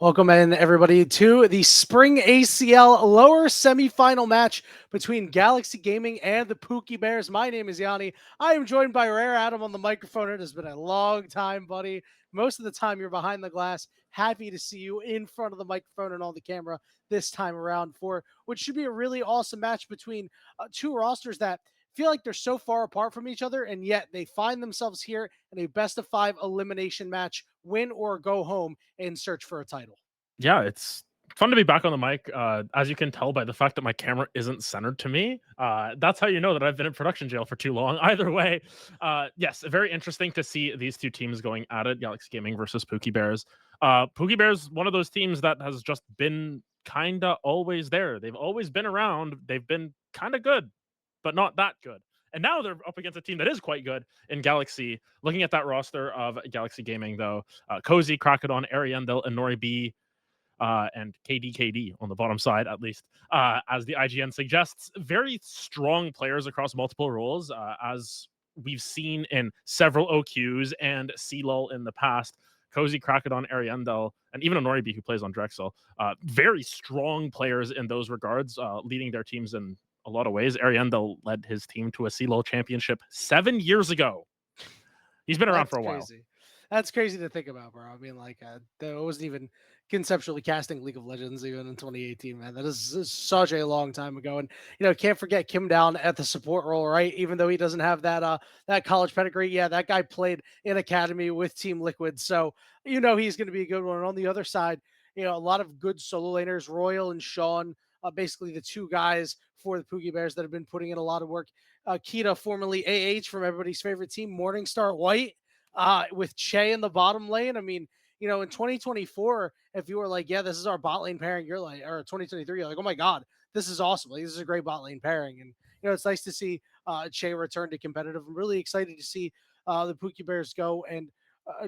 Welcome in, everybody, to the Spring ACL lower semifinal match between Galaxy Gaming and the Pookie Bears. My name is Yanni. I am joined by Rare Adam on the microphone. It has been a long time, buddy. Most of the time, you're behind the glass. Happy to see you in front of the microphone and on the camera this time around for what should be a really awesome match between two rosters that feel like they're so far apart from each other, and yet they find themselves here in a best-of-5 elimination match, win or go home in search for a title. Yeah, it's fun to be back on the mic. As you can tell by the fact that my camera isn't centered to me, that's how you know that I've been in production jail for too long. Either way, yes, very interesting to see these two teams going at it, Galaxy Gaming versus Pookie Bears. Pookie Bears, one of those teams that has just been kind of always there. They've always been around. They've been kind of good, but not that good. And now they're up against a team that is quite good in Galaxy. Looking at that roster of Galaxy Gaming, though, Cozy, Crocodon, Ariandel, and Nori B, and KDKD on the bottom side, at least, as the IGN suggests. Very strong players across multiple roles, as we've seen in several OQs and CLOL in the past. Cozy, Crocodon, Ariandel, and even Honoribi, who plays on Drexel. Very strong players in those regards, leading their teams in a lot of ways. Ariandel led his team to a CLOL championship 7 years ago. He's been around for a while. That's crazy to think about, bro. I mean, like, I wasn't even conceptually casting League of Legends even in 2018, man. That is such a long time ago. And, can't forget Kim Down at the support role, right? Even though he doesn't have that college pedigree. Yeah, that guy played in Academy with Team Liquid. So, he's going to be a good one. And on the other side, a lot of good solo laners, Royal and Sean, basically the two guys for the Pookie Bears that have been putting in a lot of work. Kita, formerly from everybody's favorite team, Morningstar White, with Che in the bottom lane. I mean, in 2024, if you were like, yeah, this is our bot lane pairing, you're like, or 2023, you're like, oh my God, this is awesome. Like, this is a great bot lane pairing. And, it's nice to see Che return to competitive. I'm really excited to see the Pookie Bears go and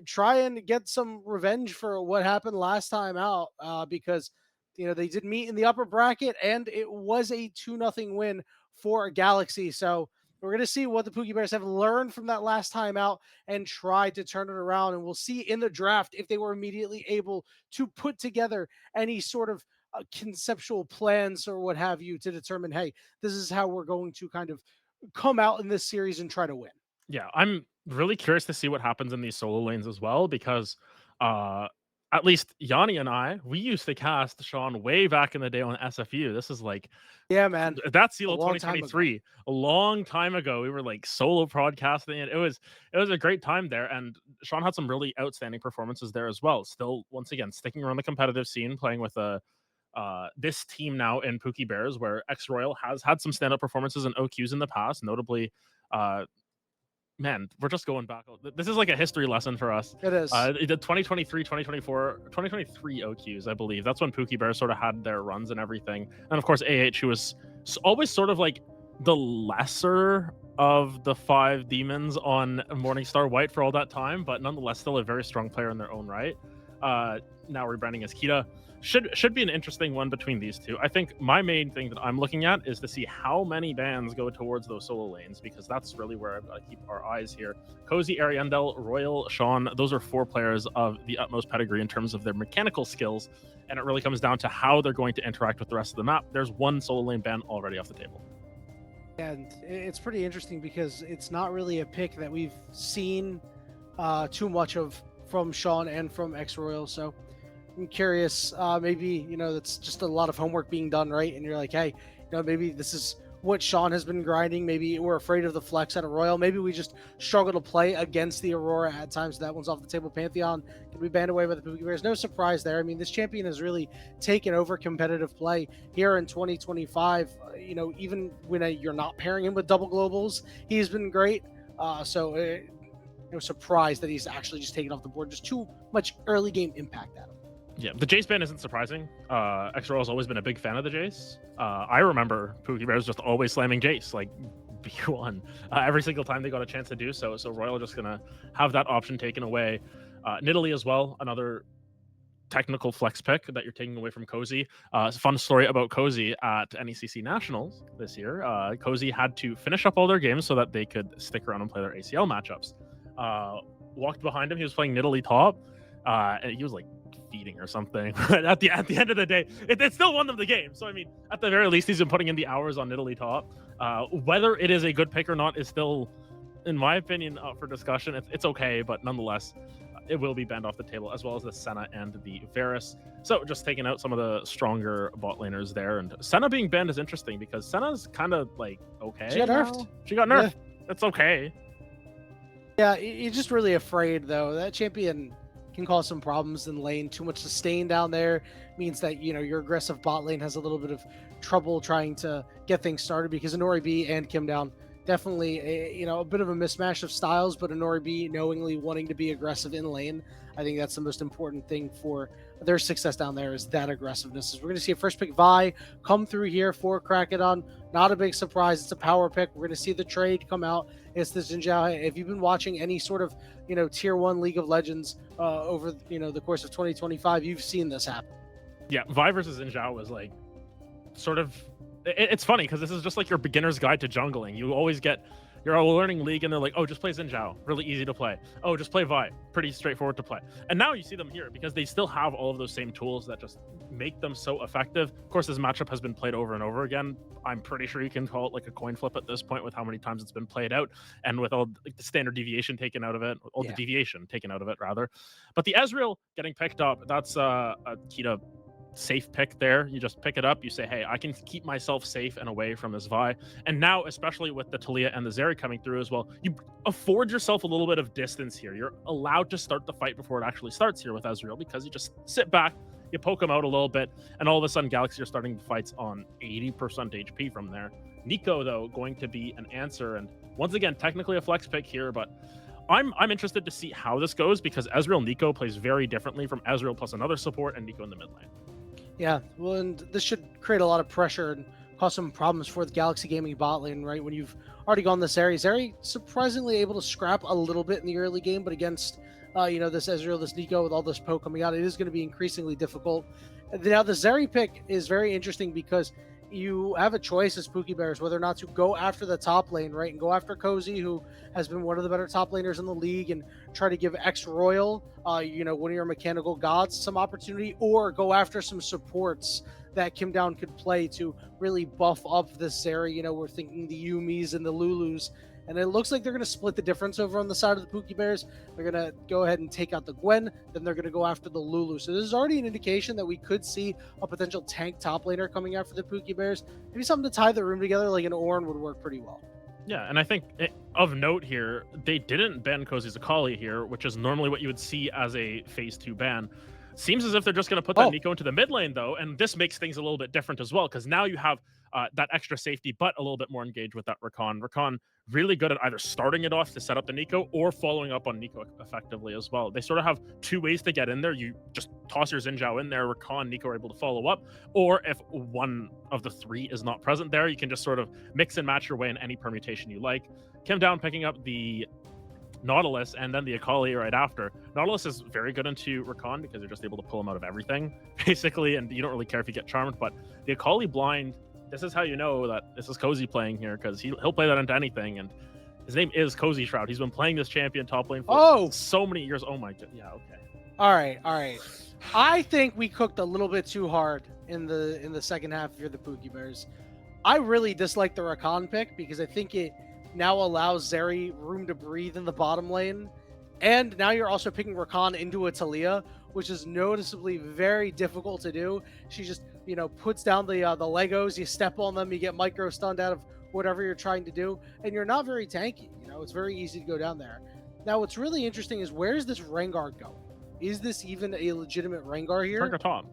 try and get some revenge for what happened last time out, because, they did meet in the upper bracket and it was a 2-0 win for Galaxy. So, we're going to see what the Pookie Bears have learned from that last time out and try to turn it around. And we'll see in the draft if they were immediately able to put together any sort of conceptual plans or what have you to determine, hey, this is how we're going to kind of come out in this series and try to win. Yeah, I'm really curious to see what happens in these solo lanes as well, because at least Yanni and we used to cast Sean way back in the day on SFU. This is like, yeah, man, that's CLO 2023, a long time ago. We were like solo broadcasting, and it was a great time there. And Sean had some really outstanding performances there as well. Still, once again, sticking around the competitive scene, playing with this team now in Pookie Bears, where X Royal has had some stand-up performances in OQs in the past, notably. Man, we're just going back. This is like a history lesson for us. It is. The 2023, 2024, 2023 OQs, I believe. That's when Pookie Bears sort of had their runs and everything. And of course, who was always sort of like the lesser of the 5 demons on Morningstar White for all that time, but nonetheless still a very strong player in their own right. Now rebranding as Kita. Should be an interesting one between these two. I think my main thing that I'm looking at is to see how many bans go towards those solo lanes, because that's really where I've got to keep our eyes here. Cozy, Ariandel, Royal, Sean, those are 4 players of the utmost pedigree in terms of their mechanical skills, and it really comes down to how they're going to interact with the rest of the map. There's 1 solo lane ban already off the table. And it's pretty interesting because it's not really a pick that we've seen too much of from Sean and from X Royal. So I'm curious, maybe, that's just a lot of homework being done, right? And you're like, hey, maybe this is what Sean has been grinding. Maybe we're afraid of the flex at a Royal. Maybe we just struggle to play against the Aurora at times. That one's off the table. Pantheon can be banned away by the Pookie Bears. No surprise there. I mean, this champion has really taken over competitive play here in 2025. Even when you're not pairing him with double globals, he's been great. So no surprise that he's actually just taken off the board. Just too much early game impact at him. Yeah, the Jace ban isn't surprising. XRL has always been a big fan of the Jace. I remember Pookie Bears just always slamming Jace, like B1, every single time they got a chance to do so. So Royal just going to have that option taken away. Nidalee as well, another technical flex pick that you're taking away from Cozy. It's a fun story about Cozy at NECC Nationals this year. Cozy had to finish up all their games so that they could stick around and play their ACL matchups. Walked behind him, he was playing Nidalee top, and he was like eating or something. But at the end of the day, it still won them the game. So I mean, at the very least, he's been putting in the hours on Italy top. Whether it is a good pick or not is still, in my opinion, up for discussion. It's okay, but nonetheless, it will be banned off the table, as well as the Senna and the Varus. So just taking out some of the stronger bot laners there. And Senna being banned is interesting because Senna's kind of like okay. She got nerfed. She got nerfed. It's okay. Yeah, you're just really afraid though. That champion can cause some problems in lane. Too much sustain down there means that your aggressive bot lane has a little bit of trouble trying to get things started because Inori B and Kim down definitely a bit of a mismatch of styles, but Inori B knowingly wanting to be aggressive in lane. I think that's the most important thing for their success down there is that aggressiveness. We're going to see a first pick Vi come through here for Krakedon. Not a big surprise. It's a power pick. We're going to see the trade come out. It's the Xin Zhao. If you've been watching any sort of tier 1 League of Legends over the course of 2025, you've seen this happen. Yeah, Vi versus Xin Zhao was like sort of. It's funny because this is just like your beginner's guide to jungling. You always get you're learning League and they're like, oh, just play Xin Zhao, really easy to play. Oh, just play Vi, pretty straightforward to play. And now you see them here because they still have all of those same tools that just make them so effective. Of course, this matchup has been played over and over again. I'm pretty sure you can call it like a coin flip at this point with how many times it's been played out and with all the standard deviation taken out of it, the deviation taken out of it rather. But the Ezreal getting picked up, that's a key to safe pick there. You just pick it up, you say, hey, I can keep myself safe and away from this Vi. And now, especially with the Talia and the Zeri coming through as well, you afford yourself a little bit of distance here. You're allowed to start the fight before it actually starts here with Ezreal because you just sit back, you poke him out a little bit, and all of a sudden Galaxy are starting fights on 80% HP from there. Nico, though, going to be an answer, and once again, technically a flex pick here, but I'm interested to see how this goes because Ezreal Nico plays very differently from Ezreal plus another support and Nico in the mid lane. Yeah, well, and this should create a lot of pressure and cause some problems for the Galaxy Gaming bot lane, right? When you've already gone this Zeri. Zeri surprisingly able to scrap a little bit in the early game, but against, this Ezreal, this Nico with all this poke coming out, it is going to be increasingly difficult. Now, the Zeri pick is very interesting because you have a choice as Pookie Bears whether or not to go after the top lane, right? And go after Cozy, who has been one of the better top laners in the league, and try to give X Royal, one of your mechanical gods, some opportunity, or go after some supports that Kim Down could play to really buff up this Zeri. We're thinking the Yumis and the Lulus. And it looks like they're going to split the difference over on the side of the Pookie Bears. They're going to go ahead and take out the Gwen. Then they're going to go after the Lulu. So this is already an indication that we could see a potential tank top laner coming after the Pookie Bears. Maybe something to tie the room together like an Ornn would work pretty well. Yeah, and I think of note here, they didn't ban Cozy's Akali here, which is normally what you would see as a phase 2 ban. Seems as if they're just going to put that Nico into the mid lane, though, and this makes things a little bit different as well, because now you have that extra safety, but a little bit more engaged with that Rakan. Rakan really good at either starting it off to set up the Nico or following up on Nico effectively as well. They sort of have two ways to get in there. You just toss your Xin Zhao in there, Rakan, Nico are able to follow up, or if one of the three is not present there, you can just sort of mix and match your way in any permutation you like. Kim Down picking up the Nautilus and then the Akali right after. Nautilus is very good into Rakan because you're just able to pull him out of everything, basically, and you don't really care if you get charmed, but the Akali blind, this is how you know that this is Cozy playing here, because he'll play that into anything, and his name is Cozy Shroud. He's been playing this champion top lane for so many years. Oh my god. Yeah, okay. All right. I think we cooked a little bit too hard in the second half if you're the Pookie Bears. I really dislike the Rakan pick because I think it now allows Zeri room to breathe in the bottom lane. And now you're also picking Rakan into a Talia, which is noticeably very difficult to do. She just, puts down the Legos, you step on them, you get micro stunned out of whatever you're trying to do, and you're not very tanky. It's very easy to go down there. Now, what's really interesting is where's this Rengar going? Is this even a legitimate Rengar here? Rengar top.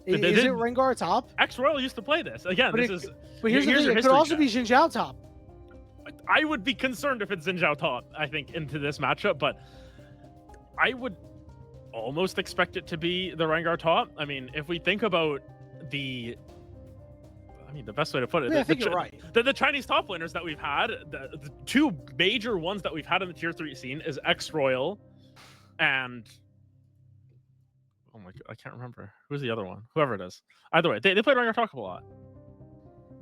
Is it Rengar top? X Royal used to play this. Again, but here's the thing, it could also be Xin Zhao top. I would be concerned if it's Xin Zhao top, I think, into this matchup, but I would almost expect it to be the Rengar top. I mean, if we think about the best way to put it, I think you're right. The Chinese top laners that we've had, the two major ones that we've had in the tier 3 scene is X Royal and oh my god, I can't remember who's the other one. Whoever it is. Either way, they played Rengar top a lot.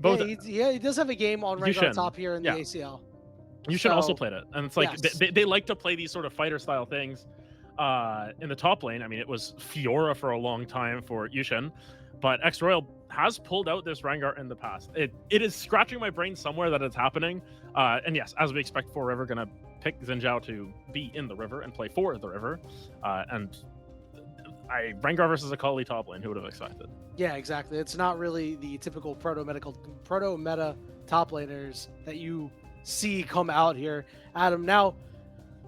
Both. Yeah, he does have a game on Rengar top here in the ACL. You should also play it, and it's like they like to play these sort of fighter style things. In the top lane, I mean, it was Fiora for a long time for Yushin, but X Royal has pulled out this Rengar in the past. It is scratching my brain somewhere that it's happening. And yes, as we expect, For River gonna pick Xin Zhao to be in the river and play for the river. And Rengar versus Akali top lane. Who would have expected? Yeah, exactly. It's not really the typical proto meta top laners that you see come out here, Adam. Now,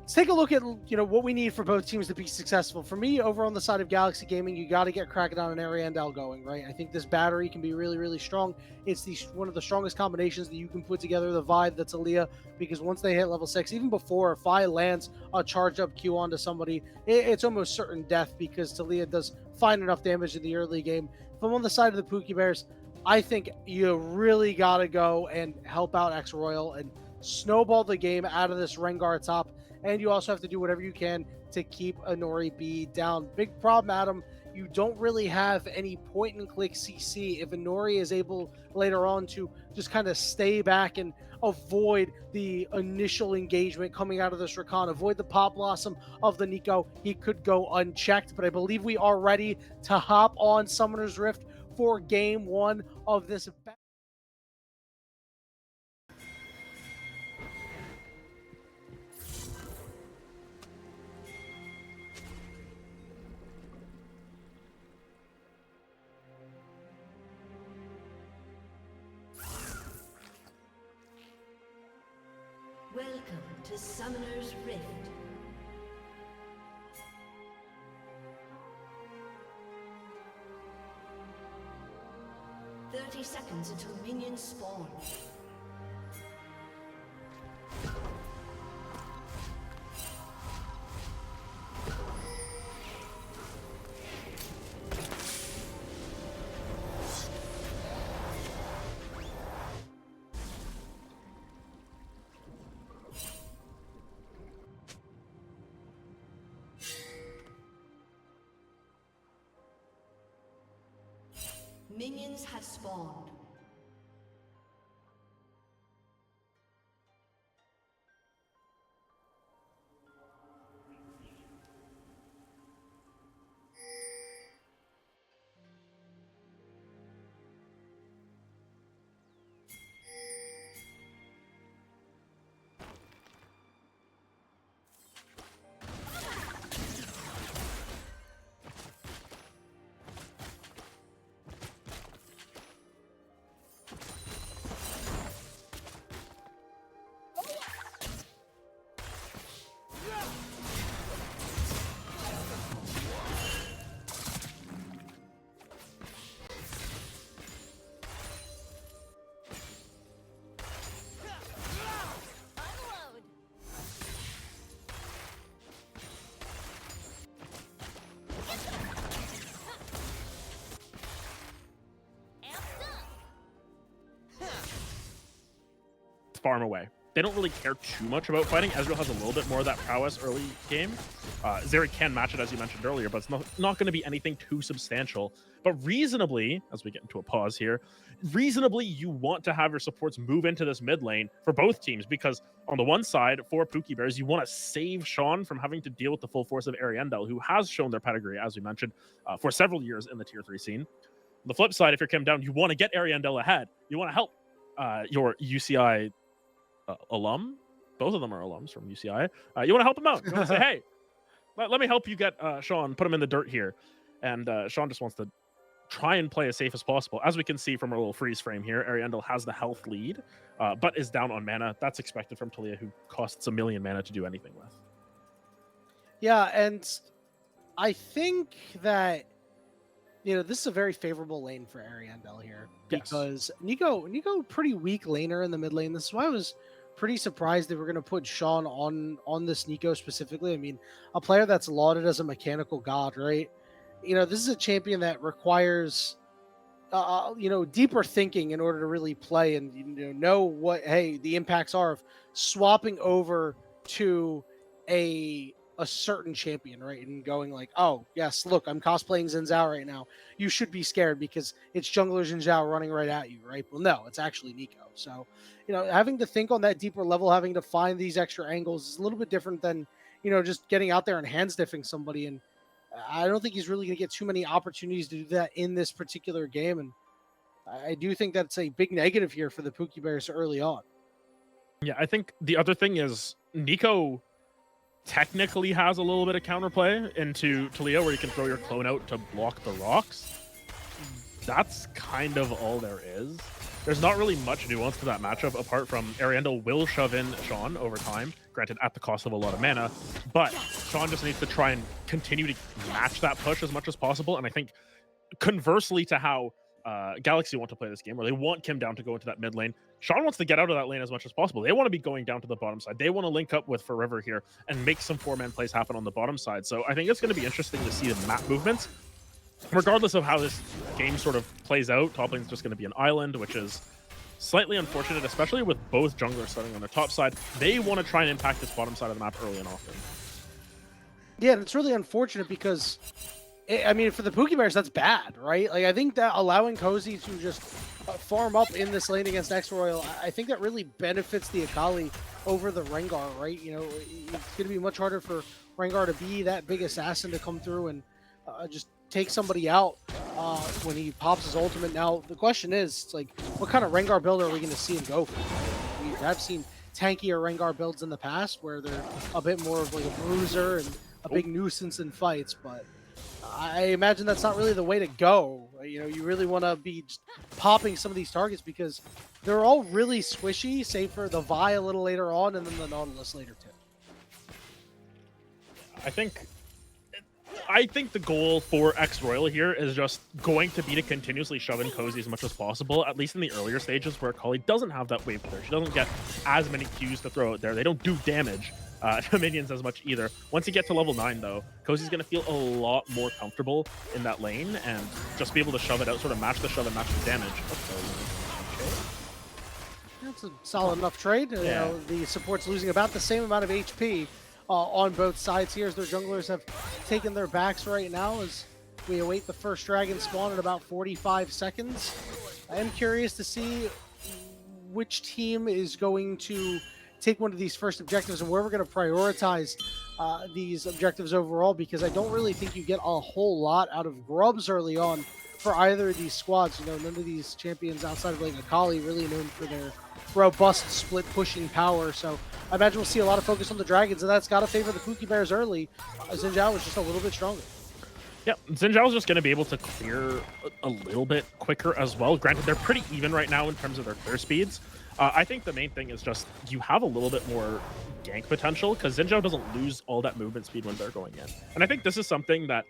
let's take a look at what we need for both teams to be successful. For me, over on the side of Galaxy Gaming, you got to get Crackedon and Ariandel going, right? I think this battery can be really, really strong. It's one of the strongest combinations that you can put together. The vibe that's Aaliyah, because once they hit level 6, even before, if I lands a charged up Q onto somebody, it's almost certain death, because Talia does fine enough damage in the early game. If I'm on the side of the Pookie Bears, I think you really got to go and help out X Royal and snowball the game out of this Rengar top. And you also have to do whatever you can to keep Inori B down. Big problem, Adam. You don't really have any point and click CC. If Inori is able later on to just kind of stay back and avoid the initial engagement coming out of this Rakan, avoid the pop blossom of the Nico, he could go unchecked. But I believe we are ready to hop on Summoner's Rift for game 1 of this battle. Welcome to Summoner's Rift. "30 seconds until minions spawn. Minions have spawned. Farm away. They don't really care too much about fighting. Ezreal has a little bit more of that prowess early game. Zeri can match it, as you mentioned earlier, but it's not going to be anything too substantial. But reasonably, as we get into a pause here, reasonably, you want to have your supports move into this mid lane for both teams, because on the one side, for Pookie Bears, you want to save Sean from having to deal with the full force of Ariandel, who has shown their pedigree, as we mentioned, for several years in the tier 3 scene. On the flip side, if you're Kim down, you want to get Ariandel ahead. You want to help your UCI alum. Both of them are alums from UCI. You want to help them out. You want to say, hey, let me help you get Sean, put him in the dirt here. And Sean just wants to try and play as safe as possible. As we can see from our little freeze frame here, Ariandel has the health lead, but is down on mana. That's expected from Talia, who costs 1 million mana to do anything with. Yeah, and I think that this is a very favorable lane for Ariandel here, because yes. Nico pretty weak laner in the mid lane. This is why I was pretty surprised they were going to put Sean on this Nico specifically. I mean, a player that's lauded as a mechanical god, right? This is a champion that requires deeper thinking in order to really play and know what the impacts are of swapping over to a certain champion, right? And going like, oh yes, look, I'm cosplaying Xin Zhao right now. You should be scared because it's jungler Xin Zhao running right at you, right? Well, no, it's actually Nico. So, having to think on that deeper level, having to find these extra angles is a little bit different than, just getting out there and hand stiffing somebody. And I don't think he's really going to get too many opportunities to do that in this particular game. And I do think that's a big negative here for the Pookie Bears early on. Yeah, I think the other thing is Nico technically has a little bit of counterplay into Talia where you can throw your clone out to block the rocks. That's kind of all there is. There's not really much nuance to that matchup apart from Ariandel will shove in Sean over time, granted at the cost of a lot of mana, but Sean just needs to try and continue to match that push as much as possible. And I think conversely to how Galaxy want to play this game, where they want Kim down to go into that mid lane, Sean wants to get out of that lane as much as possible. They want to be going down to the bottom side. They want to link up with Forever here and make some 4-man plays happen on the bottom side. So I think it's going to be interesting to see the map movements. Regardless of how this game sort of plays out, top lane's just going to be an island, which is slightly unfortunate, especially with both junglers starting on their top side. They want to try and impact this bottom side of the map early and often. Yeah, and it's really unfortunate because, I mean, for the Pookie Bears, that's bad, right? Like, I think that allowing Cozy to just farm up in this lane against X-Royal, I think that really benefits the Akali over the Rengar, right? It's going to be much harder for Rengar to be that big assassin to come through and just take somebody out when he pops his ultimate. Now, the question is, like, what kind of Rengar build are we going to see him go for? We have seen tankier Rengar builds in the past where they're a bit more of like a bruiser and a big nuisance in fights, but I imagine that's not really the way to go. You really want to be just popping some of these targets because they're all really squishy, save for the Vi a little later on and then the Nautilus later too. I think the goal for X-Royal here is just going to be to continuously shove in Cozy as much as possible, at least in the earlier stages where Akali doesn't have that wave clear. She doesn't get as many Qs to throw out there. They don't do damage to minions as much either. Once you get to level 9, though, Cozy's going to feel a lot more comfortable in that lane and just be able to shove it out, sort of match the shove and match the damage. That's a solid enough trade. Yeah. The support's losing about the same amount of HP on both sides here as their junglers have taken their backs right now as we await the first dragon spawn in about 45 seconds. I am curious to see which team is going to take one of these first objectives and where we're going to prioritize these objectives overall, because I don't really think you get a whole lot out of grubs early on for either of these squads. None of these champions outside of like Akali really known for their robust split pushing power. So I imagine we'll see a lot of focus on the dragons, and that's got to favor the Pookie Bears early. Xin Zhao was just a little bit stronger. Yeah, Xin Zhao's just going to be able to clear a little bit quicker as well. Granted, they're pretty even right now in terms of their clear speeds. I think the main thing is just you have a little bit more gank potential because Xin Zhao doesn't lose all that movement speed when they're going in. And I think this is something that,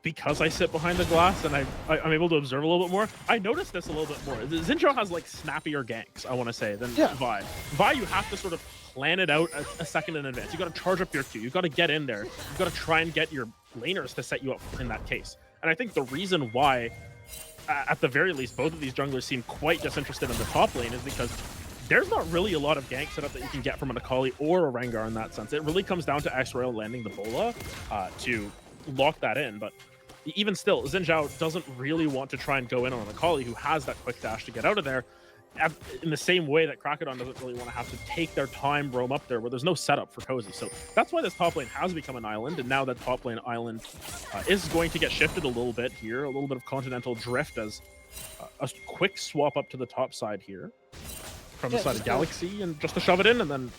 because I sit behind the glass and I'm able to observe a little bit more, I noticed this a little bit more. Xin Zhao has like snappier ganks, I want to say, than Vi. Vi, you have to sort of plan it out a second in advance. You got to charge up your Q. You got to get in there. You got to try and get your laners to set you up in that case. And I think the reason why, at the very least, both of these junglers seem quite disinterested in the top lane is because there's not really a lot of gank setup that you can get from an Akali or a Rengar in that sense. It really comes down to X-Royal landing the Bola to lock that in. But even still, Xin Zhao doesn't really want to try and go in on an Akali who has that quick dash to get out of there, in the same way that Crocodon doesn't really want to have to take their time, roam up there where there's no setup for Cozy. So that's why this top lane has become an island, and now that top lane island is going to get shifted a little bit here, a little bit of continental drift as a quick swap up to the top side here from the side of Galaxy, and just to shove it in and then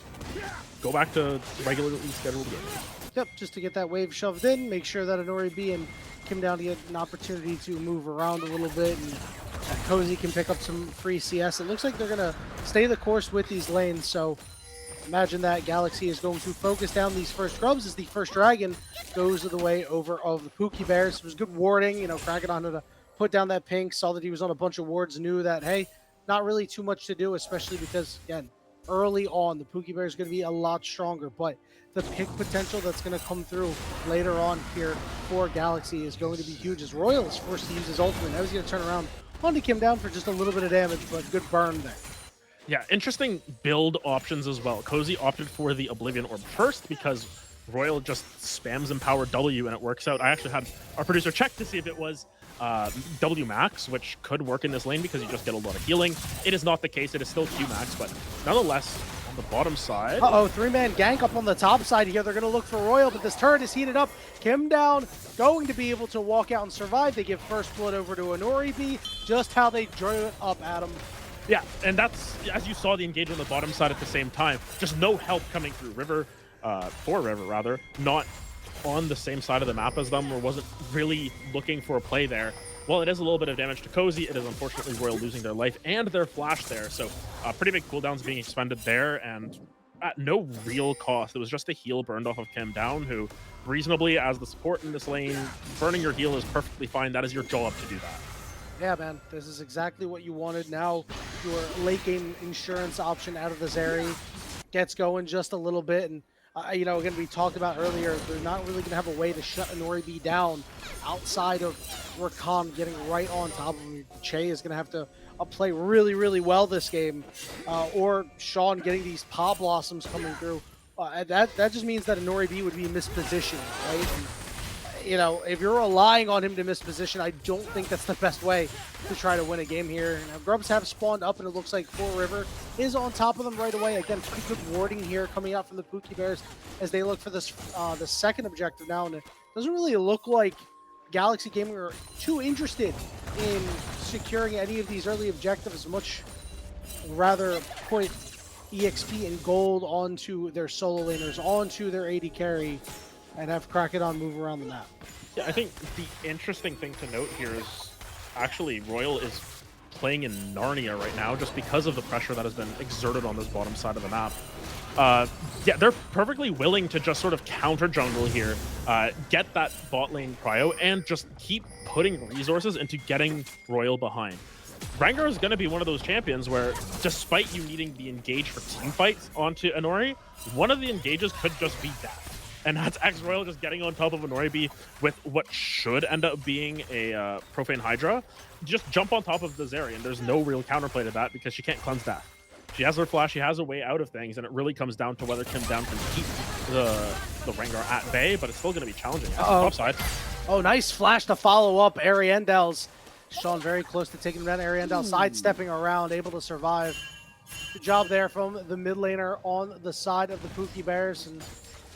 go back to regularly scheduled games. Yep, just to get that wave shoved in, make sure that Anori B and Kim down to get an opportunity to move around a little bit, and Cozy can pick up some free CS. It looks like they're going to stay the course with these lanes, so imagine that Galaxy is going to focus down these first grubs as the first dragon goes the way over of the Pookie Bears. It was good warding. Crocodon had to put down that pink, saw that he was on a bunch of wards, knew that, hey, not really too much to do, especially because, again, early on, the Pookie Bears is going to be a lot stronger, but the pick potential that's going to come through later on here for Galaxy is going to be huge as Royal is forced to use his ultimate. Now he's going to turn around onto Kim down for just a little bit of damage, but good burn there. Yeah, interesting build options as well. Cozy opted for the Oblivion Orb first because Royal just spams Empower W and it works out. I actually had our producer check to see if it was W max, which could work in this lane because you just get a lot of healing. It is not the case. It is still Q max, but nonetheless, the bottom side. Uh-oh, three-man gank up on the top side here. They're going to look for Royal, but this turret is heated up. Kim down, going to be able to walk out and survive. They give first blood over to Honori B, just how they drew it up, Adam. Yeah, and that's, as you saw the engage on the bottom side at the same time, just no help coming through. River, for River rather, not on the same side of the map as them, or wasn't really looking for a play there. Well, it is a little bit of damage to Cozy. It is unfortunately Royal losing their life and their flash there. So pretty big cooldowns being expended there, and at no real cost. It was just a heal burned off of Kim down, who reasonably, as the support in this lane, burning your heal is perfectly fine. That is your job to do that. Yeah, man, this is exactly what you wanted. Now your late game insurance option out of the Zeri gets going just a little bit, and you know, again, we talked about earlier, they're not really going to have a way to shut Honori B down outside of Rakan getting right on top of him. Che is going to have to play really, really well this game, or Sean getting these Pop Blossoms coming through. That just means that Honori B would be mispositioned, right? And, you know, if you're relying on him to misposition, I don't think that's the best way to try to win a game here. Now, Grubs have spawned up, and it looks like Four River is on top of them right away. Again, pretty good warding here coming out from the Pookie Bears as they look for this the second objective now. And it doesn't really look like Galaxy Gaming are too interested in securing any of these early objectives, much rather put EXP and gold onto their solo laners, onto their AD carry, and have Kraken move around the map. Yeah, I think the interesting thing to note here is actually Royal is playing in Narnia right now just because of the pressure that has been exerted on this bottom side of the map. Yeah, they're perfectly willing to just sort of counter jungle here, get that bot lane prio, and just keep putting resources into getting Royal behind. Rengar is going to be one of those champions where, despite you needing the engage for team fights onto Honori, one of the engages could just be death. And that's X-Royal just getting on top of Honori B with what should end up being a Profane Hydra. Just jump on top of the Zeri, and there's no real counterplay to that because she can't cleanse death. She has her flash, she has a way out of things, and it really comes down to whether Kim Down can keep the Rengar at bay, but it's still going to be challenging. Top side. Oh, nice flash to follow up Ariandel's. Sean very close to taking him down. Ariandel sidestepping around, able to survive. Good job there from the mid laner on the side of the Pookie Bears, and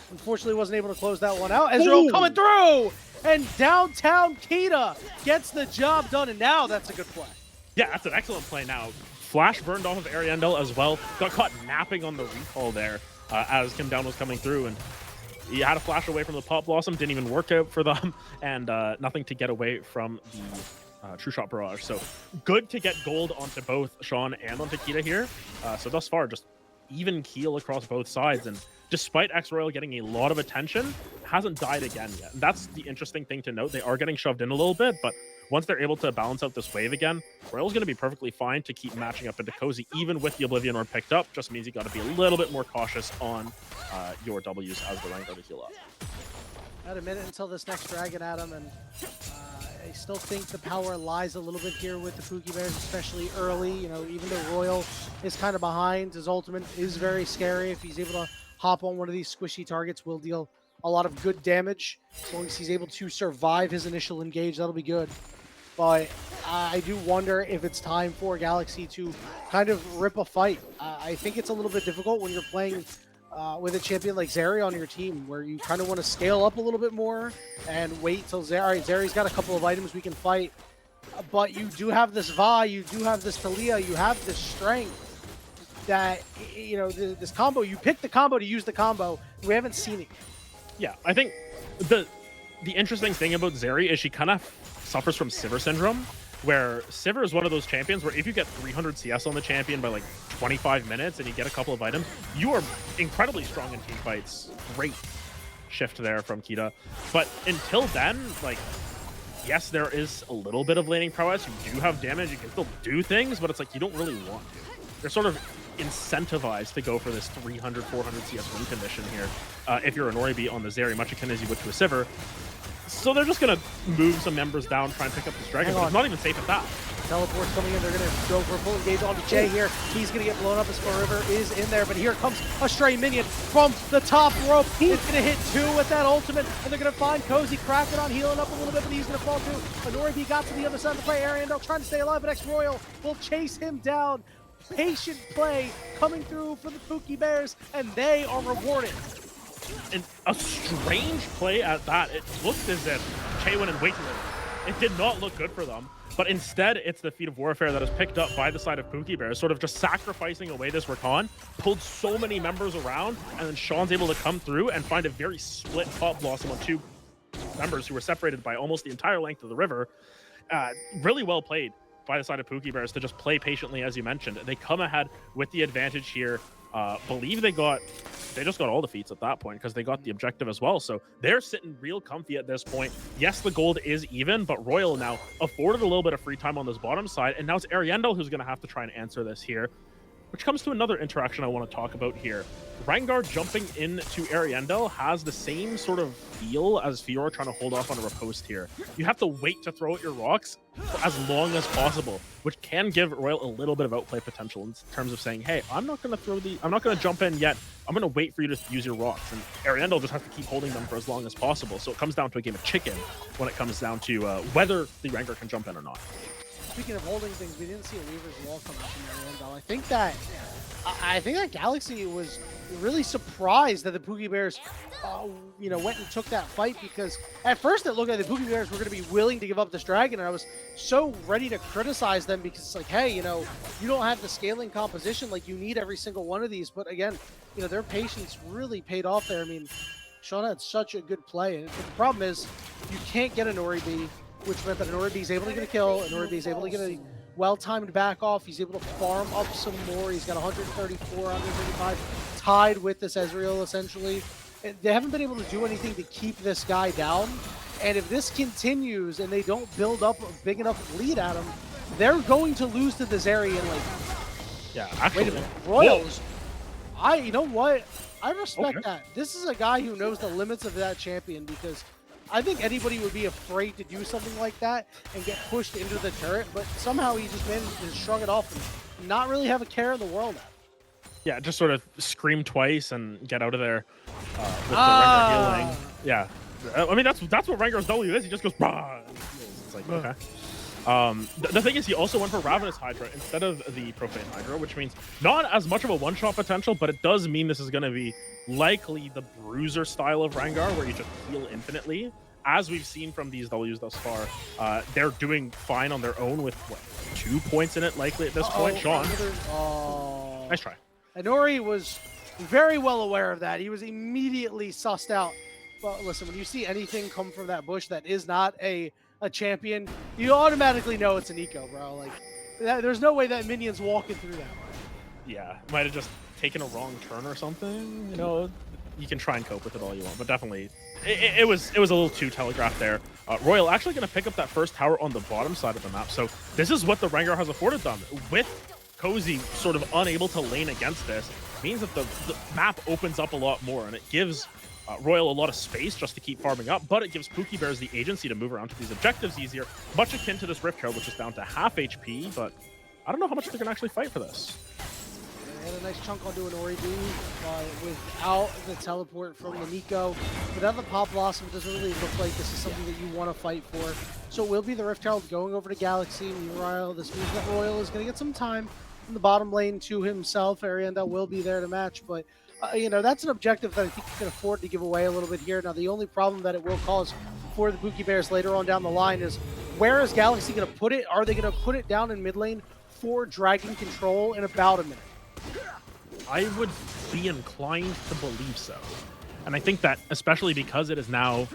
unfortunately wasn't able to close that one out. Ezreal coming through, and downtown Kita gets the job done, and now that's a good play. Yeah, that's an excellent play now. Flash burned off of Ariandel as well. Got caught napping on the recall there as Kim Down was coming through, and he had a flash away from the Pop Blossom. Didn't even work out for them, and nothing to get away from the True Shot Barrage. So good to get gold onto both Sean and onto Kita here. So thus far, just even keel across both sides, and despite X-Royal getting a lot of attention, hasn't died again yet. And that's the interesting thing to note. They are getting shoved in a little bit, but once they're able to balance out this wave again, Royal's going to be perfectly fine to keep matching up into Cozy, even with the Oblivion Orb picked up. Just means you got to be a little bit more cautious on your Ws as the Rengar to heal up. About a minute until this next dragon, Adam, and I still think the power lies a little bit here with the Pookie Bears, especially early. You know, even though Royal is kind of behind, his ultimate is very scary. If he's able to hop on one of these squishy targets, will deal a lot of good damage. As long as he's able to survive his initial engage, that'll be good. But I do wonder if it's time for Galaxy to kind of rip a fight. I think it's a little bit difficult when you're playing with a champion like Zeri on your team, where you kind of want to scale up a little bit more and wait till Zeri. All right, Zeri's got a couple of items we can fight, but you do have this Vi, you do have this Talia, you have this strength that, you know, this combo, you pick the combo to use the combo. We haven't seen it. Yeah, I think the interesting thing about Zeri is she kind of suffers from Sivir syndrome, where Sivir is one of those champions where if you get 300 CS on the champion by like 25 minutes and you get a couple of items, you are incredibly strong in team fights. Great shift there from Kita. But until then, like, yes, there is a little bit of laning prowess. You do have damage. You can still do things, but it's like you don't really want to. They're sort of incentivized to go for this 300, 400 CS win condition here if you're an Oribi on the Zeri, much akin as you would to a Sivir. So they're just going to move some members down, try and pick up this dragon, but it's not even safe at that. Teleport's coming in. They're going to go for a full engage onto Jay here. He's going to get blown up as Four River is in there, but here comes a stray minion from the top rope. He's going to hit two with that ultimate, and they're going to find Cozy. Kraken healing up a little bit, but he's going to fall too. Honori B got to the other side of the play. Ariandel trying to stay alive, but X-Royal will chase him down. patient play coming through for the Pookie Bears, and they are rewarded. And a strange play at that. It looked as if Chaewon and Wiggler, it did not look good for them. But instead, it's the feat of warfare that is picked up by the side of Pookie Bears, sort of just sacrificing away this Rakan, pulled so many members around, and then Sean's able to come through and find a very split Top Blossom on two members who were separated by almost the entire length of the river. Really well played by the side of Pookie Bears to just play patiently, as you mentioned. They come ahead with the advantage here. Believe they just got all defeats at that point because they got the objective as well. So they're sitting real comfy at this point. Yes, the gold is even, but Royal now afforded a little bit of free time on this bottom side. And now it's Ariendel who's going to have to try and answer this here, which comes to another interaction I want to talk about here. Rengar jumping into Ariendel has the same sort of feel as Fiora trying to hold off on a riposte here. You have to wait to throw out your rocks for as long as possible, which can give Royal a little bit of outplay potential in terms of saying, hey, I'm not going to jump in yet. I'm going to wait for you to use your rocks. And Ariendel just has to keep holding them for as long as possible. So it comes down to a game of chicken when it comes down to whether the Rengar can jump in or not. Speaking of holding things, we didn't see a Weaver's Wall come out from Ariendel. I think that Galaxy was really surprised that the Pookie Bears, went and took that fight, because at first it looked like the Pookie Bears were going to be willing to give up this dragon, and I was so ready to criticize them because it's like, hey, you don't have the scaling composition, like you need every single one of these. But again, their patience really paid off there. I mean, Sean had such a good play, and the problem is you can't get an Oribe, which meant that an Oribe is able to get a kill, an Oribe is able to get a well-timed back off. He's able to farm up some more. He's got 134, 135, tied with this Ezreal, essentially. They haven't been able to do anything to keep this guy down. And if this continues and they don't build up a big enough lead at him, they're going to lose to the Zeri in, like... Yeah, actually... Wait a minute. Royals... You know what? I respect that. This is a guy who knows the limits of that champion, because I think anybody would be afraid to do something like that and get pushed into the turret, but somehow he just managed to shrug it off and not really have a care in the world at it. Yeah, just sort of scream twice and get out of there with the Rengar healing. Yeah. I mean, that's what Rengar's W is. He just goes, bah! And heals. It's like, okay. The thing is, he also went for Ravenous Hydra instead of the Profane Hydra, which means not as much of a one-shot potential, but it does mean this is going to be likely the Bruiser style of Rengar, where you just heal infinitely. As we've seen from these Ws thus far, they're doing fine on their own with, 2 points in it likely at this point. Sean. Nice try. Inori was very well aware of that. He was immediately sussed out. Well, listen, when you see anything come from that bush that is not a champion, you automatically know it's an eco, bro. Like, there's no way that minion's walking through that. Yeah, might have just taken a wrong turn or something. You can try and cope with it all you want, but definitely it was a little too telegraphed there. Royal actually going to pick up that first tower on the bottom side of the map. So this is what the Rengar has afforded them. With Cozy sort of unable to lane against this, means that the map opens up a lot more, and it gives Royal a lot of space just to keep farming up, but it gives Pookie Bears the agency to move around to these objectives easier, much akin to this Rift Herald, which is down to half HP, but I don't know how much they're going to actually fight for this. They had a nice chunk onto an Oribe without the teleport from the Nico. Without the Pop Blossom, it doesn't really look like this is something that you want to fight for. So it will be the Rift Herald going over to Galaxy. Meanwhile, this means that Royal is going to get some time in the bottom lane to himself. Ariendel will be there to match, but that's an objective that I think you can afford to give away a little bit here. Now, the only problem that it will cause for the Pookie Bears later on down the line is, where is Galaxy going to put it? Are they going to put it down in mid lane for Dragon Control in about a minute? I would be inclined to believe so. And I think that, especially because it is now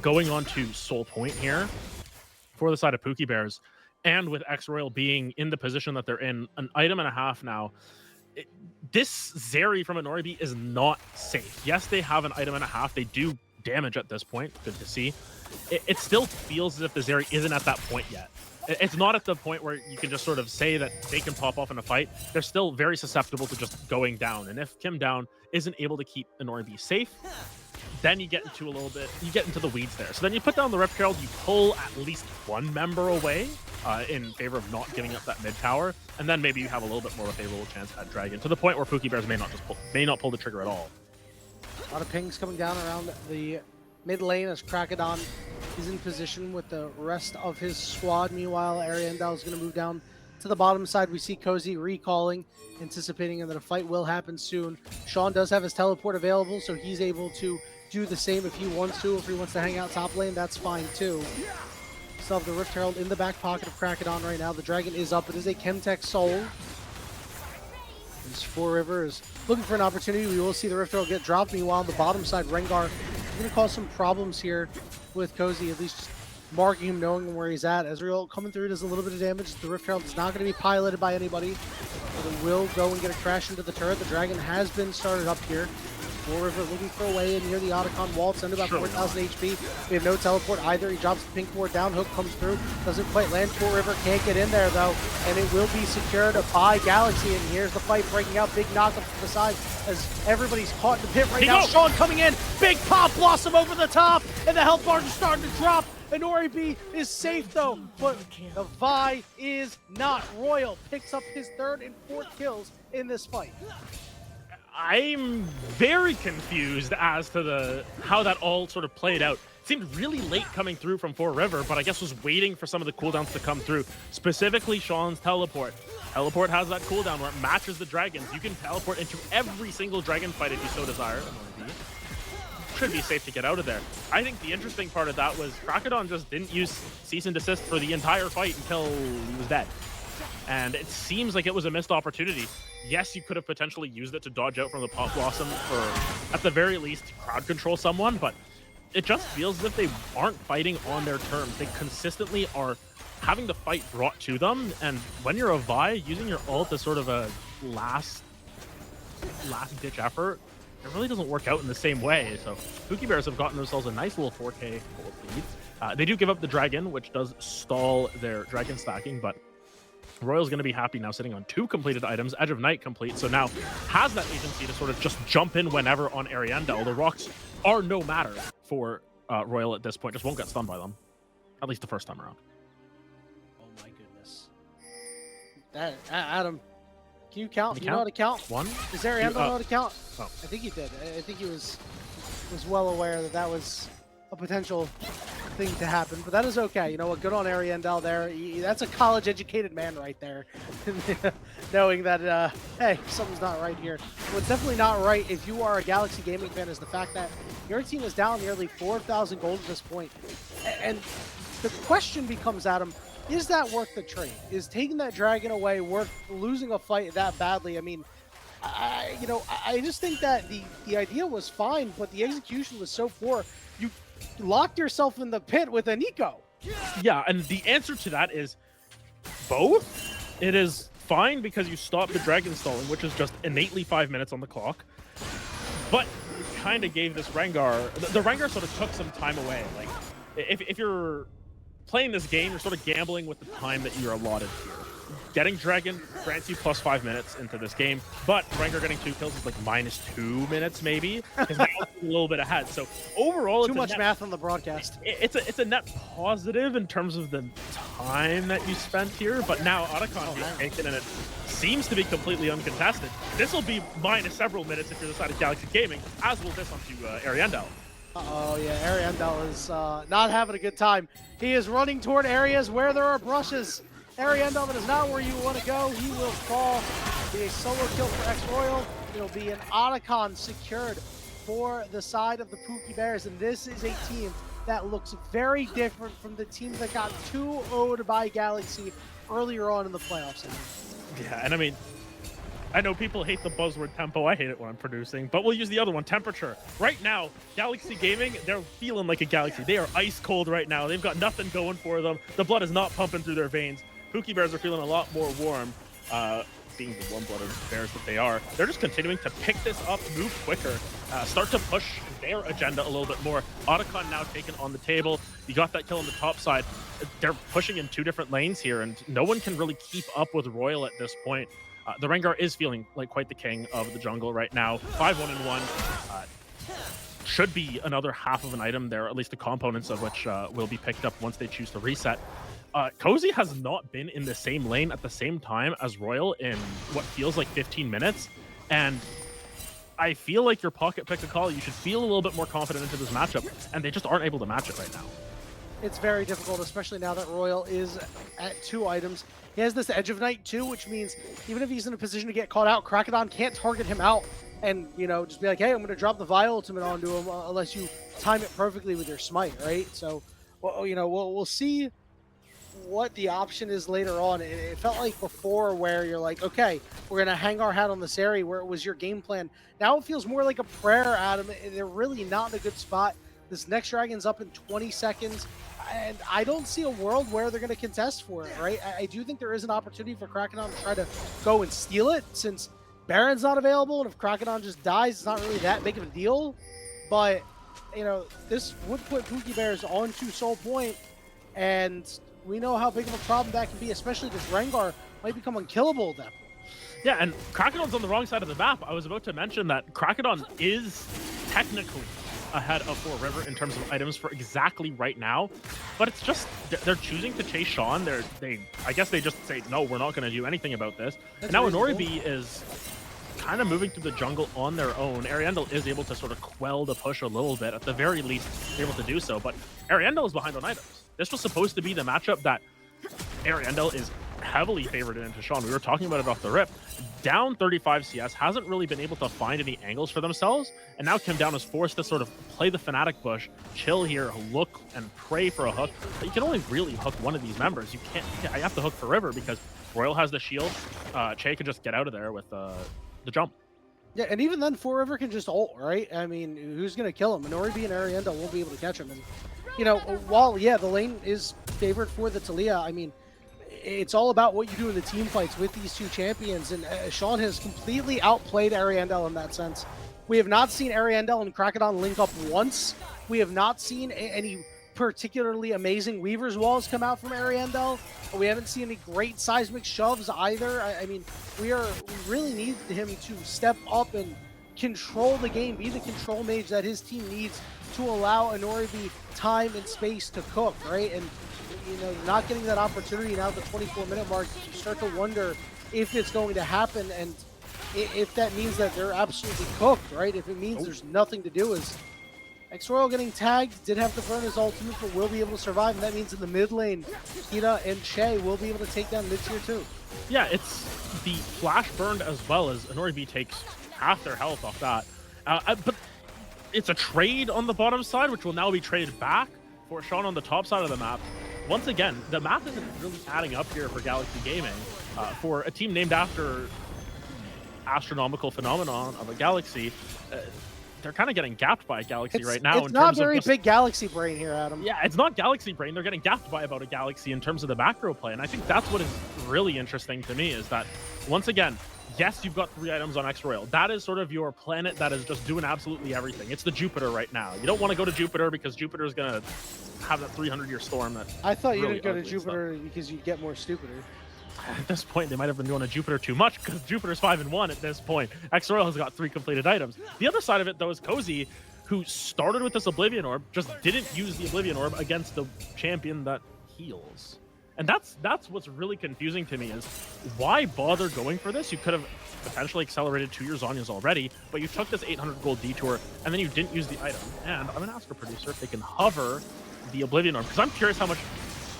going on to Soul Point here for the side of Pookie Bears, and with X-Royal being in the position that they're in, an item and a half now, this Zeri from an Oribe is not safe. Yes, they have an item and a half. They do damage at this point. Good to see. It still feels as if the Zeri isn't at that point yet. It's not at the point where you can just sort of say that they can pop off in a fight. They're still very susceptible to just going down. And if Kim Down isn't able to keep an Oribe safe, then you get into the weeds there. So then you put down the Rift Herald, you pull at least one member away in favor of not giving up that mid tower, and then maybe you have a little bit more of a favorable chance at Dragon, to the point where Pookie Bears may not pull the trigger at all. A lot of pings coming down around the mid lane as Krakadon is in position with the rest of his squad. Meanwhile, Ariendel is going to move down To the bottom side, we see Cozy recalling, anticipating that a fight will happen soon. Sean does have his teleport available, so he's able to do the same if he wants to. If he wants to hang out top lane, that's fine too. Still have the Rift Herald in the back pocket of Krakodon right now. The dragon is up. It is a Chemtech Soul. This Four River is looking for an opportunity. We will see the Rift Herald get dropped. Meanwhile, on the bottom side, Rengar is going to cause some problems here with Cozy, at least marking him, knowing where he's at. Ezreal coming through does a little bit of damage. The Rift Herald is not going to be piloted by anybody, but it will go and get a crash into the turret. The dragon has been started up here. Four River looking for a way in near the Otacon wall. It's under about 4,000 HP. We have no teleport either. He drops the pink board down. Hook comes through. Doesn't quite land. Four River can't get in there though. And it will be secured by Galaxy. And here's the fight breaking out. Big knock up to the side as everybody's caught in the pit right now. Sean coming in. Big pop blossom over the top. And the health bars are starting to drop. And Oribe is safe though. But the Vi is not. Royal picks up his third and fourth kills in this fight. I'm very confused as to how that all sort of played out. It seemed really late coming through from Four River, but I guess was waiting for some of the cooldowns to come through, specifically Sean's teleport. Teleport has that cooldown where it matches the dragons. You can teleport into every single dragon fight if you so desire. Should be safe to get out of there. I think the interesting part of that was Krakodon just didn't use cease and desist for the entire fight until he was dead. And it seems like it was a missed opportunity. Yes, you could have potentially used it to dodge out from the Pop Blossom or, at the very least, crowd control someone, but it just feels as if they aren't fighting on their terms. They consistently are having the fight brought to them, and when you're a Vi, using your ult as sort of a last-ditch effort, it really doesn't work out in the same way. So Pookie Bears have gotten themselves a nice little 4K gold lead. They do give up the dragon, which does stall their dragon stacking, but Royal's going to be happy now sitting on 2 completed items, Edge of Night complete, so now has that agency to sort of just jump in whenever on Ariandel. The rocks are no matter for Royal at this point, just won't get stunned by them, at least the first time around. Oh my goodness. That, Adam, can you count? You know how to count? One? Is Ariandel know how to count? Oh. I think he did. I think he was well aware that that was a potential thing to happen, but that is okay. You know what? Good on Ariandel there. That's a college-educated man right there, knowing that hey, something's not right here. What's definitely not right if you are a Galaxy Gaming fan is the fact that your team is down nearly 4,000 gold at this point, and the question becomes, Adam, is that worth the trade? Is taking that dragon away worth losing a fight that badly? I mean, I just think that the idea was fine, but the execution was so poor. You locked yourself in the pit with a Nico. Yeah, and the answer to that is both. It is fine because you stopped the dragon stalling, which is just innately 5 minutes on the clock. But you kind of gave this Rengar, the Rengar sort of took some time away. Like, if you're playing this game, you're sort of gambling with the time that you're allotted here. Getting Dragon grants you plus 5 minutes into this game, but Rengar getting 2 kills is like -2 minutes maybe, because now it's a little bit ahead. So overall, too much math on the broadcast. It's a net positive in terms of the time that you spent here, but now Otacon being taken and it seems to be completely uncontested. This will be minus several minutes if you're the side of Galaxy Gaming, as will this onto Ariandel. Oh yeah, Ariandel is not having a good time. He is running toward areas where there are brushes. Ariandel, that is not where you want to go. He will fall. Be a solo kill for X-Royal. It'll be an Otacon secured for the side of the Pookie Bears, and this is a team that looks very different from the team that got 2-0'd by Galaxy earlier on in the playoffs. Yeah, and I mean, I know people hate the buzzword tempo. I hate it when I'm producing, but we'll use the other one, temperature. Right now, Galaxy Gaming, they're feeling like a Galaxy. They are ice cold right now. They've got nothing going for them. The blood is not pumping through their veins. Pookie Bears are feeling a lot more warm, being the warm-blooded bears that they are. They're just continuing to pick this up, move quicker, start to push their agenda a little bit more. Otacon now taken on the table. You got that kill on the top side. They're pushing in 2 different lanes here, and no one can really keep up with Royal at this point. The Rengar is feeling like quite the king of the jungle right now. 5-1-1. Should be another half of an item there, at least the components of which will be picked up once they choose to reset. Cozy has not been in the same lane at the same time as Royal in what feels like 15 minutes, and I feel like your pocket pick a call. You should feel a little bit more confident into this matchup, and they just aren't able to match it right now. it's very difficult, especially now that Royal is at 2 items. He has this Edge of Night too, which means even if he's in a position to get caught out, Krakodon can't target him out and, you know, just be like, hey, I'm going to drop the Vi ultimate onto him unless you time it perfectly with your smite, right? So, well, you know, we'll see what the option is later on. It felt like before where you're like, okay, we're going to hang our hat on this area where it was your game plan. Now it feels more like a prayer, Adam. They're really not in a good spot. This next dragon's up in 20 seconds, and I don't see a world where they're going to contest for it, right? I do think there is an opportunity for Krakodon to try to go and steal it since Baron's not available, and if Krakodon just dies, it's not really that big of a deal. But, you know, this would put Pookie Bears onto Soul Point, and we know how big of a problem that can be, especially because Rengar might become unkillable at that point. Yeah, and Krakodon's on the wrong side of the map. I was about to mention that Krakodon is technically ahead of Four River in terms of items for exactly right now, but it's just they're choosing to chase Sean. I guess they just say no, we're not going to do anything about this. And now Inoribi is kind of moving through the jungle on their own. Ariandel is able to sort of quell the push a little bit, at the very least able to do so, but Ariandel is behind on items. This was supposed to be the matchup that Ariandel is heavily favored into Sean. We were talking about it off the rip. Down 35 CS, hasn't really been able to find any angles for themselves, and now Kim Down is forced to sort of play the Fnatic bush, chill here, look and pray for a hook. But you can only really hook one of these members. You can't. I have to hook for River because Royal has the shield. Che could just get out of there with the jump. Yeah, and even then, Four River can just ult, right? I mean, who's going to kill him? Inoribi and Ariandel won't be able to catch him. And, you know, while, yeah, the lane is favored for the Taliyah, I mean, it's all about what you do in the team fights with these two champions, and Sean has completely outplayed Ariandel in that sense. We have not seen Ariandel and Krakodon link up once. We have not seen any particularly amazing Weaver's Walls come out from Ariandel. We haven't seen any great seismic shoves either. I mean, we really need him to step up and control the game, be the control mage that his team needs to allow Inoribi time and space to cook, right? And you know, not getting that opportunity now at the 24-minute mark, you start to wonder if it's going to happen, and if that means that they're absolutely cooked, right? If it means there's nothing to do, is X-Royal getting tagged, did have to burn his ultimate, but will be able to survive, and that means in the mid lane, Hina and Che will be able to take down mid-tier too. Yeah, it's the flash burned as well as Inoribi takes half their health off that. But it's a trade on the bottom side, which will now be traded back for Sean on the top side of the map. Once again, the math isn't really adding up here for Galaxy Gaming. For a team named after astronomical phenomenon of a galaxy, they're kind of getting gapped by a galaxy right now. It's not very big galaxy brain here, Adam. Yeah, it's not galaxy brain. They're getting gapped by about a galaxy in terms of the macro play. And I think that's what is really interesting to me, is that, once again, yes, you've got 3 items on X-Royal. That is sort of your planet that is just doing absolutely everything. It's the Jupiter right now. You don't want to go to Jupiter because Jupiter is going to have that 300-year storm. That I thought you didn't go to Jupiter because you get more stupider. At this point, they might have been going to Jupiter too much, because Jupiter's 5-1 at this point. X-Royal has got 3 completed items. The other side of it, though, is Cozy, who started with this Oblivion Orb, just didn't use the Oblivion Orb against the champion that heals. And that's what's really confusing to me, is why bother going for this? You could have potentially accelerated 2 years Zhonya's already, but you took this 800 gold detour, and then you didn't use the item. And I'm going to ask a producer if they can hover the Oblivion Orb, because I'm curious how much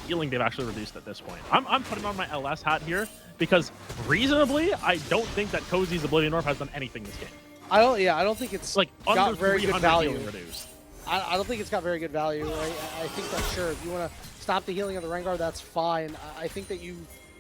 healing they've actually reduced at this point. I'm putting on my LS hat here, because reasonably, I don't think that Cozy's Oblivion Orb has done anything this game. I don't think it's like got very good value. Reduced. I don't think it's got very good value. Right? I think that, sure, if you want to stop the healing of the Rengar, that's fine. I think that you,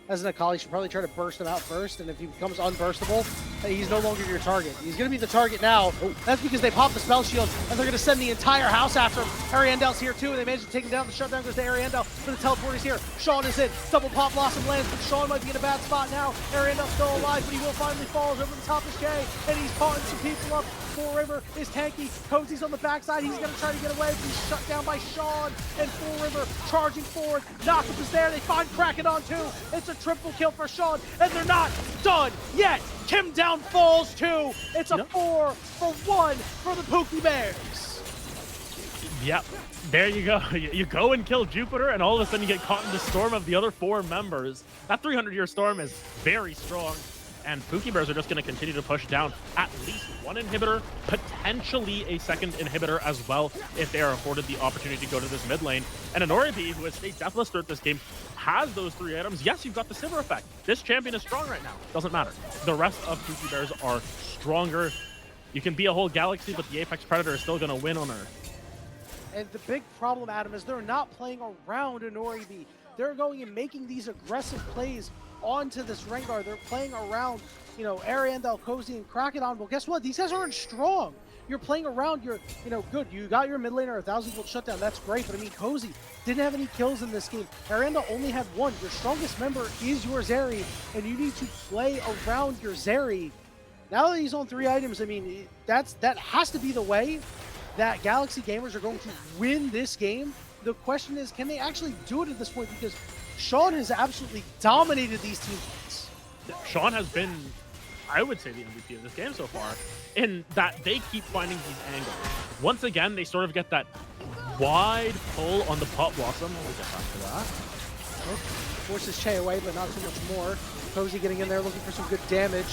as an Akali, should probably try to burst him out first, and if he becomes unburstable, he's no longer your target. He's going to be the target now. That's because they popped the spell shield, and they're going to send the entire house after him. Ariandel's here too, and they managed to take him down. The shutdown goes to Ariandel, but the teleport is here. Sean is in. Double pop, Blossom lands, but Sean might be in a bad spot now. Ariandel's still alive, but he will finally fall over the top of Jay, and he's potting some people up. Four River is tanky. Cozy's on the backside. He's going to try to get away, but he's shut down by Sean. And Four River charging forward. Knockup is there. They find Krakodon too. It's a triple kill for Sean, and they're not done yet. Kim Down falls too. It's a 4-for-1 for the Pookie Bears. Yep. There you go. You go and kill Jupiter, and all of a sudden you get caught in the storm of the other 4 members. That 300-year storm is very strong. and Pookie Bears are just going to continue to push down at least one inhibitor, potentially a second inhibitor as well, if they are afforded the opportunity to go to this mid lane. And Anoribi, who has stayed deathless throughout this game, has those 3 items. Yes, you've got the Sivir effect. This champion is strong right now. Doesn't matter. The rest of Pookie Bears are stronger. You can be a whole galaxy, but the Apex Predator is still going to win on Earth. And the big problem, Adam, is they're not playing around Anoribi. They're going and making these aggressive plays onto this Rengar. They're playing around, you know, Ariandel, Cozy, and Krakedon. Well, guess what? These guys aren't strong. You're playing around your, you know, good. You got your mid laner, 1,000 volt shutdown. That's great. But I mean, Cozy didn't have any kills in this game. Ariandel only had 1. Your strongest member is your Zeri, and you need to play around your Zeri. Now that he's on 3 items, I mean, that has to be the way that Galaxy gamers are going to win this game. The question is, can they actually do it at this point? Because Sean has absolutely dominated these team fights. Sean has been, I would say, the MVP of this game so far, in that they keep finding these angles. Once again, they sort of get that wide pull on the Pot Blossom. We'll get back to that. Forces Che away, but not too much more. Cozy getting in there, looking for some good damage.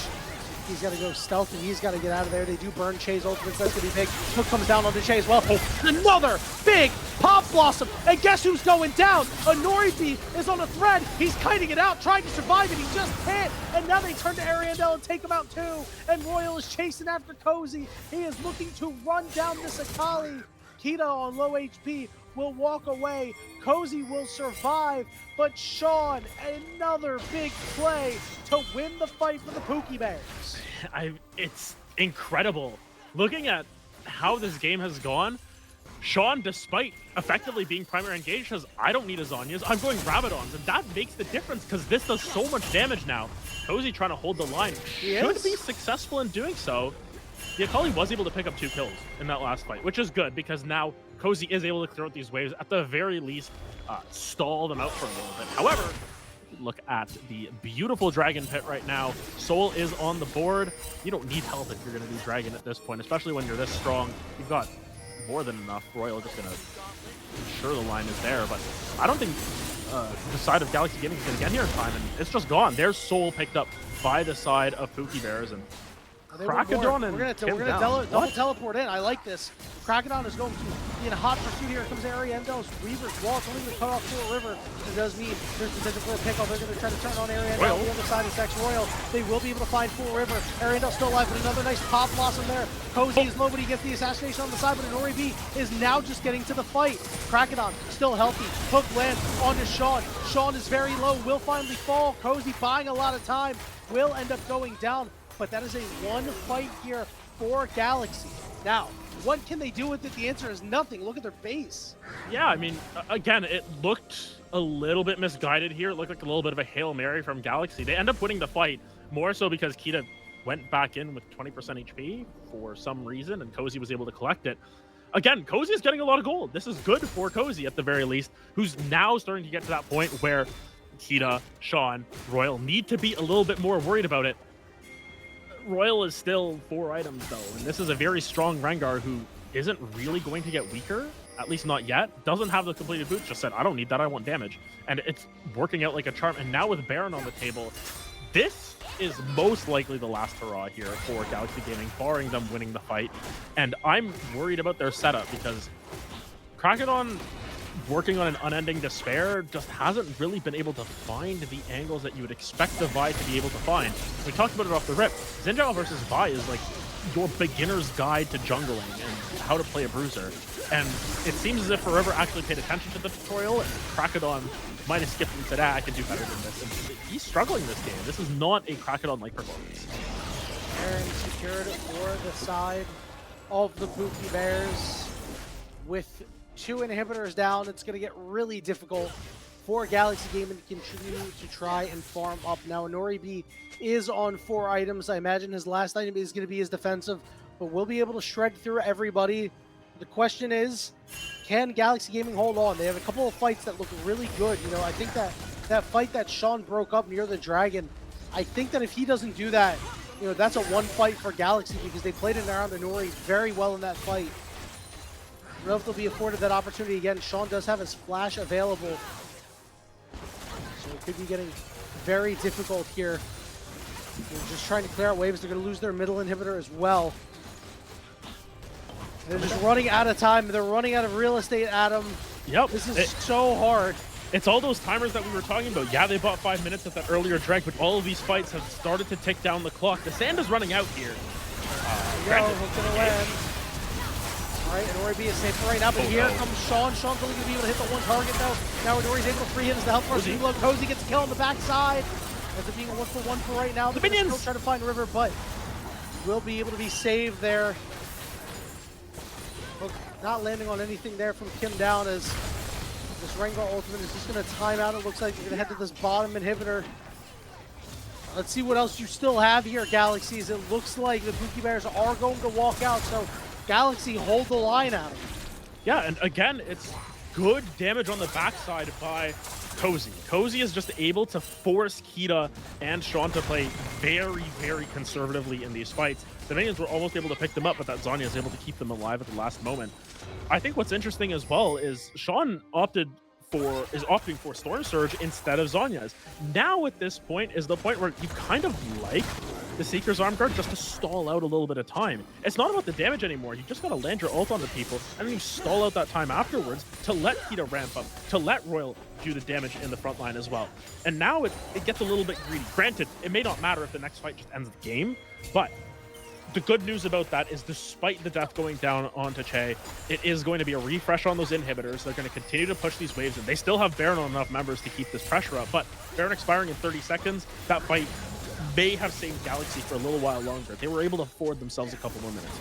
He's got to go stealth, and he's got to get out of there. They do burn Che's ultimates. That's going to be big. Hook comes down onto Che as well. Oh, another big Pop Blossom. And guess who's going down? Anoribi is on a thread. He's kiting it out, trying to survive it. He just can't. And now they turn to Ariandel and take him out too. And Royal is chasing after Cozy. He is looking to run down this Akali. Kita on low HP will walk away. Cozy will survive, but Sean, another big play to win the fight for the Pookie Bears. It's incredible. Looking at how this game has gone, Sean, despite effectively being primary engaged, says, I don't need Azanias, I'm going Rabadons, and that makes the difference because this does so much damage now. Cozy trying to hold the line. Should be successful in doing so. The Akali was able to pick up 2 kills in that last fight, which is good because now Cozy is able to clear out these waves, at the very least, stall them out for a little bit. However, look at the beautiful Dragon Pit right now. Soul is on the board. You don't need health if you're going to do Dragon at this point, especially when you're this strong. You've got more than enough. Royal just going to ensure the line is there, but I don't think the side of Galaxy Gaming is going to get here in time, and it's just gone. There's Soul picked up by the side of Pookie Bears, and Krakedon and we're gonna double teleport in. I like this. Krakedon is going to be in a hot pursuit here. Here comes Ariandel's Weaver's Wall. It's only going to cut off Full River. It does mean there's potential for a pickle. They're going to try to turn on Ariandel. On the other side is Sex Royal. They will be able to find Full River. Ariandel still alive, but another nice Pop Blossom there. Cozy is low, but he gets the assassination on the side, but Anoribi is now just getting to the fight. Krakedon still healthy. Hook lands onto Sean. Sean is very low, will finally fall. Cozy buying a lot of time, will end up going down. But that is a 1 fight here for Galaxy. Now, what can they do with it? The answer is nothing. Look at their base. Yeah, I mean, again, it looked a little bit misguided here. It looked like a little bit of a Hail Mary from Galaxy. They end up winning the fight, more so because Kita went back in with 20% HP for some reason, and Cozy was able to collect it. Again, Cozy is getting a lot of gold. This is good for Cozy at the very least, who's now starting to get to that point where Kita, Sean, Royal need to be a little bit more worried about it. Royal is still 4 items though, and this is a very strong Rengar who isn't really going to get weaker, at least not yet. Doesn't have the completed boots, just said, I don't need that, I want damage. And it's working out like a charm, and now with Baron on the table, this is most likely the last hurrah here for Galaxy Gaming, barring them winning the fight. And I'm worried about their setup because Krakedon, working on an unending despair, just hasn't really been able to find the angles that you would expect the Vi to be able to find. We talked about it off the rip. Xin Zhao versus Vi is like your beginner's guide to jungling and how to play a bruiser. And it seems as if Forever actually paid attention to the tutorial, and Krakedon might have skipped and said, I can do better than this. And he's struggling this game. This is not a Krakedon-like performance. Aaron secured for the side of the Pookie Bears. With 2 inhibitors down, it's going to get really difficult for Galaxy Gaming to continue to try and farm up. Now, Anoribi is on 4 items. I imagine his last item is going to be his defensive, but we'll be able to shred through everybody. The question is, can Galaxy Gaming hold on? They have a couple of fights that look really good. You know, I think that fight that Sean broke up near the Dragon, I think that if he doesn't do that, you know, that's a 1 fight for Galaxy because they played it around Anori very well in that fight. I don't know if they'll be afforded that opportunity again. Sean does have his flash available, so it could be getting very difficult here They're just trying to clear out waves. They're going to lose their middle inhibitor as well. They're just running out of time. They're running out of real estate, Adam. Yep. This is so hard. It's all those timers that we were talking about. Yeah, they bought 5 minutes at that earlier drag, but all of these fights have started to tick down the clock. The sand is running out here. Hook to the land. All right, Nori is safe for right now, but here comes Sean. Sean's only going to be able to hit the one target, though. Now Nori's able to free hit as the health bar is low. Cozy gets a kill on the backside. As it being a 1-for-1 for right now. The minions still trying to find River, but will be able to be saved there. Hook not landing on anything there from Kim down as this Rengar ultimate is just going to time out. It looks like you're going to head to this bottom inhibitor. Let's see what else you still have here, Galaxies. It looks like the Pookie Bears are going to walk out, so Galaxy hold the line out. Yeah, and again, it's good damage on the backside by Cozy. Cozy is just able to force Kita and Sean to play very, very conservatively in these fights. The minions were almost able to pick them up, but that Zanya is able to keep them alive at the last moment. I think what's interesting as well is Sean is opting for Storm Surge instead of Zanya's. Now at this point is the point where you kind of like the Seeker's Arm Guard just to stall out a little bit of time. It's not about the damage anymore. You just gotta land your ult onto people and then you stall out that time afterwards to let Kita ramp up, to let Royal do the damage in the front line as well. And now it gets a little bit greedy. Granted, it may not matter if the next fight just ends the game, but the good news about that is despite the death going down onto Che, it is going to be a refresh on those inhibitors. They're going to continue to push these waves, and they still have Baron on enough members to keep this pressure up. But Baron expiring in 30 seconds, that fight may have saved Galaxy for a little while longer. They were able to afford themselves a couple more minutes.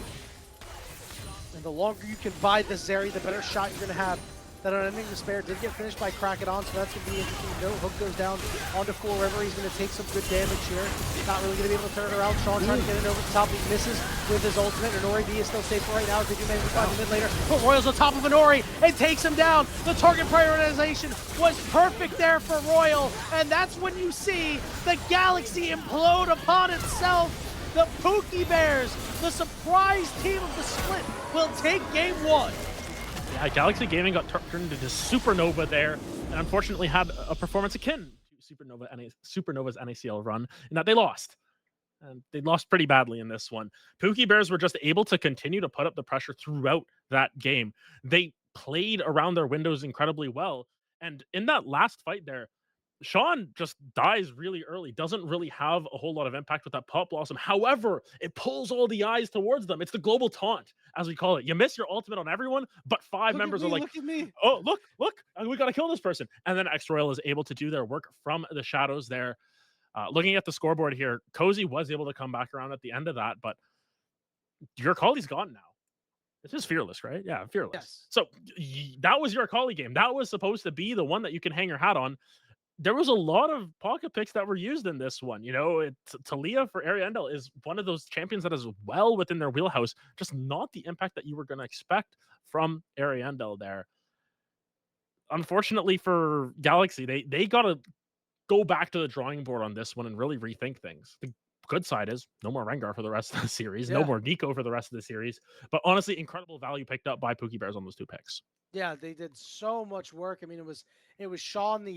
And the longer you can buy this Zeri, the better shot you're going to have. That Unending Despair did get finished by Kraken-On, so that's going to be interesting to note. Hook goes down onto Full River. He's going to take some good damage here. Not really going to be able to turn it around. Sean trying to get it over the top. He misses with his ultimate. And Nori B is still safe for right now as they do manage to find the mid later. But Royal's on top of Nori and takes him down. The target prioritization was perfect there for Royal. And that's when you see the Galaxy implode upon itself. The Pookie Bears, the surprise team of the split, will take game one. Yeah, Galaxy Gaming got turned into Supernova there, and unfortunately had a performance akin to Supernova's NACL run, in that they lost. And they lost pretty badly in this one. Pookie Bears were just able to continue to put up the pressure throughout that game. They played around their windows incredibly well, and in that last fight there, Sean just dies really early, doesn't really have a whole lot of impact with that Pop Blossom. However, it pulls all the eyes towards them. It's the global taunt, as we call it. You miss your ultimate on everyone, but five members are like, look at me. Oh, look, we got to kill this person. And then X-Royal is able to do their work from the shadows there. Looking at the scoreboard here, Cozy was able to come back around at the end of that, but your Kali's gone now. This is Fearless, right? Yeah, Fearless. Yes. So that was your Kali game. That was supposed to be the one that you can hang your hat on. There was a lot of pocket picks that were used in this one. You know, Talia for Ariandel is one of those champions that is well within their wheelhouse, just not the impact that you were going to expect from Ariandel there. Unfortunately for Galaxy, they got to go back to the drawing board on this one and really rethink things. The good side is no more Rengar for the rest of the series, no more Nico for the rest of the series. But honestly, incredible value picked up by Pookie Bears on those two picks. Yeah, they did so much work. I mean, it was Sean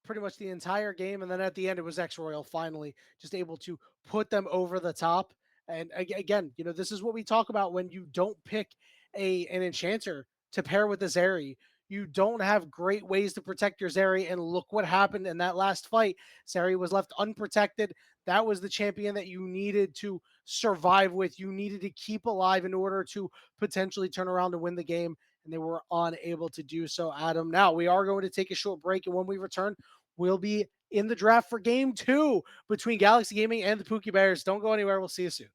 pretty much the entire game, and then at the end it was X-Royal finally just able to put them over the top. And again, you know, this is what we talk about when you don't pick an enchanter to pair with a Zeri. You don't have great ways to protect your Zeri, and look what happened in that last fight. Zeri was left unprotected. That was the champion that you needed to survive with. You needed to keep alive in order to potentially turn around and win the game, and they were unable to do so, Adam. Now, we are going to take a short break, and when we return, we'll be in the draft for game 2 between Galaxy Gaming and the Pookie Bears. Don't go anywhere. We'll see you soon.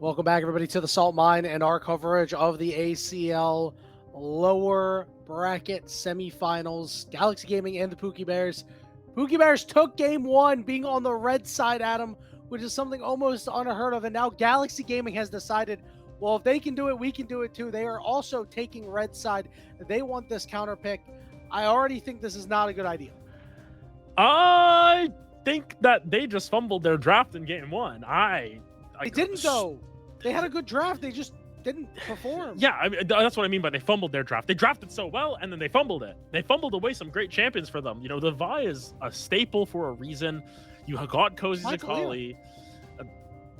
Welcome back, everybody, to the Salt Mine and our coverage of the ACL lower bracket semifinals. Galaxy Gaming and the Pookie Bears. Pookie Bears took game one, being on the red side, Adam, which is something almost unheard of. And now Galaxy Gaming has decided, well, if they can do it, we can do it too. They are also taking red side. They want this counter pick. I already think this is not a good idea. I think that they just fumbled their draft in game one. They didn't, though. They had a good draft. They just didn't perform. Yeah, I mean, that's what I mean by they fumbled their draft. They drafted so well, and then they fumbled it. They fumbled away some great champions for them. You know, the Vi is a staple for a reason. You got Cozy Zakali.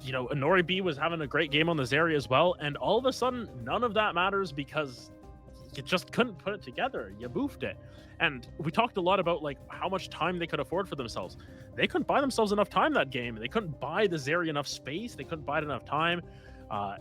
You know, Inori B was having a great game on the Zarya as well. And all of a sudden, none of that matters because you just couldn't put it together. You boofed it. And we talked a lot about like how much time they could afford for themselves. They couldn't buy themselves enough time that game. They couldn't buy the Zarya enough space. They couldn't buy it enough time.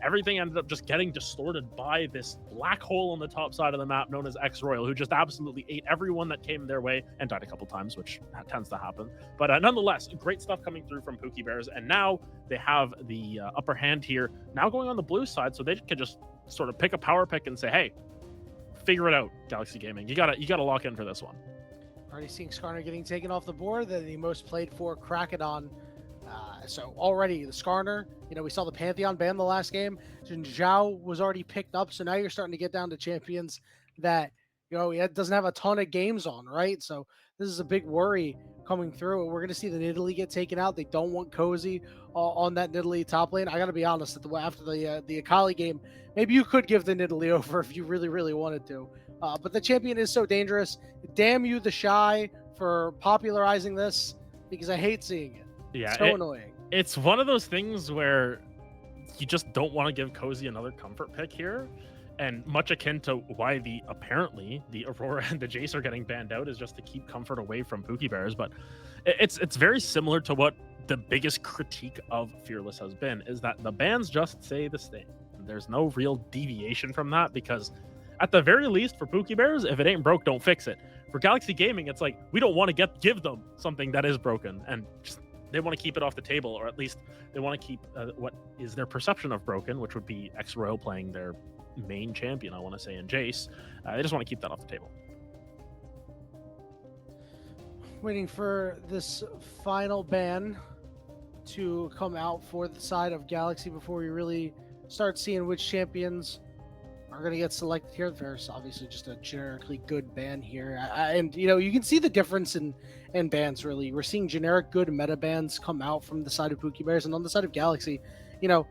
Everything ended up just getting distorted by this black hole on the top side of the map known as X-Royal, who just absolutely ate everyone that came their way and died a couple times, which tends to happen. But nonetheless, great stuff coming through from Pookie Bears. And now they have the upper hand here, now going on the blue side, so they can just sort of pick a power pick and say, hey, figure it out, Galaxy Gaming. You gotta lock in for this one. Already seeing Skarner getting taken off the board. They're the most played for Krakodon. So already the Skarner, you know, we saw the Pantheon ban the last game. Jin Zhao was already picked up. So now you're starting to get down to champions that, you know, it doesn't have a ton of games on, right? So this is a big worry coming through. We're going to see the Nidalee get taken out. They don't want Cozy on that Nidalee top lane. I got to be honest, after the Akali game, maybe you could give the Nidalee over if you really, really wanted to. But the champion is so dangerous. Damn you, the Shy, for popularizing this, because I hate seeing it. Yeah, so annoying. It's one of those things where you just don't want to give Cozy another comfort pick here. And much akin to why apparently the Aurora and the Jace are getting banned out is just to keep comfort away from Pookie Bears. But it's very similar to what the biggest critique of Fearless has been, is that the bans just say the same. There's no real deviation from that, because at the very least for Pookie Bears, if it ain't broke, don't fix it. For Galaxy Gaming, it's like, we don't want to give them something that is broken, and just they want to keep it off the table, or at least they want to keep what is their perception of broken, which would be X-Royal playing their main champion, I want to say, in Jace. They just want to keep that off the table. Waiting for this final ban to come out for the side of Galaxy before we really start seeing which champions are going to get selected here. There's obviously just a generically good ban here. And, you know, you can see the difference in bans, really. We're seeing generic good meta bans come out from the side of Pookie Bears. And on the side of Galaxy, you know,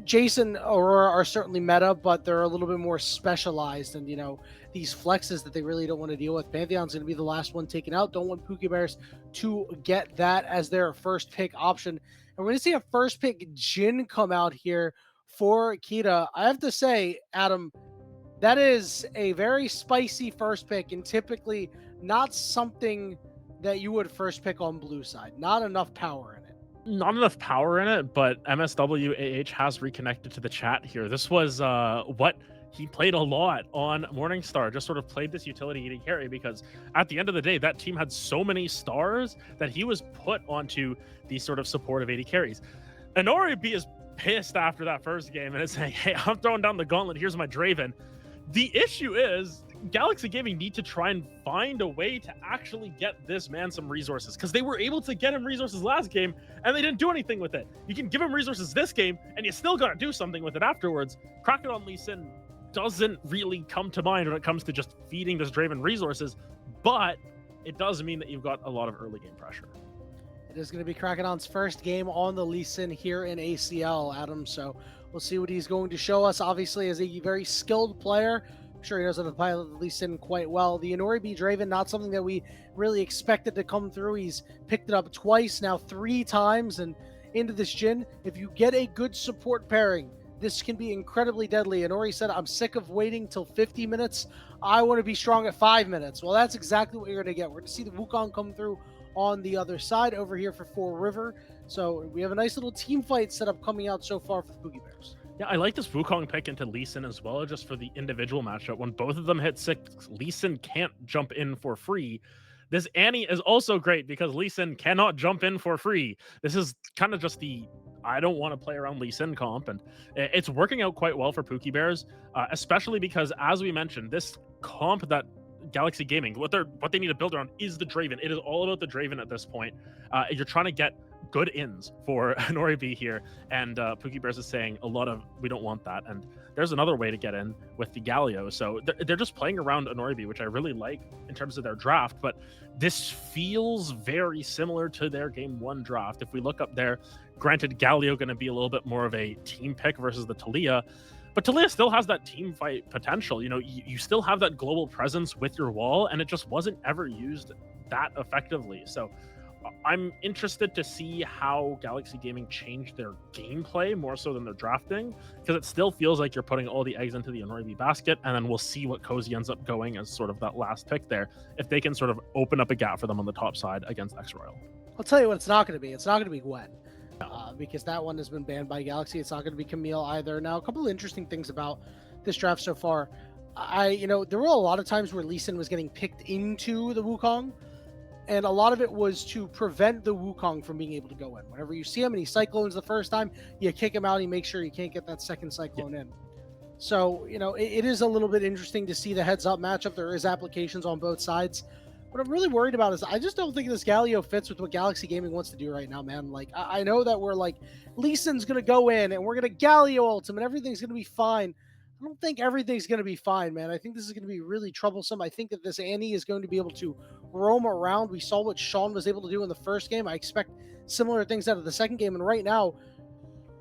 Jason, Aurora are certainly meta, but they're a little bit more specialized. And, you know, these flexes that they really don't want to deal with. Pantheon's going to be the last one taken out. Don't want Pookie Bears to get that as their first pick option. And we're going to see a first pick Jhin come out here for Kita. I have to say, Adam, that is a very spicy first pick, and typically not something that you would first pick on blue side. Not enough power in it. Not enough power in it, but MSWAH has reconnected to the chat here. This was what he played a lot on Morningstar, just sort of played this utility AD carry, because at the end of the day, that team had so many stars that he was put onto these sort of supportive AD carries. Inori B is pissed after that first game and is saying, hey, I'm throwing down the gauntlet. Here's my Draven. The issue is Galaxy Gaming need to try and find a way to actually get this man some resources, because they were able to get him resources last game and they didn't do anything with it. You can give him resources this game and you still got to do something with it afterwards. Krakodon Lee Sin doesn't really come to mind when it comes to just feeding this Draven resources, but it does mean that you've got a lot of early game pressure. It is going to be Krakodon's first game on the Lee Sin here in ACL, Adam. So we'll see what he's going to show us. Obviously, as a very skilled player, I'm sure he knows how to pilot the Lee Sin quite well. The Inori B Draven, not something that we really expected to come through. He's picked it up twice, now 3 times, and into this Jhin. If you get a good support pairing, this can be incredibly deadly. Inori said, I'm sick of waiting till 50 minutes. I want to be strong at 5 minutes. Well, that's exactly what you're going to get. We're going to see the Wukong come through on the other side over here for Four River. So we have a nice little team fight setup coming out so far for the Pookie Bears. Yeah, I like this Wukong pick into Lee Sin as well, just for the individual matchup. When both of them hit 6, Lee Sin can't jump in for free. This Annie is also great because Lee Sin cannot jump in for free. This is kind of just the I don't want to play around Lee Sin comp, and it's working out quite well for Pookie Bears, especially because, as we mentioned, this comp that Galaxy Gaming, what they need to build around is the Draven. It is all about the Draven at this point. You're trying to get good ins for Nori here, and Pookie Bears is saying a lot of we don't want that, and there's another way to get in with the Galio. So they're just playing around Nori, which I really like in terms of their draft, but this feels very similar to their game 1 draft. If we look up there, granted, Galio going to be a little bit more of a team pick versus the Talia, but Talia still has that team fight potential. You know, you still have that global presence with your wall, and it just wasn't ever used that effectively. So I'm interested to see how Galaxy Gaming changed their gameplay more so than their drafting, because it still feels like you're putting all the eggs into the Anoribi basket, and then we'll see what Cozy ends up going as sort of that last pick there, if they can sort of open up a gap for them on the top side against X Royal. I'll tell you what it's not going to be. It's not going to be Gwen. Because that one has been banned by Galaxy. It's not going to be Camille either. Now, a couple of interesting things about this draft so far. There were a lot of times where Lee Sin was getting picked into the Wukong, and a lot of it was to prevent the Wukong from being able to go in. Whenever you see him and he cyclones the first time, you kick him out and you make sure you can't get that second cyclone in. So, it is a little bit interesting to see the heads-up matchup. There is applications on both sides. What I'm really worried about is I just don't think this Galio fits with what Galaxy Gaming wants to do right now, man. Like, I know that we're like, Lee Sin's going to go in and we're going to Galio ult him and everything's going to be fine. I don't think everything's going to be fine, man. I think this is going to be really troublesome. I think that this Annie is going to be able to roam around. We saw what Sean was able to do in the first game. I expect similar things out of the second game. And right now,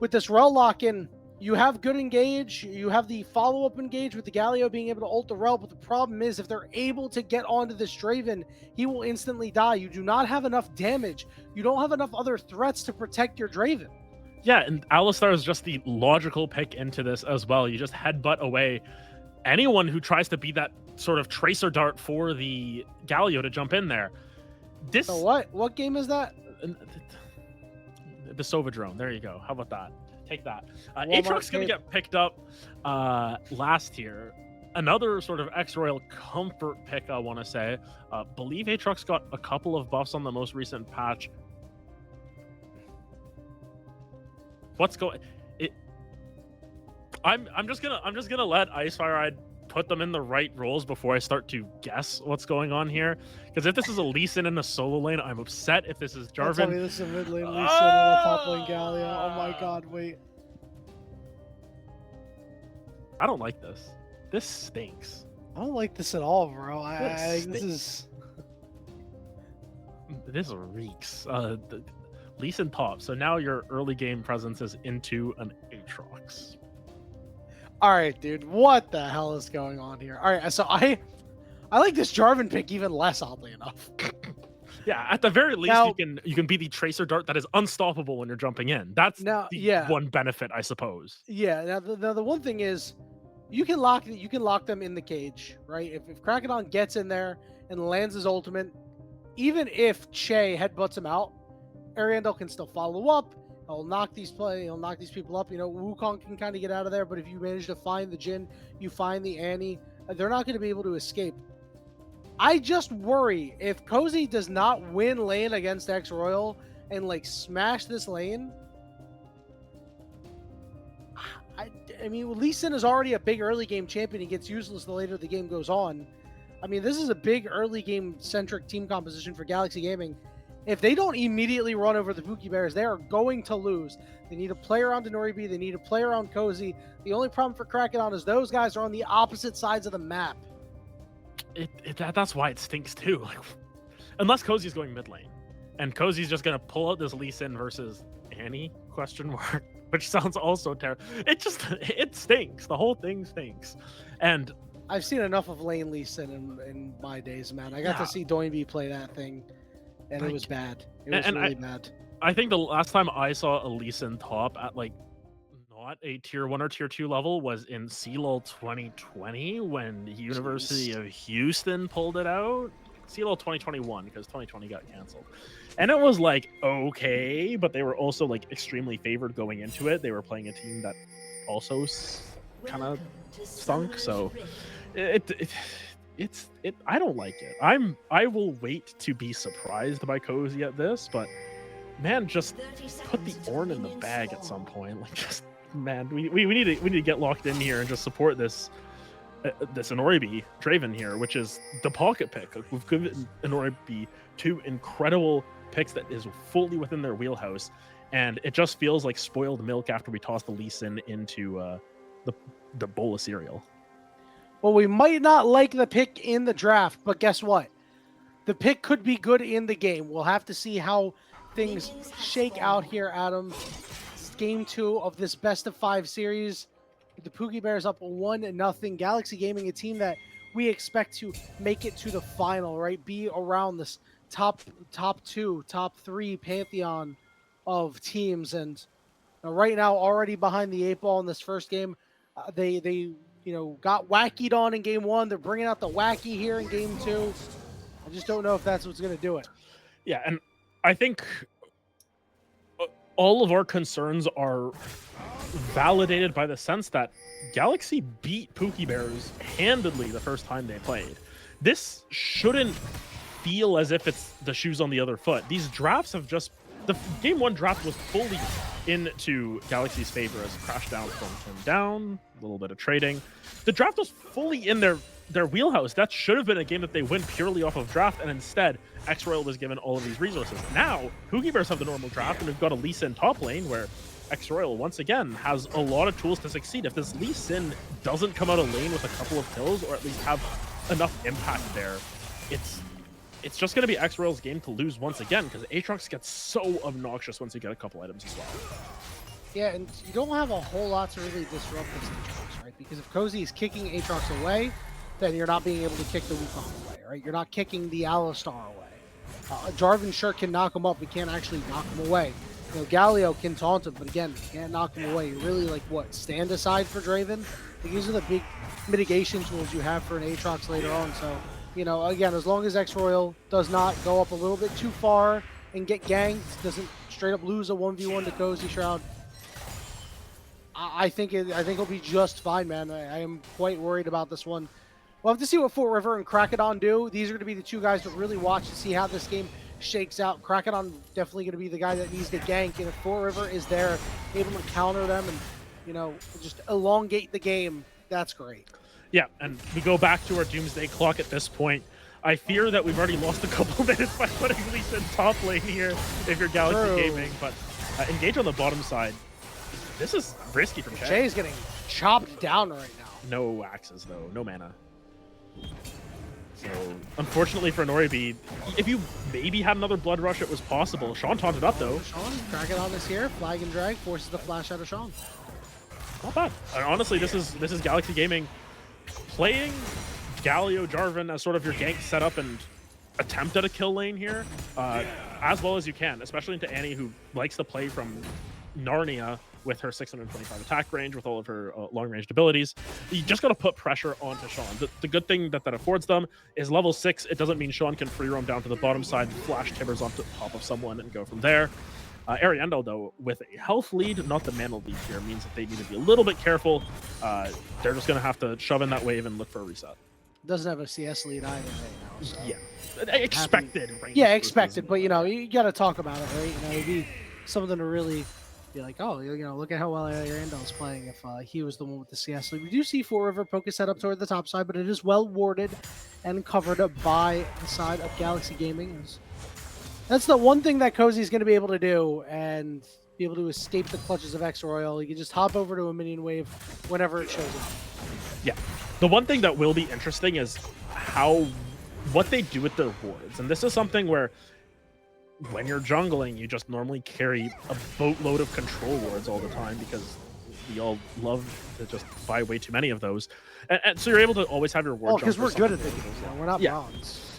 with this Rel lock-in, you have good engage. You have the follow-up engage with the Galio being able to ult the Rel, but the problem is if they're able to get onto this Draven, he will instantly die. You do not have enough damage. You don't have enough other threats to protect your Draven. Yeah, and Alistar is just the logical pick into this as well. You just headbutt away anyone who tries to be that sort of tracer dart for the Galio to jump in there. So what game is that? The Sovidrome. There you go. How about that? Take that. Aatrox's going to get picked up last year. Another sort of X-Royal comfort pick, I want to say. Believe Aatrox got a couple of buffs on the most recent patch. What's going? I'm just gonna let Icefire put them in the right roles before I start to guess what's going on here. Because if this is a Lee Sin in the solo lane, I'm upset. If this is Jarvan, tell me this is a mid lane Lee Sin and a top lane Galio. Oh my god, wait. I don't like this. This stinks. I don't like this at all, bro. This reeks. Lee Sin top. So now your early game presence is into an Aatrox. All right, dude. What the hell is going on here? All right, so I like this Jarvan pick even less, oddly enough. Yeah, at the very least, you can be the tracer dart that is unstoppable when you're jumping in. That's one benefit, I suppose. Yeah. Now the one thing is, you can lock them in the cage, right? If Krakenon gets in there and lands his ultimate, even if Che headbutts him out, Ariandel can still follow up. He'll knock these people up. Wukong can kind of get out of there, but if you manage to find the Jhin, you find the Annie, they're not going to be able to escape. I just worry if Cozy does not win lane against X Royal and smash this lane. I mean, Lee Sin is already a big early game champion. He gets useless the later the game goes on. I mean, this is a big early game centric team composition for Galaxy Gaming. If they don't immediately run over the Pookie Bears, they are going to lose. They need to play around Denoribi. They need to play around Cozy. The only problem for Krakenon is those guys are on the opposite sides of the map. That's why it stinks too. Unless Cozy's going mid lane, and Cozy's just gonna pull out this Lee Sin versus Annie ? Which sounds also terrible. It stinks. The whole thing stinks. And I've seen enough of lane Lee Sin in my days, man. I got to see Doinby play that thing. And it was bad. It was really bad. I think the last time I saw a Lee Sin top at not a tier 1 or tier 2 level was in CLOL 2020 when the University of Houston pulled it out. CLOL 2021 because 2020 got canceled. And it was okay, but they were also extremely favored going into it. They were playing a team that also kind of stunk. So I don't like it. I will wait to be surprised by Cozy at this, but man, just 30 put the seconds to Ornn in the minions bag at some spawn. point. Like, just man, we need to get locked in here and just support this this Inoribi Draven here, which is the pocket pick. Like, we've given Inoribi 2 incredible picks that is fully within their wheelhouse, and it just feels like spoiled milk after we toss the Lee Sin into the bowl of cereal. Well, we might not like the pick in the draft, but guess what? The pick could be good in the game. We'll have to see how things Minions have shake out spawned. here, Adam. It's game 2 of this best of 5 series. The Pookie Bears up 1-0. Galaxy Gaming, a team that we expect to make it to the final, right? Be around this top 2, top 3 pantheon of teams, and right now already behind the 8 ball in this first game. They got wackied on in game 1. They're bringing out the wacky here in game 2. I just don't know if that's what's going to do it. Yeah, and I think all of our concerns are validated by the sense that Galaxy beat Pookie Bears handedly the first time they played. This shouldn't feel as if it's the shoes on the other foot. These drafts have just... The game 1 draft was fully into Galaxy's favor as Crash Down from him down, a little bit of trading. The draft was fully in their wheelhouse. That should have been a game that they win purely off of draft, and instead, X-Royal was given all of these resources. Now, Pookie Bears have the normal draft, and we've got a Lee Sin top lane where X-Royal, once again, has a lot of tools to succeed. If this Lee Sin doesn't come out of lane with a couple of kills, or at least have enough impact there, it's just going to be X-Royal's game to lose once again, because Aatrox gets so obnoxious once you get a couple items as well. Yeah, and you don't have a whole lot to really disrupt this Aatrox, right? Because if Cozy is kicking Aatrox away, then you're not being able to kick the Wukong away, right? You're not kicking the Alistar away. Jarvan sure can knock him up, but can't actually knock him away. Galio can taunt him, but again, can't knock him away. You really, stand aside for Draven? Like, these are the big mitigation tools you have for an Aatrox later on, so... again, as long as X-Royal does not go up a little bit too far and get ganked, doesn't straight up lose a 1v1 to Cozy Shroud, I think he'll be just fine, man. I am quite worried about this one. We'll have to see what Fort River and Krakodon do. These are going to be the two guys to really watch to see how this game shakes out. Krakodon definitely going to be the guy that needs to gank, and if Fort River is there, able to counter them and, just elongate the game, that's great. Yeah, and we go back to our doomsday clock at this point. I fear that we've already lost a couple minutes by putting Lee Sin top lane here if you're Galaxy Gaming, but engage on the bottom side. This is risky from Jay. Jay is getting chopped down right now. No axes, though. No mana. So, unfortunately for Noribi, if you maybe had another Blood Rush, it was possible. Sean taunted up, though. Sean, Krakodon is here. Flag and drag forces the flash out of Sean. Not bad. And honestly, this is Galaxy Gaming playing Galio Jarvan as sort of your gank setup and attempt at a kill lane here as well as you can, especially into Annie, who likes to play from Narnia with her 625 attack range with all of her long-ranged abilities. You just got to put pressure onto Sean. The good thing that affords them is level 6. It doesn't mean Sean can free roam down to the bottom side, flash timbers onto the top of someone, and go from there. Ariendo, though, with a health lead, not the mana lead here, means that they need to be a little bit careful. They're just going to have to shove in that wave and look for a reset. Doesn't have a CS lead either right now. So. Yeah. Expected. Yeah, expected, but, you got to talk about it, right? It'd be something to really be like, oh, look at how well Ariendo's playing if he was the one with the CS lead. We do see Fort River poke set up toward the top side, but it is well warded and covered up by the side of Galaxy Gaming. That's the one thing that Cozy is going to be able to do and be able to escape the clutches of X-Royal. You can just hop over to a minion wave whenever it shows up. Yeah. The one thing that will be interesting is what they do with their wards. And this is something where when you're jungling, you just normally carry a boatload of control wards all the time because we all love to just buy way too many of those. And so you're able to always have your ward. Oh, because we're good at the game. We're not bronze.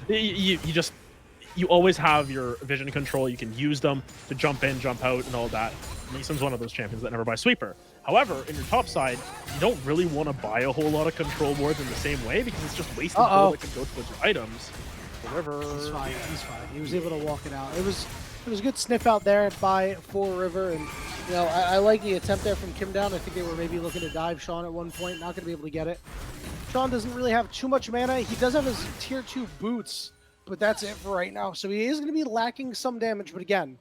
You always have your vision control. You can use them to jump in, jump out, and all that. Lee Sin's one of those champions that never buy sweeper. However, in your top side, you don't really want to buy a whole lot of control wards in the same way because it's just wasting gold that could go towards your items. River. He's fine. He's fine. He was able to walk it out. It was a good sniff out there by Fort River, and I like the attempt there from Kim Down. I think they were maybe looking to dive Sean at one point. Not going to be able to get it. Sean doesn't really have too much mana. He does have his tier 2 boots, but that's it for right now. So he is going to be lacking some damage. But again,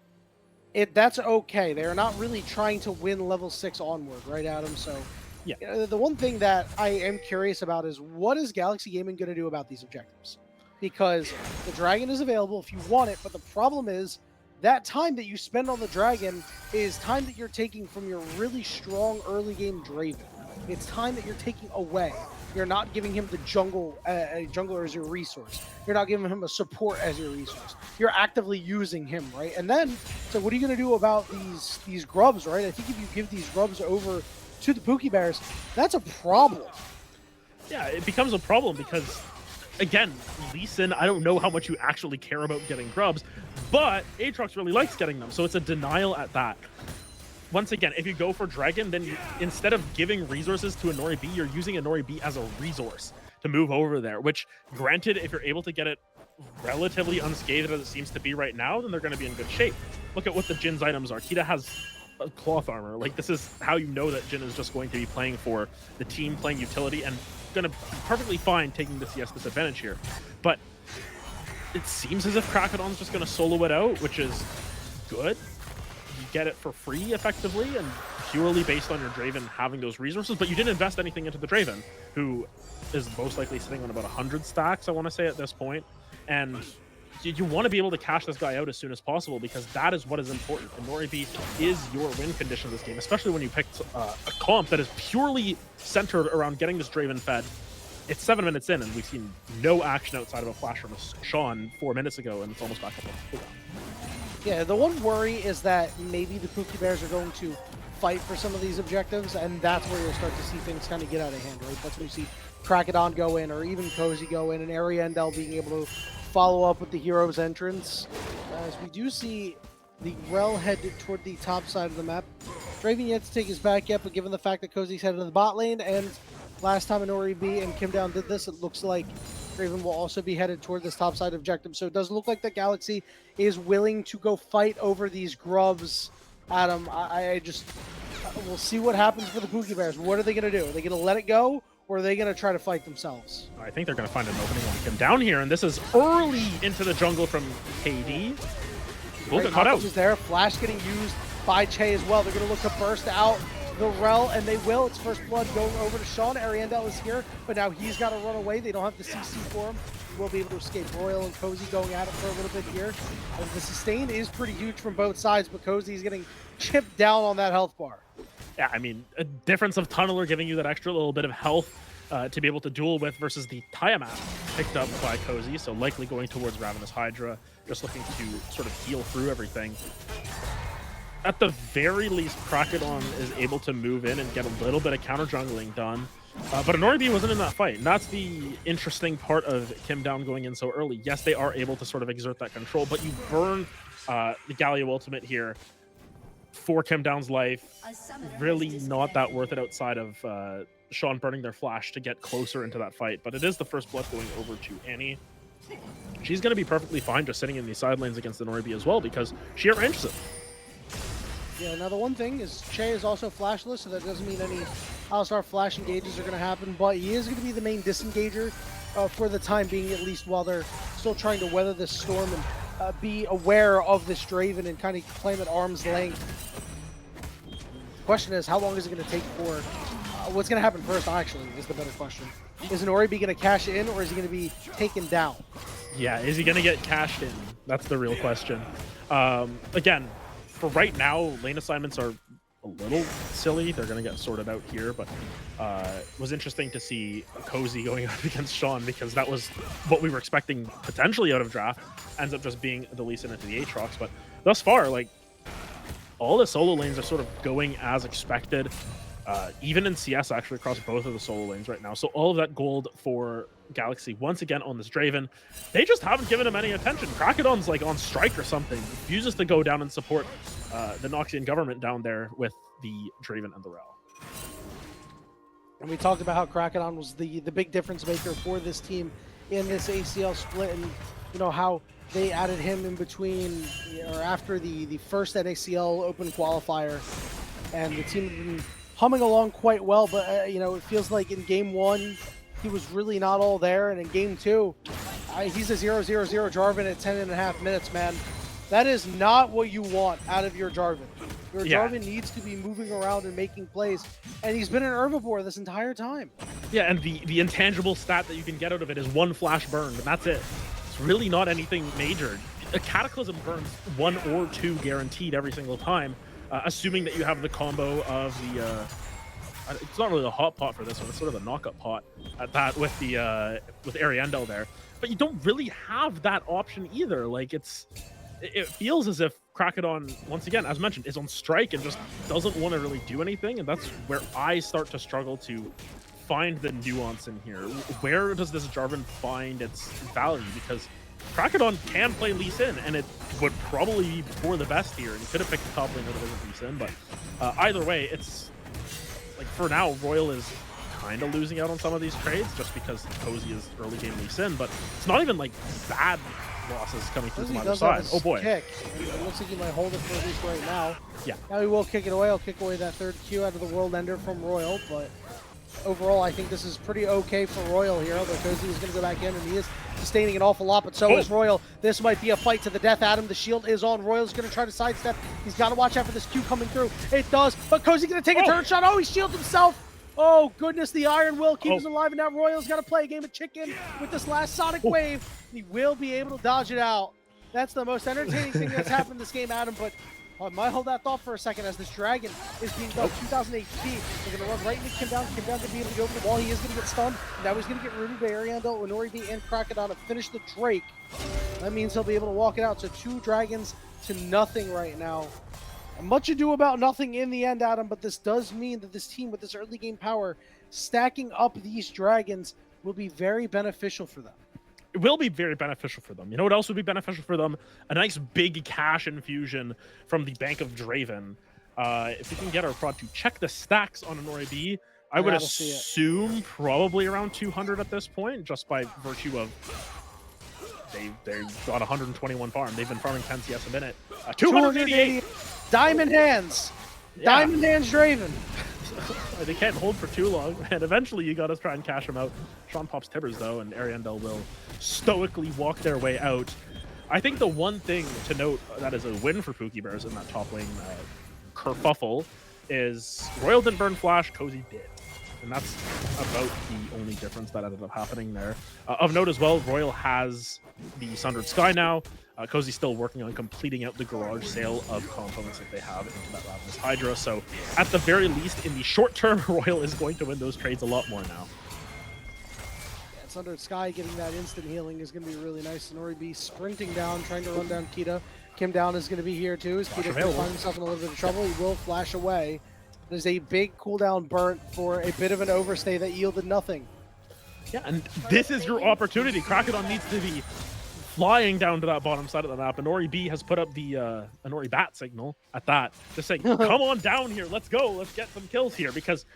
That's okay. They're not really trying to win level 6 onward, right, Adam? So Yeah. the one thing that I am curious about is what is Galaxy Gaming going to do about these objectives? Because the dragon is available if you want it, but the problem is that time that you spend on the dragon is time that you're taking from your really strong early game Draven. It's time that you're taking away. You're not giving him the jungler as your resource. You're not giving him a support as your resource. You're actively using him, right? And then, so what are you going to do about these grubs, right? I think if you give these grubs over to the Pookie Bears, that's a problem. Yeah, it becomes a problem because, again, Lee Sin, I don't know how much you actually care about getting grubs, but Aatrox really likes getting them, so it's a denial at that. Once again, if you go for Dragon, then instead of giving resources to Anori B, you're using Anori B as a resource to move over there, which, granted, if you're able to get it relatively unscathed as it seems to be right now, then they're going to be in good shape. Look at what the Jin's items are. Kita has cloth armor. Like, this is how you know that Jin is just going to be playing for the team, playing utility, and going to be perfectly fine taking the CS disadvantage here. But it seems as if Krakodon's just going to solo it out, which is good. You get it for free, effectively, and purely based on your Draven having those resources, but you didn't invest anything into the Draven, who is most likely sitting on about 100 stacks, I want to say, at this point. And you want to be able to cash this guy out as soon as possible, because that is what is important. And Nori B is your win condition in this game, especially when you picked a comp that is purely centered around getting this Draven fed. It's 7 minutes in, and we've seen no action outside of a flash from Sean 4 minutes ago, and it's almost back up on the cooldown. Yeah, the one worry is that maybe the Pookie Bears are going to fight for some of these objectives, and that's where you'll start to see things kind of get out of hand, right? That's when you see Krakodon go in, or even Cozy go in, and Ariandel being able to follow up with the hero's entrance. As we do see the Rel head toward the top side of the map. Draven yet to take his back yet, but given the fact that Cozy's headed to the bot lane, and last time Anori B and Kim Down did this, it looks like Draven will also be headed toward this top side objective. So it does look like the Galaxy is willing to go fight over these grubs. Adam, we'll see what happens for the Pookie Bears. What are they going to do? Are they going to let it go, or are they going to try to fight themselves? I think they're going to find an opening when we come down here, and this is early into the jungle from KD. We'll get caught out. There. Flash getting used by Che as well. They're going to look to burst out the Rel, and they will. It's first blood going over to Sean. Ariandel is here, but now he's got to run away. They don't have the CC for him. We'll be able to escape. Royal and Cozy going at it for a little bit here. And the sustain is pretty huge from both sides, but Cozy's getting chipped down on that health bar. Yeah, I mean, a difference of Tunneler giving you that extra little bit of health to be able to duel with versus the Tiamat picked up by Cozy, so likely going towards Ravenous Hydra, just looking to sort of heal through everything. At the very least, Krakodon is able to move in and get a little bit of counter jungling done. But Anori B wasn't in that fight, and that's the interesting part of Kim Down going in so early. Yes, they are able to sort of exert that control, but you burn the Galio ultimate here for Kim Down's life. Really not that worth it outside of Sean burning their flash to get closer into that fight. But it is the first blood going over to Annie. She's going to be perfectly fine just sitting in the side lanes against Anori B as well, because she outranges it. Yeah, now the one thing is Che is also flashless, so that doesn't mean any Alistar flash engages are going to happen, but he is going to be the main disengager for the time being, at least while they're still trying to weather this storm and be aware of this Draven and kind of claim at arm's length. The question is, how long is it going to take for... what's going to happen first, actually, is the better question. Is Anori B going to cash in, or is he going to be taken down? Yeah, is he going to get cashed in? That's the real question. Again, for right now, lane assignments are a little silly. They're going to get sorted out here, but it was interesting to see Cozy going up against Sean, because that was what we were expecting potentially out of draft. Ends up just being the Lee Sin into the Aatrox, but thus far, like, all the solo lanes are sort of going as expected. Even in CS, actually, across both of the solo lanes right now. So all of that gold for Galaxy, once again, on this Draven. They just haven't given him any attention. Krakodon's, like, on strike or something. Refuses to go down and support the Noxian government down there with the Draven and the Rel. And we talked about how Krakodon was the big difference maker for this team in this ACL split, and, you know, how they added him in between, or after the first NACL Open qualifier, and the team had been humming along quite well, but you know, it feels like in game one he was really not all there, and in game two he's a 0-0-0 Jarvan at 10.5 minutes, man. That is not what you want out of your Jarvan. Your Yeah. Jarvan needs to be moving around and making plays, and he's been an herbivore this entire time. Yeah, and the intangible stat that you can get out of it is 1 flash burned, and that's it. It's really not anything major. A Cataclysm burns 1 or 2 guaranteed every single time, assuming that you have the combo of the... it's not really a hot pot for this one, it's sort of a knockup pot at that with the with Ariandel there. But you don't really have that option either. Like, it feels as if Krakodon, once again, as mentioned, is on strike and just doesn't want to really do anything, and that's where I start to struggle to find the nuance in here. Where does this Jarvan find its value? Because Krakodon can play Lee Sin, and it would probably be for the best here, and he could have picked the top lane that isn't Lee Sin, but either way, it's like, for now, Royal is kind of losing out on some of these trades just because Cozy is early game Lee Sin, but it's not even like bad losses coming through from either side. Oh boy. Kick. It looks like he might hold it for at least right now. Yeah. Now he will kick it away. He'll kick away that third Q out of the World Ender from Royal, but overall, I think this is pretty okay for Royal here, although Cozy is going to go back in, and he is sustaining an awful lot, but so is Royal. This might be a fight to the death, Adam. The shield is on. Royal's going to try to sidestep. He's got to watch out for this Q coming through. It does, but Cozy going to take a turn shot. Oh, he shields himself. Oh, goodness, the Iron Will keeps him alive, and now Royal's got to play a game of chicken with this last Sonic Wave. He will be able to dodge it out. That's the most entertaining thing that's happened in this game, Adam, but I might hold that thought for a second as this Dragon is being built 2000 HP. They're going to run right into Kim Down. Kim Down going to be able to go over the wall. He is going to get stunned. Now he's going to get rooted by Ariandel, Inori, and Krakodon to finish the Drake. That means he'll be able to walk it out. So 2 Dragons to nothing right now. And much ado about nothing in the end, Adam, but this does mean that this team with this early game power, stacking up these Dragons, will be very beneficial for them. It will be very beneficial for them. You know what else would be beneficial for them? A nice big cash infusion from the Bank of Draven. If we can get our prod to check the stacks on Inori B, I would assume probably around 200 at this point, just by virtue of they've got 121 farm. They've been farming 10 CS a minute. 288! Diamond Hands! Yeah. Diamond Hands Draven! They can't hold for too long, and eventually you gotta try and cash them out. Sean pops Tibbers though, and Ariandel will stoically walk their way out. I think the one thing to note that is a win for Pookie Bears in that top lane kerfuffle is Royal didn't burn Flash, Cozy did. And that's about the only difference that ended up happening there. Of note as well, Royal has the Sundered Sky now. Cozy's still working on completing out the garage sale of components that they have into that Ravenous Hydra. So at the very least, in the short term, Royal is going to win those trades a lot more now. Yeah, Sundered Sky getting that instant healing is going to be really nice. Nori B sprinting down, trying to run down Kita. Kim Down is going to be here too. As Kita's going to find himself in a little bit of trouble, he will flash away. There's a big cooldown burnt for a bit of an overstay that yielded nothing. Yeah, and this is your opportunity. Krakodon needs to be flying down to that bottom side of the map. Inori B has put up the Inori Bat signal at that. Just saying, come on down here. Let's go. Let's get some kills here. Because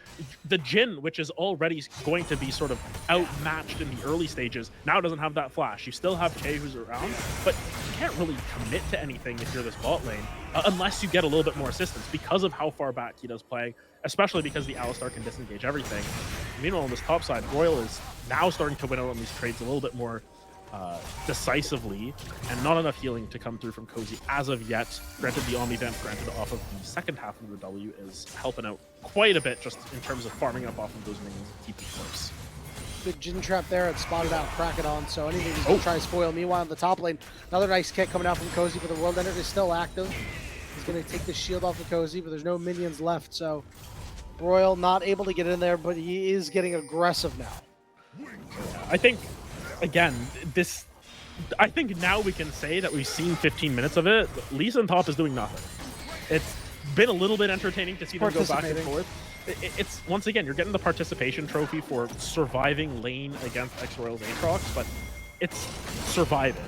the Jhin, which is already going to be sort of outmatched in the early stages, now doesn't have that flash. You still have Che who's around, but you can't really commit to anything if you're this bot lane unless you get a little bit more assistance because of how far back Kita's playing, especially because the Alistar can disengage everything. Meanwhile, on this top side, Royal is now starting to win out on these trades a little bit more decisively, and not enough healing to come through from Cozy as of yet. Granted, the Omni Vamp granted off of the second half of the W is helping out quite a bit just in terms of farming up off of those minions and keeping close. Good Jhin trap there and spotted out Krakodon, so anything he's going to try to spoil. Meanwhile, on the top lane, another nice kick coming out from Cozy, but the World Ender is still active. He's going to take the shield off of Cozy, but there's no minions left, so Royal not able to get in there, but he is getting aggressive now. I think, again, I think now we can say that we've seen 15 minutes of it. Lisa on top is doing nothing. It's been a little bit entertaining to see them go back and forth. It's, once again, you're getting the participation trophy for surviving lane against X-Royal's Aatrox, but it's surviving.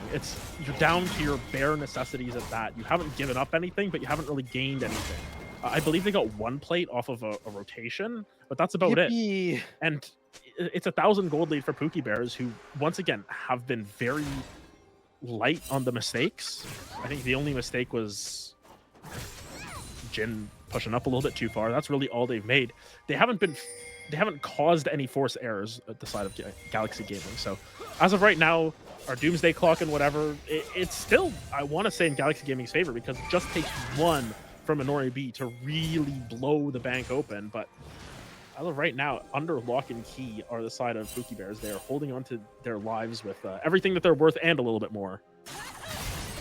You're down to your bare necessities at that. You haven't given up anything, but you haven't really gained anything. I believe they got 1 plate off of a rotation, but that's about it. And it's 1,000 gold lead for Pookie Bears, who, once again, have been very light on the mistakes. I think the only mistake was Jhin pushing up a little bit too far. That's really all they've made. They haven't been they haven't caused any force errors at the side of Galaxy Gaming. So as of right now, our Doomsday Clock and whatever, it's still, I want to say, in Galaxy Gaming's favor, because it just takes one from Inori B to really blow the bank open. But as of right now, under lock and key are the side of Pookie Bears. They are holding on to their lives with everything that they're worth and a little bit more.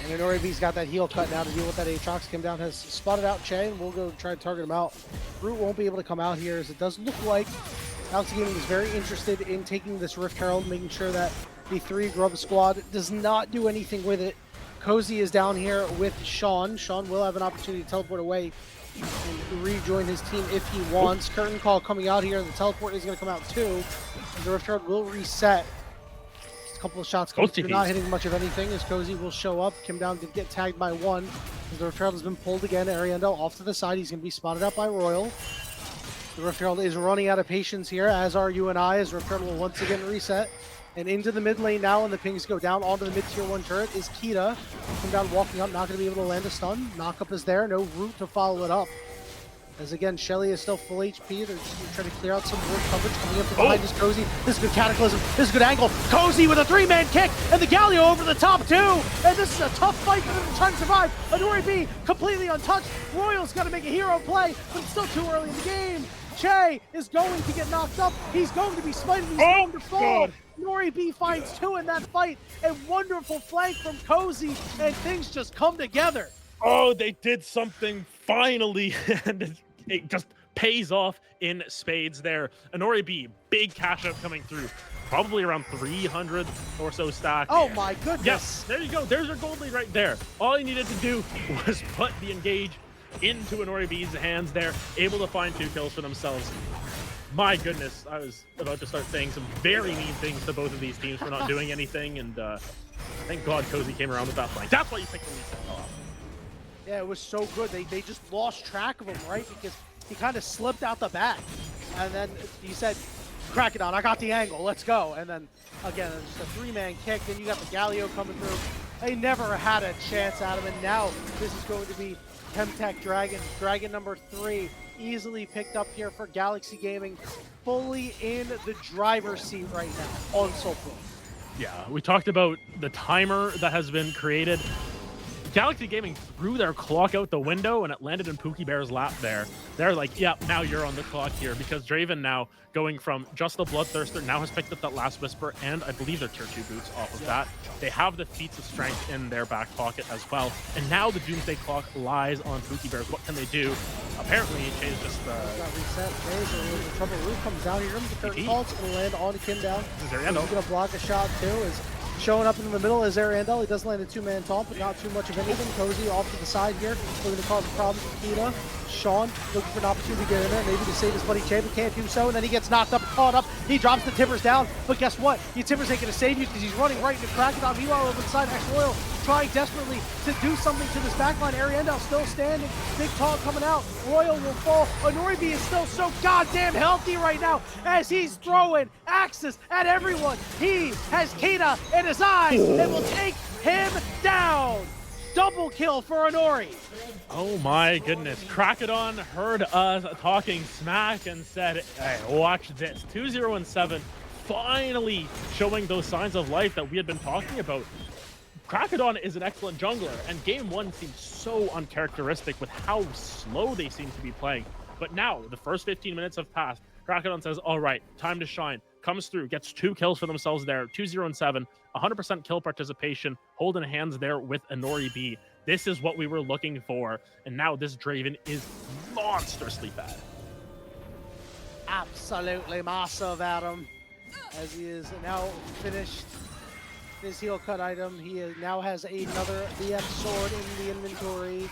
And Inori B's got that heel cut now to deal with that Aatrox. Kim Down has spotted out Che, and we'll go try to target him out. Root won't be able to come out here, as it does look like Galaxy Gaming is very interested in taking this Rift Herald, making sure that the 3 Grub squad does not do anything with it. Cozy is down here with Sean. Sean will have an opportunity to teleport away and rejoin his team if he wants. Curtain Call coming out here. The teleport is going to come out too. The Rift Herald will reset. Just a couple of shots coming through, not hitting much of anything, as Cozy will show up. Kim Down did get tagged by 1. The Rift Herald has been pulled again. Ariandel off to the side. He's going to be spotted out by Royal. The Rift Herald is running out of patience here, as are you and I, as Rift Herald will once again reset. And into the mid lane now, and the pings go down onto the mid tier 1 turret is Kita. Come down, walking up, not going to be able to land a stun. Knockup is there, no root to follow it up. As again, Shelly is still full HP. They're just trying to clear out some more coverage. Coming up from behind is Cozy. This is a good Cataclysm. This is a good angle. Cozy with a 3-man kick, and the Galio over the top too. And this is a tough fight for them to try to survive. Inori B completely untouched. Royal's got to make a hero play, but it's still too early in the game. Che is going to get knocked up. He's going to be smited. He's going to fall. Inori B finds 2 in that fight. A wonderful flank from Cozy, and things just come together. Oh, they did something finally, and it just pays off in spades there. Inori B, big cash out coming through. Probably around 300 or so stack. Oh my goodness. Yes, there you go. There's your gold lead right there. All he needed to do was put the engage into Inori B's hands there, able to find 2 kills for themselves. My goodness, I was about to start saying some very mean things to both of these teams for not doing anything, and thank God Cozy came around with that flank. That's why you picked the reset off. Yeah, it was so good. They just lost track of him, right? Because he kind of slipped out the back. And then he said, crack it on, I got the angle, let's go. And then, again, just a 3-man kick. Then you got the Galio coming through. They never had a chance at him, and now this is going to be Chemtech Dragon. Dragon number 3, easily picked up here for Galaxy Gaming. Fully in the driver's seat right now on Soulful. Yeah, we talked about the timer that has been created. Galaxy Gaming threw their clock out the window, and it landed in Pookie Bear's lap there. They're like, yeah, now you're on the clock here, because Draven now, going from just the Bloodthirster, now has picked up that Last Whisper, and I believe their tier 2 boots off of that. They have the feats of strength in their back pocket as well, and now the Doomsday Clock lies on Pookie Bears. What can they do? Apparently, Chase just... got reset. Chase is in trouble. Roof comes down here. The curtain call. It's going to land on Kim Down. He's going to block a shot, too. Is showing up in the middle is Ariandel. He does land a 2-man taunt, but not too much of anything. Cozy off to the side here. Looking to cause a problem for Kita. Sean looking for an opportunity to get in there, maybe to save his buddy Che, but can't do so. And then he gets knocked up, caught up. He drops the Timbers down, but guess what? The Timbers ain't going to save you because he's running right into Crackedon. Meanwhile, over the side, X-Royal trying desperately to do something to this backline. Ariandel still standing. Big taunt coming out. Royal will fall. Inori B is still so goddamn healthy right now as he's throwing axes at everyone. He has Kita in his eyes and will take him down. Double kill for Inori. Oh my goodness. Crackedon heard us talking smack and said, hey, watch this. 2-0-7, finally showing those signs of life that we had been talking about. Crackedon is an excellent jungler, and game 1 seems so uncharacteristic with how slow they seem to be playing. But now, the first 15 minutes have passed. Crackedon says, all right, time to shine. Comes through, gets 2 kills for themselves there. 2-0-7, 100% kill participation, holding hands there with Inori B. This is what we were looking for, and now this Draven is monstrously bad. Absolutely massive, Adam. As he is now finished his heel cut item. He now has another BM sword in the inventory.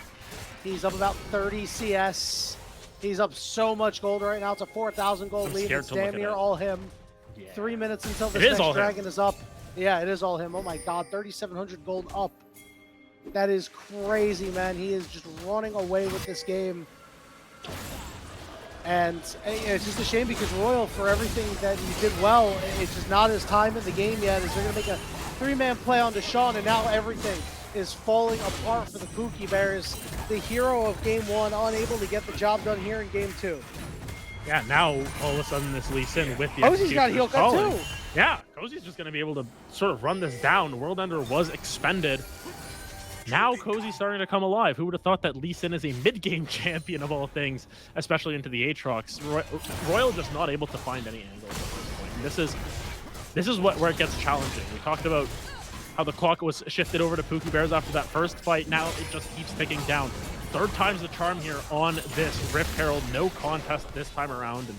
He's up about 30 CS. He's up so much gold right now. It's a 4,000 gold lead. It's damn near all him. Yeah. 3 minutes until this next dragon is up. Yeah, it is all him. Oh my god, 3,700 gold up. That is crazy, man. He is just running away with this game. And it's just a shame because Royal, for everything that he did well, it's just not his time in the game yet. As they're going to make a 3-man play on Deshaun, and now everything is falling apart for the Pookie Bears. The hero of game 1, unable to get the job done here in game 2. Yeah, now all of a sudden this Lee Sin with the Cozy's got executioner's heel cut calling. too. Yeah, Cozy's just going to be able to sort of run this down. World Ender was expended. Now Cozy's starting to come alive. Who would have thought that Lee Sin is a mid-game champion of all things, especially into the Aatrox. Royal just not able to find any angles at this point. And this is where it gets challenging. We talked about how the clock was shifted over to Pookie Bears after that first fight. Now it just keeps ticking down. Third time's the charm here on this Rift Herald. No contest this time around. And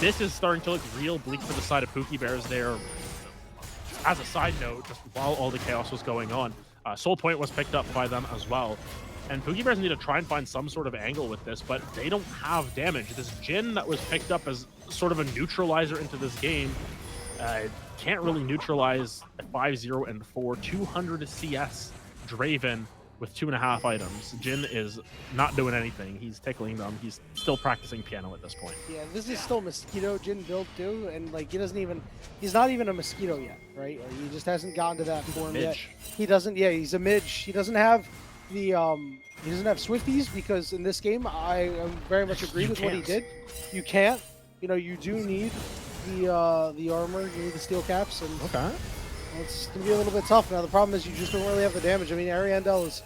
this is starting to look real bleak for the side of Pookie Bears there. As a side note, just while all the chaos was going on, Soul Point was picked up by them as well. And Pookie Bears need to try and find some sort of angle with this, but they don't have damage. This Jhin that was picked up as sort of a neutralizer into this game can't really neutralize a 5-0 and 4, 200 CS Draven with 2.5 items. Jhin is not doing anything. He's tickling them. He's still practicing piano at this point. Yeah, this is still Mosquito Jhin build too, and like he's not even a Mosquito yet, right? Like, he just hasn't gotten to that form yet. He doesn't. Yeah, he's a midge. He doesn't have the he doesn't have Swifties because in this game I very much agree with what he did. You can't. You know, you do need the armor. You need the steel caps, and Okay. it's going to be a little bit tough. Now, the problem is you just don't really have the damage. I mean, Ariandel is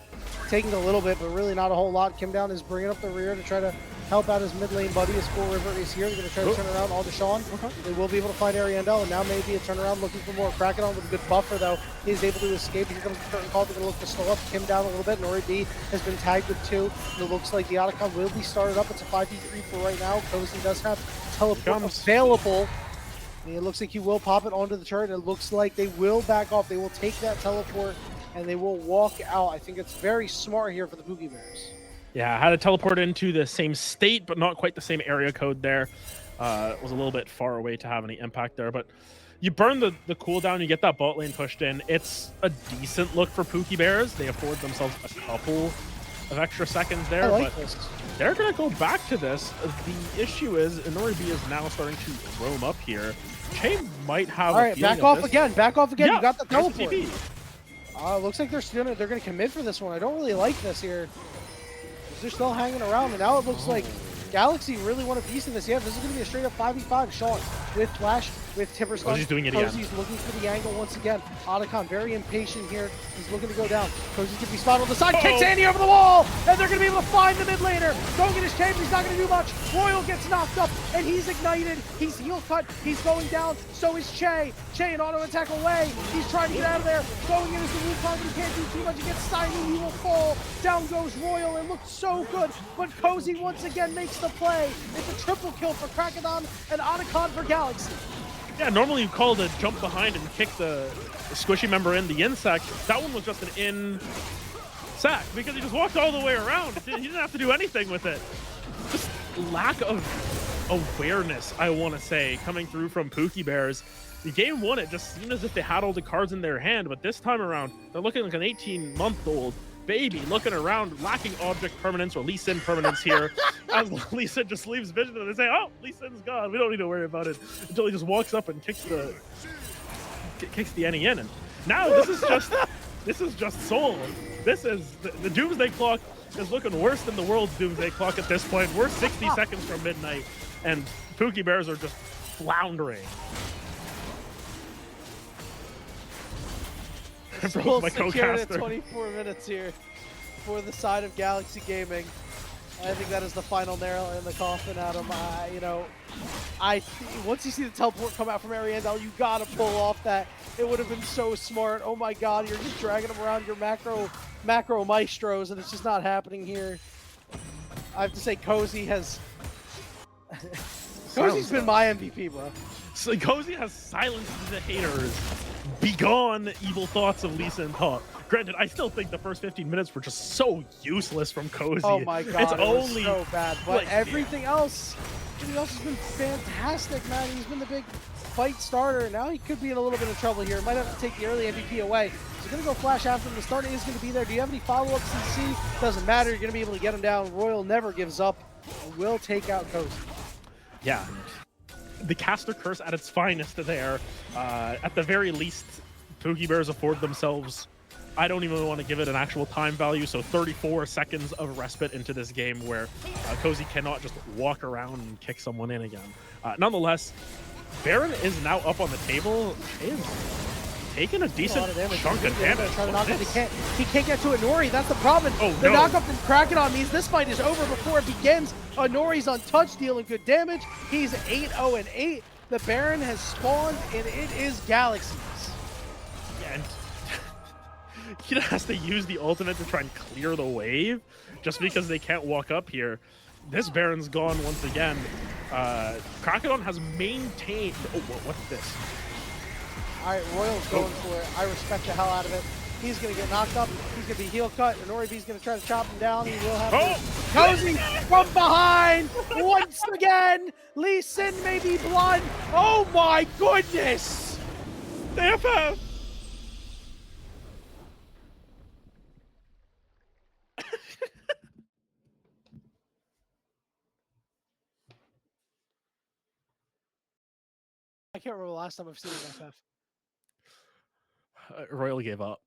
taking a little bit, but really not a whole lot. Kim Down is bringing up the rear to try to help out his mid lane buddy. His Full River is here. They're going to try to turn around all Deshaun. They will be able to find Ariandel, and now maybe a turnaround looking for more. Kraken with a good buffer, though. He's able to escape. Here comes the curtain call. They're going to look to slow up Kim Down a little bit. Nori B has been tagged with 2. And it looks like the Otacon will be started up. It's a 5v3 for right now. Cozy does have teleport available. And it looks like he will pop it onto the turret. It looks like they will back off. They will take that teleport and they will walk out. I think it's very smart here for the Pookie Bears. Yeah, I had to teleport into the same state, but not quite the same area code there. It was a little bit far away to have any impact there, but you burn the cooldown, you get that bot lane pushed in. It's a decent look for Pookie Bears. They afford themselves a couple of extra seconds there, but they're going to go back to this. The issue is, Inori B is now starting to roam up here. Chain might have all right, back off again. Back off again. Yeah, you got the teleport. Looks like they're gonna commit for this one. I don't really like this here. They're still hanging around, and now it looks like Galaxy really want a piece of this. Yeah, this is going to be a straight up 5v5. Sean with Flash, with Timberstone. Cozy's doing it again. Cozy's looking for the angle once again. Otacon very impatient here. He's looking to go down. Cozy's going to be spotted on the side. Kicks Andy over the wall, and they're going to be able to find the mid laner. Don't get his chamber. He's not going to do much. Royal gets knocked up, and he's ignited. He's heel cut. He's going down. So is Che. Che an auto attack away. He's trying to get out of there. Going in as the Wukong, but he can't do too much. He gets stymied. He will fall. Down goes Royal. It looked so good, but Cozy once again makes the play. It's a triple kill for Krakedon and Otacon for Galaxy. Yeah, normally you call the jump behind and kick the squishy member in, the insect. That one was just an in sack because he just walked all the way around. He didn't have to do anything with it. Just lack of awareness, I want to say, coming through from Pookie Bears. The game one, it just seemed as if they had all the cards in their hand, but this time around, they're looking like an 18-month-old baby looking around, lacking object permanence or Lee Sin permanence here. As Lee Sin just leaves vision and they say, oh, Lee Sin's gone. We don't need to worry about it, until he just walks up and kicks the NE in. And now this is just Soul. This is the Doomsday Clock is looking worse than the world's Doomsday Clock at this point. We're 60 seconds from midnight, and Pookie Bears are just floundering. Full secured at 24 minutes here for the side of Galaxy Gaming. I think that is the final nail in the coffin, Adam. Once you see the teleport come out from Ariandel, you gotta pull off that. It would have been so smart. Oh my God, you're just dragging them around your macro maestros, and it's just not happening here. I have to say, Cozy has. Cozy's been my MVP, bro. So Cozy has silenced the haters. Begone evil thoughts of Lisa and Top. Granted, I still think the first 15 minutes were just so useless from Cozy. Oh my God, it's only so bad. But everything else has been fantastic, man. He's been the big fight starter. Now he could be in a little bit of trouble here. Might have to take the early MVP away. He's going to go Flash after him. The start is going to be there. Do you have any follow-ups, CC? Doesn't matter. You're going to be able to get him down. Royal never gives up and will take out Cozy. Yeah. The caster curse at its finest there. At the very least, Pookie Bears afford themselves I don't even want to give it an actual time value. So 34 seconds of respite into this game where Cozy cannot just walk around and kick someone in again. Nonetheless, Baron is now up on the table. Is taking a decent chunk of damage. Try to knock up. He can't get to Inori. That's the problem. Oh, the no. knockup from Krakenon means this fight is over before it begins. Inori's untouched, dealing good damage. He's 8-0-8. The Baron has spawned, and it is Galaxies. And he has to use the ultimate to try and clear the wave just because they can't walk up here. This Baron's gone once again. Krakenon has maintained. Oh, what's this? All right, Royal's going for it. I respect the hell out of it. He's going to get knocked up. He's going to be heel cut. Inori B's going to try to chop him down. He will have Cozy from behind once again. Lee Sin may be blood. Oh my goodness. AFF. I can't remember the last time I've seen an Royal gave up.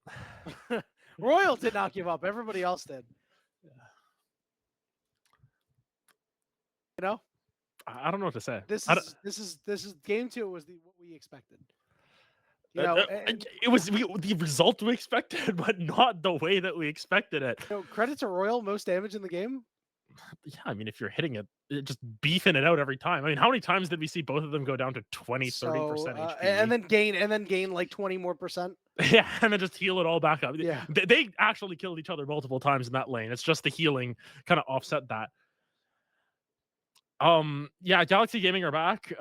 FF. Royal did not give up. Everybody else did. You know? I don't know what to say. This is game 2 was what we expected. You know, it was the result we expected, but not the way that we expected it. You know, credit to Royal, most damage in the game. Yeah, I mean, if you're hitting it, just beefing it out every time. I mean, how many times did we see both of them go down to 20, 30% HP? And then gain like 20 more percent. Yeah, and then just heal it all back up. Yeah. They actually killed each other multiple times in that lane. It's just the healing kind of offset that. Yeah, Galaxy Gaming are back.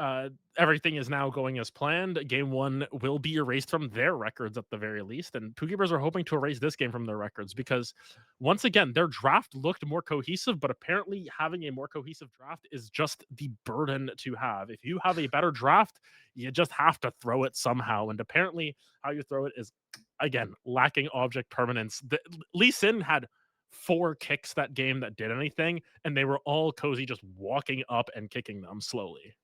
Everything is now going as planned. Game 1 will be erased from their records at the very least, and Pookie Bears are hoping to erase this game from their records because, once again, their draft looked more cohesive, but apparently having a more cohesive draft is just the burden to have. If you have a better draft, you just have to throw it somehow, and apparently how you throw it is, again, lacking object permanence. Lee Sin had 4 kicks that game that did anything, and they were all Cozy just walking up and kicking them slowly.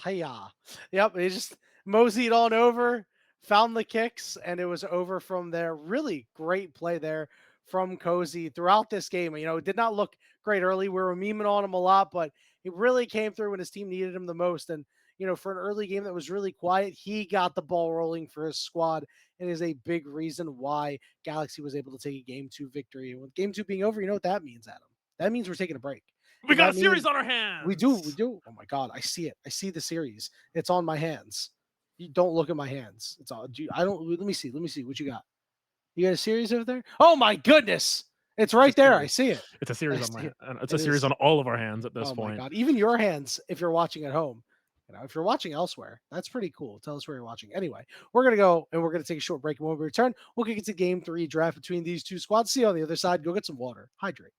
Hiya. Yep, he just moseyed on over, found the kicks, and it was over from there. Really great play there from Cozy throughout this game. You know, it did not look great early. We were memeing on him a lot, but he really came through when his team needed him the most. And, you know, for an early game that was really quiet, he got the ball rolling for his squad and is a big reason why Galaxy was able to take a game 2 victory. And with game 2 being over, you know what that means, Adam? That means we're taking a break. We got a series on our hands. We do. Oh my God, I see it. I see the series. It's on my hands. You don't look at my hands. It's all. I don't. Let me see. What you got. You got a series over there? Oh my goodness! It's right there. I see it. It's a series on my. It's a series on all of our hands at this point. Oh my God! Even your hands, if you're watching at home. You know, if you're watching elsewhere, that's pretty cool. Tell us where you're watching. Anyway, we're going to go and we're going to take a short break. And when we return, we'll kick into game 3 draft between these two squads. See you on the other side. Go get some water. Hydrate.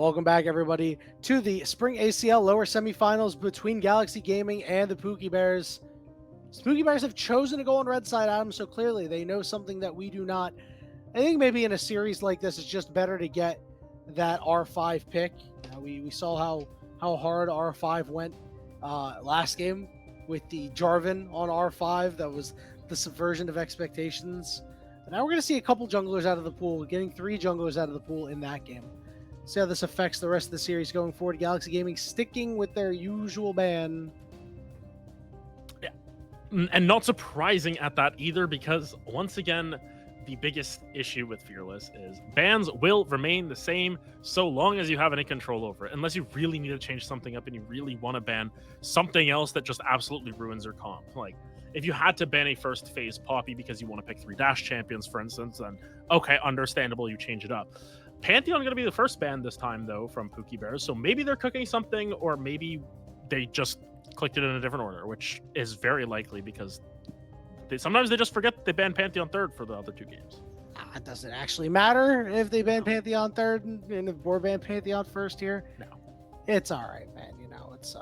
Welcome back, everybody, to the Spring ACL lower semifinals between Galaxy Gaming and the Pookie Bears. The Pookie Bears have chosen to go on red side, Adam, so clearly they know something that we do not. I think maybe in a series like this, it's just better to get that R5 pick. We saw how hard R5 went last game with the Jarvan on R5. That was the subversion of expectations. And now we're going to see a couple junglers out of the pool, getting 3 junglers out of the pool in that game. See how this affects the rest of the series going forward. Galaxy Gaming sticking with their usual ban. Yeah, and not surprising at that either, because once again, the biggest issue with Fearless is bans will remain the same so long as you have any control over it, unless you really need to change something up and you really want to ban something else that just absolutely ruins your comp. Like, if you had to ban a first phase Poppy because you want to pick 3 Dash champions, for instance, then okay, understandable, you change it up. Pantheon going to be the first ban this time, though, from Pookie Bears, so maybe they're cooking something, or maybe they just clicked it in a different order, which is very likely because sometimes they just forget they banned Pantheon third for the other 2 games. Does it actually matter if they ban Pantheon third and if board ban Pantheon first here? No. It's all right, man. You know, it's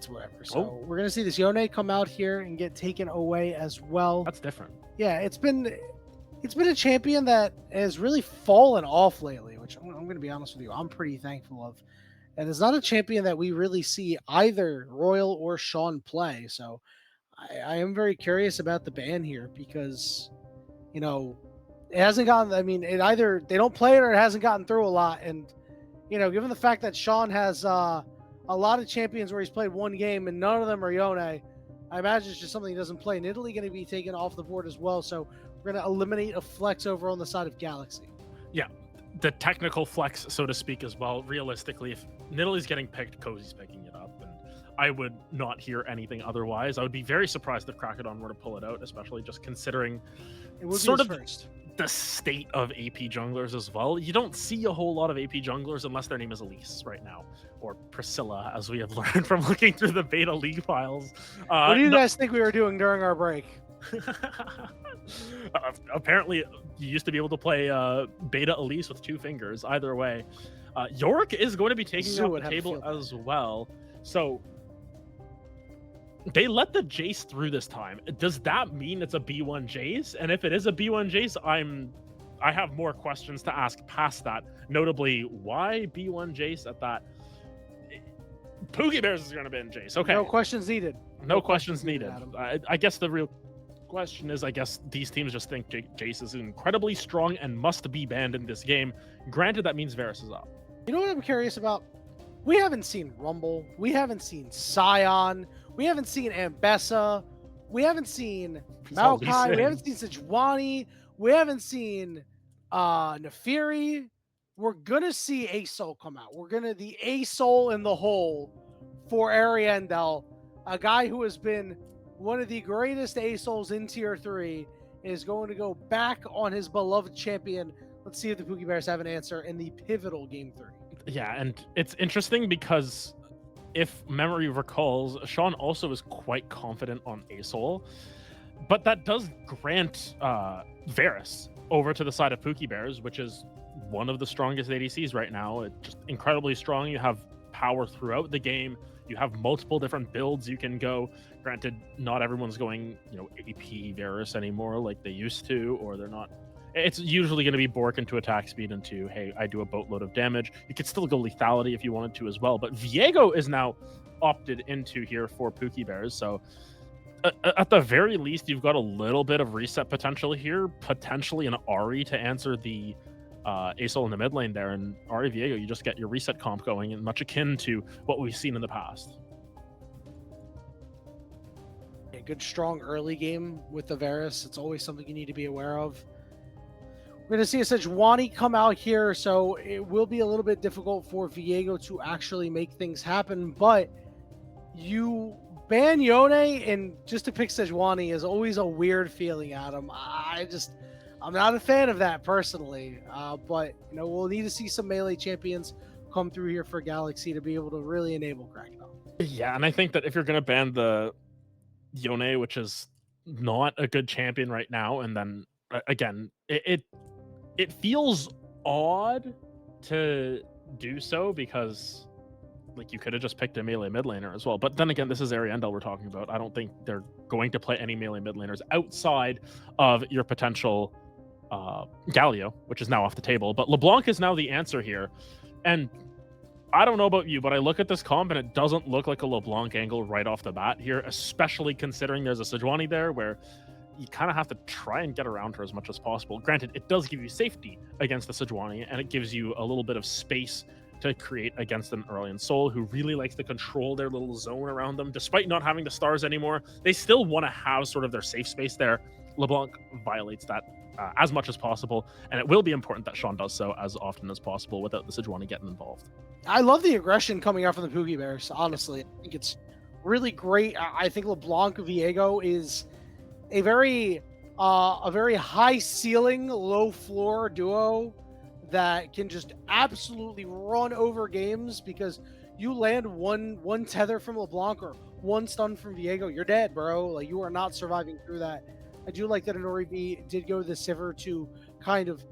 whatever. So we're gonna see this Yone come out here and get taken away as well. That's different. Yeah, it's been a champion that has really fallen off lately, which I'm going to be honest with you, I'm pretty thankful of. And it's not a champion that we really see either Royal or Sean play. So I am very curious about the ban here because, you know, it hasn't gotten, I mean, it either they don't play it or it hasn't gotten through a lot. And, you know, given the fact that Sean has a lot of champions where he's played 1 game and none of them are Yone, I imagine it's just something he doesn't play. And Italy going to be taken off the board as well. So we're going to eliminate a flex over on the side of Galaxy. Yeah, the technical flex, so to speak, as well. Realistically, if Nidalee getting picked, Cozy's picking it up, and I would not hear anything otherwise. I would be very surprised if Crackedon were to pull it out, especially just considering it would sort be of first. The state of AP junglers as well. You don't see a whole lot of AP junglers unless their name is Elise right now, or Priscilla, as we have learned from looking through the beta league files. What do you guys think we were doing during our break? Apparently, you used to be able to play beta Elise with 2 fingers. Either way, Yorick is going to be taking off the table as well. So they let the Jace through this time. Does that mean it's a B1 Jace? And if it is a B1 Jace, I have more questions to ask past that. Notably, why B1 Jace at that? Pookie Bears is going to ban Jace. Okay. No questions needed. No questions needed. I guess the real question is, I guess these teams just think Jace is incredibly strong and must be banned in this game. Granted, that means Varus is up. You know what I'm curious about? We haven't seen Rumble. We haven't seen Scion. We haven't seen Ambessa. We haven't seen Maokai. We haven't seen Sejuani. We haven't seen Nefiri. We're gonna see A-Soul come out. We're gonna the A-Soul in the hole for Ariandel, a guy who has been one of the greatest A-Souls in Tier 3, is going to go back on his beloved champion. Let's see if the Pookie Bears have an answer in the pivotal Game 3. Yeah, and it's interesting because if memory recalls, Sean also is quite confident on A-Soul, but that does grant Varus over to the side of Pookie Bears, which is one of the strongest ADCs right now. It's just incredibly strong. You have power throughout the game. You have multiple different builds you can go. Granted, not everyone's going, AP Varus anymore like they used to, or they're not. It's usually going to be Bork into attack speed into, hey, I do a boatload of damage. You could still go lethality if you wanted to as well. But Viego is now opted into here for Pookie Bears. So at the very least, you've got a little bit of reset potential here. Potentially an Ahri to answer the A-Soul in the mid lane there. And Ahri Viego, you just get your reset comp going, and much akin to what we've seen in the past. A good, strong early game with the Varus. It's always something you need to be aware of. We're going to see a Sejuani come out here, so it will be a little bit difficult for Viego to actually make things happen, but you ban Yone and just to pick Sejuani is always a weird feeling, Adam. I'm not a fan of that personally, but we'll need to see some melee champions come through here for Galaxy to be able to really enable Crackedon. Yeah, and I think that if you're going to ban the Yone, which is not a good champion right now, and then again, it feels odd to do so because like you could have just picked a melee mid laner as well. But then again, this is Ariandel we're talking about. I don't think they're going to play any melee mid laners outside of your potential Galio, which is now off the table. But LeBlanc is now the answer here. And I don't know about you, but I look at this comp and it doesn't look like a LeBlanc angle right off the bat here, especially considering there's a Sejuani there where you kind of have to try and get around her as much as possible. Granted, it does give you safety against the Sejuani, and it gives you a little bit of space to create against an Aurelion Soul who really likes to control their little zone around them. Despite not having the stars anymore, they still want to have sort of their safe space there. LeBlanc violates that as much as possible, and it will be important that Sean does so as often as possible without the Sejuani getting involved. I love the aggression coming out from the Pookie Bears, honestly. I think it's really great. I think LeBlanc Viego is a very high ceiling, low floor duo that can just absolutely run over games because you land one tether from LeBlanc or one stun from Viego, you're dead, bro. Like, you are not surviving through that. I do like that Inori B did go to the Sivir to kind of,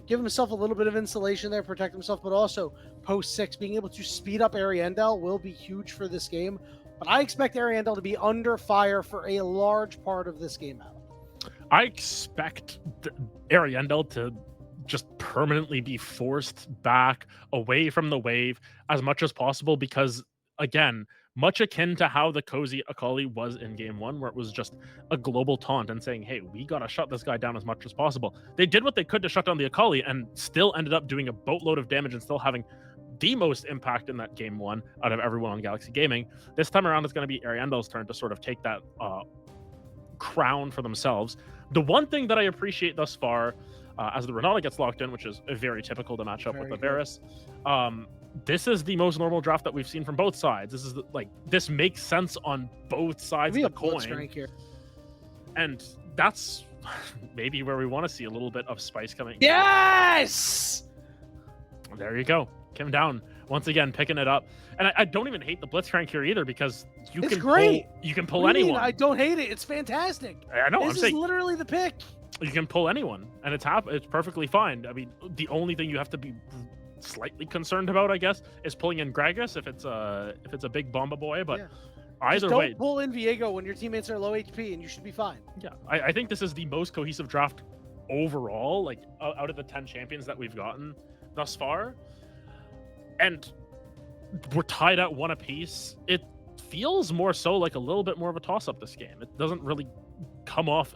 give himself a little bit of insulation there, protect himself, but also post 6, being able to speed up Ariandel will be huge for this game. But I expect Ariandel to be under fire for a large part of this game out. I expect Ariandel to just permanently be forced back away from the wave as much as possible because, again, much akin to how the Cozy Akali was in game 1, where it was just a global taunt and saying, hey, we gotta shut this guy down as much as possible. They did what they could to shut down the Akali and still ended up doing a boatload of damage and still having the most impact in that game 1 out of everyone on Galaxy Gaming. This time around, it's going to be Ariandel's turn to sort of take that crown for themselves. The one thing that I appreciate thus far, as the Renata gets locked in, which is very typical to match up with the Varus, this is the most normal draft that we've seen from both sides. This is this makes sense on both sides of the coin. Here. And that's maybe where we want to see a little bit of spice coming. Yes! There you go. Kim down once again, picking it up. And I don't even hate the Blitzcrank here either because you can pull anyone. I don't hate it. It's fantastic. I know. This is literally the pick. You can pull anyone, and it's perfectly fine. I mean, the only thing you have to be slightly concerned about, I guess, is pulling in Gragas if it's a big Bomba boy. But either way, don't pull in Viego when your teammates are low HP, and you should be fine. Yeah, I think this is the most cohesive draft overall, like out of the 10 champions that we've gotten thus far, and we're tied at 1 apiece. It feels more so like a little bit more of a toss-up this game. It doesn't really come off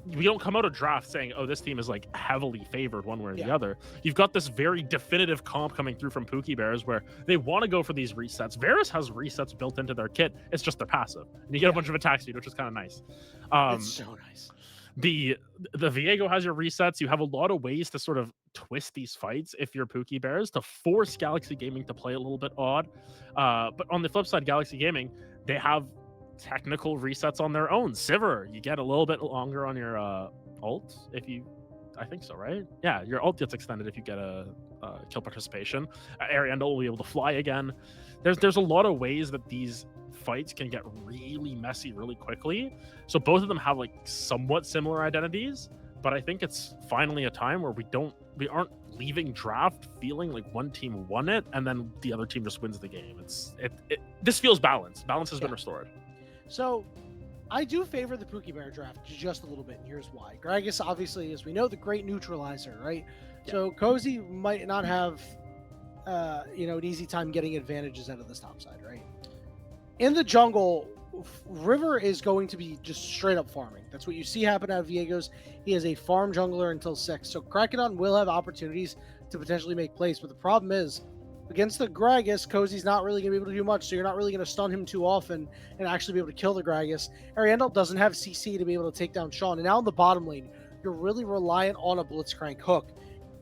we don't come out of draft saying, oh, this team is like heavily favored one way or the other. You've got this very definitive comp coming through from Pookie Bears where they want to go for these resets. Varus has resets built into their kit. It's just their passive. And you get a bunch of attack speed, which is kind of nice. It's so nice. The Viego has your resets. You have a lot of ways to sort of twist these fights if you're Pookie Bears to force Galaxy Gaming to play a little bit odd. But on the flip side, Galaxy Gaming, they have technical resets on their own. Sivir, you get a little bit longer on your ult I think so, right? Yeah, your ult gets extended if you get a kill participation. Ariandel will be able to fly again. There's a lot of ways that these fights can get really messy really quickly. So both of them have like somewhat similar identities, but I think it's finally a time where we aren't leaving draft feeling like one team won it and then the other team just wins the game. This feels balanced. Balance has been restored. So, I do favor the Pookie Bear draft just a little bit, and here's why. Gragas, obviously, as we know, the great neutralizer, right? Yeah. So, Cozy might not have, an easy time getting advantages out of this top side, right? In the jungle, River is going to be just straight up farming. That's what you see happen out of Viego's. He is a farm jungler until 6. So, Krakenon will have opportunities to potentially make plays, but the problem is, against the Gragas, Cozy's not really going to be able to do much, so you're not really going to stun him too often and actually be able to kill the Gragas. Ariandel doesn't have CC to be able to take down Sean, and now in the bottom lane, you're really reliant on a Blitzcrank hook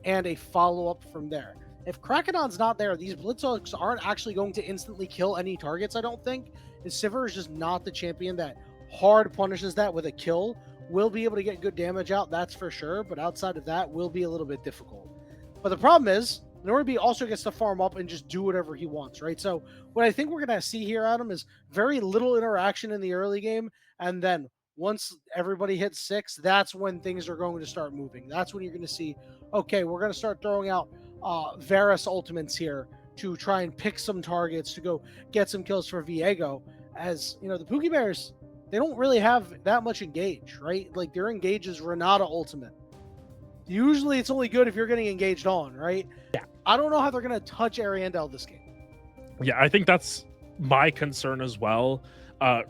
and a follow-up from there. If Krakenon's not there, these Blitz hooks aren't actually going to instantly kill any targets, I don't think. And Sivir is just not the champion that hard punishes that with a kill. Will be able to get good damage out, that's for sure, but outside of that, will be a little bit difficult. But the problem is, Norby also gets to farm up and just do whatever he wants, right? So what I think we're going to see here, Adam, is very little interaction in the early game. And then once everybody hits 6, that's when things are going to start moving. That's when you're going to see, okay, we're going to start throwing out Varus ultimates here to try and pick some targets to go get some kills for Viego. As you know, the Pookie Bears, they don't really have that much engage, right? Like their engage is Renata ultimate. Usually it's only good if you're getting engaged on, right? Yeah. I don't know how they're going to touch Ariandel this game. Yeah, I think that's my concern as well.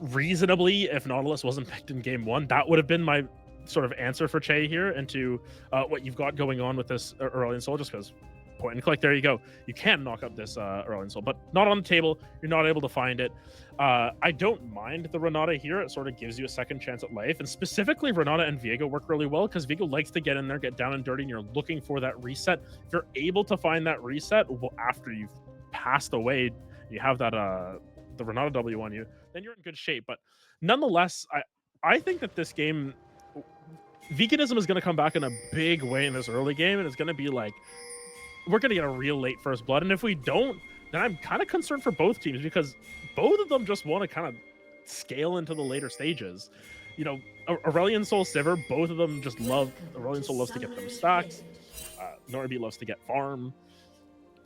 Reasonably, if Nautilus wasn't picked in game one, that would have been my sort of answer for Che here into what you've got going on with this Aurelion Soul, just because point and click, there you go. You can knock up this Aurelion Soul, but not on the table. You're not able to find it. I don't mind the Renata here. It sort of gives you a second chance at life. And specifically, Renata and Viego work really well because Viego likes to get in there, get down and dirty, and you're looking for that reset. If you're able to find that reset after you've passed away, you have that the Renata W on you, then you're in good shape. But nonetheless, I think that this game, veganism is going to come back in a big way in this early game, and it's going to be like, we're going to get a real late first blood. And if we don't, then I'm kind of concerned for both teams because both of them just want to kind of scale into the later stages. You know, Aurelion Soul, Sivir, both of them just love, Aurelion Soul loves to get them stacks. Norby loves to get farm.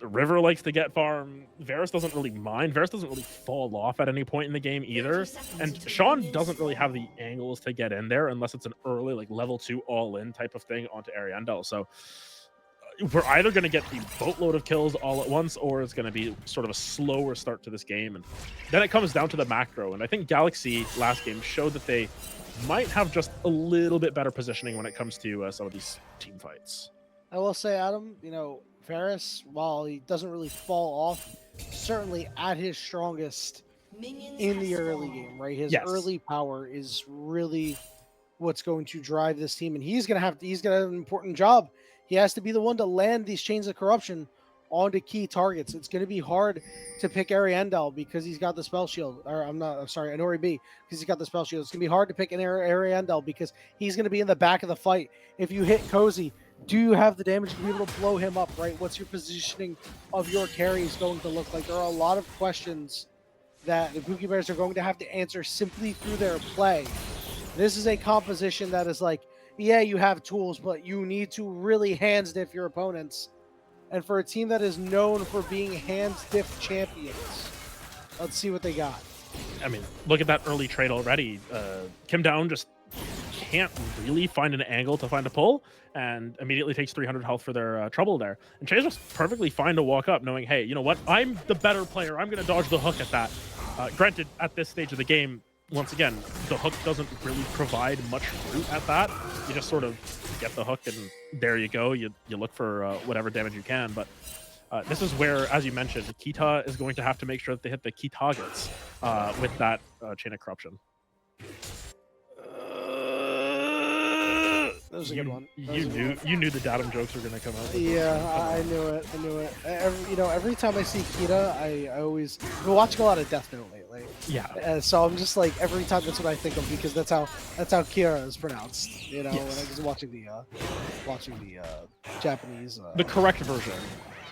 River likes to get farm. Varus doesn't really mind. Varus doesn't really fall off at any point in the game either. And Sean doesn't really have the angles to get in there unless it's an early, like level 2 all-in type of thing onto Ariandel. So we're either going to get the boatload of kills all at once, or it's going to be sort of a slower start to this game. And then it comes down to the macro. And I think Galaxy last game showed that they might have just a little bit better positioning when it comes to some of these team fights. I will say, Adam, you know, Varus, while he doesn't really fall off, certainly at his strongest in the early game, right? His early power is really what's going to drive this team, and he's gonna have an important job. He has to be the one to land these chains of corruption onto key targets. It's going to be hard to pick Ariandel because he's got the spell shield. Or Anori B, because he's got the spell shield. It's going to be hard to pick an Ariandel because he's going to be in the back of the fight. If you hit Cozy, do you have the damage to be able to blow him up, right? What's your positioning of your carries going to look like? There are a lot of questions that the Pookie Bears are going to have to answer simply through their play. This is a composition that is like, yeah, you have tools, but you need to really hand stiff your opponents. And for a team that is known for being hand stiff champions, let's see what they got. I mean, look at that early trade already. Kim Down just can't really find an angle to find a pull, and immediately takes 300 health for their trouble there. And Chase was perfectly fine to walk up, knowing, hey, you know what? I'm the better player. I'm going to dodge the hook at that. Granted, at this stage of the game, once again, the hook doesn't really provide much fruit at that. You just sort of get the hook, and there you go. You look for whatever damage you can. But this is where, as you mentioned, Kita is going to have to make sure that they hit the key targets with that Chain of Corruption. That was a good one. You knew the datum jokes were going to come out. Yeah, I knew it. Every time I see Kita, I always I've been watching a lot of Death Note lately. Yeah. So I'm just like, every time that's what I think of, because that's how Kira is pronounced. You know, when I was watching the Japanese. The correct version.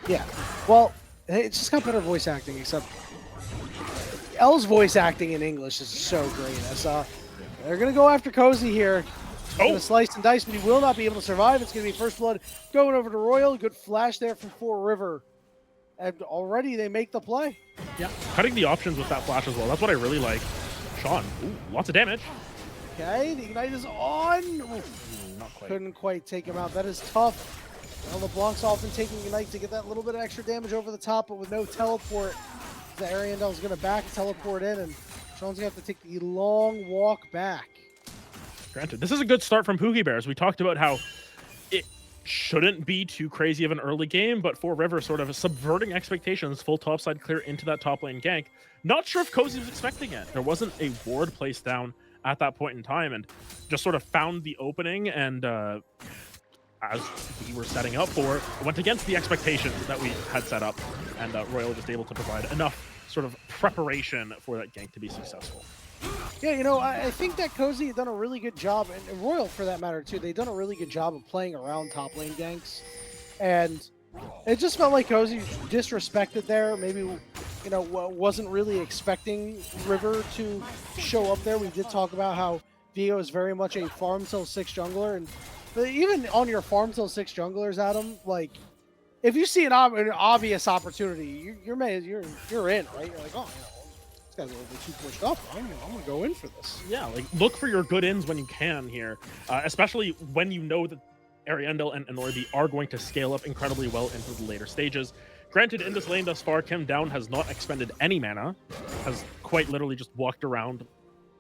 Yeah. Well, it's just got better voice acting, except L's voice acting in English is so great. They're gonna go after Cozy here. Going to slice and dice, but he will not be able to survive. It's going to be first blood going over to Royal. Good flash there from Four River. And already they make the play. Yeah, cutting the options with that flash as well. That's what I really like. Sean, lots of damage. Okay, the Ignite is on. Not quite. Couldn't quite take him out. That is tough. Well, LeBlanc's often taking Ignite to get that little bit of extra damage over the top, but with no teleport, the Ariandel is going to back teleport in, and Sean's going to have to take the long walk back. Granted, this is a good start from Pookie Bears. We talked about how it shouldn't be too crazy of an early game, but Four River sort of subverting expectations, full topside clear into that top lane gank. Not sure if Cozy was expecting it. There wasn't a ward placed down at that point in time, and just sort of found the opening, and as we were setting up for, it went against the expectations that we had set up, and Royal just able to provide enough sort of preparation for that gank to be successful. Yeah, you know, I think that Cozy had done a really good job, and Royal for that matter too, they've done a really good job of playing around top lane ganks. And it just felt like Cozy disrespected there. Maybe, you know, wasn't really expecting River to show up there. We did talk about how Viego is very much a farm till 6 jungler. And even on your farm till 6 junglers, Adam, like, if you see an obvious opportunity, you're in, right? You're like, oh, this guy's a little bit too pushed up. I'm gonna go in for this. Yeah, like look for your good ins when you can here, especially when you know that Ariandel and Norby are going to scale up incredibly well into the later stages. Granted, in this lane thus far, Kim Down has not expended any mana, has quite literally just walked around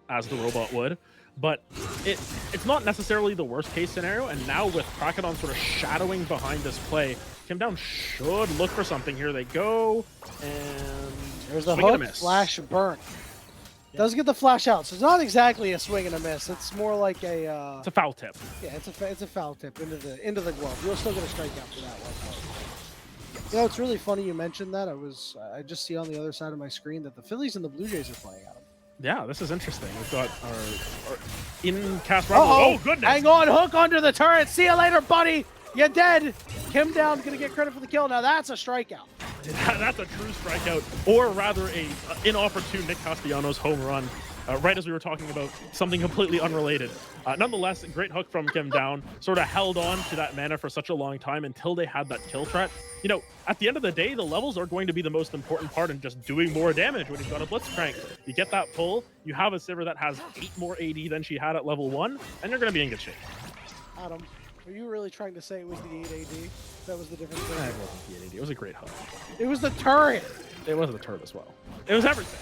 as the robot would, but it's not necessarily the worst case scenario, and now with Krakedon sort of shadowing behind this play, Kim Down should look for something. Here they go, and there's the hook, flash, burn. Yeah. Doesn't get the flash out, so it's not exactly a swing and a miss. It's more like a it's a foul tip. Yeah, it's a foul tip into the glove. You'll still get a strikeout for that one. You know, it's really funny you mentioned that. I just see on the other side of my screen that the Phillies and the Blue Jays are playing at them. Yeah, this is interesting. We've got our in-cast rivalry. Oh, goodness. Hang on, hook under the turret. See you later, buddy. You're dead. Kim Down's going to get credit for the kill. Now that's a strikeout. That's a true strikeout, or rather a inopportune Nick Castellanos home run, right as we were talking about something completely unrelated. Nonetheless, great hook from Kim Down, sort of held on to that mana for such a long time until they had that kill threat. You know, at the end of the day, the levels are going to be the most important part in just doing more damage when you've got a Blitzcrank. You get that pull, you have a Sivir that has 8 more AD than she had at level 1, and you're going to be in good shape. Adam, are you really trying to say it was the 8 AD? That was the difference? It wasn't the 8 AD. It was a great hook. It was the turret. It was the turret as well. It was everything.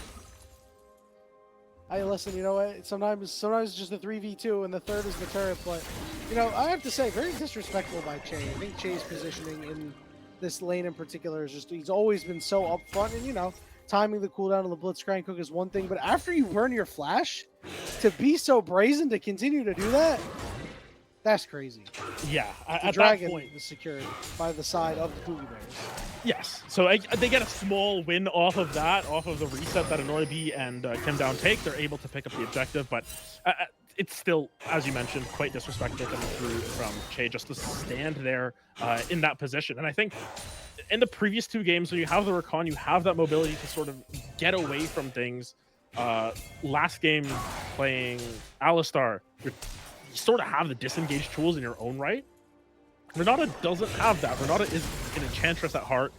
Hey, listen, you know what? Sometimes it's just the 3v2 and the third is the turret, but, you know, I have to say, very disrespectful by Che. I think Che's positioning in this lane in particular is just, he's always been so upfront, and, you know, timing the cooldown of the Blitzcrank hook is one thing, but after you burn your flash, to be so brazen to continue to do that, that's crazy. Yeah, the dragon is secured by the side of the Pookie Bears. Yes, so they get a small win off of that, off of the reset that Anoibi and Kim Down take. They're able to pick up the objective, but it's still, as you mentioned, quite disrespectful coming through from Che just to stand there in that position. And I think in the previous 2 games, when you have the Rakan, you have that mobility to sort of get away from things. Last game playing Alistar, you sort of have the disengage tools in your own right. Renata doesn't have that. Renata is an enchantress at heart.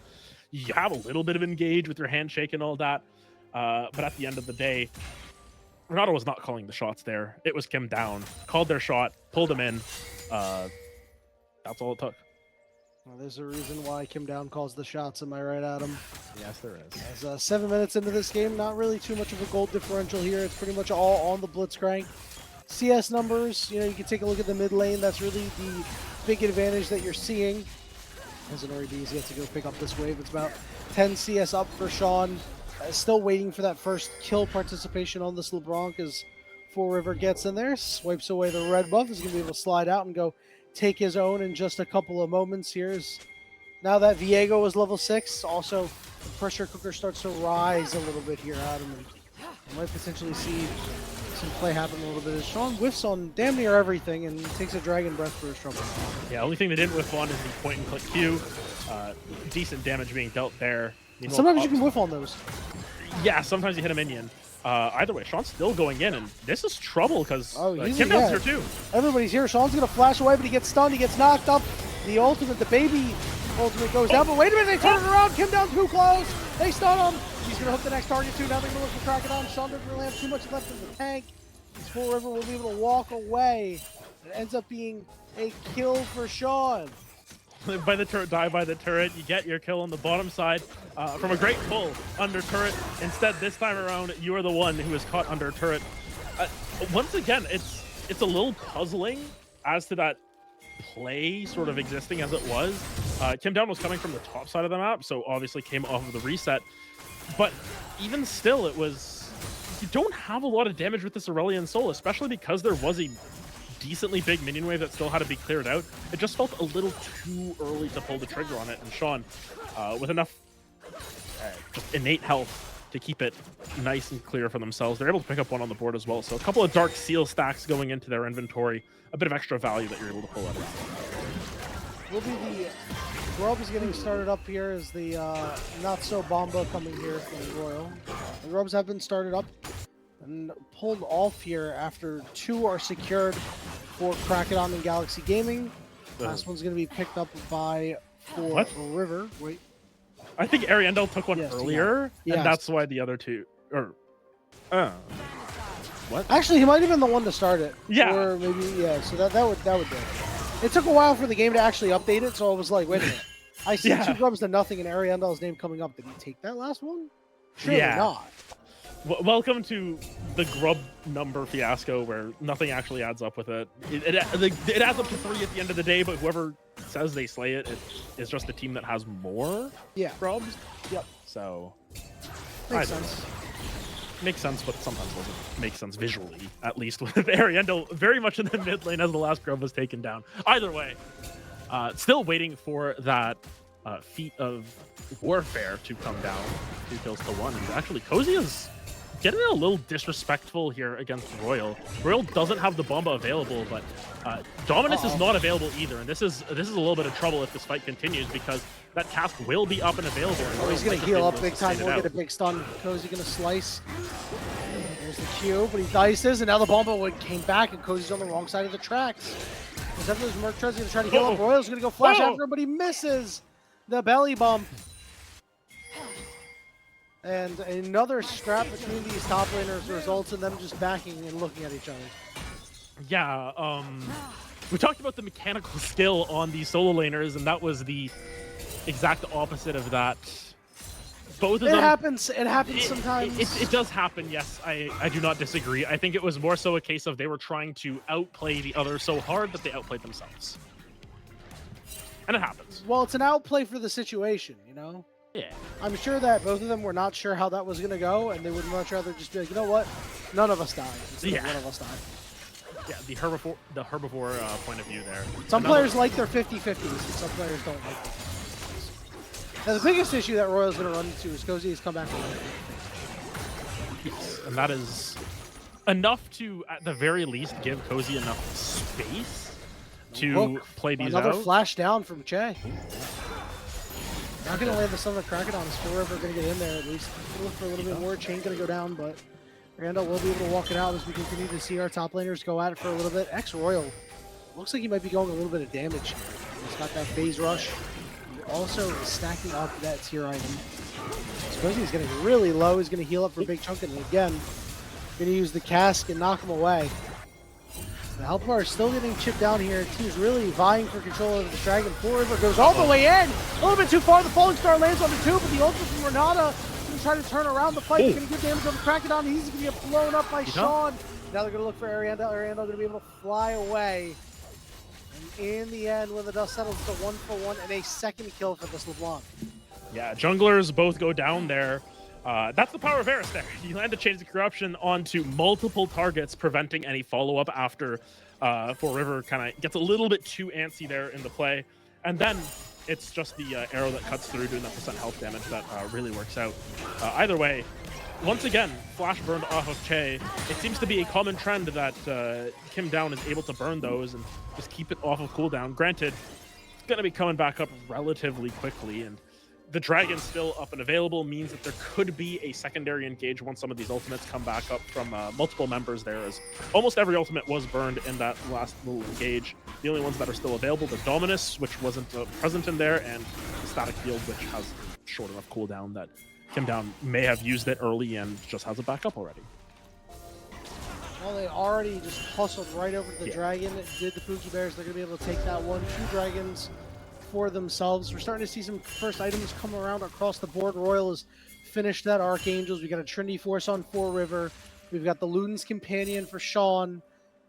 You have a little bit of engage with your handshake and all that, but at the end of the day, Renata was not calling the shots there. It was Kim Down. Called their shot, pulled him in. That's all it took. Well, there's a reason why Kim Down calls the shots, am I right, Adam? Yes, there is. As 7 minutes into this game, not really too much of a gold differential here. It's pretty much all on the Blitzcrank. CS numbers, you know, you can take a look at the mid lane. That's really the big advantage that you're seeing. As an RB is yet to go pick up this wave. It's about 10 CS up for Sean. Still waiting for that first kill participation on this LeBlanc as Four River gets in there, swipes away the red buff. Is going to be able to slide out and go take his own in just a couple of moments here. Now that Viego is level 6, also the pressure cooker starts to rise a little bit here, Adam. And you might potentially see some play happen a little bit as Sean whiffs on damn near everything and takes a dragon breath for his trouble. Yeah, only thing they didn't whiff on is the point and click Q. Decent damage being dealt there. Sometimes you can whiff on those. Yeah, sometimes you hit a minion. Either way, Sean's still going in, and this is trouble because Kim Down's here too. Everybody's here. Sean's going to flash away, but he gets stunned. He gets knocked up. The ultimate, the baby ultimate goes down. But wait a minute, they turn it around. Kim Down too close. They stun him. He's going to hook the next target too. Now they're going to look for Krakedon. Sean doesn't really have too much left in the tank. Full River will be able to walk away. It ends up being a kill for Sean. By the turret, die by the turret. You get your kill on the bottom side from a great pull under turret. Instead, this time around, you are the one who is caught under turret. Once again, it's a little puzzling as to that play sort of existing as it was. Kim Down was coming from the top side of the map, so obviously came off of the reset. But even still, it was... You don't have a lot of damage with this Aurelion Soul, especially because there was a decently big minion wave that still had to be cleared out. It just felt a little too early to pull the trigger on it, and Sean, with enough just innate health to keep it nice and clear for themselves, they're able to pick up one on the board as well. So a couple of Dark Seal stacks going into their inventory, a bit of extra value that you're able to pull out of it. Will be the Grub is getting started up here as the Not So Bomba coming here from the Royal. The Grubs have been started up and pulled off here after 2 are secured for Krakedon and Galaxy Gaming. Last one's going to be picked up by for What? River. Wait. I think Ariandel took one Yes, earlier, Yes. and that's why the other two. Or, what? Actually, he might have been the one to start it. Yeah. Or maybe, yeah. So that would do it. It took a while for the game to actually update it, so I was like, wait a minute. I see Yeah. 2 grubs to nothing and Ariandel's name coming up. Did he take that last one? Surely Yeah. not. Welcome to the grub number fiasco where nothing actually adds up with it. It adds up to 3 at the end of the day, but whoever says they slay it is just the team that has more Yeah. grubs. Yep. So, Makes I don't sense. know. Makes sense, but sometimes doesn't make sense visually, at least with Ariandel very much in the mid lane as the last grub was taken down. Either way, still waiting for that feat of warfare to come down. 2 kills to 1. And actually, Cozy is getting a little disrespectful here against Royal. Royal doesn't have the Bomba available, but Dominus is not available either. And this is a little bit of trouble if this fight continues because that cast will be up and available. And Oh, he's going to heal up big time. We'll get a big stun. Cozy going to slice. There's the Q, but he dices, and now the Bomba came back, and Cozy's on the wrong side of the tracks. There's Merc Tread's going to try to heal up. Royal's going to go flash after him, but he misses the belly bump. And another scrap between these top laners results in them just backing and looking at each other. Yeah, we talked about the mechanical skill on the solo laners, and that was the exact opposite of that. Both of them. It happens sometimes. It does happen, yes. I do not disagree. I think it was more so a case of they were trying to outplay the other so hard that they outplayed themselves. And it happens. Well, it's an outplay for the situation, you know? Yeah. I'm sure that both of them were not sure how that was going to go, and they would much rather just be like, you know what? None of us died. Yeah. One of us died. Yeah, the herbivore point of view there. Some players like their 50-50s, and some players don't like their 50-50s. Now, the biggest issue that Royal's going to run into is Cozy has come back from Yes, and that is enough to, at the very least, give Cozy enough space to play these Another out. flash down from Che. Not going to land the Son of Kraken. Is Forever going to get in there at least. Look for a little bit more. Chain going to go down, but Randall will be able to walk it out as we continue to see our top laners go at it for a little bit. X-Royal looks like he might be going a little bit of damage here. He's got that phase rush. He also is stacking up that tier item. Suppose he's getting really low. He's going to heal up for a big chunk, and again, going to use the cask and knock him away. The health bar is still getting chipped down here. Team's really vying for control of the dragon. Forever goes all the way in. A little bit too far. The Falling Star lands on the 2, but the ultimate from Renata is going to try to turn around the fight. He's going to give damage on the Kraken. He's going to get blown up by Sean. Now they're going to look for Ariandel. Ariandel going to be able to fly away. And in the end, when the dust settles, it's a 1-for-1 and a second kill for this LeBlanc. Yeah, junglers both go down there. That's the power of Varus there. You land the Chains of Corruption onto multiple targets, preventing any follow-up after For River kind of gets a little bit too antsy there in the play. And then it's just the arrow that cuts through, doing that % health damage that really works out. Either way, once again, flash burned off of Che. It seems to be a common trend that Kim Down is able to burn those and just keep it off of cooldown. Granted, it's going to be coming back up relatively quickly, and the dragon still up and available means that there could be a secondary engage once some of these ultimates come back up from multiple members there, as almost every ultimate was burned in that last little engage. The only ones that are still available, the Dominus, which wasn't present in there, and the Static Field, which has short enough cooldown that Kim Down may have used it early and just has it back up already. Well, they already just hustled right over to the dragon. Did the Pookie Bears. They're going to be able to take that one. 2 dragons for themselves. We're starting to see some first items come around across the board. Royal has finished that Archangels. We got a Trinity Force on 4 River. We've got the Luden's Companion for Sean.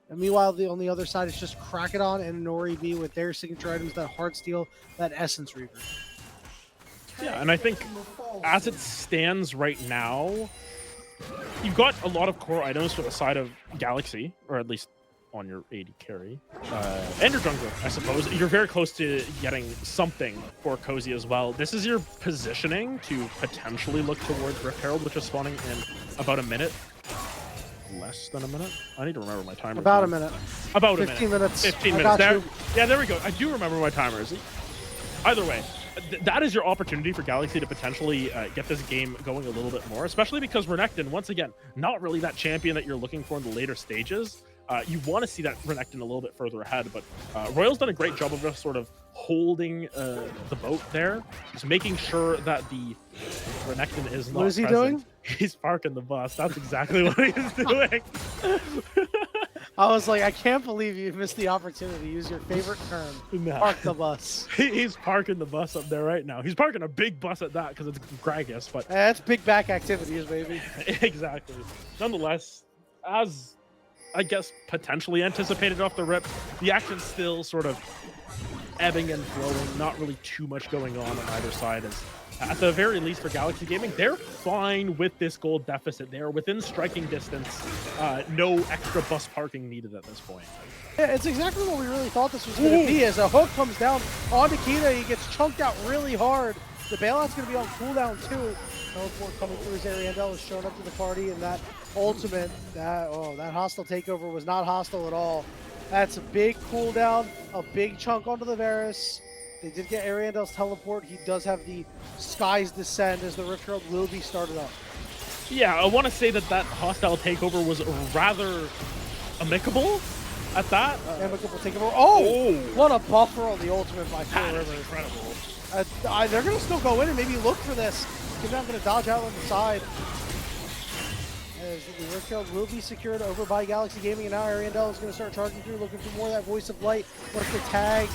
And meanwhile, on the other side, it's just Krakedon and Nori B with their signature items, that Heartsteel, that Essence Reaver. Yeah, and I think as it stands right now, you've got a lot of core items for the side of Galaxy, or at least on your AD carry, and your jungler, I suppose. You're very close to getting something for Cozy as well. This is your positioning to potentially look towards Rift Herald, which is spawning in about a minute. Less than a minute? I need to remember my timer. About a minute. About a 15 minute. minutes. 15 I minutes. got There, you. yeah, there we go. I do remember my timers. Either way, that is your opportunity for Galaxy to potentially get this game going a little bit more, especially because Renekton, once again, not really that champion that you're looking for in the later stages. You want to see that Renekton a little bit further ahead, but Royal's done a great job of just sort of holding the boat there, just making sure that the Renekton is not What is he present. doing? He's parking the bus. That's exactly what he's doing. I was like, I can't believe you missed the opportunity to use your favorite term, Nah. park the bus. He's parking the bus up there right now. He's parking a big bus at that because it's Gragas, but That's big back activities, baby. exactly. Nonetheless, as I guess potentially anticipated off the rip, the action's still sort of ebbing and flowing, not really too much going on either side. As at the very least for Galaxy Gaming, they're fine with this gold deficit. They're within striking distance. No extra bus parking needed at this point. Yeah, it's exactly what we really thought this was going to be. As a hook comes down on Nikita, he gets chunked out really hard. The bailout's going to be on cooldown too. Teleport coming through his Ariandel is showing up to the party, and that ultimate, that hostile takeover was not hostile at all. That's a big cooldown, a big chunk onto the Varus. They did get Ariandel's teleport. He does have the Skies Descend as the Rift Herald will be started up. Yeah, I want to say that hostile takeover was rather amicable at that. Amicable takeover. Oh, what a buffer on the ultimate by Four That is Rivers. incredible. They're going to still go in and maybe look for this. He's not going to dodge out on the side. As the Rift Herald will be secured over by Galaxy Gaming, and now Ariandel is going to start charging through, looking for more of that Voice of Light. Wants to tag.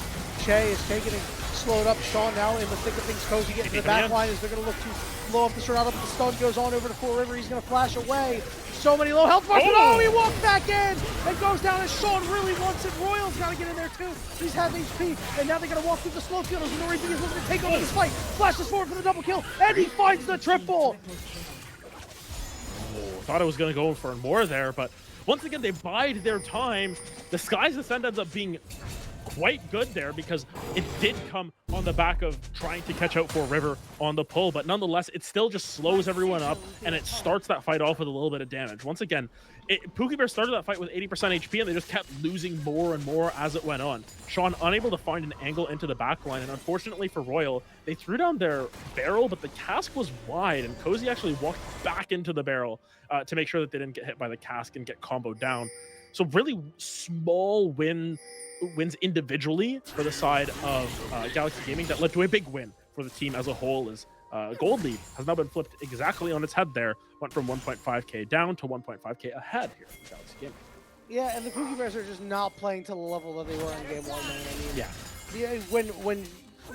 Che is taking it slowed up. Sean now in the thick of things. Cozy getting to the back line as they're going to look to blow up the start out. The stun goes on over to Four River. He's going to flash away. So many low health bars. Oh, he walks back in and goes down, and Sean really wants it. Royal's got to get in there too. He's half HP, and now they're going to walk through the slow field as Nori is looking to take over this fight. Flashes forward for the double kill, and he finds the triple. Thought I was going to go for more there, but once again, they bide their time. The Skies Descent ends up being quite good there because it did come on the back of trying to catch out for River on the pull, but nonetheless, it still just slows everyone up and it starts that fight off with a little bit of damage. Once again, Pookie Bear started that fight with 80% HP and they just kept losing more and more as it went on. Sean unable to find an angle into the backline, and unfortunately for Royal, they threw down their barrel, but the cask was wide and Cozy actually walked back into the barrel to make sure that they didn't get hit by the cask and get comboed down. So really small wins individually for the side of Galaxy Gaming that led to a big win for the team as a whole. As gold lead has now been flipped exactly on its head there. Went from 1.5k down to 1.5k ahead here for Galaxy Gaming. Yeah, and the Pookie Bears are just not playing to the level that they were in game one, man. I mean, Yeah.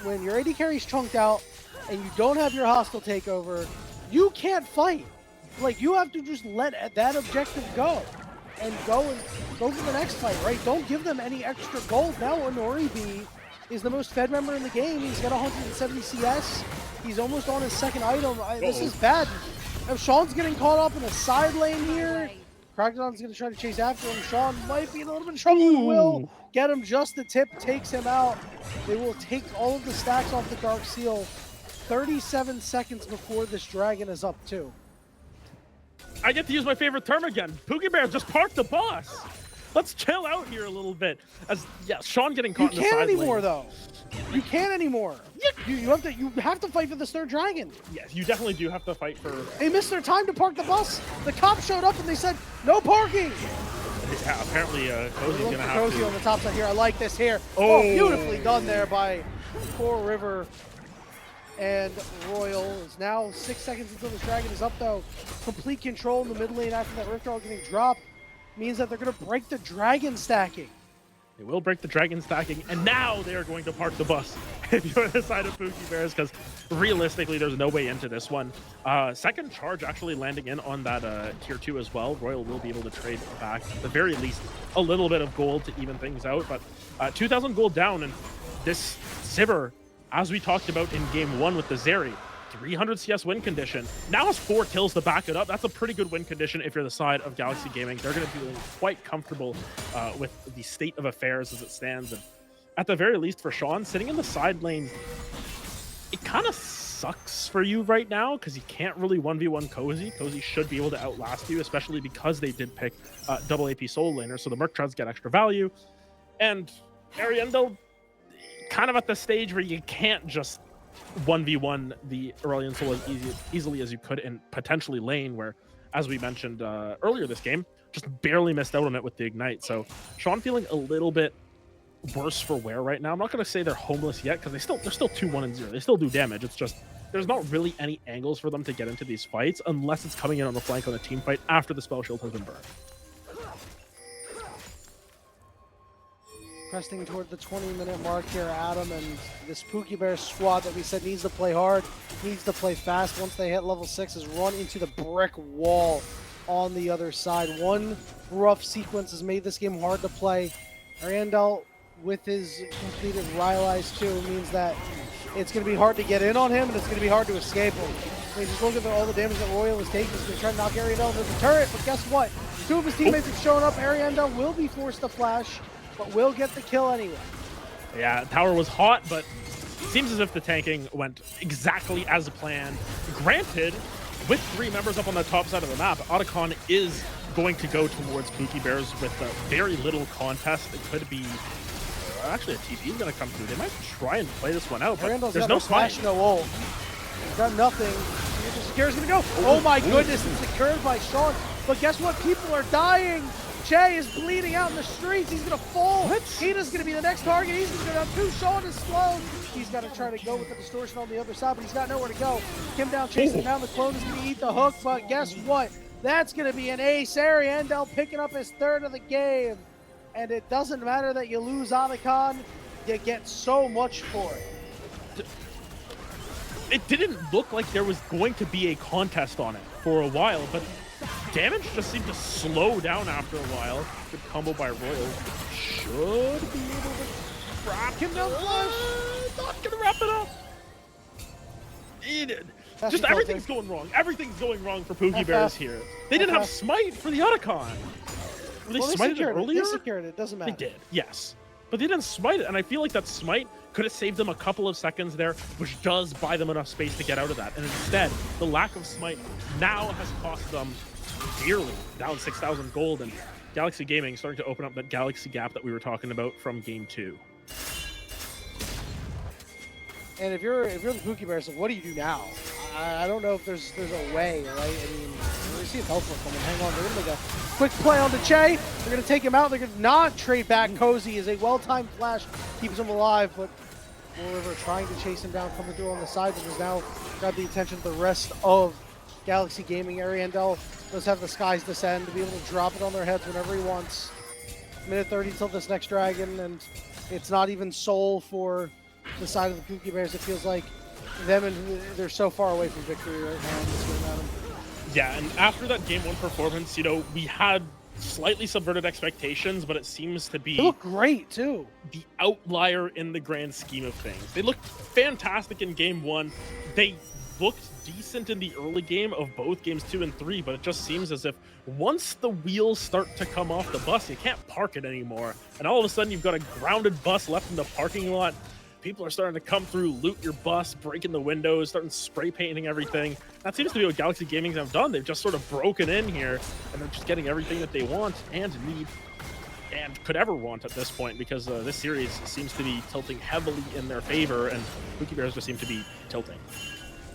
When your AD carry's chunked out and you don't have your hostile takeover, you can't fight. Like, you have to just let that objective go and go for the next fight, right? Don't give them any extra gold. Now Honoribi is the most fed member in the game. He's got 170 CS. He's almost on his second item. This is bad. Sean's getting caught up in a side lane here. Crocodile's going to try to chase after him. Sean might be in a little bit of trouble and will get him just the tip, takes him out. They will take all of the stacks off the Dark Seal 37 seconds before this dragon is up too. I get to use my favorite term again. Pookie Bear, just park the bus. Let's chill out here a little bit. As Sean getting caught in the side lane. You can't anymore though. You can't anymore. You have to fight for this third dragon. Yes, you definitely do have to fight for. They missed their time to park the bus. The cops showed up and they said no parking. Yeah, apparently Cozy's gonna have Cozy to. on the top side here. I like this here. Oh, beautifully done there by Four River. And Royal is now 6 seconds until this dragon is up though. Complete control in the mid lane after that Rift Herald getting dropped means that they're going to break the dragon stacking. They will break the dragon stacking, and now they are going to park the bus if you're on the side of Pookie Bears, because realistically, there's no way into this one. Second charge actually landing in on that tier 2 as well. Royal will be able to trade back, at the very least, a little bit of gold to even things out, but 2,000 gold down, and this Sivir, as we talked about in game 1 with the Zeri, 300 CS win condition. Now has 4 kills to back it up. That's a pretty good win condition if you're the side of Galaxy Gaming. They're going to be quite comfortable with the state of affairs as it stands. And at the very least for Sean, sitting in the side lane, it kind of sucks for you right now because you can't really 1v1 Cozy. Cozy should be able to outlast you, especially because they did pick double AP soul laner, so the Merc Treads get extra value. And Ariandel, kind of at the stage where you can't just 1v1 the Aurelion Soul as easily as you could in potentially lane, where, as we mentioned earlier this game, just barely missed out on it with the Ignite. So Sean feeling a little bit worse for wear right now. I'm not going to say they're homeless yet because they're still 2-1-0. They still do damage. It's just there's not really any angles for them to get into these fights unless it's coming in on the flank on a team fight after the spell shield has been burned. Pressing toward the 20-minute mark here, Adam, and this Pookie Bears squad that we said needs to play hard, needs to play fast. Once they hit level 6, is run into the brick wall on the other side. One rough sequence has made this game hard to play. Ariandel, with his completed Rylai's 2, means that it's going to be hard to get in on him, and it's going to be hard to escape him. I mean, just look at all the damage that Royal is taking. He's going to try to knock Ariandel into the turret, but guess what? 2 of his teammates have shown up. Ariandel will be forced to flash, but will get the kill anyway. Yeah, tower was hot, but seems as if the tanking went exactly as planned. Granted, with 3 members up on the top side of the map, Otacon is going to go towards Pookie Bears with very little contest. It could be actually a TP is going to come through. They might try and play this one out, but there's no flash, no ult. He's got nothing. Secure's going to go. Oh my goodness, it's secured by Sean. But guess what? People are dying. Che is bleeding out in the streets. He's going to fall. Hina's going to be the next target. He's going to go down 2. Sean is slow. He's got to try to go with the distortion on the other side, but he's got nowhere to go. Kim down, chasing down. The clone is going to eat the hook, but guess what? That's going to be an ace. Ariandel picking up his 3rd of the game. And it doesn't matter that you lose Otacon. You get so much for it. It didn't look like there was going to be a contest on it for a while, but damage just seemed to slow down after a while. Good combo by Royal. Should be able to wrap him down. Not gonna wrap it up. Just everything's going wrong. Everything's going wrong for Pookie Bears here. They didn't have smite for the Otacon. Were they smited it earlier? They secured it. Doesn't matter. They did, yes. But they didn't smite it, and I feel like that smite could have saved them a couple of seconds there, which does buy them enough space to get out of that. And instead, the lack of smite now has cost them dearly, down 6,000 gold, and Galaxy Gaming starting to open up that Galaxy gap that we were talking about from Game 2. And if you're the Pookie Bears, what do you do now? I don't know if there's a way, right? I mean, we see a teleport coming. Hang on, they're gonna make a quick play on the Che. They're gonna take him out. They're gonna not trade back. Cozy is a well-timed flash, keeps him alive, but River trying to chase him down, coming through on the side, which has now got the attention of the rest of Galaxy Gaming. Ariandel does have the skies descend to be able to drop it on their heads whenever he wants. Minute 30 till this next dragon, and it's not even soul for the side of the Pookie Bears. It feels like them and they're so far away from victory right now in this game, Adam. Yeah, and after that Game 1 performance, you know, we had slightly subverted expectations, but it seems to be... They look great, too. ...the outlier in the grand scheme of things. They looked fantastic in Game 1. They looked decent in the early game of both Games 2 and 3, but it just seems as if once the wheels start to come off the bus, you can't park it anymore. And all of a sudden, you've got a grounded bus left in the parking lot. People are starting to come through, loot your bus, breaking the windows, starting spray painting everything. That seems to be what Galaxy Gaming have done. They've just sort of broken in here, and they're just getting everything that they want and need and could ever want at this point, because this series seems to be tilting heavily in their favor, and Pookie Bears just seem to be tilting.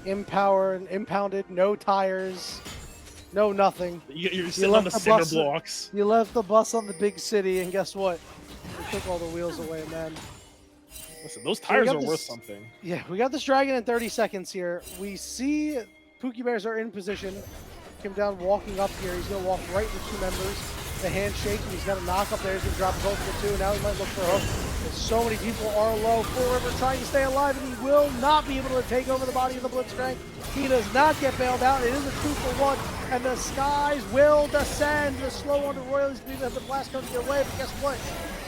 Empowered, impounded, no tires, no nothing. You're sitting on the cinder blocks. You left the bus on the big city, and guess what? You took all the wheels away, man. Listen, those tires are worth something. Yeah, we got this dragon in 30 seconds here. We see Pookie Bears are in position. Kim down walking up here. He's going to walk right with 2 members. The handshake, he's got a knock up there. He's going to drop both of the 2. Now he might look for a hook. But so many people are low. Full River trying to stay alive, and he will not be able to take over the body of the Blitzcrank. He does not get bailed out. It is a 2-for-1, and the skies will descend. The slow under Royal. He's going to have the blast coming their way, but guess what?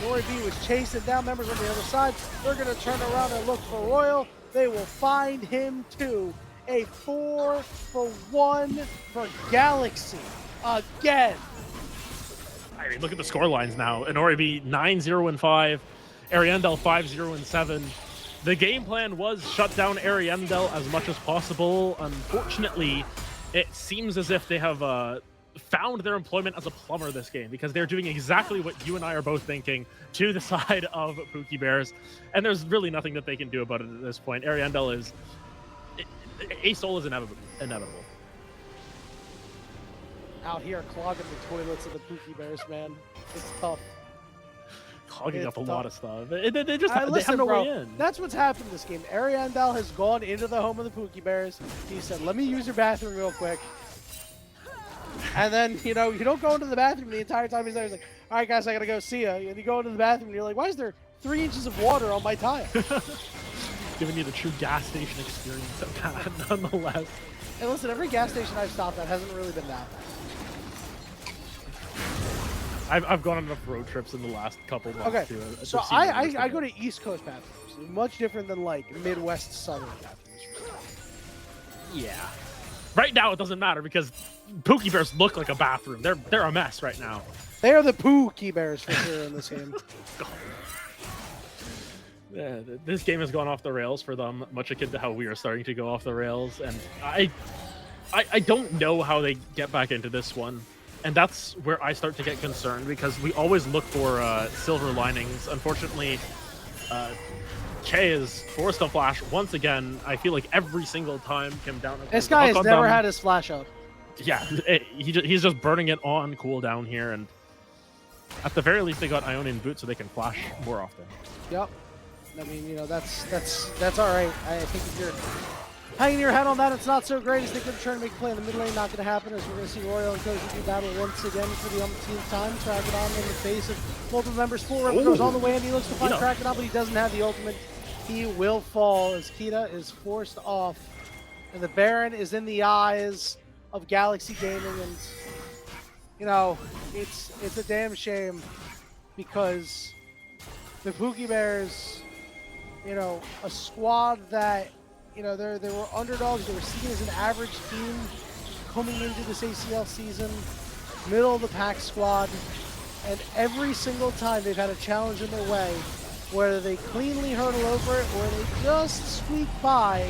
Nori B was chasing down members on the other side. They're going to turn around and look for Royal. They will find him too. A 4-for-1 for Galaxy again. I mean, look at the score lines now. Inoribi 9-0-5, Ariandel 5-0-7. The game plan was shut down Ariandel as much as possible. Unfortunately, it seems as if they have found their employment as a plumber this game, because they're doing exactly what you and I are both thinking to the side of Pookie Bears, and there's really nothing that they can do about it at this point. Ariandel is... A soul is inevitable. Out here clogging the toilets of the Pookie Bears, man. It's tough. clogging It's up a tough. lot of stuff. They just they have Listen, no bro, way in. that's what's happened this game. Ariandel has gone into the home of the Pookie Bears. He said, let me use your bathroom real quick. And then, you know, you don't go into the bathroom the entire time he's there. He's like, all right, guys, I got to go see you. And you go into the bathroom and you're like, why is there 3 inches of water on my tile? Giving you the true gas station experience of that, nonetheless. And listen, every gas station I've stopped at hasn't really been that bad. I've gone on enough road trips in the last couple months Okay, to so see the worst I of go it. to East Coast bathrooms. Much different than, like, Midwest Southern bathrooms. Yeah. Right now it doesn't matter because Pookie Bears look like a bathroom. They're a mess right now. They are the Pookie Bears for sure in this game. Yeah, this game has gone off the rails for them, much akin to how we are starting to go off the rails. And I don't know how they get back into this one. And that's where I start to get concerned because we always look for silver linings. Unfortunately, Che is forced to flash once again. I feel like every single time came down. This guy has never had his flash up. Yeah, he's just burning it on cooldown here. And at the very least, they got Ionian Boot so they can flash more often. Yep. I mean, you know, that's all right. I think if you're hanging your head on that, it's not so great as they could try to make a play in the mid lane. Not going to happen as we're going to see Royal and Koji do battle once again for the umpteenth time. Crackedon in the face of multiple members. Full River goes on the way and he looks to find Crackedon, but he doesn't have the ultimate. He will fall as Kita is forced off. And the Baron is in the eyes of Galaxy Gaming. And, you know, it's a damn shame because the Pookie Bears, you know, a squad that, you know, they were underdogs. They were seen as an average team coming into this ACL season, middle of the pack squad, and every single time they've had a challenge in their way, whether they cleanly hurdle over it or they just squeak by,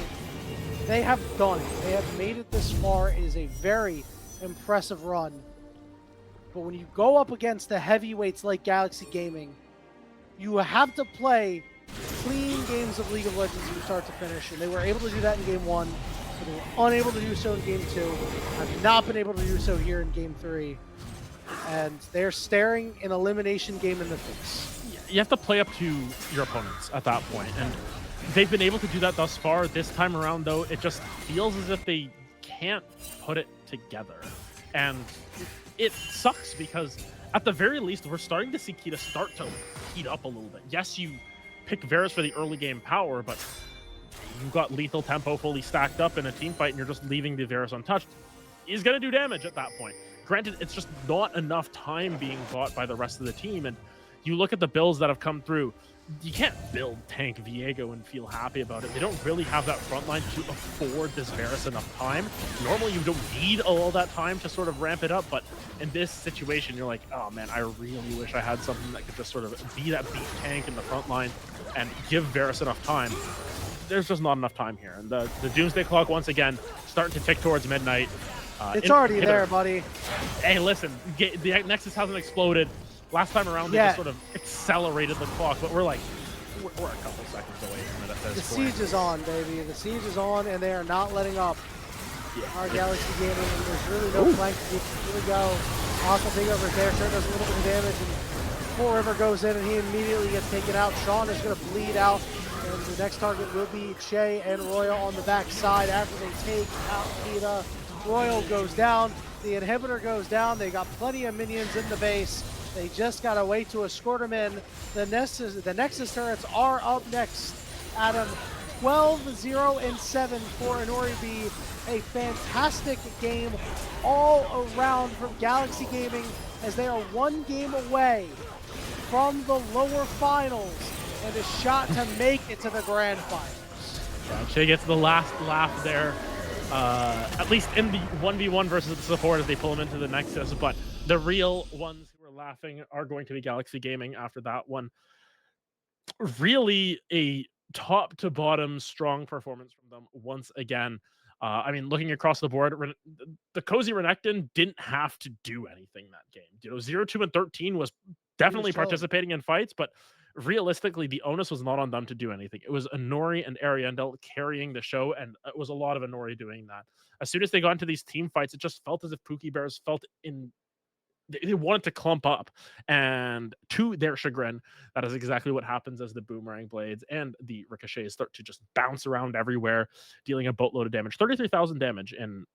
they have done it. They have made it this far. It is a very impressive run. But when you go up against the heavyweights like Galaxy Gaming, you have to play clean games of League of Legends from start to finish, and they were able to do that in Game 1, but they were unable to do so in Game 2, have not been able to do so here in Game 3, and they're staring an elimination game in the face. You have to play up to your opponents at that point, and they've been able to do that thus far. This time around, though, it just feels as if they can't put it together, and it sucks because at the very least, we're starting to see Kita start to heat up a little bit. Yes, you pick Varus for the early game power, but you've got lethal tempo fully stacked up in a team fight and you're just leaving the Varus untouched. He's going to do damage at that point. Granted, it's just not enough time being bought by the rest of the team. And you look at the builds that have come through, you can't build tank Viego and feel happy about it. They don't really have that front line to afford this Varus enough time. Normally, you don't need all that time to sort of ramp it up, but in this situation, you're like, oh man, I really wish I had something that could just sort of be that beat tank in the front line and give Varus enough time. There's just not enough time here. And the Doomsday Clock, once again, starting to tick towards midnight. It's already there, buddy. Hey, listen, the Nexus hasn't exploded. Last time around, they just sort of accelerated the clock, but we're like, we're a couple seconds away from it at this point. The siege is on, baby. The siege is on, and they are not letting up. Yeah. Our Galaxy Gaming, and there's really no flank to do. Here we go. Awesome big over there. Sure does a little bit of damage, and Full River goes in, and he immediately gets taken out. Sean is going to bleed out, and the next target will be Che and Royal on the back side after they take out Kita. Royal goes down. The inhibitor goes down. They got plenty of minions in the base. They just gotta wait to escort them in. The Nexus turrets are up next. Adam, 12-0-7 for Inori B. A fantastic game all around from Galaxy Gaming as they are one game away from the lower finals and a shot to make it to the grand finals. Yeah, Che gets the last laugh there. At least in the 1v1 versus the support as they pull him into the Nexus, but the real ones who are laughing are going to be Galaxy Gaming after that one. Really a top to bottom strong performance from them once again. I mean, looking across the board, the Cozy Renekton didn't have to do anything that game. You know, 0-2 and 13 was definitely participating in fights, but realistically, the onus was not on them to do anything. It was Inori and Ariandel carrying the show, and it was a lot of Inori doing that. As soon as they got into these team fights, it just felt as if Pookie Bears felt in they wanted to clump up, and to their chagrin, that is exactly what happens as the boomerang blades and the ricochets start to just bounce around everywhere, dealing a boatload of damage. 33,000 damage, and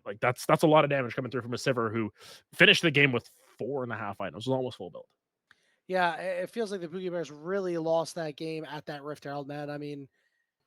like that's a lot of damage coming through from a Sivir who finished the game with 4.5 items, was almost full build. Yeah, it feels like the Pookie Bears really lost that game at that Rift Herald, man. I mean,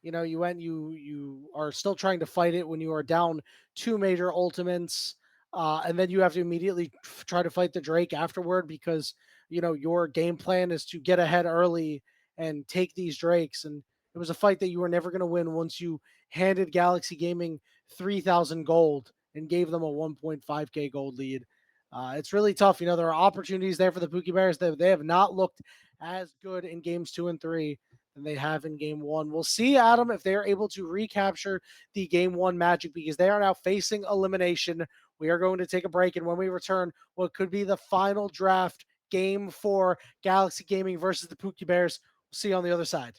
you went, you are still trying to fight it when you are down two major ultimates, and then you have to immediately try to fight the Drake afterward because your game plan is to get ahead early and take these Drakes. And it was a fight that you were never going to win once you handed Galaxy Gaming 3,000 gold and gave them a 1.5k gold lead. It's really tough. There are opportunities there for the Pookie Bears. They have not looked as good in games 2 and 3 than they have in game one. We'll see, Adam, if they are able to recapture the game one magic, because they are now facing elimination. We are going to take a break, and when we return, what could be the final draft game for Galaxy Gaming versus the Pookie Bears. We'll see you on the other side.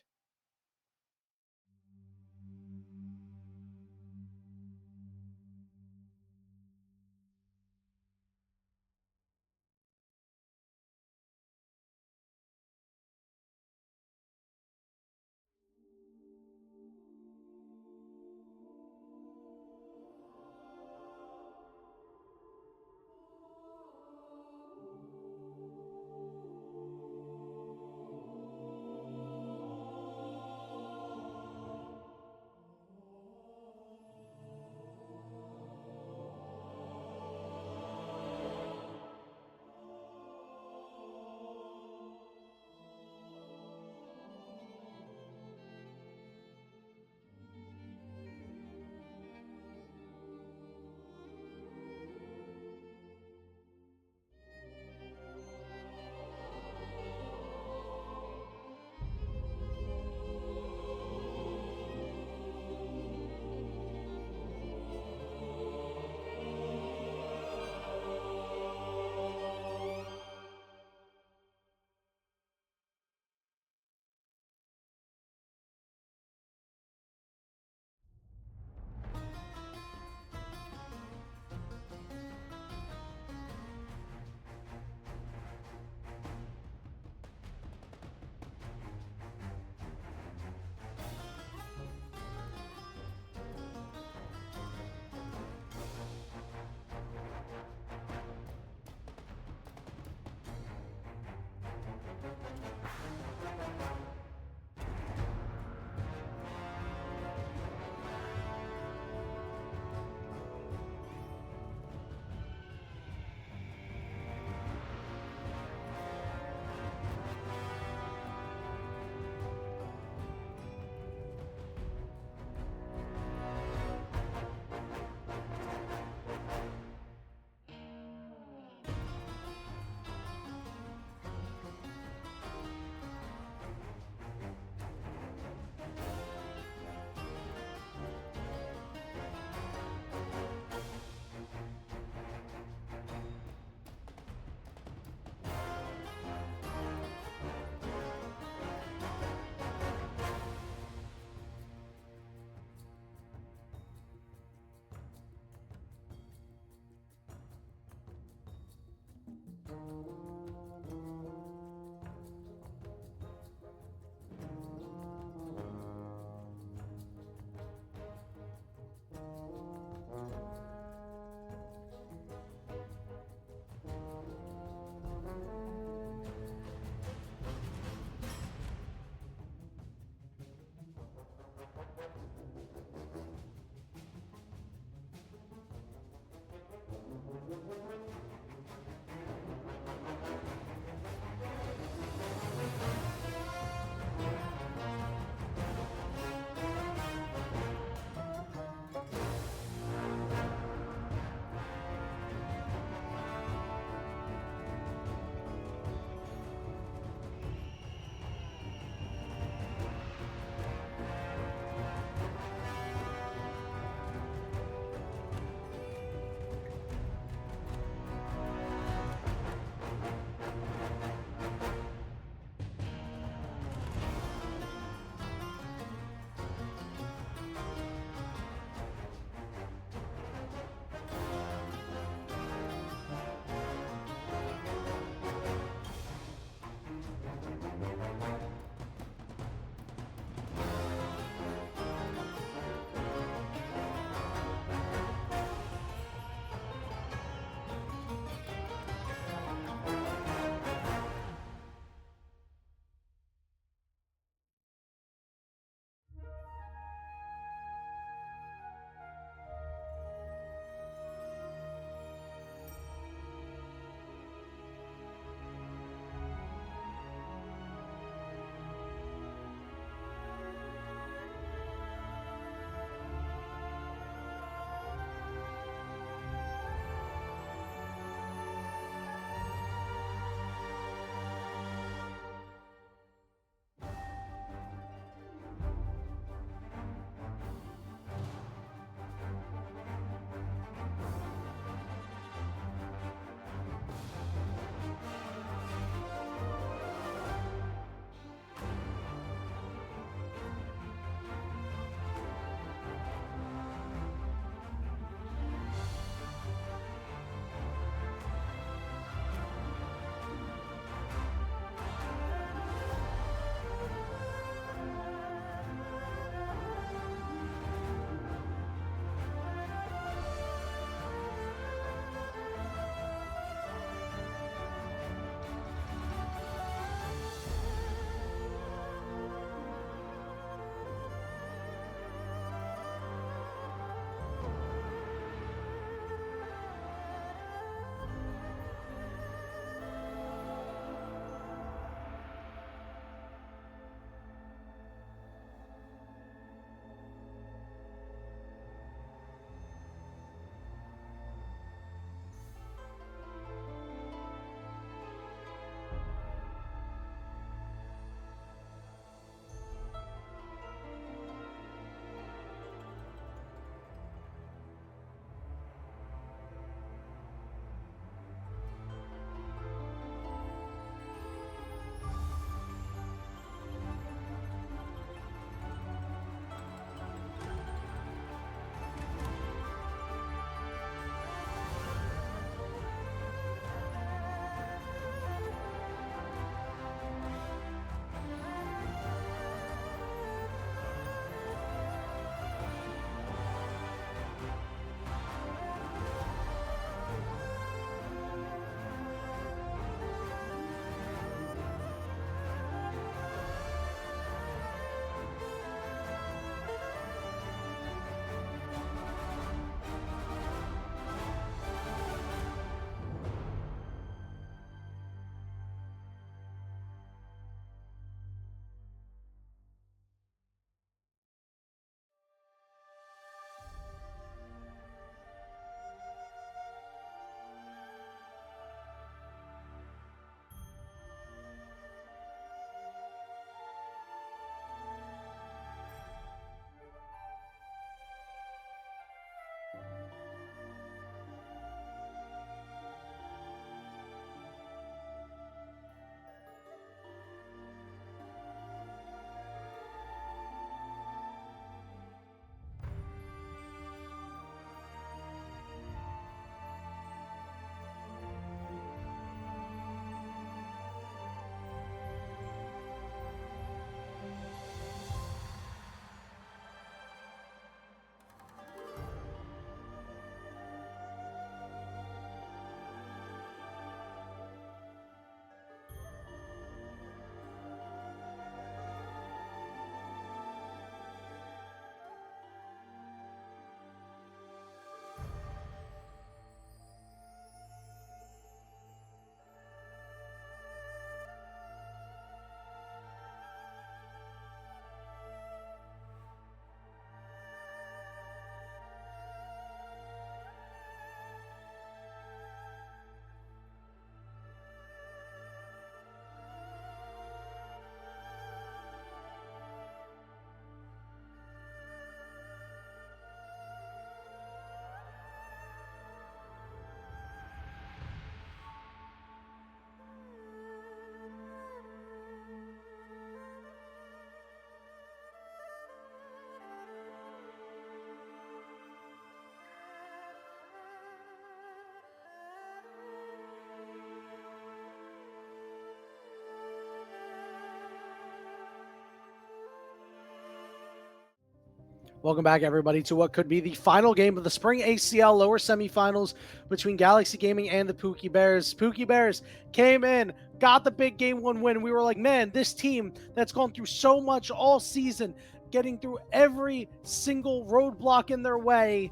Welcome back, everybody, to what could be the final game of the Spring ACL lower semifinals between Galaxy Gaming and the Pookie Bears. Pookie Bears came in, got the big game 1 win. We were like, man, this team that's gone through so much all season, getting through every single roadblock in their way.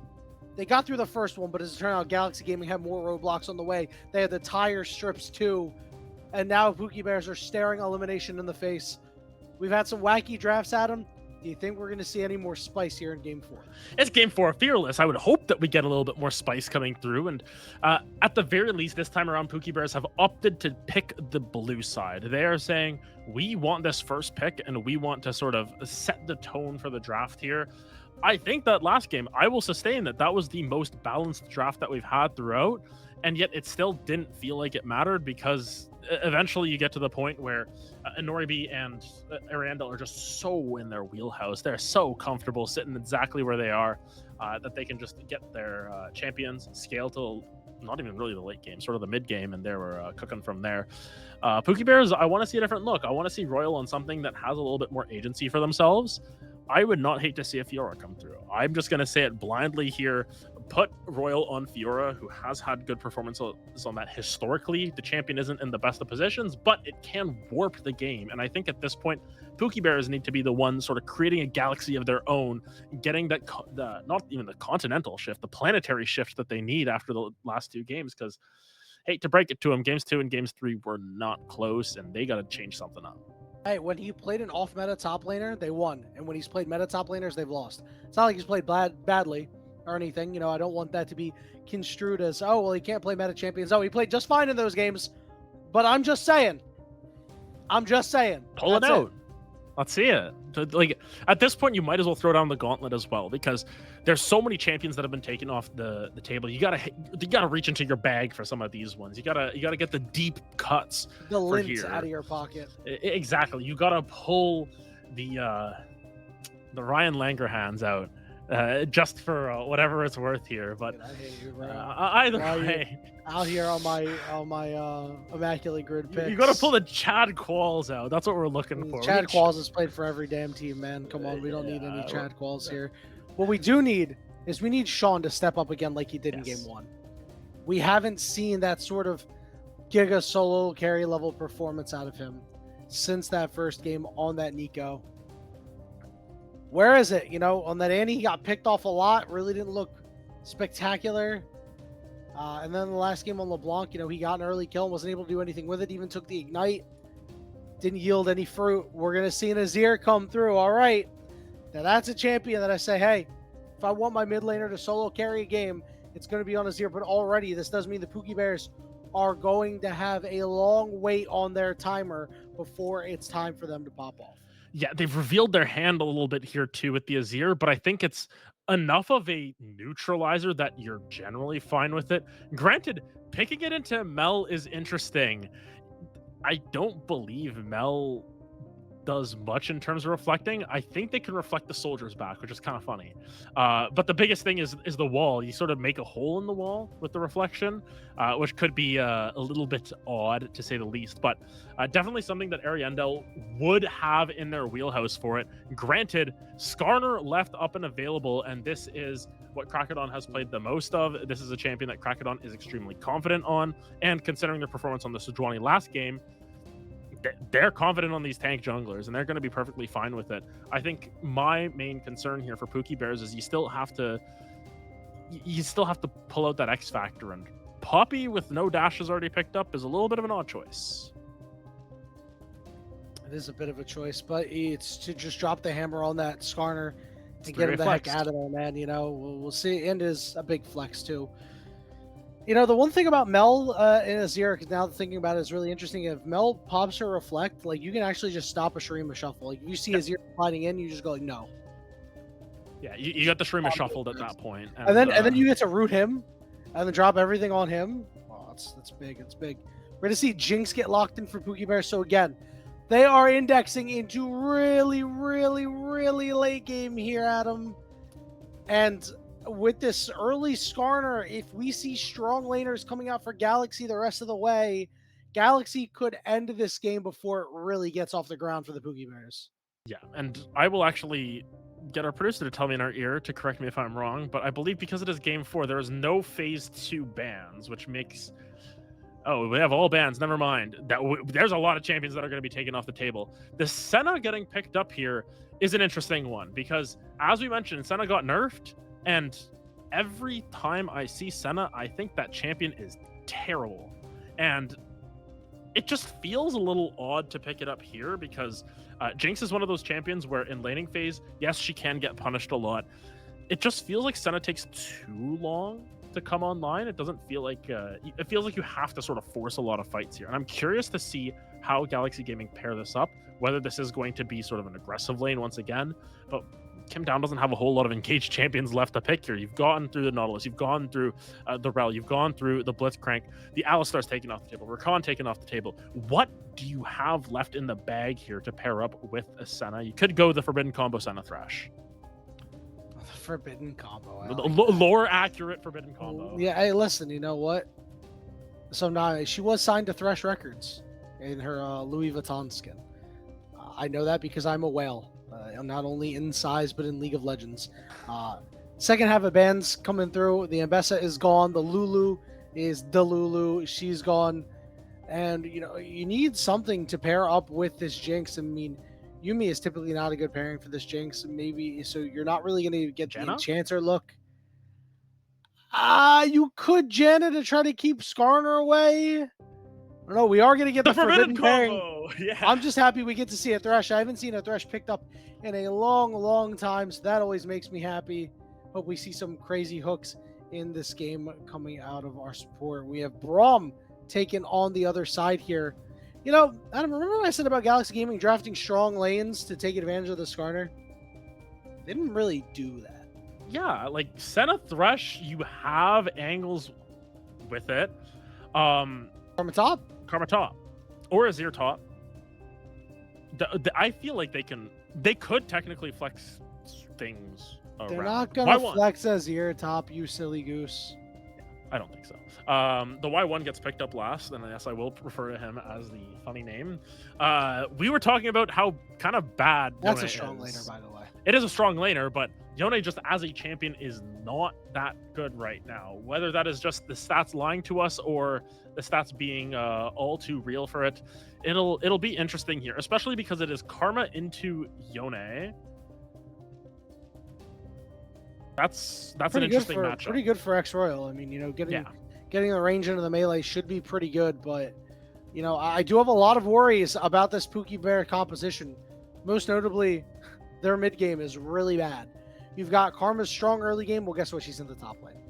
They got through the first one, but as it turned out, Galaxy Gaming had more roadblocks on the way. They had the tire strips too. And now Pookie Bears are staring elimination in the face. We've had some wacky drafts, Adam. Do you think we're going to see any more spice here in Game 4? It's Game 4 Fearless. I would hope that we get a little bit more spice coming through. And at the very least, this time around, Pookie Bears have opted to pick the blue side. They are saying, we want this first pick, and we want to sort of set the tone for the draft here. I think that last game, I will sustain that was the most balanced draft that we've had throughout. And yet it still didn't feel like it mattered, because eventually you get to the point where Noribi and Ariandel are just so in their wheelhouse. They're so comfortable sitting exactly where they are that they can just get their champions, scale to not even really the late game, sort of the mid game, and they were cooking from there. Pookie Bears, I want to see a different look. I want to see Royal on something that has a little bit more agency for themselves. I would not hate to see a Fiora come through. I'm just going to say it blindly here. Put Royal on Fiora, who has had good performances on that historically. The champion isn't in the best of positions, but it can warp the game. And I think at this point, Pookie Bears need to be the ones sort of creating a galaxy of their own, getting that not even the continental shift, the planetary shift that they need after the last two games. Because, hate to break it to them, games 2 and games 3 were not close, and they got to change something up. Hey, when he played an off-meta top laner, they won. And when he's played meta top laners, they've lost. It's not like he's played badly or anything. You know, I don't want that to be construed as, oh, well, he can't play meta champions. Oh, he played just fine in those games. But I'm just saying. Pull it out. Let's see it. Like, at this point, you might as well throw down the gauntlet as well, because there's so many champions that have been taken off the table. You gotta reach into your bag for some of these ones. You gotta get the deep cuts. The lints out of your pocket. Exactly. You gotta pull the Ryan Langerhans out. Just for whatever it's worth here, but I hate you, bro. Either way, out here on my immaculate grid picks. You got to pull the Chad Qualls out. That's what we're looking for. Chad Qualls has played for every damn team, man. Come on, we don't need any Chad Qualls here. What we do need is we need Sean to step up again like he did in Game 1. We haven't seen that sort of Giga solo carry level performance out of him since that first game on that Nico. Where is it? You know, on that Annie, he got picked off a lot. Really didn't look spectacular. And then the last game on LeBlanc, you know, he got an early kill and wasn't able to do anything with it. Even took the Ignite. Didn't yield any fruit. We're going to see an Azir come through. All right. Now that's a champion that I say, hey, if I want my mid laner to solo carry a game, it's going to be on Azir. But already, this does mean the Pookie Bears are going to have a long wait on their timer before it's time for them to pop off. Yeah, they've revealed their hand a little bit here too with the Azir, but I think it's enough of a neutralizer that you're generally fine with it. Granted, picking it into Mel is interesting. I don't believe Mel does much in terms of reflecting. I think they can reflect the soldiers back, which is kind of funny. But the biggest thing is the wall. You sort of make a hole in the wall with the reflection, which could be a little bit odd to say the least. But definitely something that Ariandel would have in their wheelhouse for it. Granted, Skarner left up and available, and this is what Crocodon has played the most of. This is a champion that Crocodon is extremely confident on, and considering their performance on the Sejuani last game, they're confident on these tank junglers, and they're going to be perfectly fine with it. I think my main concern here for Pookie Bears is you still have to pull out that X factor, and Poppy with no dashes already picked up is a little bit of an odd choice. It is a bit of a choice, but it's to just drop the hammer on that Skarner and get him the heck out of there, man. You know, we'll see. And is a big flex too. You know, the one thing about Mel and Azir, because now thinking about it is really interesting. If Mel pops her reflect, like you can actually just stop a Shurima shuffle. Like if you see Azir sliding in, you just go like, no. Yeah, you got the Shurima shuffled at that point, and then you get to root him, and then drop everything on him. Oh, that's big. It's big. We're gonna see Jinx get locked in for Pookie Bear. So again, they are indexing into really, really, really late game here, Adam, and with this early Skarner, if we see strong laners coming out for Galaxy the rest of the way, Galaxy could end this game before it really gets off the ground for the Pookie Bears. Yeah, and I will actually get our producer to tell me in our ear to correct me if I'm wrong, but I believe because it is Game 4, there is no Phase 2 bans, which makes... Oh, we have all bans. Never mind. There's a lot of champions that are going to be taken off the table. The Senna getting picked up here is an interesting one because, as we mentioned, Senna got nerfed, and every time I see Senna, I think that champion is terrible. And it just feels a little odd to pick it up here because Jinx is one of those champions where in laning phase, yes, she can get punished a lot. It just feels like Senna takes too long to come online. It doesn't feel like it feels like you have to sort of force a lot of fights here. And I'm curious to see how Galaxy Gaming pair this up, whether this is going to be sort of an aggressive lane once again. But Kim Down doesn't have a whole lot of engaged champions left to pick here. You've gone through the Nautilus, you've gone through the Rel, you've gone through the Blitzcrank, the Alistar's taken off the table, Rakan taken off the table. What do you have left in the bag here to pair up with a Senna? You could go the Forbidden Combo Senna Thresh. The Forbidden Combo. Lore accurate Forbidden Combo. Yeah, hey, listen, you know what? So now she was signed to Thresh Records in her Louis Vuitton skin. I know that because I'm a whale. Not only in size, but in League of Legends. Second half of bans coming through. The Ambessa is gone. The Lulu is the Lulu. She's gone. And, you know, you need something to pair up with this Jinx. I mean, Yumi is typically not a good pairing for this Jinx. Maybe, so you're not really going to get the Enchanter look. You could Janna to try to keep Skarner away. No, we are going to get the Forbidden Combo. Yeah. I'm just happy we get to see a Thresh. I haven't seen a Thresh picked up in a long, long time, so that always makes me happy. Hope we see some crazy hooks in this game coming out of our support. We have Braum taken on the other side here. You know, Adam, remember what I said about Galaxy Gaming drafting strong lanes to take advantage of the Skarner? They didn't really do that. Yeah, like Senna Thresh, you have angles with it. Karma top? Karma top. Or Azir top. I feel like they could technically flex things around. They're not gonna flex Azir top, you silly goose. I don't think so. The Y1 gets picked up last, and yes, I will refer to him as the funny name. We were talking about how kind of bad That's Yone a strong is. laner, by the way. It is a strong laner, but Yone just as a champion is not that good right now. Whether that is just the stats lying to us or the stats being all too real for it, it'll be interesting here, especially because it is Karma into Yone. That's an interesting matchup. Pretty good for X Royal. I mean, you know, getting the range into the melee should be pretty good, but you know, I do have a lot of worries about this Pookie Bear composition. Most notably, their mid game is really bad. You've got Karma's strong early game. Well, guess what? She's in the top lane.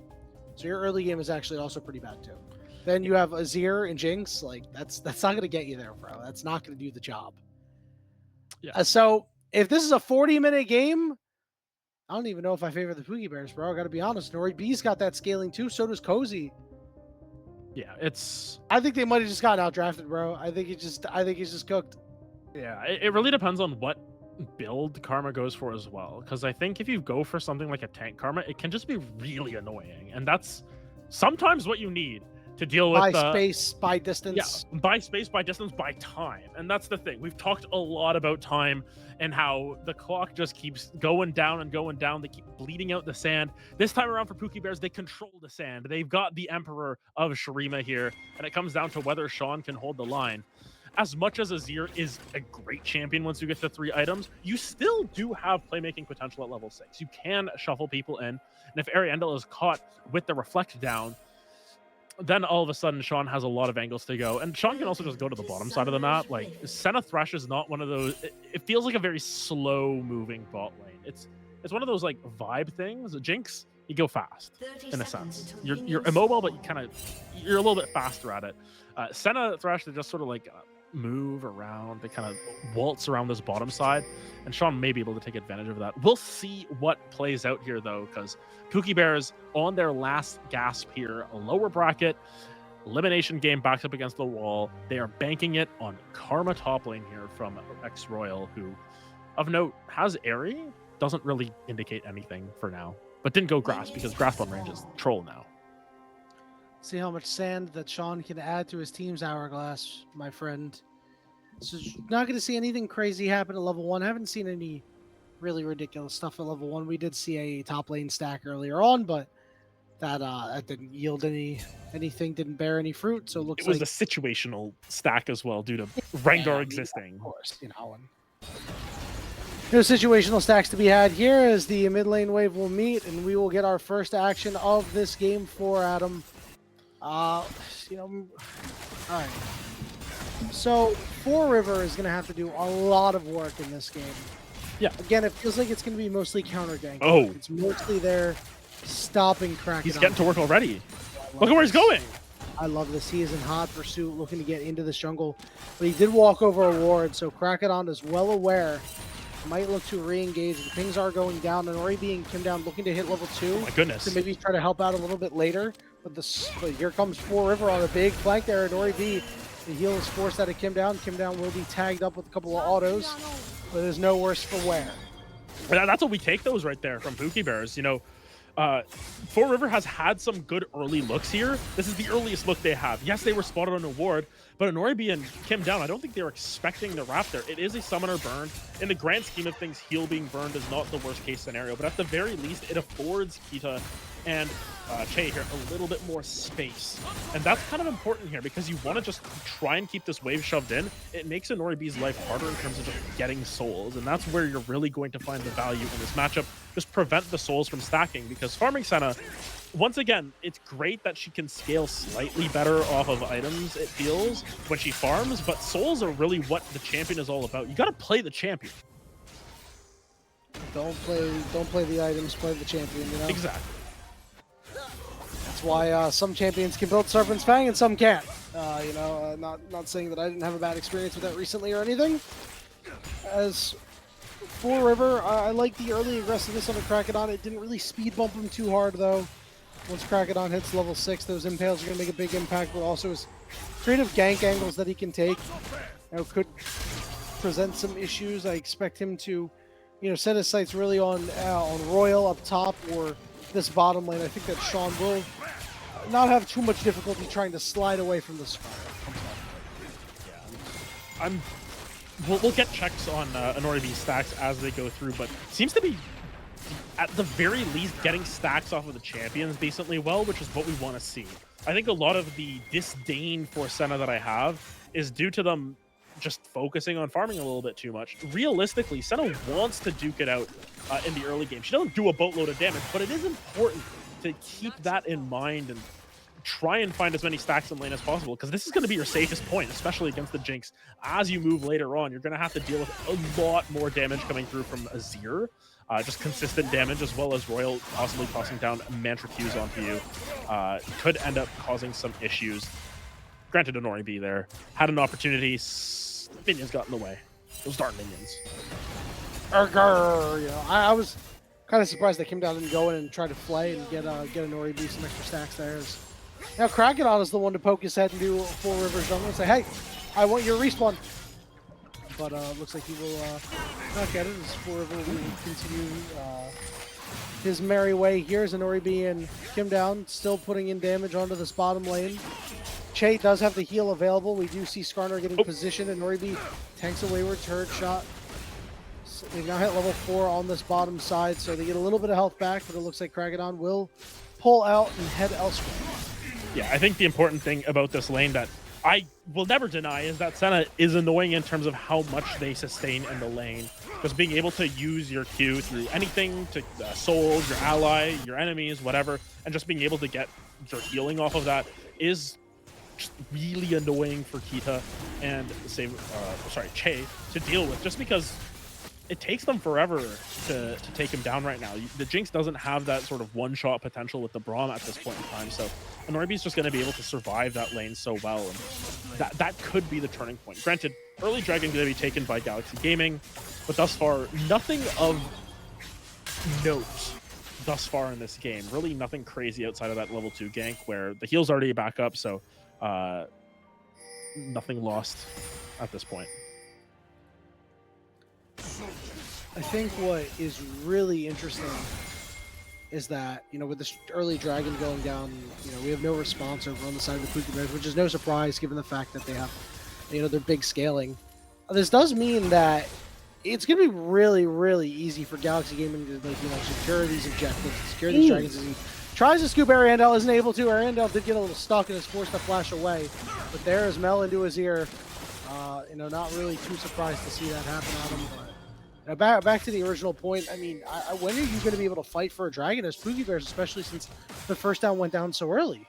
So your early game is actually also pretty bad too. Then you have Azir and Jinx. Like that's not going to get you there, bro. That's not going to do the job. Yeah. So if this is a 40-minute game, I don't even know if I favor the Pookie Bears, bro. I got to be honest. Nori B's got that scaling too. So does Cozy. Yeah, I think they might have just gotten out drafted, bro. I think he's just cooked. Yeah, it really depends on what build Karma goes for as well. Because I think if you go for something like a tank Karma, it can just be really annoying, and that's sometimes what you need to deal with by space, by distance. Yeah, by space, by distance, by time. And that's the thing. We've talked a lot about time and how the clock just keeps going down and going down. They keep bleeding out the sand. This time around for Pookie Bears, they control the sand. They've got the Emperor of Shurima here, and it comes down to whether Sean can hold the line. As much as Azir is a great champion once you get to 3 items, you still do have playmaking potential at level 6. You can shuffle people in, and if Ariandel is caught with the Reflect down, then all of a sudden Sean has a lot of angles to go, and Sean can also just go to the bottom side of the map. Like Senna Thresh is not one of those. It feels like a very slow moving bot lane. It's one of those like vibe things. Jinx, you go fast in a sense. You're immobile, but you're a little bit faster at it. Senna Thresh, they just sort of like move around. They kind of waltz around this bottom side, and Sean may be able to take advantage of that. We'll see what plays out here though, because Pookie Bears on their last gasp here, a lower bracket elimination game backs up against the wall. They are banking it on Karma top lane here from X Royal, who of note has Airy, doesn't really indicate anything for now, but didn't go grass because grass on range is troll now. See how much sand that Sean can add to his team's hourglass, my friend. So not going to see anything crazy happen at level 1. I haven't seen any really ridiculous stuff at level 1. We did see a top lane stack earlier on, but that didn't yield anything, didn't bear any fruit. So it It looks was like a situational stack as well due to yeah, Rengar I mean, existing. of course, and no situational stacks to be had here as the mid lane wave will meet, and we will get our first action of this game for Adam. All right. So, Four River is going to have to do a lot of work in this game. Yeah. Again, it feels like it's going to be mostly counter gank. Oh. It's mostly there stopping Kraken. He's getting to work already. Look at where he's this. going. I love this. He is in hot pursuit, looking to get into this jungle. But he did walk over a ward, so Kraken is well aware. Might look to re-engage. The pings are going down, and Ori being Kim down, looking to hit level 2. Oh my goodness. To maybe try to help out a little bit later. But here comes Four River on a big flank there, and Ori B. The heal is forced out of Kim down. Kim down will be tagged up with a couple of autos, but there's no worse for wear. That's what we take those right there from Pookie Bears. You know, Four River has had some good early looks here. This is the earliest look they have. Yes, they were spotted on a ward, but Anoribi and Kim down, I don't think they were expecting the wrap there. It is a summoner burn. In the grand scheme of things, heal being burned is not the worst case scenario, but at the very least, it affords Kita and Che here a little bit more space. And that's kind of important here because you want to just try and keep this wave shoved in. It makes Anoribi's life harder in terms of just getting souls, and that's where you're really going to find the value in this matchup. Just prevent the souls from stacking, because farming Senna, once again, it's great that she can scale slightly better off of items, it feels, when she farms, but souls are really what the champion is all about. You got to play the champion. Don't play the items, play the champion, you know? Exactly. That's why some champions can build Serpent's Fang and some can't. Not saying that I didn't have a bad experience with that recently or anything. As for River, I like the early aggressiveness on the Kraken. It didn't really speed bump him too hard though. Once Kraken hits level 6, those impales are going to make a big impact, but also his creative gank angles that he can take could present some issues. I expect him to, set his sights really on Royal up top or this bottom lane. I think that Sean will not have too much difficulty trying to slide away from the Scar. Yeah, we'll get checks on Anoribi's stacks as they go through, but seems to be at the very least getting stacks off of the champions decently well, which is what we want to see. I think a lot of the disdain for Senna that I have is due to them just focusing on farming a little bit too much. Realistically, Senna wants to duke it out in the early game. She doesn't do a boatload of damage, but it is important to keep that in mind and try and find as many stacks in lane as possible, because this is going to be your safest point, especially against the Jinx. As you move later on, you're going to have to deal with a lot more damage coming through from Azir. Just consistent damage, as well as Royal possibly tossing down Mantra Qs onto you. Could end up causing some issues. Granted, Anoribi there had an opportunity. Minions got in the way. Those darn minions. I was kind of surprised that Kim down didn't go in and try to flay and get Anoribi some extra stacks there. Now Kraken is the one to poke his head and do Four Rivers jungle and say, "Hey, I want your respawn." But looks like he will not get it as Four River will continue his merry way. Here's Anoribi and Kim down, still putting in damage onto this bottom lane. Che does have the heal available. We do see Skarner getting positioned, and Noribi tanks a wayward turret shot. So they've now hit level 4 on this bottom side, so they get a little bit of health back, but it looks like Kragadon will pull out and head elsewhere. Yeah, I think the important thing about this lane that I will never deny is that Senna is annoying in terms of how much they sustain in the lane. Just being able to use your Q through anything, to souls, your ally, your enemies, whatever, and just being able to get your healing off of that is just really annoying for Kita and Che to deal with, just because it takes them forever to take him down right now. The Jinx doesn't have that sort of one-shot potential with the Braum at this point in time, so Anoribi's just going to be able to survive that lane so well, and that could be the turning point. Granted, early Dragon going to be taken by Galaxy Gaming, but thus far, nothing of note thus far in this game. Really nothing crazy outside of that level 2 gank where the heal's already back up, so nothing lost at this point. I think what is really interesting is that, with this early Dragon going down, we have no response over on the side of the Pookie Bears, which is no surprise given the fact that they have, their big scaling. This does mean that it's going to be really, really easy for Galaxy Gaming to like, secure these objectives, secure these dragons. As he tries to scoop Ariandel, isn't able to. Ariandel did get a little stuck and is forced to flash away. But there is Mel into his ear. Not really too surprised to see that happen on him. But back to the original point. I mean, when are you going to be able to fight for a dragon as Pookie Bears, especially since the first down went down so early?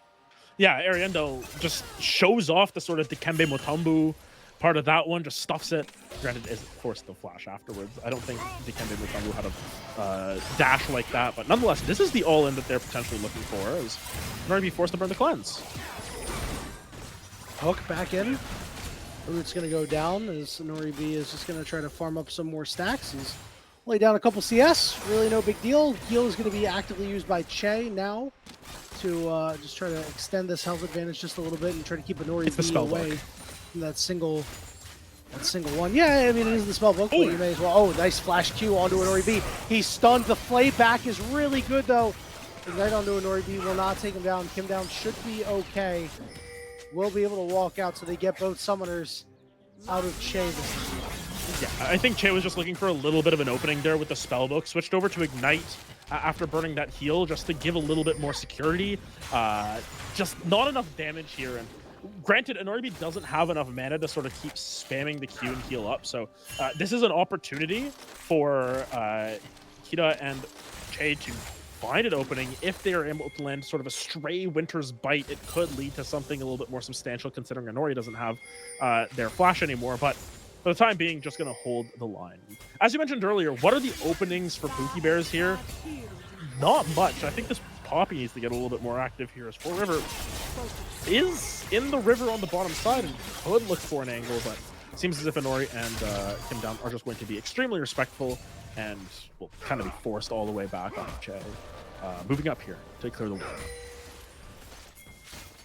Yeah, Ariandel just shows off the sort of Dikembe Mutombo part of that one, just stuffs it. Granted, is forced to flash afterwards. I don't think Dikembe Mutombo had a dash like that, but nonetheless, this is the all-in that they're potentially looking for, as they're going to be forced to burn the cleanse. Hook back in. Root's going to go down as Nori B is just going to try to farm up some more stacks. He's lay down a couple CS, really no big deal. Heal is going to be actively used by Che now to just try to extend this health advantage just a little bit and try to keep a Nori B away from that single one. Yeah, I mean, it is the spell book, but you may as well. Oh, nice flash Q onto a Nori B. He's stunned. The flay back is really good, though. Ignite onto a Nori B will not take him down. Kim down should be okay. Will be able to walk out, so they get both summoners out of Che this time. Yeah, I think Che was just looking for a little bit of an opening there with the spellbook. Switched over to Ignite after burning that heal just to give a little bit more security. Just not enough damage here. And granted, Anoribi doesn't have enough mana to sort of keep spamming the Q and heal up. So this is an opportunity for Kita and Che to find an opening. If they are able to land sort of a stray Winter's Bite, it could lead to something a little bit more substantial, considering Anori doesn't have their flash anymore. But for the time being, just going to hold the line. As you mentioned earlier, what are the openings for Pookie Bears here? Not much. I think this Poppy needs to get a little bit more active here, as Four River is in the river on the bottom side and could look for an angle, but it seems as if Anori and Kim Down are just going to be extremely respectful and will kind of be forced all the way back on Che. Moving up here to clear the way.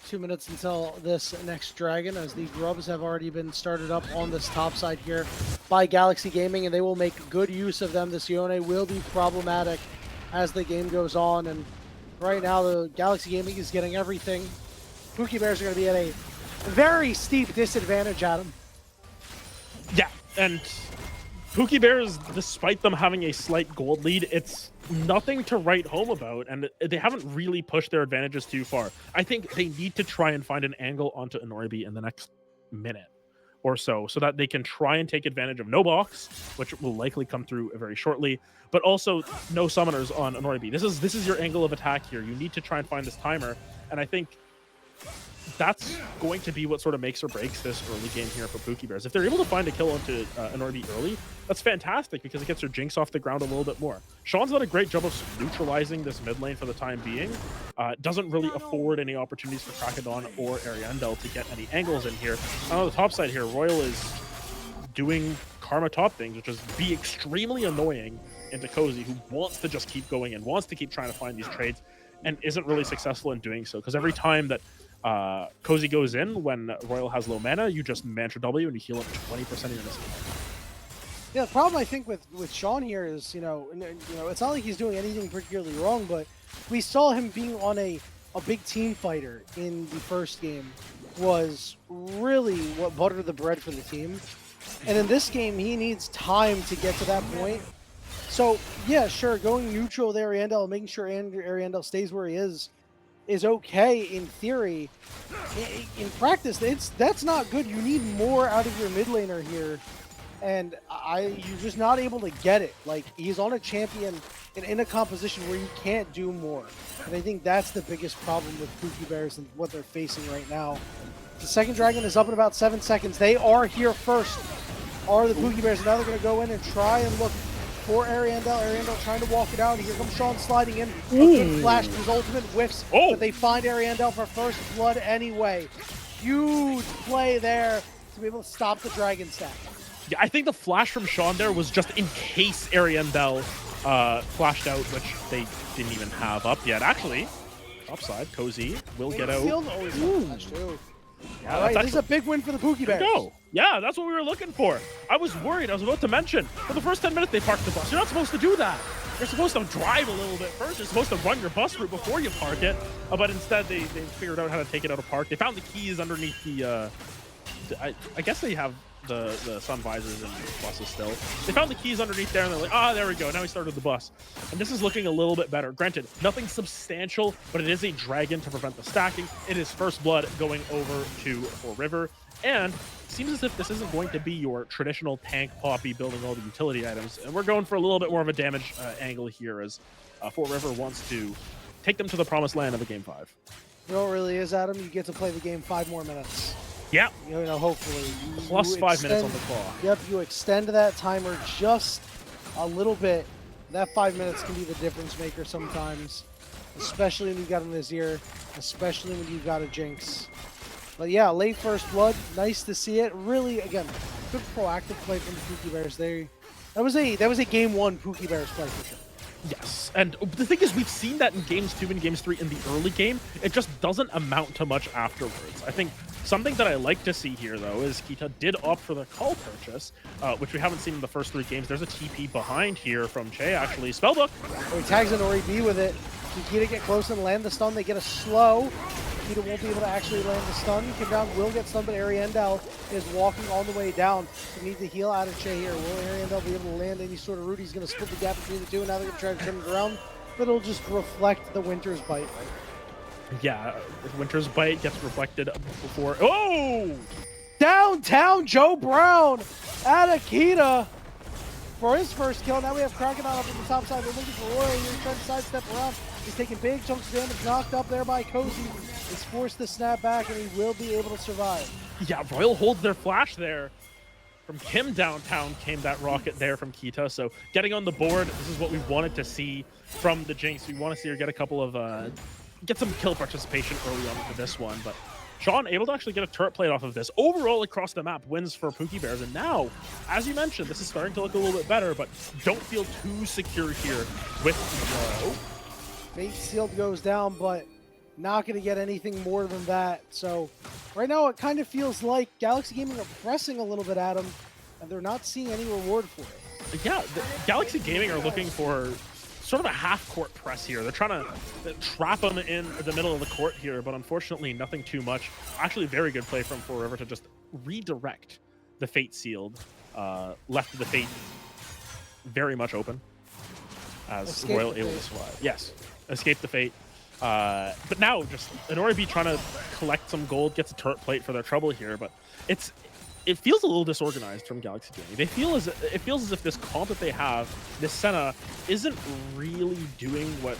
2 minutes until this next dragon, as the grubs have already been started up on this top side here by Galaxy Gaming, and they will make good use of them. This Yone will be problematic as the game goes on, and right now the Galaxy Gaming is getting everything. Pookie Bears are going to be at a very steep disadvantage at them. Yeah, and Pookie Bears, despite them having a slight gold lead, it's nothing to write home about, and they haven't really pushed their advantages too far. I think they need to try and find an angle onto Anoribi in the next minute or so that they can try and take advantage of no box, which will likely come through very shortly, but also no summoners on Anoribi. This is your angle of attack here. You need to try and find this timer, and I think that's going to be what sort of makes or breaks this early game here for Pookie Bears. If they're able to find a kill onto Anoribi early, that's fantastic because it gets their Jinx off the ground a little bit more. Sean's done a great job of neutralizing this mid lane for the time being. Doesn't really afford any opportunities for Krakadon or Ariandel to get any angles in here. On the top side here, Royal is doing Karma top things, which is be extremely annoying into Cozy, who wants to just keep going and wants to keep trying to find these trades and isn't really successful in doing so, because every time that Cozy goes in when Royal has low mana, you just Mantra W and you heal up 20% of your missing. Yeah, the problem I think with Sean here is, it's not like he's doing anything particularly wrong, but we saw him being on a big team fighter in the first game was really what buttered the bread for the team. And in this game, he needs time to get to that point. So, yeah, sure, going neutral with Ariandel, making sure Ariandel stays where he is okay in theory. In practice, that's not good. You need more out of your mid laner here, and you're just not able to get it. Like, he's on a champion and in a composition where you can't do more, and I think that's the biggest problem with Pookie Bears and what they're facing right now. The second dragon is up in about 7 seconds. They are here first, are the Pookie Bears. Now they're going to go in and try and look for Ariandel. Ariandel trying to walk it out. Here comes Sean sliding in. A good flash to his ultimate whiffs, but they find Ariandel for first blood anyway. Huge play there to be able to stop the dragon stack. Yeah, I think the flash from Sean there was just in case Ariandel flashed out, which they didn't even have up yet. Actually, upside, Cozy will get out. Yeah, all right, this is a big win for the Pookie Bears. Go. Yeah, that's what we were looking for. I was worried. I was about to mention, for the first 10 minutes, they parked the bus. You're not supposed to do that. You're supposed to drive a little bit first. You're supposed to run your bus route before you park it. But instead, they figured out how to take it out of park. They found the keys underneath the... I guess they have the sun visors and buses still. They found the keys underneath there, and they're like, ah, there we go. Now we started the bus. And this is looking a little bit better. Granted, nothing substantial, but it is a dragon to prevent the stacking. It is first blood going over to Four River. And seems as if this isn't going to be your traditional tank Poppy building all the utility items. And we're going for a little bit more of a damage angle here as Four River wants to take them to the promised land of a Game 5. You know what it really is, Adam? You get to play the game 5 more minutes. Yeah. You know, hopefully. Plus 5 minutes on the clock. Yep, you extend that timer just a little bit. That 5 minutes can be the difference maker sometimes, especially when you got a Nazir, especially when you got a Jinx. But yeah, late first blood, nice to see it. Really, again, good proactive play from the Pookie Bears. That was a game 1 Pookie Bears play for sure. Yes, and the thing is, we've seen that in games 2 and games 3 in the early game. It just doesn't amount to much afterwards. I think something that I like to see here, though, is Kita did opt for the call purchase, which we haven't seen in the first 3 games. There's a TP behind here from Che, actually. Spellbook. Oh, he tags an Ori B with it. Can Kita get close and land the stun? They get a slow. Kita won't be able to actually land the stun. Kim down will get stunned, but Ariandel is walking all the way down. We need to heal out of Che here. Will Ariandel be able to land any sort of route? He's going to split the gap between the two, and now they're going to try to turn it around, but it'll just reflect the Winter's Bite. Yeah, Winter's Bite gets reflected before. Oh! Downtown Joe Brown out of Kita for his first kill. Now we have Crocodile up on the top side. They're looking for Royal here. He's trying to sidestep around. He's taking big chunks of damage, knocked up there by Cozy. He's forced to snap back, and he will be able to survive. Yeah, Royal holds their flash there. From Kim downtown came that rocket there from Kita. So getting on the board, this is what we wanted to see from the Jinx. We want to see her get a couple of, get some kill participation early on for this one. But Sean able to actually get a turret plate off of this. Overall across the map, wins for Pookie Bears. And now, as you mentioned, this is starting to look a little bit better, but don't feel too secure here with the... Fate Sealed goes down, but not going to get anything more than that. So right now it kind of feels like Galaxy Gaming are pressing a little bit at them, and they're not seeing any reward for it. Yeah, Galaxy Gaming are looking for sort of a half-court press here. They're trying to trap them in the middle of the court here, but unfortunately nothing too much. Actually, very good play from Four River to just redirect the Fate Sealed. Left the Fate very much open as Royal able to survive. Yes, escape the Fate. But now just an Oribi trying to collect some gold, gets a turret plate for their trouble here, but it feels a little disorganized from Galaxy Gaming. It feels as if this comp that they have, this Senna, isn't really doing what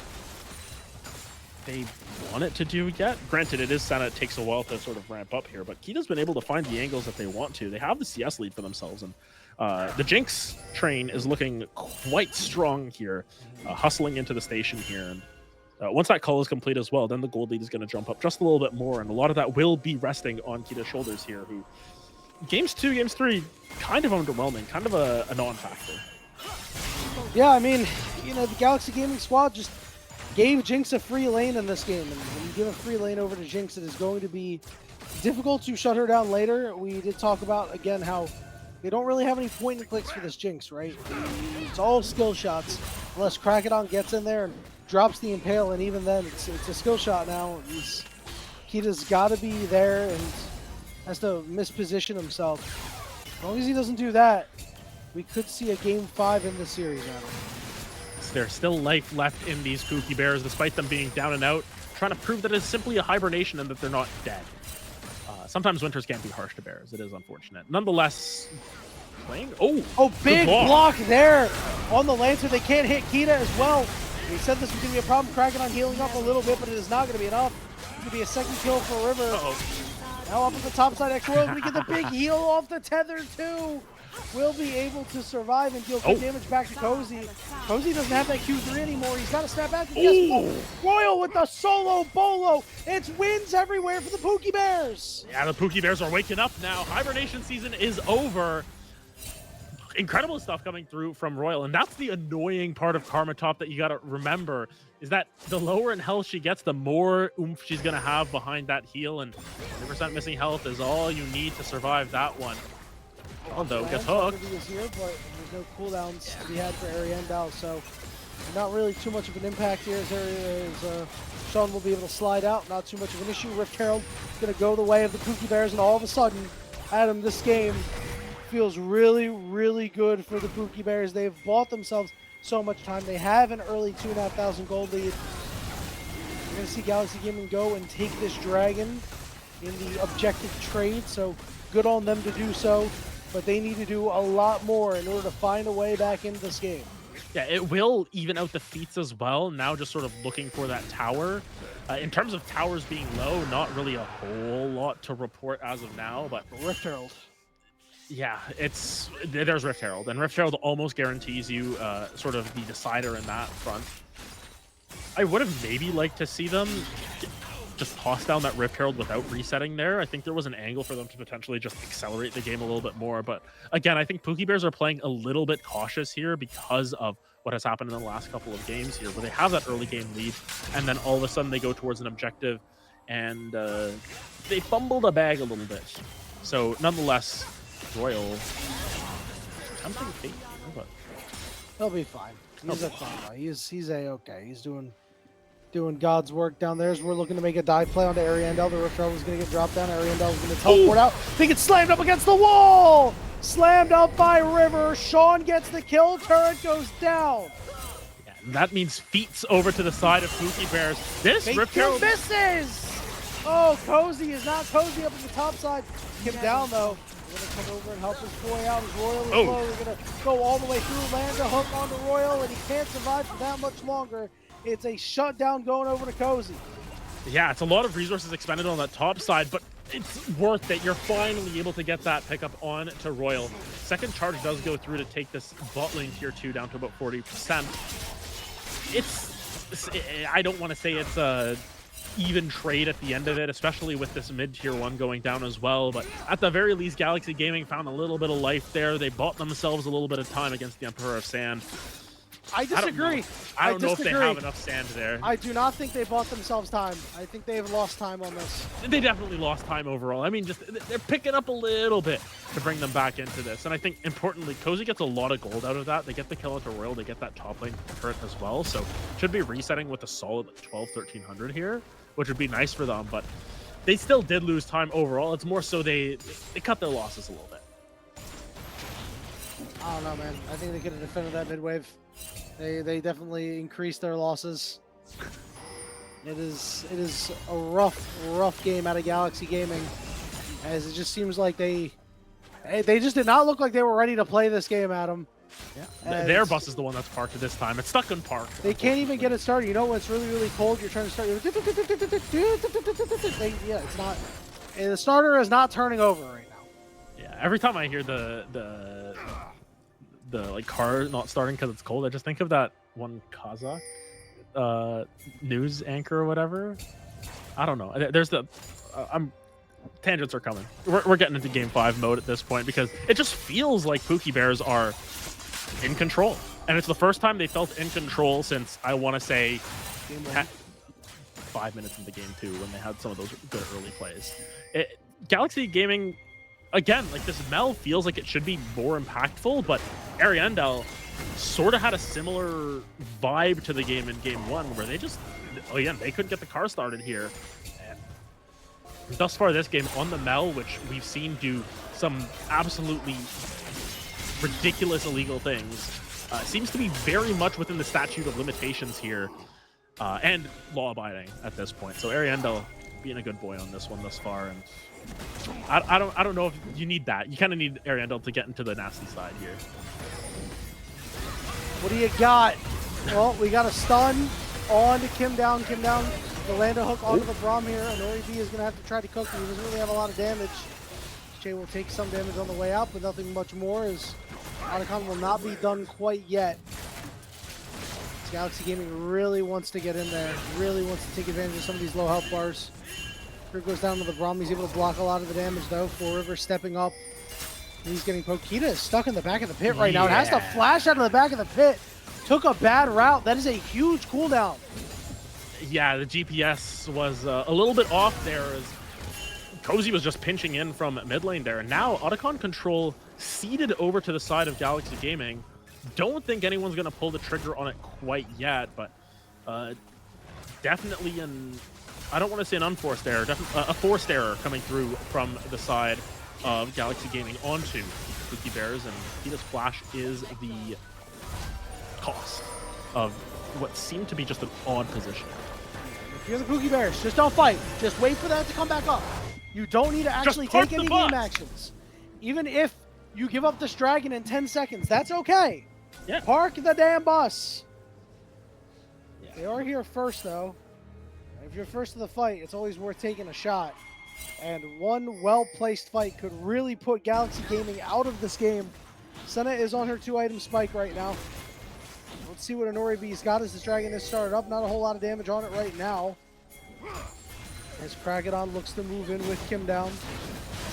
they want it to do yet. Granted, it is Senna, it takes a while to sort of ramp up here, but Kita's been able to find the angles that they want to. They have the CS lead for themselves, and the Jinx train is looking quite strong here, hustling into the station here. And once that call is complete as well, then the gold lead is going to jump up just a little bit more, and a lot of that will be resting on Kita's shoulders here, who games 2, games 3, kind of underwhelming, kind of a non-factor. Yeah, I mean, you know, the Galaxy Gaming squad just gave Jinx a free lane in this game, and when you give a free lane over to Jinx, it is going to be difficult to shut her down later. We did talk about, again, how they don't really have any point and clicks for this Jinx, right? It's all skill shots, unless Crocodile gets in there and drops the Impale, and even then, it's a skill shot now. Kita's got to be there and has to misposition himself. As long as he doesn't do that, we could see a Game 5 in the series, Adam. There's still life left in these Pookie Bears, despite them being down and out, trying to prove that it's simply a hibernation and that they're not dead. Sometimes winters can't be harsh to bears. It is unfortunate. Nonetheless, playing... Oh, big block there on the Lancer. They can't hit Kita as well. We said this was going to be a problem. Cracking on healing up a little bit, but it is not going to be enough. It's going to be a second kill for River. Now up at the top side, X-Royal going to get the big heal off the tether too. Will be able to survive and deal good damage back to Cozy. Cozy doesn't have that Q3 anymore. He's got to snap back. And Royal with the solo bolo. It's wins everywhere for the Pookie Bears. Yeah, the Pookie Bears are waking up now. Hibernation season is over. Incredible stuff coming through from Royal, and that's the annoying part of Karma Top that you got to remember, is that the lower in health she gets, the more oomph she's going to have behind that heal, and 100% missing health is all you need to survive that one. Though gets hooked. Here, but there's no cooldowns to be had for Ariandel, so not really too much of an impact here as Sean will be able to slide out. Not too much of an issue. Rift Herald going to go the way of the Pookie Bears, and all of a sudden, Adam, this game feels really, really good for the Pookie Bears. They've bought themselves so much time. They have an early 2,500 gold lead. We're going to see Galaxy Gaming go and take this dragon in the objective trade, so good on them to do so, but they need to do a lot more in order to find a way back into this game. Yeah, it will even out the feats as well. Now just sort of looking for that tower. In terms of towers being low, not really a whole lot to report as of now, but Rift Herald. yeah, there's Rift Herald, and Rift Herald almost guarantees you sort of the decider in that front. I would have maybe liked to see them just toss down that Rift Herald without resetting there. I think there was an angle for them to potentially just accelerate the game a little bit more. But again, I think Pookie Bears are playing a little bit cautious here because of what has happened in the last couple of games here, where they have that early game lead, and then all of a sudden they go towards an objective, and they fumbled a bag a little bit. So nonetheless, Royal tempting fate, but He'll be fine. He's a fine. He's a-okay. He's doing God's work down there as we're looking to make a dive play onto Ariandel. The Rift Herald is going to get dropped down. Ariandel is going to teleport out. They get slammed up against the wall! Slammed up by River. Sean gets the kill. Turret goes down. yeah, that means feats over to the side of Pookie Bears. This Rift Herald misses! Oh, Cozy is not Cozy up at the top side. Get him down, though. We're going to come over and help this boy out as Royal is low. We're going to go all the way through, land a hook onto Royal, and he can't survive for that much longer. It's a shutdown going over to Cozy. Yeah, it's a lot of resources expended on that top side, but it's worth it. You're finally able to get that pickup on to Royal. Second charge does go through to take this bot lane tier 2 down to about 40%. I don't want to say it's a even trade at the end of it, especially with this mid tier 1 going down as well, but at the very least, Galaxy Gaming found a little bit of life there. They bought themselves a little bit of time against the Emperor of Sand. I disagree. I don't know if they have enough sand there. I do not think they bought themselves time. I think they have lost time on this. They definitely lost time overall. I mean, just they're picking up a little bit to bring them back into this. And I think, importantly, Cozy gets a lot of gold out of that. They get the kill onto Royal. They get that top lane turret as well. So should be resetting with a solid 12, 1300 here, which would be nice for them. But they still did lose time overall. It's more so they cut their losses a little bit. I don't know, man. I think they could have defended that mid-wave. They definitely increased their losses. It is a rough game out of Galaxy Gaming, as it just seems like they just did not look like they were ready to play this game, Adam. Yeah. Their bus is the one that's parked at this time. It's stuck in park. They can't even get it started. You know when it's really, really cold, you're trying to start. Yeah, it's not. The starter is not turning over right now. Yeah, every time I hear the like car not starting because it's cold, I just think of that one Kazakh news anchor or whatever. I don't know. There's the tangents are coming. We're getting into game 5 mode at this point because it just feels like Pookie Bears are in control, and it's the first time they felt in control since I want to say 5 minutes into game 2 when they had some of those good early plays. Galaxy Gaming, again, like this Mel feels like it should be more impactful, but Ariandel sort of had a similar vibe to the game in game 1 where they just, again, they couldn't get the car started here. And thus far this game on the Mel, which we've seen do some absolutely ridiculous illegal things, seems to be very much within the statute of limitations here, and law-abiding at this point. So Ariandel being a good boy on this one thus far, and I don't know if you need that. You kind of need Ariandel to get into the nasty side here. What do you got? Well, we got a stun on to Kim Down. The land a hook onto the Braum here, and Ori B is going to have to try to cook him. He doesn't really have a lot of damage. Jay will take some damage on the way out, but nothing much more, as Otacon will not be done quite yet. Galaxy Gaming really wants to get in there, really wants to take advantage of some of these low health bars. Here goes down to the Braum. He's able to block a lot of the damage, though. Four River stepping up. He's getting poked. Kita is stuck in the back of the pit right now. It has to flash out of the back of the pit. Took a bad route. That is a huge cooldown. Yeah, the GPS was a little bit off there, as Cozy was just pinching in from mid lane there. And now Otacon control ceded over to the side of Galaxy Gaming. Don't think anyone's going to pull the trigger on it quite yet, but definitely I don't want to say an unforced error, a forced error coming through from the side of Galaxy Gaming onto Pookie Bears, and Kita's flash is the cost of what seemed to be just an odd position. If you're the Pookie Bears, just don't fight. Just wait for that to come back up. You don't need to actually take any game actions. Even if you give up this dragon in 10 seconds, that's okay. Yeah. Park the damn bus. Yeah. They are here first, though. If you're first to the fight, it's always worth taking a shot. And one well-placed fight could really put Galaxy Gaming out of this game. Senna is on her 2-item spike right now. Let's see what Honori B's got as this dragon is started up. Not a whole lot of damage on it right now. As Kragadon looks to move in with Kim down.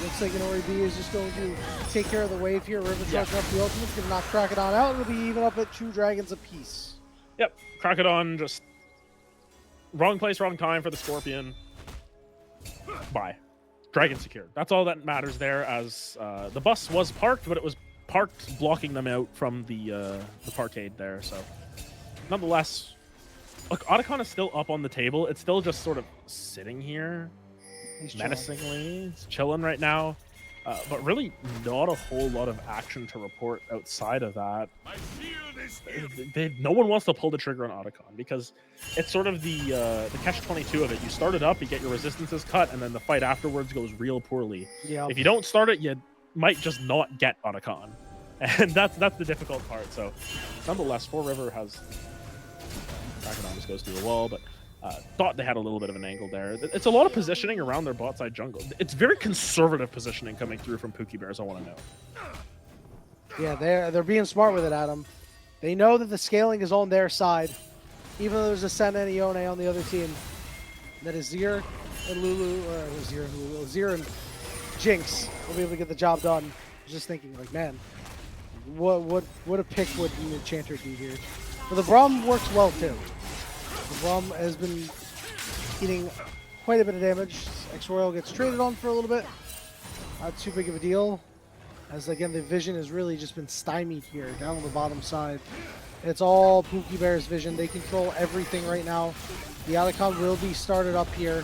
Looks like Honori B is just going to take care of the wave here. River charging up the ultimate, going to knock Kragadon out. It'll be even up at 2 dragons apiece. Yep, Kragadon just wrong place, wrong time for the Scorpion. Bye. Dragon secured. That's all that matters there, as the bus was parked, but it was parked blocking them out from the parkade there. So nonetheless, look, Otacon is still up on the table. It's still just sort of sitting here menacingly. It's chilling right now. But really not a whole lot of action to report outside of that. No one wants to pull the trigger on Otacon because it's sort of the catch-22 of it. You start it up, you get your resistances cut, and then the fight afterwards goes real poorly. Yeah. If you don't start it, you might just not get Otacon. And that's the difficult part. So nonetheless, 4 River has... Kragadon just goes through the wall, but thought they had a little bit of an angle there. It's a lot of positioning around their bot side jungle. It's very conservative positioning coming through from Pookie Bears, I want to know. Yeah, they're being smart with it, Adam. They know that the scaling is on their side, even though there's a Senna and Ione on the other team. That is Azir and Lulu, or Azir and Jinx will be able to get the job done. Just thinking, like, man, what a pick would an Enchanter do here? But the Braum works well too. The Braum has been eating quite a bit of damage. X-Royal gets traded on for a little bit. Not too big of a deal. As again, the vision has really just been stymied here down on the bottom side. It's all Pookie Bear's vision. They control everything right now. The Otacon will be started up here.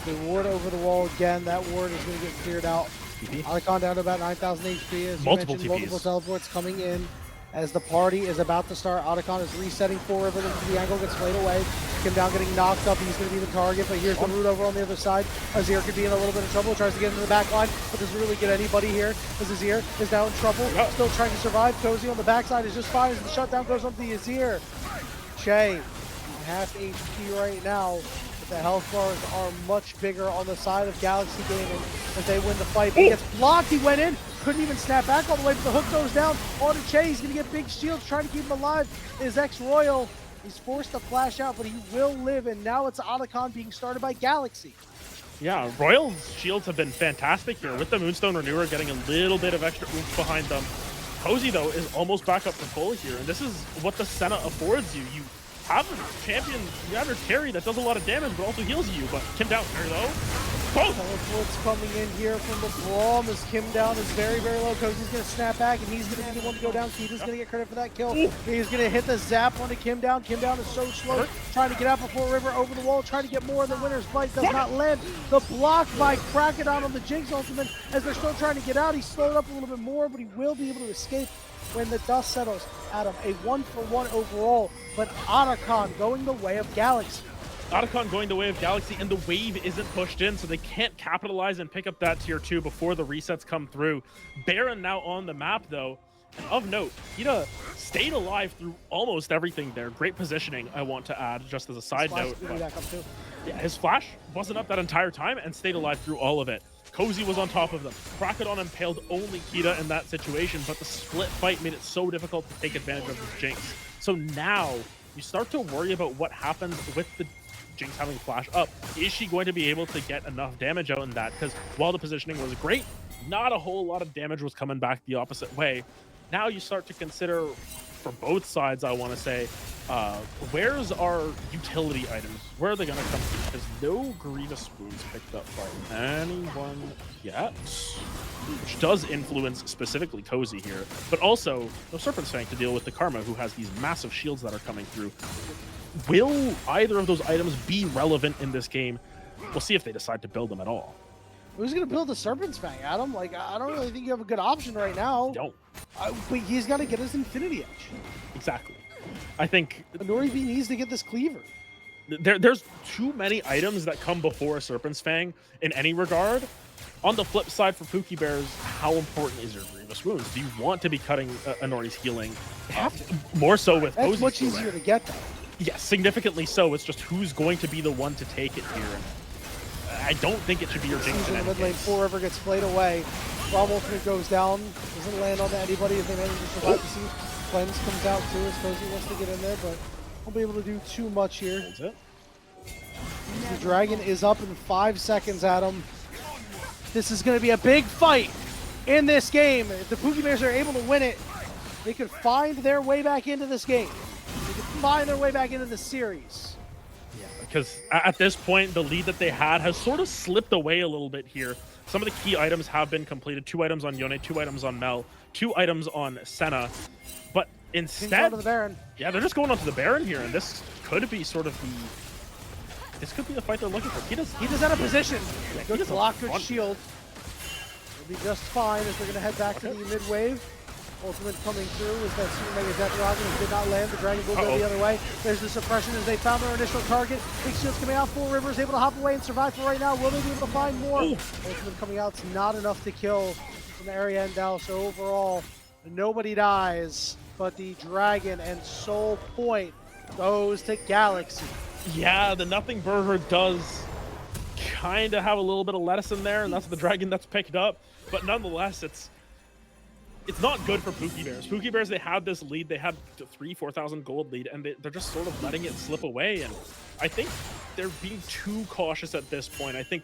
They ward over the wall again. That ward is going to get cleared out. Otacon down to about 9,000 HP. As you mentioned, multiple teleports coming in. As the party is about to start, Otacon is resetting 4 River into the angle, gets played away. Kim down getting knocked up, he's going to be the target, but here's the root over on the other side. Azir could be in a little bit of trouble, tries to get into the back line, but doesn't really get anybody here. As Azir is now in trouble, still trying to survive. Cozy on the backside is just fine as the shutdown goes on to the Azir. Che, half HP right now. The health bars are much bigger on the side of Galaxy Gaming as they win the fight. But he gets blocked, he went in, couldn't even snap back all the way, but the hook goes down onto Che. He's going to get big shields, trying to keep him alive. Is X-Royal. He's forced to flash out, but he will live, and now it's Otacon being started by Galaxy. Yeah, Royal's shields have been fantastic here, with the Moonstone Renewer getting a little bit of extra oomph behind them. Cozy, though, is almost back up to full here, and this is what the Senna affords you. You have a champion, you have your carry that does a lot of damage, but also heals you, but Kim down very low. Both! Teleports coming in here from the Braum as Kim down is very, very low. Cozy's going to snap back, and he's going to be the one to go down. Kita's going to get credit for that kill. Ooh. He's going to hit the zap onto Kim down. Kim down is so slow, trying to get out before River over the wall, trying to get more of the winner's bite. Does not land. The block by Kragadon on the Jinx ultimate as they're still trying to get out. He's slowed up a little bit more, but he will be able to escape when the dust settles. Adam, a 1-for-1 overall, but Otacon going the way of Galaxy. Otacon going the way of Galaxy, and the wave isn't pushed in, so they can't capitalize and pick up that tier 2 before the resets come through. Baron now on the map, though. And of note, Kita stayed alive through almost everything there. Great positioning, I want to add, just as a side note. Yeah, his flash wasn't up that entire time and stayed alive through all of it. Cozy was on top of them. Kragadon impaled only Kita in that situation, but the split fight made it so difficult to take advantage of this Jinx. So now, you start to worry about what happens with the Jinx having flash up. Is she going to be able to get enough damage out in that? Because while the positioning was great, not a whole lot of damage was coming back the opposite way. Now you start to consider, for both sides, I want to say, where's our utility items? Where are they going to come from? Because no Grievous wounds picked up by anyone yet, which does influence specifically Cozy here, but also no Serpent's Fang to deal with the Karma, who has these massive shields that are coming through. Will either of those items be relevant in this game? We'll see if they decide to build them at all. Who's going to build a Serpent's Fang, Adam? Like, I don't really think you have a good option right now. Don't. But he's got to get his Infinity Edge. Exactly. I think Nori B needs to get this Cleaver. there's too many items that come before a Serpent's Fang in any regard. On the flip side for Pookie Bears, how important is your Grievous Wounds? Do you want to be cutting Nori's healing? More so with That's Posey's much healing. easier to get, though. Yes, significantly so. It's just who's going to be the one to take it here. And I don't think it should be your Jinx in In the any mid lane, case. Full River gets played away. Bomb Ultimate goes down. Doesn't land on anybody if they manage to survive the siege. Cleanse comes out too as Cozy wants to get in there, but won't be able to do too much here. That's it. The Dragon is up in 5 seconds, Adam. This is going to be a big fight in this game. If the Pookie Bears are able to win it, they could find their way back into this game. They could find their way back into the series. Because at this point, the lead that they had has sort of slipped away a little bit here. Some of the key items have been completed. 2 items on Yone, 2 items on Mel, 2 items on Senna. But King's instead, onto the Baron. yeah, they're just going onto the Baron here, and this could be sort of this could be the fight they're looking for. He does out of position. he Good does a block, good fun- shield. He'll be just fine as they're going to head back to the mid wave. Ultimate coming through is that Super Mega Death Dragon. It did not land. The Dragon will go the other way. There's the suppression as they found their initial target. Big shield's coming out. Full River is able to hop away and survive for right now. Will they be able to find more? Ultimate coming out. It's not enough to kill from the area end out. So overall, nobody dies, but the Dragon and Soul Point goes to Galaxy. Yeah, the Nothing Burger does kind of have a little bit of lettuce in there, and that's the Dragon that's picked up. But nonetheless, it's not good for Pookie Bears. Pookie Bears, they had this lead. They had 4,000 gold lead, and they're just sort of letting it slip away. And I think they're being too cautious at this point. I think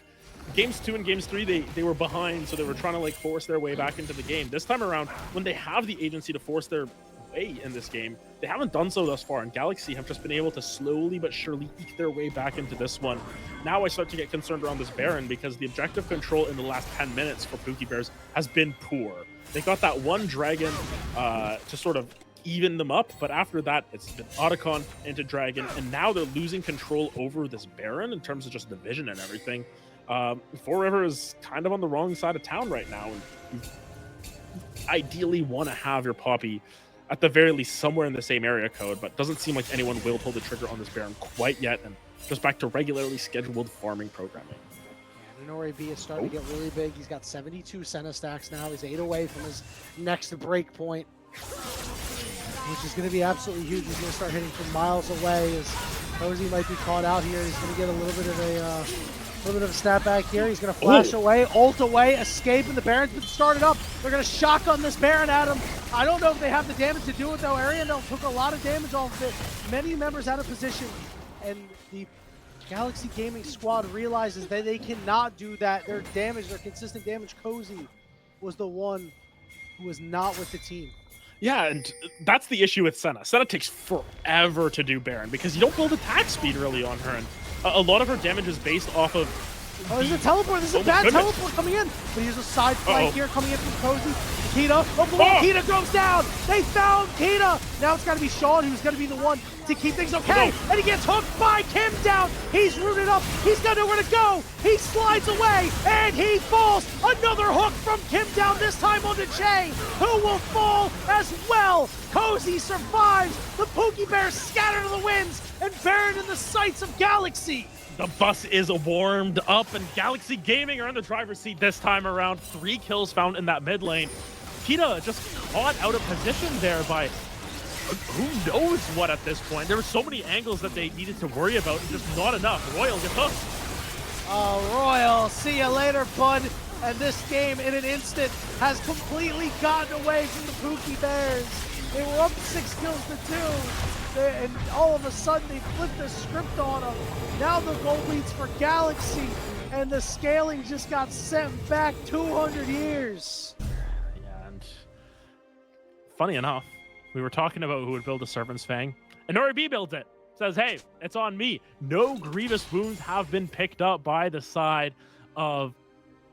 games 2 and games 3, they were behind, so they were trying to like force their way back into the game. This time around, when they have the agency to force their way in this game, they haven't done so thus far, and Galaxy have just been able to slowly but surely eke their way back into this one. Now I start to get concerned around this Baron because the objective control in the last 10 minutes for Pookie Bears has been poor. They got that one Dragon to sort of even them up, but after that, it's been Otacon into Dragon, and now they're losing control over this Baron in terms of just the vision and everything. Four River is kind of on the wrong side of town right now, and you ideally want to have your Poppy at the very least somewhere in the same area code, but doesn't seem like anyone will pull the trigger on this Baron quite yet, and goes back to regularly scheduled farming programming. Nori B is starting to get really big. He's got 72 Senna stacks now. He's 8 away from his next break point, which is going to be absolutely huge. He's going to start hitting from miles away as Cozy might be caught out here. He's going to get a little bit of a snapback here. He's going to flash away, ult away, escape, and the Baron's been started up. They're going to shotgun this Baron at him. I don't know if they have the damage to do it though. Ariandel took a lot of damage off of it. Many members out of position, and the Galaxy Gaming squad realizes that they cannot do that. Their damage, their consistent damage, Cozy was the one who was not with the team. Yeah, and that's the issue with Senna. Senna takes forever to do Baron because you don't build attack speed really on her, and a lot of her damage is based off of... Oh, there's a teleport. This is a bad teleport coming in. But here's a side flank here coming in from Cozy. Kita. Oh, Kita goes down. They found Kita. Now it's got to be Sean who's going to be the one to keep things okay. And he gets hooked by Kim down. He's rooted up. He's got nowhere to go. He slides away and he falls. Another hook from Kim down, this time onto Che, who will fall as well. Cozy survives. The Pookie Bears scatter to the winds and Baron in the sights of Galaxy. The bus is warmed up, and Galaxy Gaming are in the driver's seat this time around. 3 kills found in that mid lane. Kita just caught out of position there by who knows what at this point. There were so many angles that they needed to worry about, and just not enough. Royal gets hooked. Oh, Royal, see you later, bud. And this game, in an instant, has completely gotten away from the Pookie Bears. They were up 6 kills to 2. And all of a sudden they flipped the script on them. Now the goal leads for Galaxy, and the scaling just got sent back 200 years. Yeah, and funny enough, we were talking about who would build a Serpent's Fang, and Nori B builds it. Says, hey, it's on me. No grievous wounds have been picked up by the side of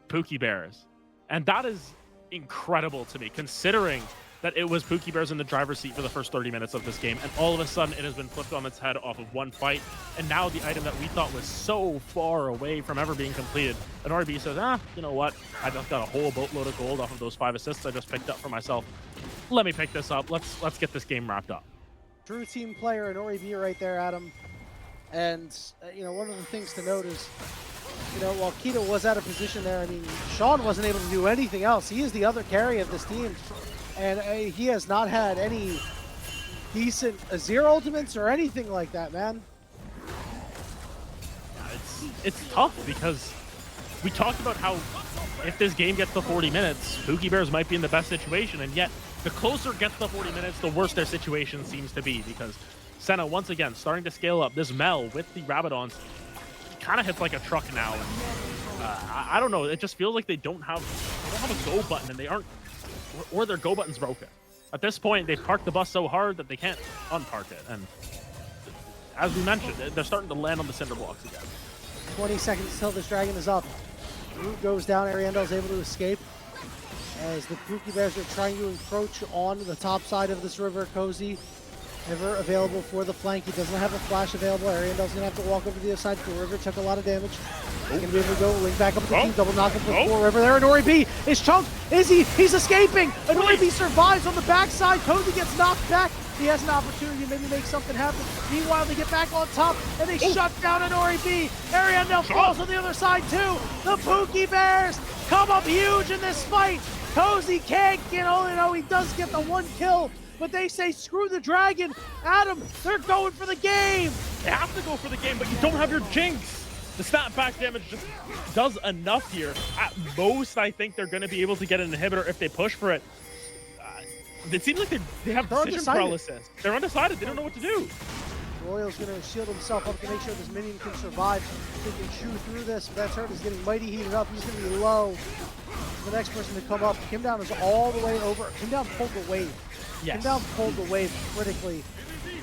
Pookie Bears. And that is incredible to me, considering that it was Pookie Bears in the driver's seat for the first 30 minutes of this game, and all of a sudden it has been flipped on its head off of one fight, and now the item that we thought was so far away from ever being completed, and RB says, you know what, I just got a whole boatload of gold off of those 5 assists I just picked up for myself. Let me pick this up. Let's get this game wrapped up. True team player and RB right there, Adam. And, you know, one of the things to note is, you know, while Keto was out of position there, I mean, Sean wasn't able to do anything else. He is the other carry of this team. And he has not had any decent Azir ultimates or anything like that, man. It's tough because we talked about how if this game gets to 40 minutes, Pookie Bears might be in the best situation, and yet the closer it gets to 40 minutes, the worse their situation seems to be, because Senna, once again, starting to scale up. This Mel with the Rabadons kind of hits like a truck now. And, I don't know. It just feels like they don't have a go button, and they aren't, or their go button's broken. At this point, they've parked the bus so hard that they can't unpark it. And as we mentioned, they're starting to land on the cinder blocks again. 20 seconds till this dragon is up. Root goes down. Ariando's able to escape as the Pookie Bears are trying to encroach on the top side of this river. Cozy ever available for the flank. He doesn't have a flash available. Ariando's gonna have to walk over to the other side. The river took a lot of damage. He's gonna be able to go link back up with the team. Double knock up with River there. And Ori B is chunked. He's escaping. And Ori B survives on the backside. Cozy gets knocked back. He has an opportunity to maybe make something happen. Meanwhile, they get back on top and they shut down an Ori B. Ariando falls on the other side too. The Pookie Bears come up huge in this fight. Cozy can't get only though he does get the 1 kill. But they say, screw the dragon. Adam, they're going for the game. They have to go for the game, but you don't have your Jinx. The snapback damage just does enough here. At most, I think they're going to be able to get an inhibitor if they push for it. It seems like they have decision paralysis. They're undecided. They don't know what to do. Royal's going to shield himself up to make sure this minion can survive. He can chew through this. But that turret is getting mighty heated up. He's going to be low. The next person to come up. Kim Down is all the way over. Kim Down pulled the wave. Yes. Kim Down pulled the wave critically.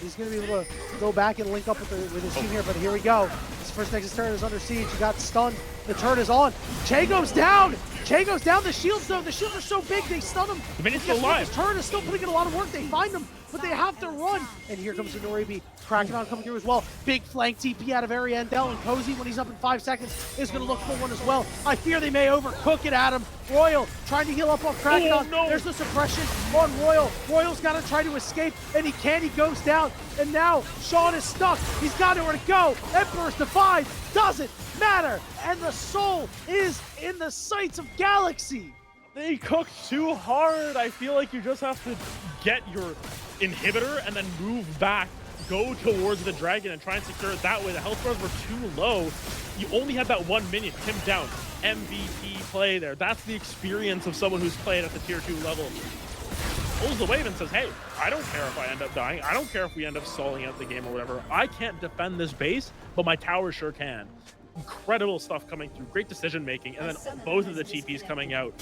He's going to be able to go back and link up with his team here. But here we go. His first Nexus turret is under siege. He got stunned. The turret is on. Che goes down. Che goes down. The shields, though. The shields are so big, they stun him. The minion's still alive. His turret is still putting in a lot of work. They find him, but they have to run. And here comes the Noribi. Krakenon coming through as well. Big flank TP out of Ariandel, and Cozy, when he's up in 5 seconds, is going to look for one as well. I fear they may overcook it at him. Royal trying to heal up on Krakenon. Oh, no. There's the suppression on Royal. Royal's got to try to escape, and he can't. He goes down, and now Sean is stuck. He's got nowhere to go. Emperor's Defied doesn't matter, and the soul is in the sights of Galaxy. They cooked too hard. I feel like you just have to get your inhibitor and then move back, go towards the dragon and try and secure it that way. The health bars were too low. You only had that 1 minion. Him down. MVP play there. That's the experience of someone who's played at the tier 2 level. Pulls the wave and says, hey, I don't care if I end up dying. I don't care if we end up stalling out the game or whatever. I can't defend this base, but my tower sure can. Incredible stuff coming through. Great decision making. And then both of the TPs coming out.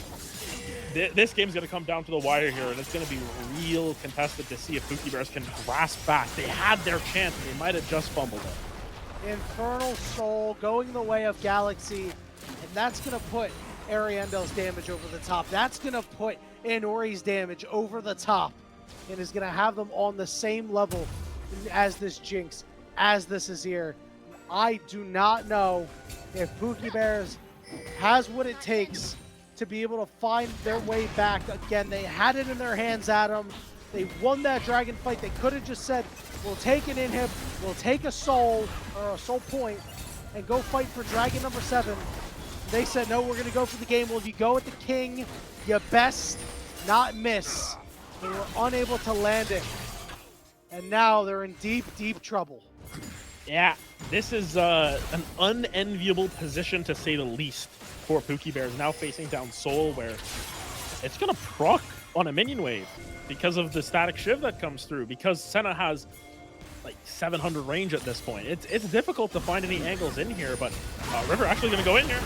This game's going to come down to the wire here, and it's going to be real contested to see if Pookie Bears can grasp back. They had their chance. They might have just fumbled it. Infernal Soul going the way of Galaxy, and that's going to put Ariandel's damage over the top. That's going to put Inori's damage over the top, and is going to have them on the same level as this Jinx, as this Azir. I do not know if Pookie Bears has what it takes to be able to find their way back. Again, they had it in their hands, Adam. They won that dragon fight. They could have just said, we'll take an inhib, we'll take a soul, or a soul point, and go fight for dragon number 7. They said, no, we're going to go for the game. Well, if you go with the king, you best not miss. They were unable to land it. And now they're in deep, deep trouble. Yeah, this is an unenviable position to say the least for Pookie Bears, now facing down Soul, where it's going to proc on a minion wave because of the static shiv that comes through, because Senna has like 700 range at this point. It's difficult to find any angles in here, but River actually going to go in here.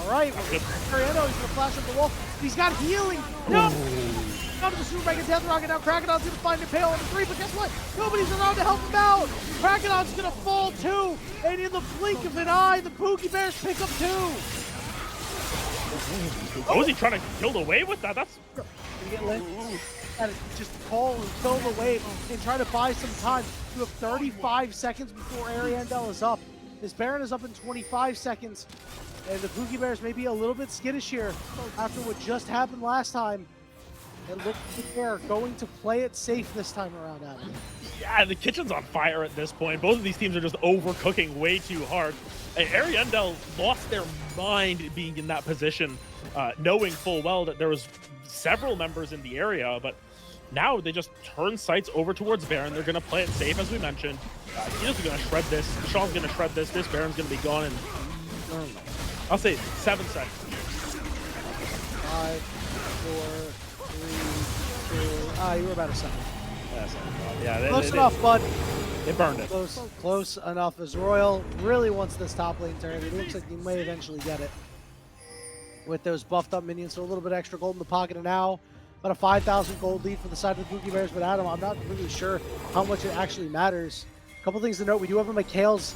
All right, Ariando, he's going to flash up the wall. He's got healing. No! Out of the super mega death rocket. Now Krakenon's going to find Impale on the 3, but guess what? Nobody's around to help him out. Krakenon's going to fall too, and in the blink of an eye, the Pookie Bears pick up 2. Was he trying to kill the wave with that? That's Gonna get lit. And just call and kill the wave and try to buy some time. You have 35 seconds before Ariandel is up. This Baron is up in 25 seconds. And the Pookie Bears may be a little bit skittish here after what just happened last time. And look like they're going to play it safe this time around, Adam. yeah, the kitchen's on fire at this point. Both of these teams are just overcooking way too hard. Ariandel lost their mind being in that position, knowing full well that there was several members in the area, but now they just turn sights over towards Baron. They're going to play it safe, as we mentioned. He's going to shred this. Sean's going to shred this. This Baron's going to be gone in, I don't know, I'll say 7 seconds. 5, 4, 3, 2. You were about a second. Yeah, Close enough, bud. They burned it. Close enough as Royal really wants this top lane turn. It looks like he may eventually get it with those buffed up minions. So a little bit extra gold in the pocket and now. About a 5,000 gold lead for the side of the Pookie Bears, but Adam, I'm not really sure how much it actually matters. A couple things to note: we do have a McHale's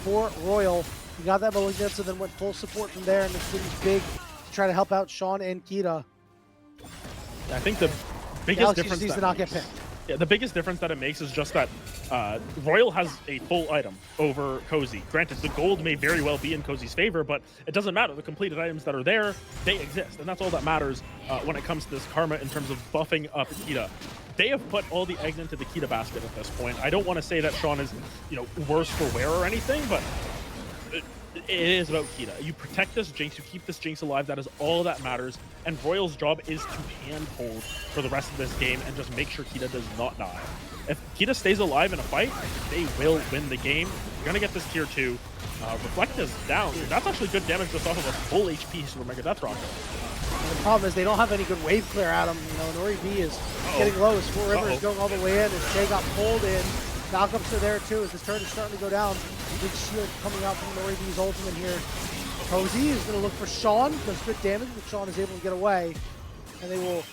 for Royal. We got that Malignant, so then went full support from there, and the city's big to try to help out Sean and Kita. I think the biggest Galaxy difference needs to not get picked. Yeah, the biggest difference that it makes is just that Royal has a full item over Cozy. Granted, the gold may very well be in Cozy's favor, but it doesn't matter. The completed items that are there, they exist, and that's all that matters when it comes to this karma in terms of buffing up Kita. They have put all the eggs into the Kita basket at this point. I don't want to say that Sean is, worse for wear or anything, but it is about Kita. You protect this Jinx, you keep this Jinx alive, that is all that matters. And Royal's job is to handhold for the rest of this game and just make sure Kita does not die. If Kita stays alive in a fight, they will win the game. You're gonna get this tier 2. Reflect is down. That's actually good damage just off of a full HP Super Mega Death Rocket. And the problem is they don't have any good wave clear at him. Nori B is getting low as Four River is going all the way in as Jay got pulled in. Knockups are there too as his turn is starting to go down. Big shield coming out from Nori B's ultimate here. Cozy is going to look for Sean. Does good damage, but Sean is able to get away. And they will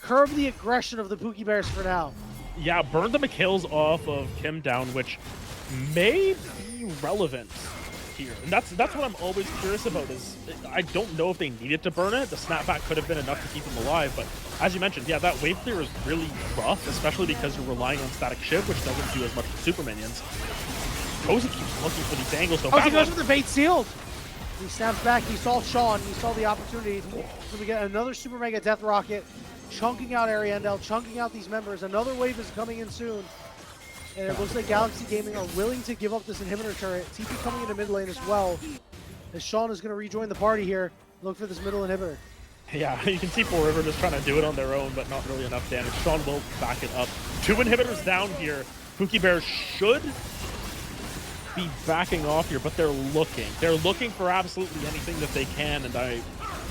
curb the aggression of the Pookie Bears for now. Yeah, burn the McHale's off of Kim down, which may be relevant here. And that's what I'm always curious about is I don't know if they needed to burn it. The snapback could have been enough to keep him alive, but as you mentioned, yeah, that wave clear is really rough, especially because you're relying on static shiv, which doesn't do as much as super minions. Cozy keeps looking for these angles. He goes with the bait sealed. He snaps back. He saw Sean. He saw the opportunity. So we get another Super Mega Death Rocket, chunking out Ariandel, chunking out these members. Another wave is coming in soon. And it looks like Galaxy Gaming are willing to give up this inhibitor turret. TP coming into mid lane as well. As Sean is going to rejoin the party here. Look for this middle inhibitor. Yeah, you can see Four River just trying to do it on their own, but not really enough damage. Sean will back it up. 2 inhibitors down here. Pookie Bears should be backing off here, but they're looking. They're looking for absolutely anything that they can, and I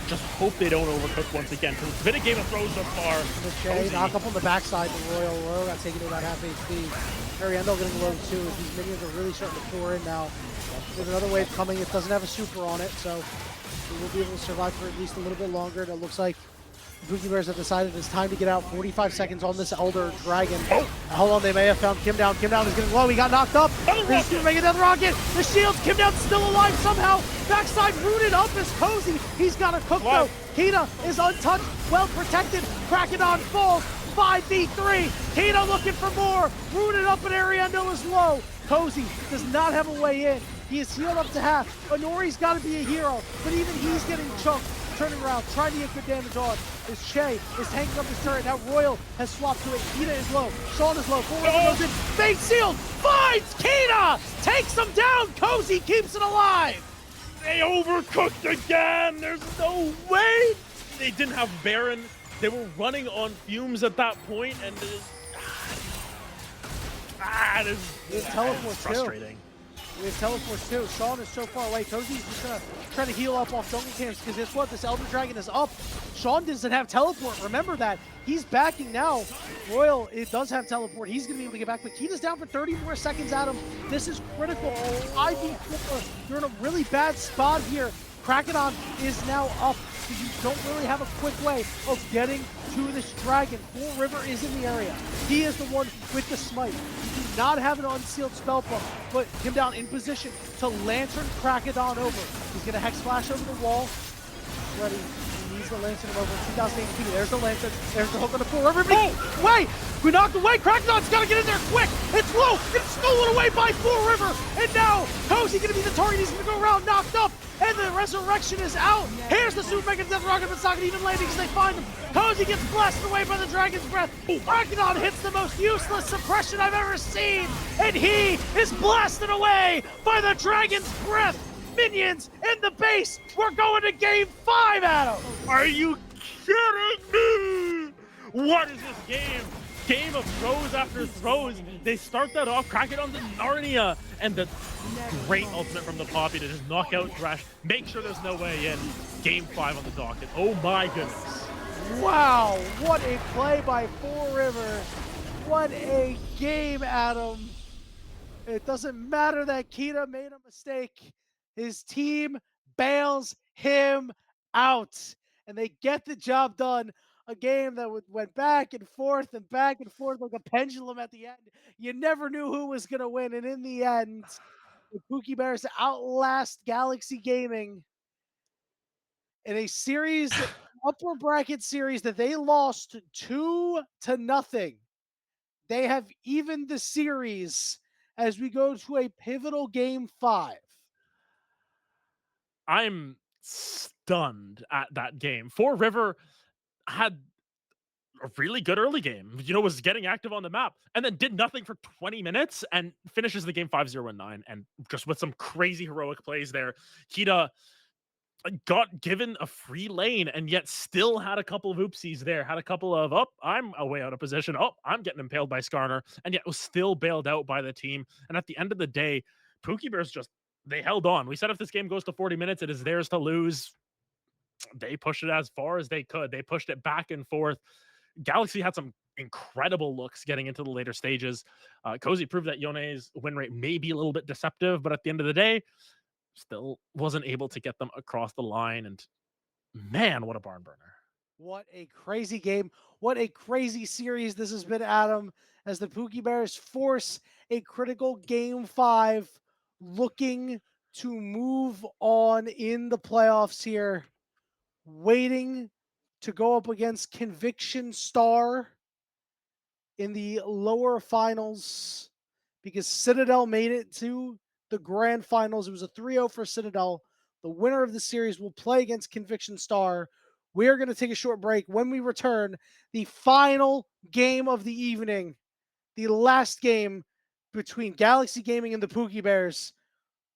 just hope they don't overcook once again, because it's been a game of throws so far. Okay, knock up on the backside to Royal. Royal got taken to about half HP. Ariandel getting low too, as these minions are really starting to pour in now. There's another wave coming. It doesn't have a super on it, so we will be able to survive for at least a little bit longer. And it looks like the Pookie Bears have decided it's time to get out. 45 seconds on this Elder Dragon. Hold on, they may have found Kim down. Kim down is getting low. He got knocked up. This is going to make another rocket. The shields. Kim down still alive somehow. Backside rooted up is Cozy. He's got a cook though. Kita is untouched, well protected. Krakenon falls. 5v3. Kita looking for more. Rooted up, and Ariandel is low. Cozy does not have a way in. He is healed up to half. Honori's got to be a hero, but even he's getting chunked. Turning around, trying to get good damage on. As Shay is tanking up his turret. Now Royal has swapped to it. Kita is low. Sean is low. Four goes in. Fake sealed. Finds Kita. Takes him down. Cozy keeps it alive. They overcooked again. There's no way. They didn't have Baron. They were running on fumes at that point, and it is frustrating. We have teleports too. Sean is so far away. Cozy's just gonna try to heal up off jungle camps because guess what? This Elder Dragon is up. Sean doesn't have teleport. Remember that. He's backing now. Royal, it does have teleport. He's gonna be able to get back, but Kita's down for 30 more seconds, Adam. This is critical. 5v4. You're in a really bad spot here. Krakenon is now up. You don't really have a quick way of getting to this dragon. Four River is in the area. He is the one with the smite. You do not have an unsealed spell book, but him down in position to lantern Krakenon over. He's gonna hex flash over the wall. ready. He needs the Lantern over 2018. There's the Lantern. There's the hook on the pool. Everybody, wait! We knocked away. Crackdon's got to get in there quick. It's low. It's stolen away by Four River. And now, Cozy going to be the target. He's going to go around knocked up. And the resurrection is out. Here's the Super Mega Death Rocket, but it's not going to even land because they find him. Cozy gets blasted away by the Dragon's Breath. Crackdon hits the most useless suppression I've ever seen. And he is blasted away by the Dragon's Breath. Minions in the base. We're going to game 5, Adam. Are you kidding me? What is this game? Game of throws after throws. They start that off, crack it on the Narnia, and the great ultimate from the Poppy to just knock out Thresh, make sure there's no way in. Game 5 on the docket. Oh my goodness. Wow, what a play by Four River. What a game, Adam. It doesn't matter that Kita made a mistake. His team bails him out, and they get the job done. A game that went back and forth like a pendulum at the end. You never knew who was going to win, and in the end, the Pookie Bears outlast Galaxy Gaming in a series, upper bracket series that they lost 2-0. They have evened the series as we go to a pivotal game 5. I'm stunned at that game. Four River had a really good early game, was getting active on the map, and then did nothing for 20 minutes and finishes the game 5-0-9. And just with some crazy heroic plays there, Kita got given a free lane and yet still had a couple of oopsies there, had a couple of, I'm way out of position, I'm getting impaled by Skarner, and yet was still bailed out by the team. And at the end of the day, Pookie Bears they held on. We said if this game goes to 40 minutes, it is theirs to lose. They pushed it as far as they could. They pushed it back and forth. Galaxy had some incredible looks getting into the later stages. Cozy proved that Yone's win rate may be a little bit deceptive, but at the end of the day, still wasn't able to get them across the line. And man, what a barn burner. What a crazy game. What a crazy series this has been, Adam, as the Pookie Bears force a critical game 5, looking to move on in the playoffs here, waiting to go up against Conviction Star in the lower finals because Citadel made it to the grand finals. It was a 3-0 for Citadel. The winner of the series will play against Conviction Star. We're going to take a short break. When we return, the final game of the evening, the last game between Galaxy Gaming and the Pookie Bears.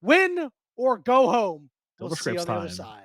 Win or go home. We'll see you on the other side.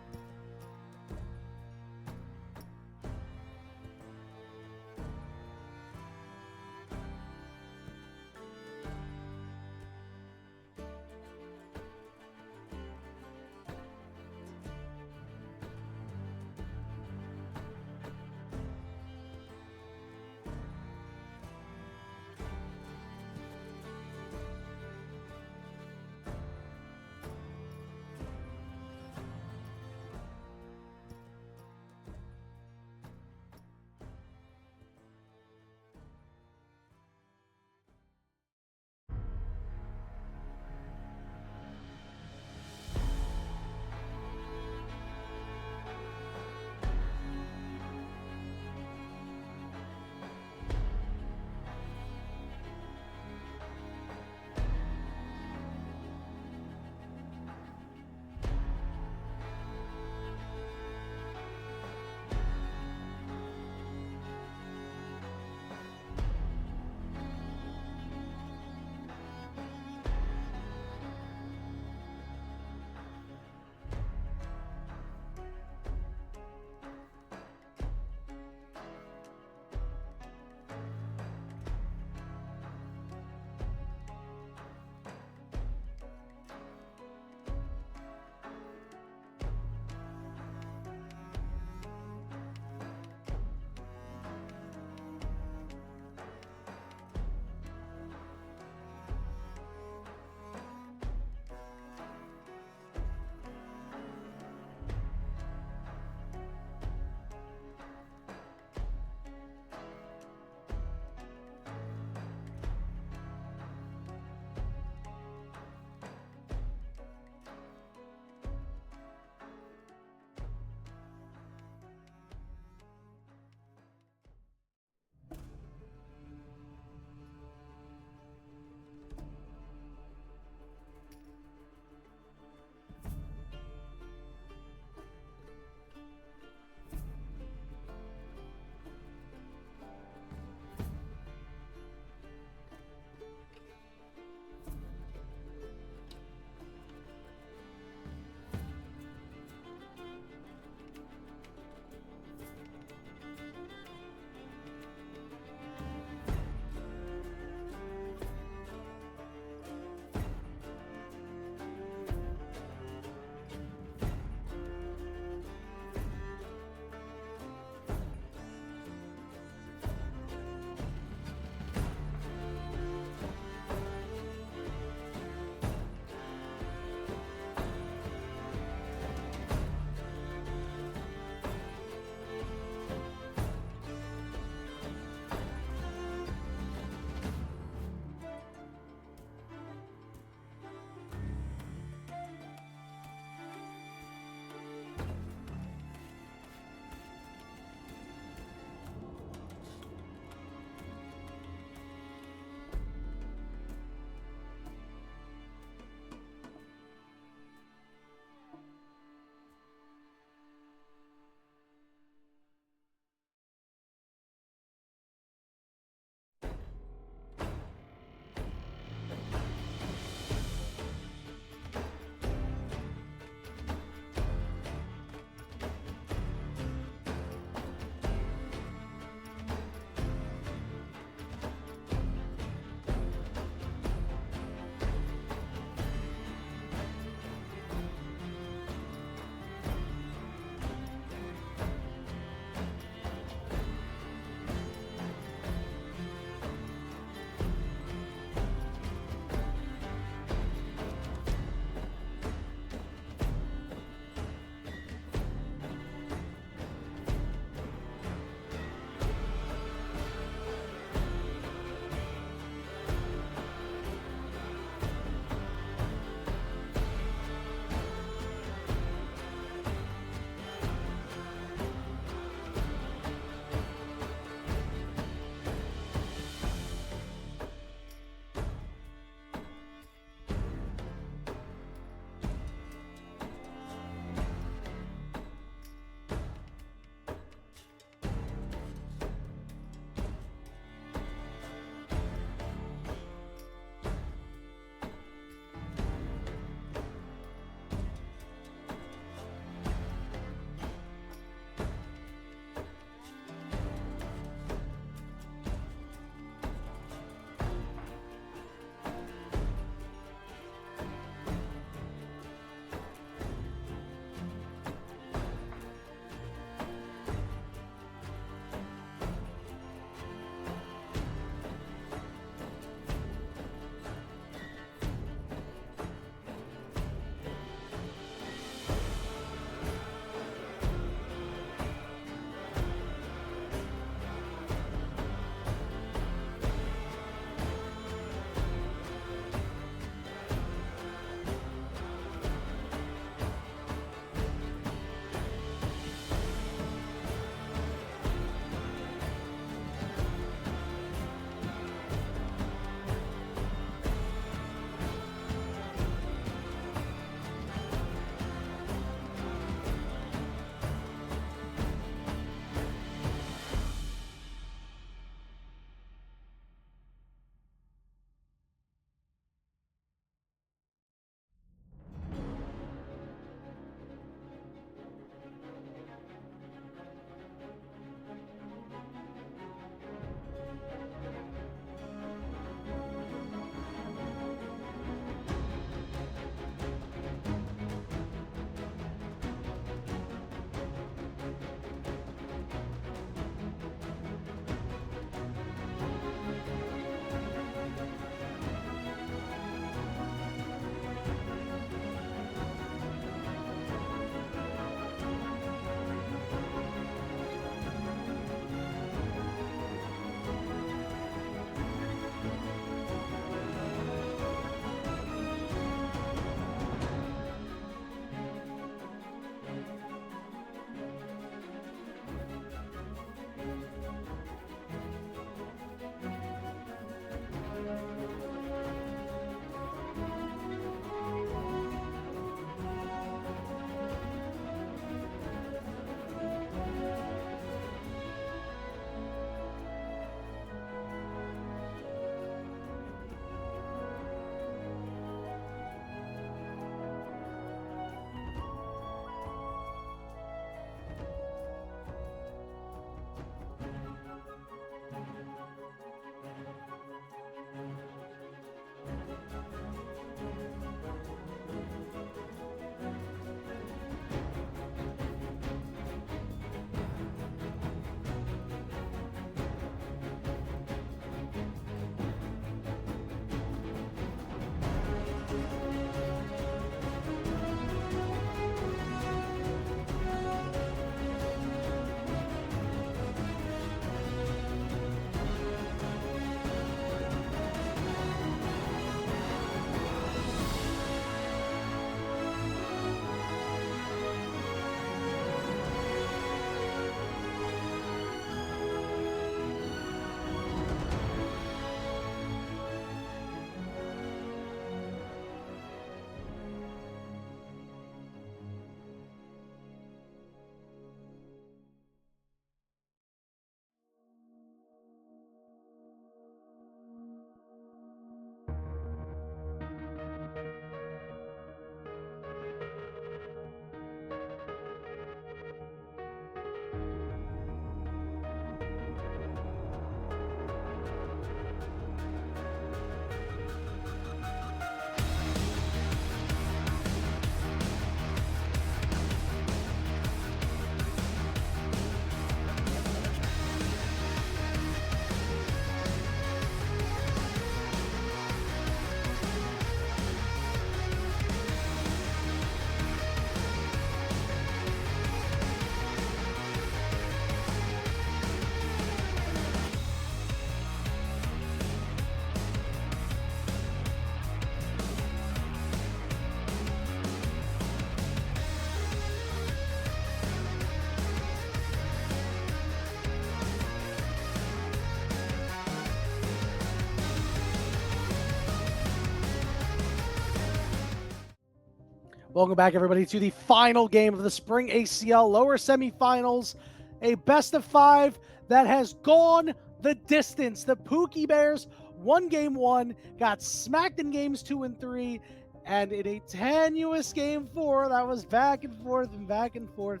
Welcome back, everybody, to the final game of the Spring ACL lower semifinals. A best of 5 that has gone the distance. The Pookie Bears won game 1, got smacked in games 2 and 3, and in a tenuous game 4 that was back and forth and back and forth,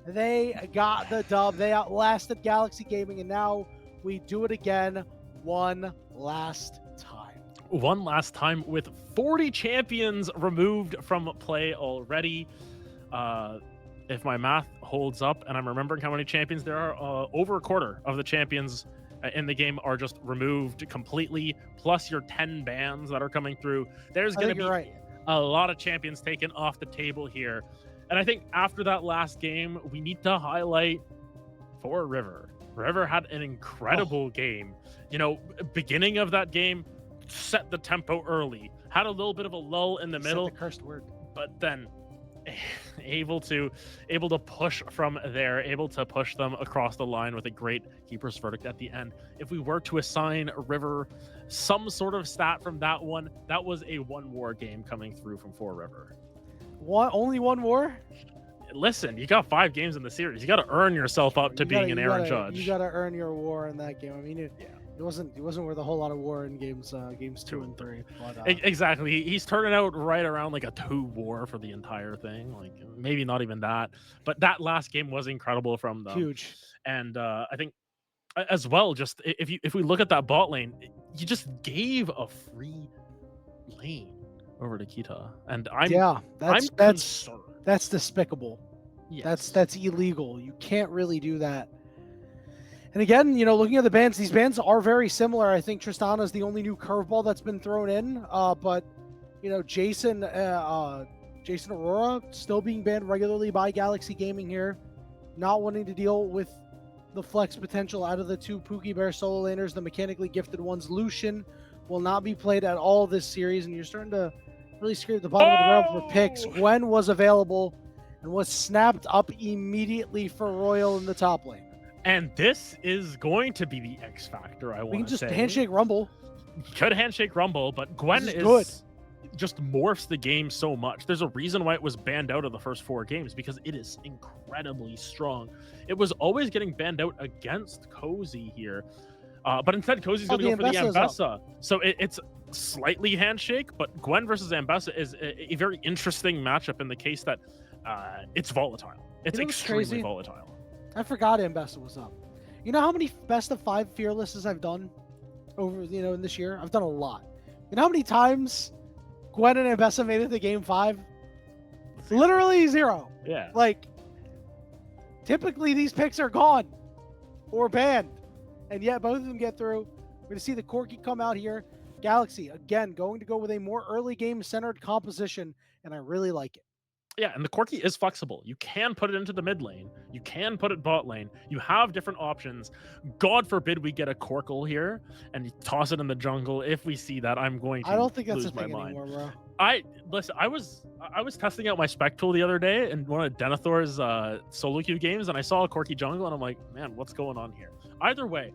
they got the dub. They outlasted Galaxy Gaming, and now we do it again one last time. One last time with 40 champions removed from play already. If my math holds up and I'm remembering how many champions there are, over a quarter of the champions in the game are just removed completely, plus your 10 bans that are coming through. There's going to be a lot of champions taken off the table here. And I think after that last game, we need to highlight for River. River had an incredible game. You know, beginning of that game, set the tempo early, had a little bit of a lull in the middle, the cursed word, but then able to push from there, able to push them across the line with a great keeper's verdict at the end. If we were to assign River some sort of stat from that one, that was a 1 war game coming through from 4 River. Only 1 war? Listen, you got 5 games in the series. You got to earn yourself up to being an Aaron Judge. You got to earn your war in that game. I mean, it wasn't worth a whole lot of war in games 2 and 3. But, exactly. He's turning out right around like a 2 war for the entire thing. Like maybe not even that. But that last game was incredible from them. Huge. And I think as well, just if we look at that bot lane, you just gave a free lane over to Kita. And I'm concerned. That's despicable. Yes. That's illegal. You can't really do that. And again, you know, looking at the bans, these bans are very similar. I think Tristana is the only new curveball that's been thrown in. But you know, Jason Aurora still being banned regularly by Galaxy Gaming here, not wanting to deal with the flex potential out of the 2 Pookie Bear solo laners, the mechanically gifted ones. Lucian will not be played at all this series, and you're starting to really scrape the bottom of the barrel for picks. Gwen was available and was snapped up immediately for Royal in the top lane. And this is going to be the X factor, I want to say. We can just handshake rumble. Could handshake rumble, but Gwen is good. Just morphs the game so much. There's a reason why it was banned out of the first 4 games, because it is incredibly strong. It was always getting banned out against Cozy here. But instead, Cozy's going to go for the Ambessa. So it's slightly handshake, but Gwen versus Ambessa is a very interesting matchup in the case that it's volatile. It's extremely volatile. I forgot Ambessa was up. You know how many best of 5 fearlesses I've done over, you know, in this year? I've done a lot. You know how many times Gwen and Ambessa made it to game 5? Literally 0. Yeah. Like, typically these picks are gone or banned, and yet both of them get through. We're going to see the Corki come out here. Galaxy, again, going to go with a more early game centered composition, and I really like it. Yeah, and the Corki is flexible. You can put it into the mid lane. You can put it bot lane. You have different options. God forbid we get a Corkle here and you toss it in the jungle. If we see that, I'm going to I don't think that's lose a thing my mind. anymore, bro. Listen, I was testing out my spec tool the other day in one of Denethor's solo queue games, and I saw a Corki jungle, and I'm like, man, what's going on here? Either way,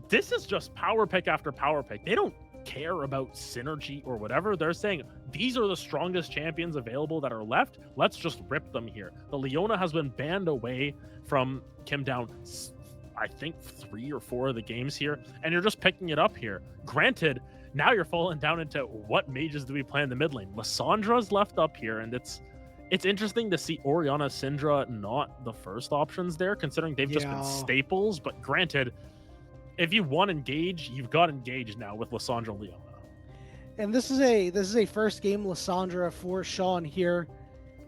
this is just power pick after power pick. They don't care about synergy or whatever. They're saying these are the strongest champions available that are left. Let's just rip them here. The Leona has been banned away from Kim down, I think 3 or 4 of the games here, and you're just picking it up here. Granted, now you're falling down into what mages do we play in the mid lane. Lyssandra's left up here, and it's interesting to see Orianna, Syndra not the first options there, considering they've just been staples. But granted, if you want Engage, you've got Engage now with Lysandra Leona. And this is a first game Lysandra for Sean here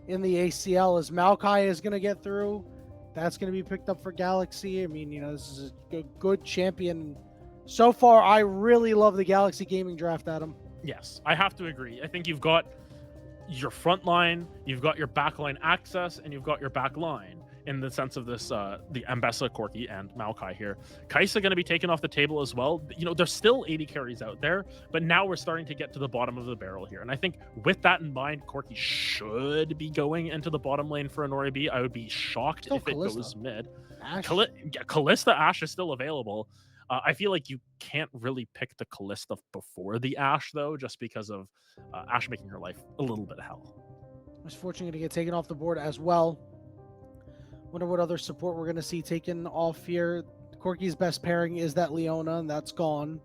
in the ACL, as Maokai is going to get through. That's going to be picked up for Galaxy. I mean, you know, this is a good champion. So far, I really love the Galaxy Gaming draft, Adam. Yes, I have to agree. I think you've got your front line, you've got your back line access, and you've got your back line in the sense of this, the Ambessa, Corki, and Maokai here. Kai'Sa going to be taken off the table as well. You know, there's still 80 carries out there, but now we're starting to get to the bottom of the barrel here. And I think with that in mind, Corki should be going into the bottom lane for an Oribi. I would be shocked if it goes mid. Kalista Ashe is still available. I feel like you can't really pick the Kalista before the Ashe, though, just because of Ashe making her life a little bit hell. Misfortune to get taken off the board as well. Wonder what other support we're going to see taken off here. Corky's best pairing is that Leona, and that's gone.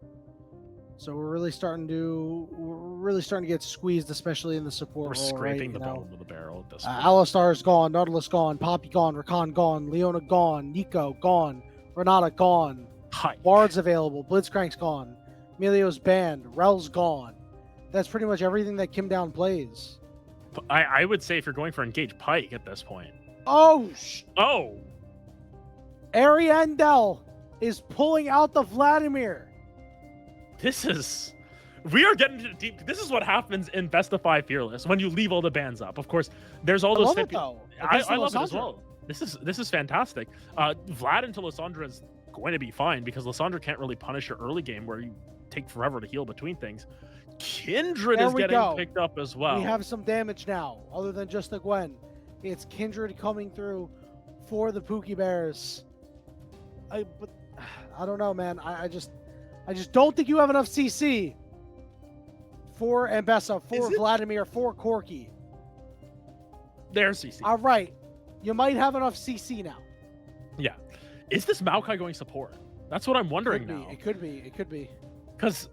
So we're really starting to get squeezed, especially in the support We're role, scraping right? the bottom of the barrel at this point. Alistar's gone, Nautilus gone, Poppy gone, Rakan gone, Leona gone, Nico gone, Renata gone, Hi. Bard's available, Blitzcrank's gone, Emilio's banned, Rel's gone. That's pretty much everything that Kim Down plays. I would say if you're going for Engage Pike at this point. Oh, Oh! Ariandel is pulling out the Vladimir. We are getting to deep. This is what happens in Best of 5 Fearless when you leave all the bans up. Of course, there's all I those. love it, though. I love it as well. This is fantastic. Vlad into Lissandra is going to be fine because Lissandra can't really punish your early game where you take forever to heal between things. Kindred is getting picked up as well. We have some damage now, other than just the Gwen. It's Kindred coming through for the Pookie Bears. But I don't know, man. I just don't think you have enough CC for Ambessa, for Vladimir, for Corky. There's CC. All right. You might have enough CC now. Yeah. Is this Maokai going support? That's what I'm wondering now. It could be. It could be. Because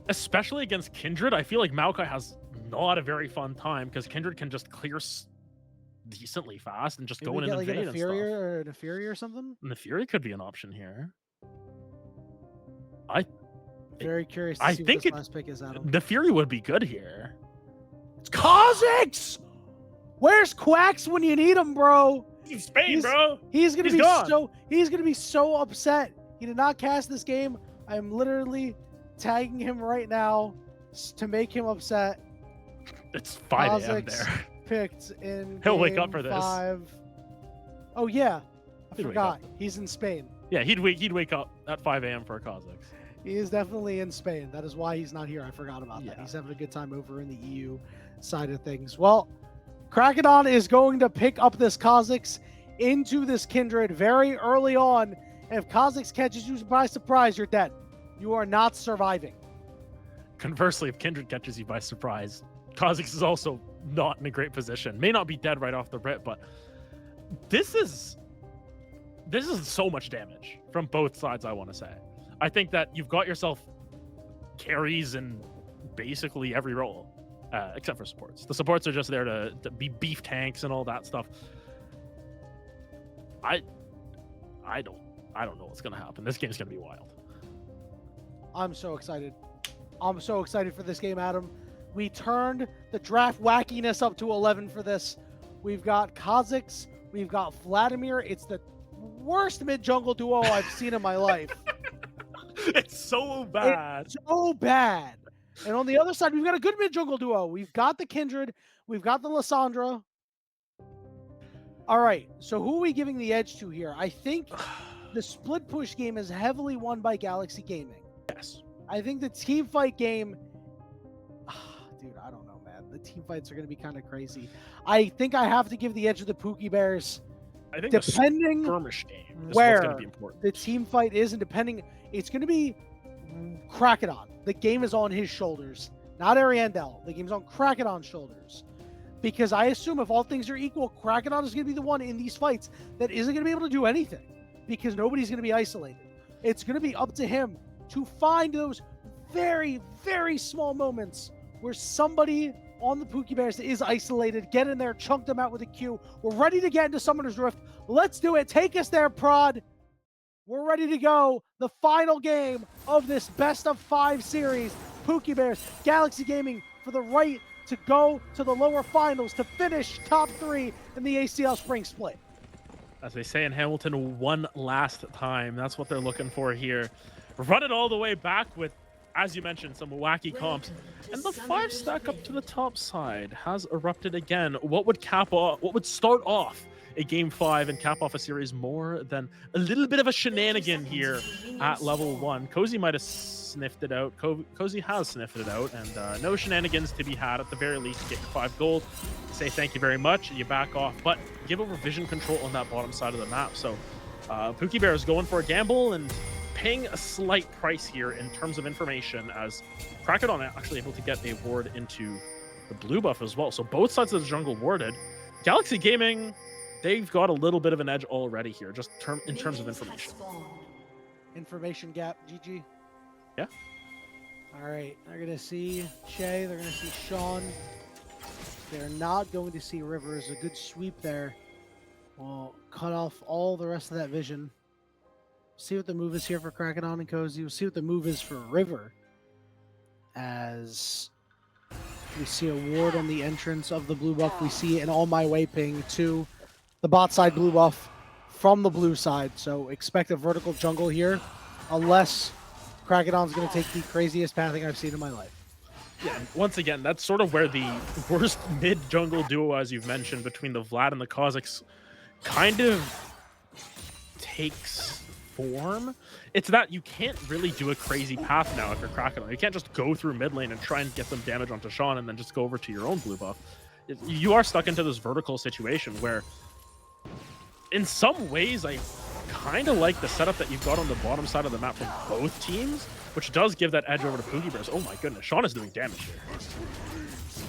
especially against Kindred, I feel like Maokai has not a very fun time because Kindred can just clear decently fast and just Maybe go in and like invade an Fury or something. And the Fury could be an option here. Very curious to see what this last pick is, Adam. The Fury would be good here. It's Kha'Zix! Where's Quacks when you need him, bro? He's in Spain, bro. He's gonna be so upset. He did not cast this game. I am literally tagging him right now to make him upset. It's 5 a.m. there. Picked in He'll wake up for this. 5. Oh yeah, I forgot. He's in Spain. Yeah, he'd wake up at 5 a.m. for a Kha'Zix. He is definitely in Spain. That is why he's not here. I forgot about that. He's having a good time over in the EU side of things. Well, Krakedon is going to pick up this Kha'Zix into this Kindred very early on. And if Kha'Zix catches you by surprise, you're dead. You are not surviving. Conversely, if Kindred catches you by surprise, Kha'Zix is also not in a great position. May not be dead right off the rip, but this is so much damage from both sides, I want to say. I think that you've got yourself carries in basically every role, except for supports. The supports are just there to be beef tanks and all that stuff. I don't know what's gonna happen. This game's gonna be wild. I'm so excited. I'm so excited for this game, Adam. We turned the draft wackiness up to 11 for this. We've got Kha'Zix. We've got Vladimir. It's the worst mid-jungle duo I've seen in my life. It's so bad. It's so bad. And on the other side, we've got a good mid-jungle duo. We've got the Kindred. We've got the Lissandra. All right. So who are we giving the edge to here? I think the split push game is heavily won by Galaxy Gaming. Yes. I think the team fight game... Dude, I don't know, man. The team fights are going to be kind of crazy. I think I have to give the edge to the Pookie Bears. I think depending the skirmish game is where what's going to be important. The team fight is, and depending, it's going to be Krakedon. The game is on his shoulders, not Ariandel. The game's on Krakedon's shoulders. Because I assume if all things are equal, Krakedon is going to be the one in these fights that isn't going to be able to do anything because nobody's going to be isolated. It's going to be up to him to find those very, very small moments where somebody on the Pookie Bears is isolated, get in there, chunk them out with a Q. We're ready to get into Summoner's Rift. Let's do it. Take us there, Prod. We're ready to go. The final game of this best of 5 series. Pookie Bears, Galaxy Gaming for the right to go to the lower finals to finish top 3 in the ACL Spring Split. As they say in Hamilton, one last time. That's what they're looking for here. Run it all the way back with, as you mentioned, some wacky comps. And the 5 stack up to the top side has erupted again. What would start off a game 5 and cap off a series more than a little bit of a shenanigan here at level 1? Cozy might have sniffed it out. Cozy has sniffed it out, and no shenanigans to be had. At the very least, get your 5 gold, say thank you very much, and you back off. But give over vision control on that bottom side of the map. So Pookie Bear is going for a gamble and paying a slight price here in terms of information, as Krakedon actually able to get a ward into the blue buff as well. So both sides of the jungle warded. Galaxy Gaming, they've got a little bit of an edge already here, just in terms of Minions have information. spawned. Information gap, GG. Yeah. All right, they're going to see Che, they're going to see Sean. They're not going to see Rivers. A good sweep there will cut off all the rest of that vision. See what the move is here for Krakenon and Cozy. We'll see what the move is for River. As we see a ward on the entrance of the blue buff. We see an On My Way ping to the bot side blue buff from the blue side. So expect a vertical jungle here, unless Krakenon's going to take the craziest pathing I've seen in my life. Yeah, and once again, that's sort of where the worst mid-jungle duo, as you've mentioned, between the Vlad and the Kazakhs kind of takes form. It's that you can't really do a crazy path now if you're Krakenon. You can't just go through mid lane and try and get some damage onto Sean and then just go over to your own blue buff. You are stuck into this vertical situation where, in some ways, I kind of like the setup that you've got on the bottom side of the map from both teams, which does give that edge over to Pookie Bears. Oh my goodness, Sean is doing damage here.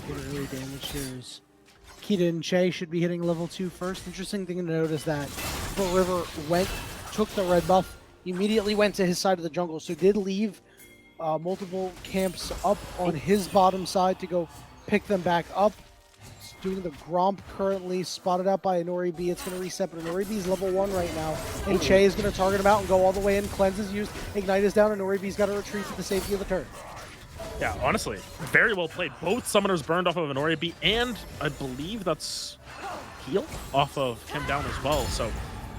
Getting really damaged here is Kita and Che should be hitting level 2 first. Interesting thing to note is that Foot River took the red buff, immediately went to his side of the jungle, so did leave multiple camps up on his bottom side to go pick them back up. It's doing the Gromp currently, spotted out by Inori B. It's going to reset, but Inori B is level 1 right now, and Che is going to target him out and go all the way in. Cleanse is used, Ignite is down, and Inori B's got to retreat to the safety of the turret. Yeah, honestly, very well played. Both summoners burned off of an Oribi, and I believe that's heal off of Kim Down as well. So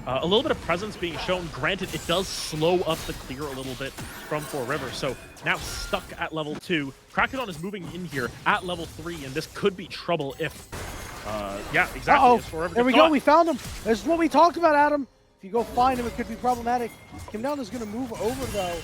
a little bit of presence being shown. Granted, it does slow up the clear a little bit from Four Rivers. So now stuck at level 2. Krakenon is moving in here at level 3, and this could be trouble if, yeah, exactly. There we go. We found him. This is what we talked about, Adam. If you go find him, it could be problematic. Kim Down is going to move over, though.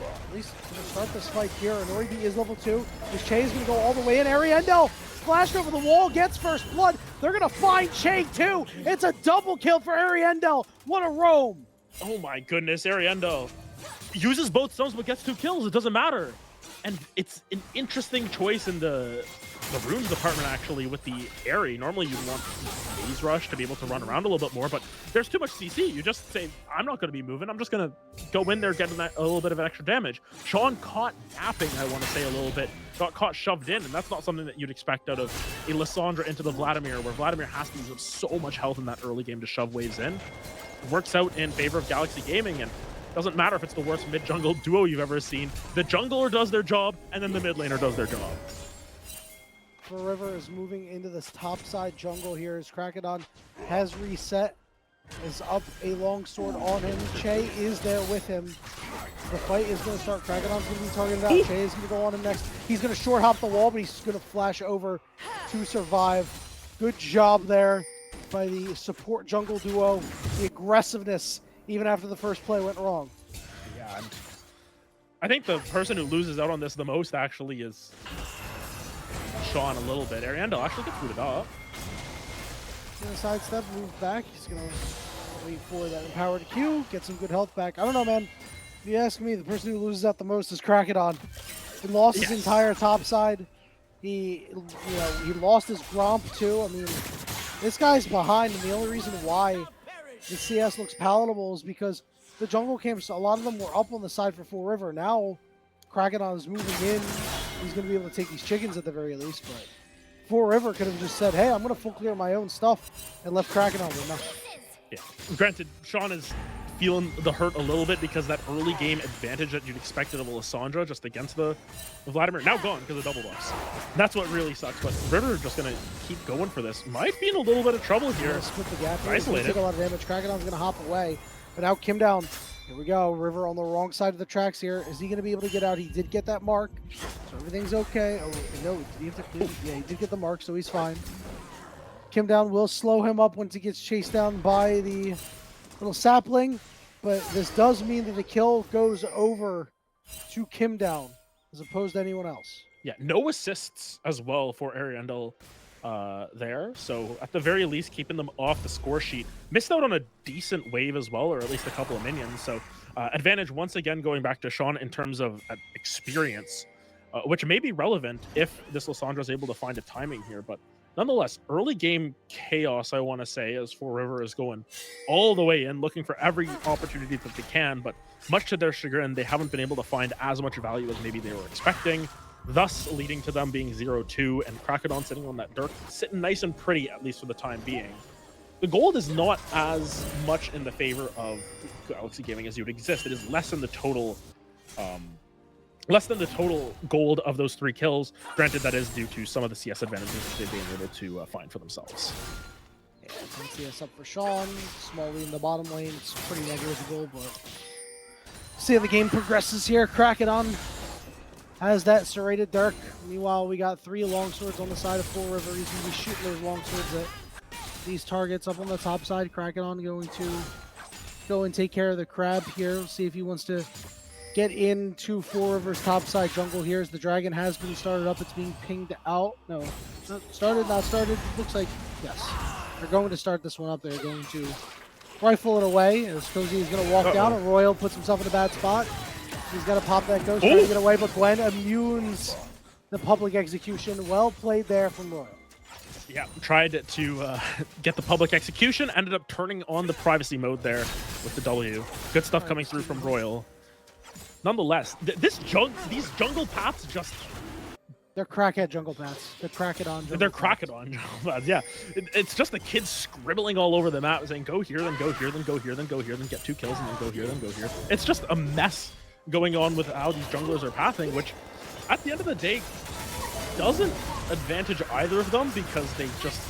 At least going to start this fight here. And Oribi is level 2. This Che is going to go all the way in. Ariendel flashed over the wall, gets first blood. They're going to find Che, too. It's a double kill for Ariendel. What a roam. Oh, my goodness. Ariendel uses both stones, but gets 2 kills. It doesn't matter. And it's an interesting choice in the runes department, actually, with the Aerie. Normally you'd want Phase Rush to be able to run around a little bit more, but there's too much CC. You just say, I'm not going to be moving. I'm just going to go in there, get a little bit of extra damage. Sean caught napping, I want to say, a little bit. Got caught shoved in, and that's not something that you'd expect out of a Lissandra into the Vladimir, where Vladimir has to use up so much health in that early game to shove waves in. It works out in favor of Galaxy Gaming, and doesn't matter if it's the worst mid-jungle duo you've ever seen. The jungler does their job, and then the mid laner does their job. The River is moving into this top side jungle here as Krakenon has reset, is up a long sword on him. Che is there with him. The fight is going to start. Krakenon's going to be targeted out. Che is going to go on him next. He's going to short hop the wall, but he's going to flash over to survive. Good job there by the support jungle duo. The aggressiveness, even after the first play went wrong. Yeah, and I think the person who loses out on this the most actually is Sean a little bit. Ariendel actually gets booted up. He's going to sidestep, move back. He's going to wait for that empowered Q, get some good health back. I don't know, man. If you ask me, the person who loses out the most is Krakenon. He lost his entire top side. He lost his Gromp too. I mean, this guy's behind, and the only reason why the CS looks palatable is because the jungle camps, a lot of them were up on the side for Full River. Now, Krakenon is moving in. He's going to be able to take these chickens at the very least, but Full River could have just said, hey, I'm going to full clear my own stuff and left Krakenon with nothing. Yeah. Granted, Sean is feeling the hurt a little bit because that early game advantage that you'd expected of a Lissandra just against the Vladimir, now gone because of double buffs. That's what really sucks, but River just going to keep going for this. Might be in a little bit of trouble here. Split the gap here. Isolated. Take a lot of damage. Krakenon's going to hop away, but now Kim Down. Here we go. River on the wrong side of the tracks here. Is he going to be able to get out? He did get that mark, so everything's okay. Oh, no, did he have to clear? Yeah, he did get the mark, so he's fine. Kim Down will slow him up once he gets chased down by the little sapling, but this does mean that the kill goes over to Kim Down as opposed to anyone else. Yeah, no assists as well for Ariendel there. So at the very least, keeping them off the score sheet. Missed out on a decent wave as well, or at least a couple of minions. So advantage once again going back to Sean in terms of experience which may be relevant if this Lissandra is able to find a timing here. But nonetheless, early game chaos, I want to say, as For River is going all the way in, looking for every opportunity that they can. But much to their chagrin, they haven't been able to find as much value as maybe they were expecting, thus leading to them being 0-2, and Krakodon sitting on that dirt, sitting nice and pretty, at least for the time being. The gold is not as much in the favor of Galaxy Gaming as you would exist. It is less than the total gold of those 3 kills. Granted, that is due to some of the CS advantages that they've been able to find for themselves. Yeah, CS up for Sean. Small lead in the bottom lane. It's pretty negligible, but see how the game progresses here. Krakodon has that serrated Dirk. Meanwhile, we got 3 longswords on the side of For River. He's going to be shooting those longswords at these targets up on the top side. Krakodon going to go and take care of the crab here. See if he wants to get into For River's top side jungle here, as the dragon has been started up. It's being pinged out. No, not started. Looks like, yes. They're going to start this one up. They're going to rifle it away as Cozy is going to walk down, and Royal puts himself in a bad spot. He's got to pop that ghost, trying to get away, but Gwen immunes the public execution. Well played there from Royal. Yeah, tried to get the public execution, ended up turning on the privacy mode there with the W. Good stuff coming through from Royal. Nonetheless, these jungle paths just... They're crackhead jungle paths. They're Krakodon jungle They're paths. Krakodon jungle paths, yeah. It's just the kids scribbling all over the map saying, go here, then go here, then go here, then go here, then get 2 kills, and then go here, then go here. It's just a mess going on with how these junglers are pathing, which at the end of the day doesn't advantage either of them, because they just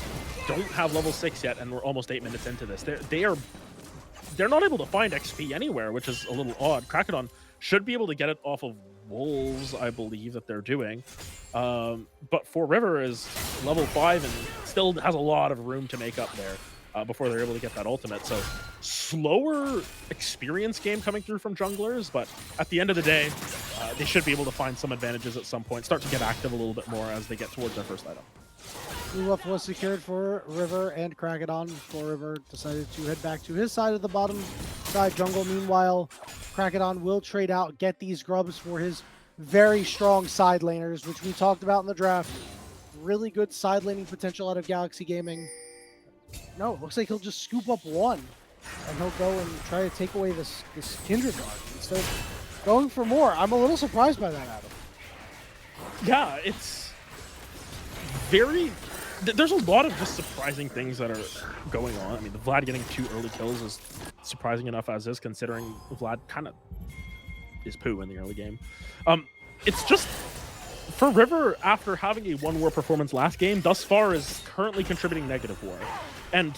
don't have level 6 yet, and we're almost 8 minutes into this. They're not able to find XP anywhere, which is a little odd. Krakodon should be able to get it off of wolves, I believe that they're doing. But For River is level 5 and still has a lot of room to make up there before they're able to get that ultimate. So slower experience game coming through from junglers, but at the end of the day, they should be able to find some advantages at some point, start to get active a little bit more as they get towards their first item. Blue buff was secured for River and Krakodon. For River decided to head back to his side of the bottom side jungle. Meanwhile, Krakodon will trade out, get these grubs for his very strong side laners, which we talked about in the draft. Really good side laning potential out of Galaxy Gaming. No, it looks like he'll just scoop up 1, and he'll go and try to take away this Kindred Guard instead of going for more. I'm a little surprised by that, Adam. Yeah, it's very... There's a lot of just surprising things that are going on. I mean, the Vlad getting 2 early kills is surprising enough as is, considering Vlad kind of is poo in the early game. It's just, For River, after having a 1 war performance last game, thus far is currently contributing negative war. And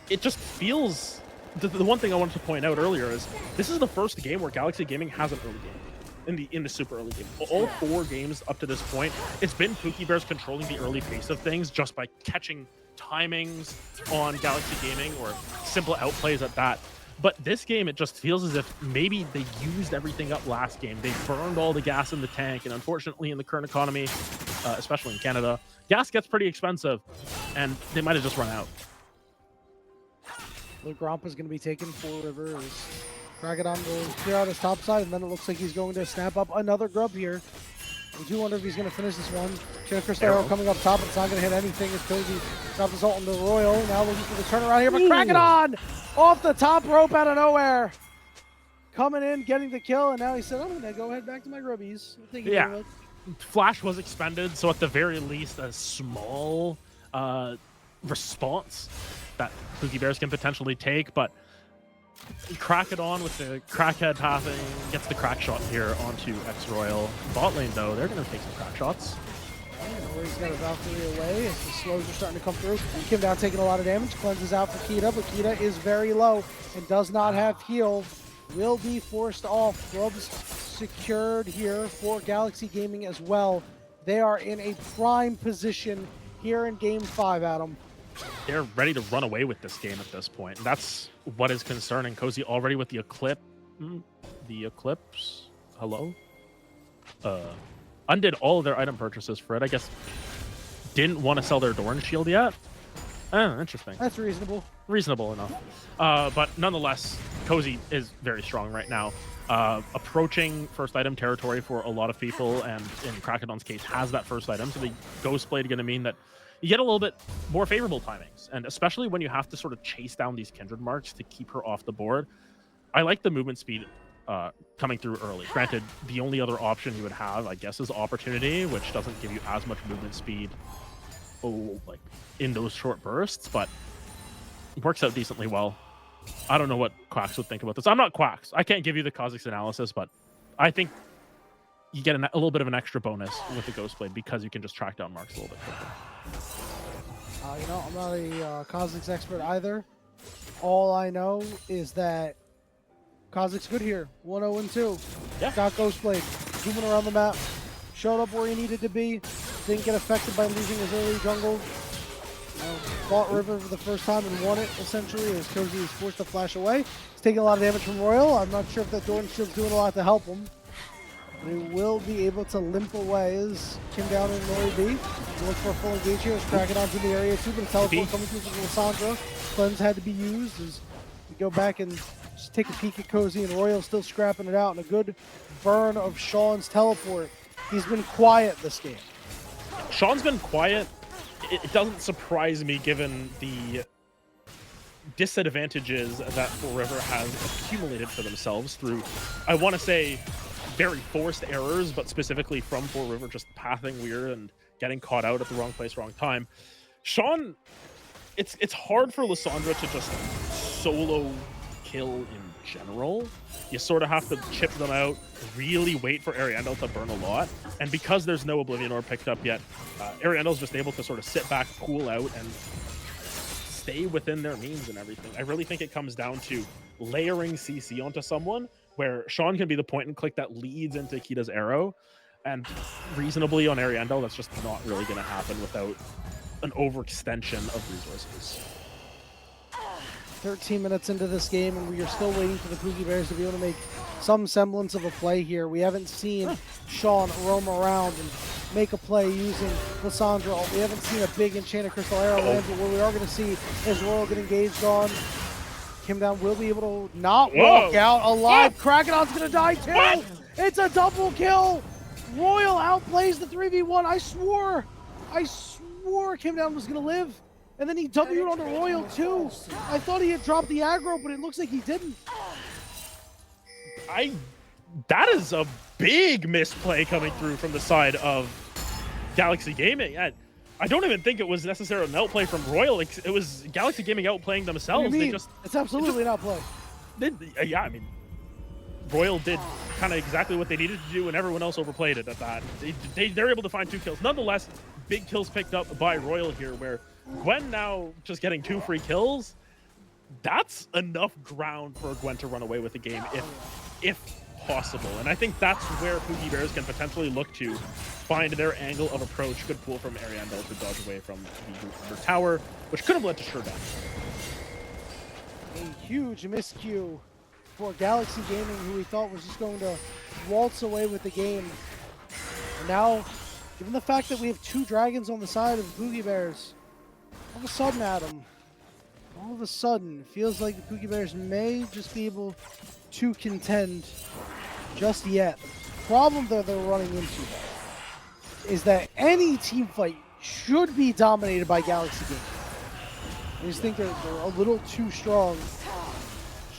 it just feels... The one thing I wanted to point out earlier is this is the first game where Galaxy Gaming has an early game. In the super early game. All 4 games up to this point, it's been Pookie Bears controlling the early pace of things just by catching timings on Galaxy Gaming, or simple outplays at that. But this game, it just feels as if maybe they used everything up last game. They burned all the gas in the tank, and unfortunately in the current economy, especially in Canada, gas gets pretty expensive, and they might have just run out. The Gromp is going to be taken For River. Krakodon will clear out his top side, and then it looks like he's going to snap up another grub here. I do wonder if he's going to finish this one. Crystal Arrow coming up top, it's not going to hit anything as Cozy dropped his ult into Royal. Now looking for the turnaround here, but Krakodon off the top rope out of nowhere. Coming in, getting the kill, and now he said, I'm going to go head back to my grubbies. Yeah, Flash was expended, so at the very least, a small response that Pookie Bears can potentially take, but Krakodon with the crackhead pathing gets the crack shot here onto X-Royal. Bot lane, though, they're going to take some crack shots. He's got a Valkyrie away as the slows are starting to come through. Kim down taking a lot of damage. Cleanses out for Kita, but Kita is very low and does not have heal. Will be forced off. Grubs secured here for Galaxy Gaming as well. They are in a prime position here in Game 5, Adam. They're ready to run away with this game at this point. And that's what is concerning. Cozy already with the Eclipse. The Eclipse? Hello? Undid all of their item purchases for it. I guess didn't want to sell their Dorn Shield yet. Interesting. That's reasonable. Reasonable enough. But nonetheless, Cozy is very strong right now. approaching first item territory for a lot of people, and in Krakodon's case has that first item. So the Ghost Blade going to mean that you get a little bit more favorable timings, and especially when you have to sort of chase down these kindred marks to keep her off the board. I like the movement speed coming through early. Granted, the only other option you would have, I guess, is Opportunity, which doesn't give you as much movement speed like in those short bursts, but it works out decently well. I don't know what Quacks would think about this. I'm not Quacks. I can't give you the Kha'Zix analysis, but I think you get a little bit of an extra bonus with the Ghost Blade because you can just track down marks a little bit quicker. You know, I'm not a Kha'Zix expert either. All I know is that Kha'Zix good here. 1-0-2. Yeah. Got Ghost Blade. Zooming around the map. Showed up where he needed to be. Didn't get affected by losing his early jungle. Fought River for the first time and won it, essentially, as Cozy was forced to flash away. He's taking a lot of damage from Royal. I'm not sure if that Dorn Shield's doing a lot to help him. But he will be able to limp away as Kim down in Nori B. He looks for a full engage here. He's cracking onto the area too, but a teleport coming through from Lissandra. Cleanse had to be used as we go back and just take a peek at Cozy, and Royal still scrapping it out, and a good burn of Sean's teleport. He's been quiet this game. Sean's been quiet. It doesn't surprise me given the disadvantages that River has accumulated for themselves through, I want to say, very forced errors, but specifically from Fall River just pathing weird and getting caught out at the wrong place, wrong time. Sean, it's hard for Lissandra to just solo kill in general. You sort of have to chip them out, really wait for Ariandel to burn a lot. And because there's no Oblivion Orb picked up yet, Ariandel's just able to sort of sit back, pool out, and stay within their means and everything. I really think it comes down to layering CC onto someone, where Sean can be the point and click that leads into Kita's arrow. And reasonably on Ariandel, that's just not really going to happen without an overextension of resources. 13 minutes into this game, and we are still waiting for the Pookie Bears to be able to make some semblance of a play here. We haven't seen Sean roam around and make a play using Lissandra. We haven't seen a big Enchanted Crystal Arrow land, but what we are going to see is Royal get engaged on. Kim down will be able to not walk out alive. Krakodon's going to die too. It's a double kill. Royal outplays the 3v1. I swore Kim down was going to live. And then he W'd on the Royal too. I thought he had dropped the aggro, but it looks like he didn't. That is a big misplay coming through from the side of Galaxy Gaming. I don't even think it was necessarily an outplay from Royal. It was Galaxy Gaming outplaying themselves. It's absolutely not play. Yeah, I mean, Royal did kind of exactly what they needed to do, and everyone else overplayed it at that. They're able to find 2 kills. Nonetheless, big kills picked up by Royal here, where Gwen now just getting 2 free kills. That's enough ground for Gwen to run away with the game if possible. And I think that's where Pookie Bears can potentially look to find their angle of approach. Good pull from Ariandel to dodge away from the tower, which could have led to Shurdan. A huge miscue for Galaxy Gaming, who we thought was just going to waltz away with the game. And now, given the fact that we have 2 dragons on the side of the Pookie Bears, all of a sudden, Adam, it feels like the Pookie Bears may just be able to contend just yet. The problem that they're running into, though, is that any team fight should be dominated by Galaxy Gaming. I just think they're a little too strong.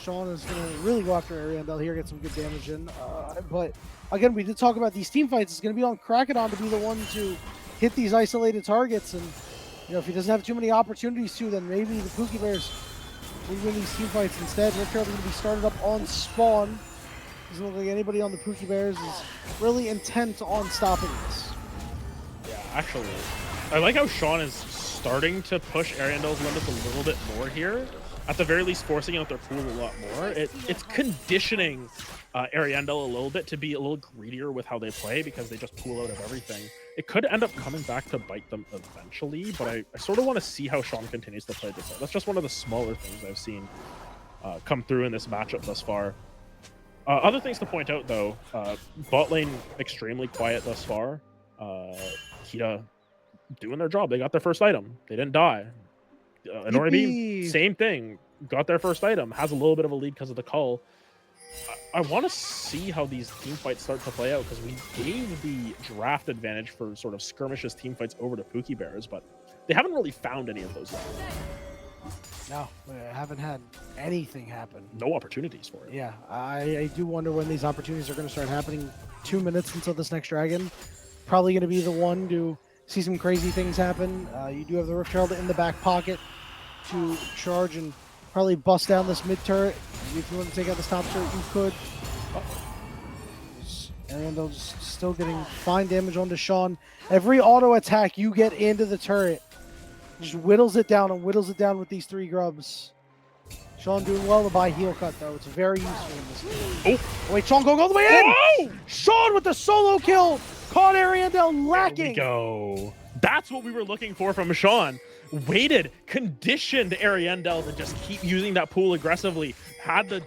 Sean is going to really go after Ariandel here, get some good damage in. But again, we did talk about these team fights. It's going to be on Krakodon to be the one to hit these isolated targets. And you know, if he doesn't have too many opportunities to, then maybe the Pookie Bears will win these team fights instead. Richard going to be started up on spawn. Doesn't look like anybody on the Pookie Bears is really intent on stopping this. Yeah, actually, I like how Sean is starting to push Ariandel's limits a little bit more here. At the very least, forcing out their pool a lot more. It's conditioning Ariandel a little bit to be a little greedier with how they play, because they just pool out of everything. It could end up coming back to bite them eventually, but I sort of want to see how Sean continues to play this out. That's just one of the smaller things I've seen come through in this matchup thus far. Other things to point out, though, bot lane extremely quiet thus far. Kita doing their job. They got their first item. They didn't die. Nori B, same thing. Got their first item. Has a little bit of a lead because of the call. I want to see how these team fights start to play out, because we gave the draft advantage for sort of skirmishes team fights over to Pookie Bears, but they haven't really found any of those yet. No, I haven't had anything happen. No opportunities for it. Yeah, I do wonder when these opportunities are going to start happening. 2 minutes until this next dragon. Probably going to be the one to see some crazy things happen. You do have the Rift Herald in the back pocket to charge and probably bust down this mid turret. If you want to take out this top turret, you could. And they'll just still getting fine damage onto Sean. Every auto attack you get into the turret just whittles it down and whittles it down with these 3 grubs. Sean doing well to buy heal cut, though. It's very useful in this game. Oh, wait, Sean going all the way in! Whoa! Sean with the solo kill! Caught Ariandel lacking! There we go. That's what we were looking for from Sean. Waited, conditioned Ariandel to just keep using that pool aggressively. Had the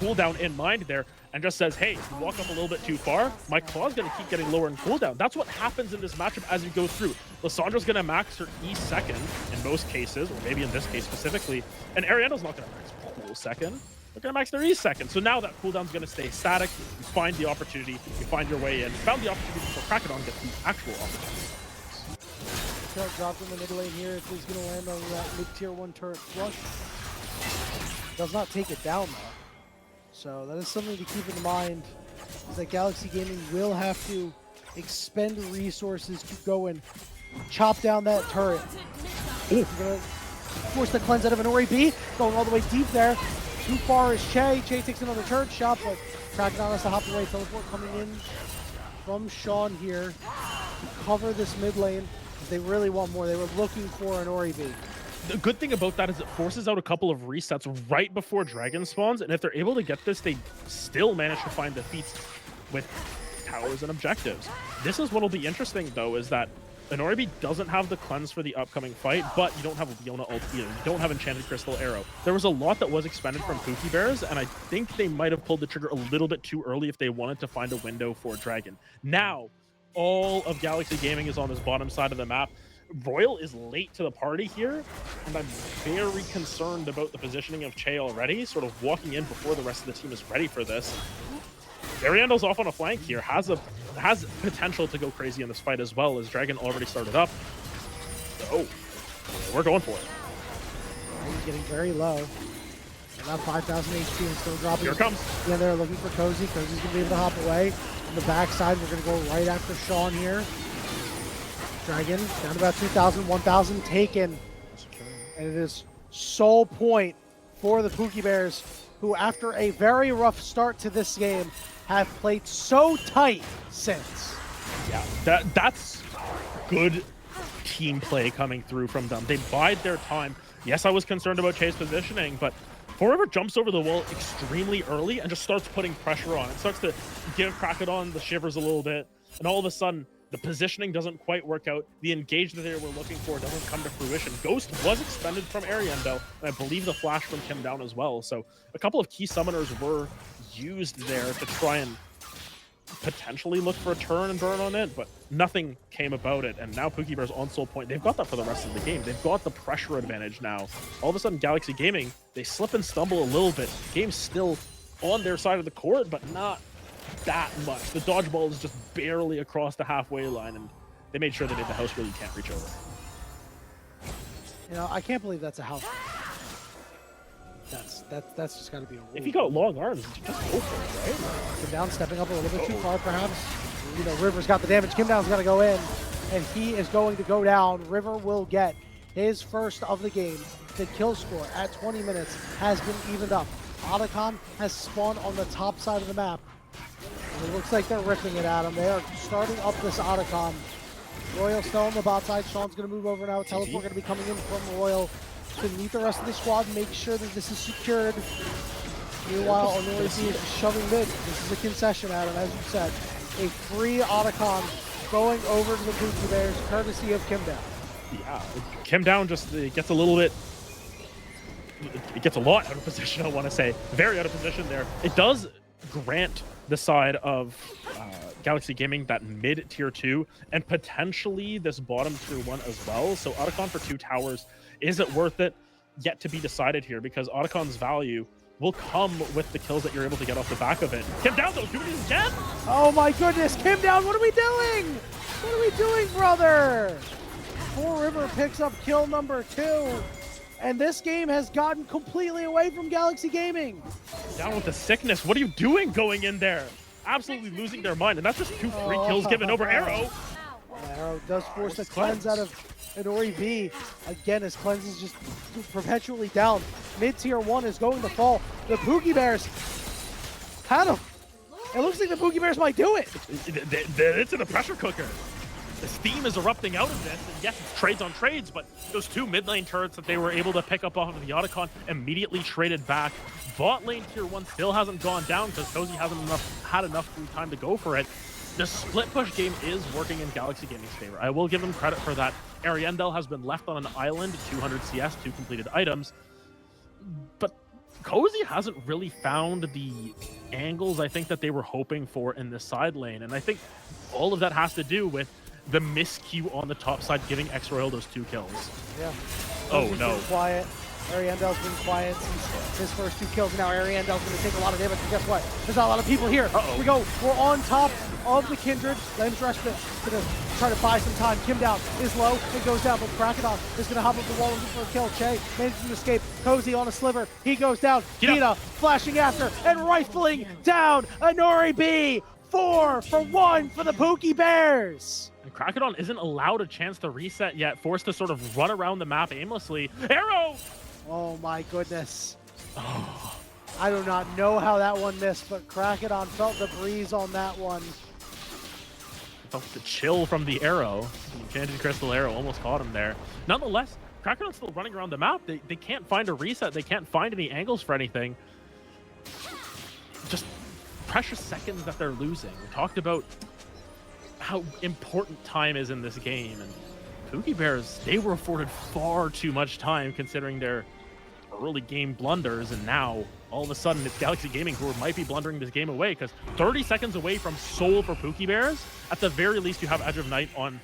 cooldown in mind there, and just says, hey, if you walk up a little bit too far, my claw's going to keep getting lower in cooldown. That's what happens in this matchup as you go through. Lissandra's going to max her E second in most cases, or maybe in this case specifically, and Ariandel's not going to max cool second. They're going to max their E second. So now that cooldown's going to stay static. You find the opportunity, you find your way in. Found the opportunity before Krakodon gets the actual opportunity. Turret dropped in the mid lane here. If he's going to land on that mid-tier 1 turret flush. Does not take it down, though. So that is something to keep in mind, is that Galaxy Gaming will have to expend resources to go and chop down that turret. Ooh. Gonna force the cleanse out of an Ori B, going all the way deep there. Too far is Che. Che takes another turret shot, but Krakodon has to hop away. Teleport coming in from Sean here to cover this mid lane. They really want more. They were looking for an Ori B. The good thing about that is it forces out a couple of resets right before Dragon spawns, and if they're able to get this, they still manage to find defeats with towers and objectives. This is what will be interesting, though, is that an Ori doesn't have the cleanse for the upcoming fight, but you don't have a Leona ult either. You don't have Enchanted Crystal Arrow. There was a lot that was expended from Pookie Bears, and I think they might have pulled the trigger a little bit too early if they wanted to find a window for Dragon. Now, all of Galaxy Gaming is on this bottom side of the map. Royal is late to the party here, and I'm very concerned about the positioning of Che already, sort of walking in before the rest of the team is ready for this. Ariandel's off on a flank here, has potential to go crazy in this fight as well, as Dragon already started up. So, we're going for it. He's getting very low. About 5,000 HP and still dropping. Here it comes. Yeah, they're looking for Cozy. Cozy's going to be able to hop away. On the backside, we're going to go right after Sean here. Dragon down to about 2,000, 1,000 taken. And it is sole point for the Pookie Bears, who after a very rough start to this game, have played so tight since. Yeah, that's good team play coming through from them. They bide their time. Yes, I was concerned about Che's positioning, but Forever jumps over the wall extremely early and just starts putting pressure on. It starts to give Krakodon the shivers a little bit, and all of a sudden, the positioning doesn't quite work out. The engage that they were looking for doesn't come to fruition. Ghost was expended from Ariandel, and I believe the flash from Kim down as well. So a couple of key summoners were used there to try and potentially look for a turn and burn on it, but nothing came about it. And now Pookie Bears on soul point. They've got that for the rest of the game. They've got the pressure advantage now. All of a sudden, Galaxy Gaming, they slip and stumble a little bit. Game's still on their side of the court, but not that much. The dodgeball is just barely across the halfway line, and they made sure they made the house where you can't reach over. You know, I can't believe that's a house. That's just got to be a rule. If you got long arms, you just go for it, right? Kim Down stepping up a little bit too far, perhaps. You know, River's got the damage. Kim Down's got to go in, and he is going to go down. River will get his first of the game. The kill score at 20 minutes has been evened up. Otacon has spawned on the top side of the map. And it looks like they're ripping it at him. They are starting up this Otacon. Royal still on the bot side. Sean's going to move over now. Teleport going to be coming in from Royal to meet the rest of the squad, make sure that this is secured. Meanwhile, Onori is shoving mid. This is a concession, Adam, as you said. A free Otacon going over to the Pookie Bears, courtesy of Kim Down. Yeah, Kim Down just gets a little bit, it gets a lot out of position, I want to say. Very out of position there. It does grant the side of Galaxy Gaming that mid tier 2 and potentially this bottom tier 1 as well. So Otacon for 2 towers, is it worth it? Yet to be decided here, because Otacon's value will come with the kills that you're able to get off the back of it. Kim down though, doing it again? Oh my goodness, Kim down, what are we doing? What are we doing, brother? Four River picks up kill number 2. And this game has gotten completely away from Galaxy Gaming. Down with the sickness. What are you doing going in there? Absolutely losing their mind. And that's just 2 free kills given over Arrow. Arrow does force a cleanse out of Inori B. Again, his cleanse is just perpetually down. Mid-tier 1 is going to fall. The Pookie Bears had him. It looks like the Pookie Bears might do it. It's in a pressure cooker. The steam is erupting out of this, and yes, it's trades on trades, but those 2 mid lane turrets that they were able to pick up off of the Otacon immediately traded back. Bot lane tier 1 still hasn't gone down because Cozy hasn't had enough free time to go for it. The split push game is working in Galaxy Gaming's favor. I will give them credit for that. Ariandel has been left on an island, 200 CS, 2 completed items, but Cozy hasn't really found the angles I think that they were hoping for in this side lane, and I think all of that has to do with the miscue on the top side, giving X-Royal those 2 kills. Yeah. Oh Cozy's no. been quiet. Ariandel's been quiet since his first 2 kills. Now Ariandel's going to take a lot of damage, but guess what? There's not a lot of people here. Here we go. We're on top of the Kindred. Lens Respite going to try to buy some time. Kim down is low. It goes down, but Krakenov is going to hop up the wall looking for a kill. Che manages to escape. Cozy on a sliver. He goes down. Hina flashing after and rifling down Inori B. 4 for 1 for the Pookie Bears. And Krakenov isn't allowed a chance to reset yet, forced to sort of run around the map aimlessly. Arrow! Oh my goodness. I do not know how that one missed, but Krakenov felt the breeze on that one. Felt the chill from the arrow. The Enchanted Crystal Arrow almost caught him there. Nonetheless, Krakenov's still running around the map. They can't find a reset. They can't find any angles for anything. Just precious seconds that they're losing. We talked about how important time is in this game, and Pookie Bears, they were afforded far too much time considering their early game blunders, and now all of a sudden it's Galaxy Gaming who might be blundering this game away, because 30 seconds away from Soul for Pookie Bears, at the very least you have Edge of Night on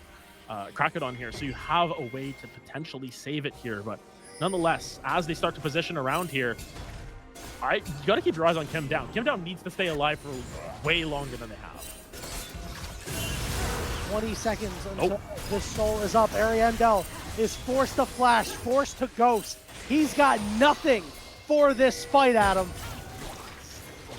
Krakenov here, so you have a way to potentially save it here. But nonetheless, as they start to position around here, you got to keep your eyes on Kim Down. Kim Down needs to stay alive for way longer than they have. 20 seconds until this Soul is up. Ariandel is forced to flash, forced to ghost. He's got nothing for this fight, Adam.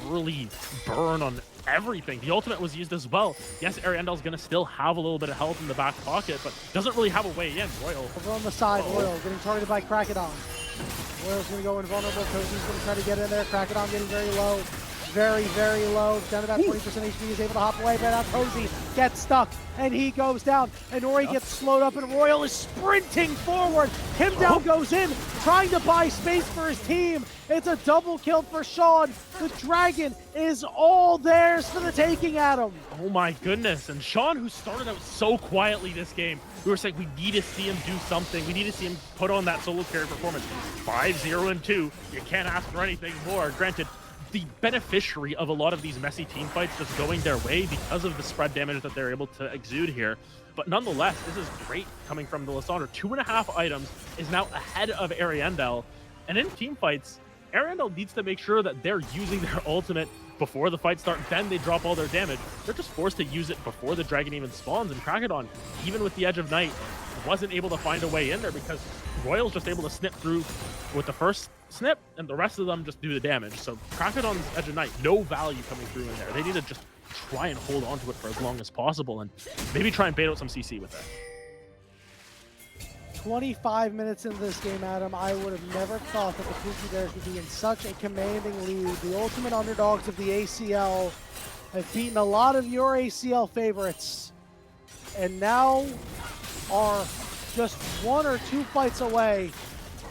Early burn on everything. The ultimate was used as well. Yes, Ariandel's going to still have a little bit of health in the back pocket, but doesn't really have a way in. Royal. Over on the side, Royal getting targeted by Krakenov. Royal's going to go invulnerable. Cozy's going to try to get in there. Krakenov getting very low. Very, very low. Down to about 20% HP. He's able to hop away, but now Cozy gets stuck, and he goes down. And Ori gets slowed up, and Royal is sprinting forward. Kim Down goes in, trying to buy space for his team. It's a double kill for Sean. The Dragon is all theirs for the taking, Adam. Oh my goodness. And Sean, who started out so quietly this game, we were saying we need to see him do something. We need to see him put on that solo carry performance. 5-0-2. You can't ask for anything more. Granted, the beneficiary of a lot of these messy team fights just going their way because of the spread damage that they're able to exude here. But nonetheless, this is great coming from the Lysandre. 2.5 items is now ahead of Ariandel. And in team fights, Ariandel needs to make sure that they're using their ultimate before the fight starts, then they drop all their damage. They're just forced to use it before the dragon even spawns. And Krakenov, even with the Edge of Night, wasn't able to find a way in there because Royal's just able to snip through with the first snip, and the rest of them just do the damage. So Krakenov's Edge of Night, no value coming through in there. They need to just try and hold on to it for as long as possible and maybe try and bait out some CC with it. 25 minutes into this game, Adam, I would have never thought that the Pookie Bears would be in such a commanding lead. The ultimate underdogs of the ACL have beaten a lot of your ACL favorites, and now are just 1 or 2 fights away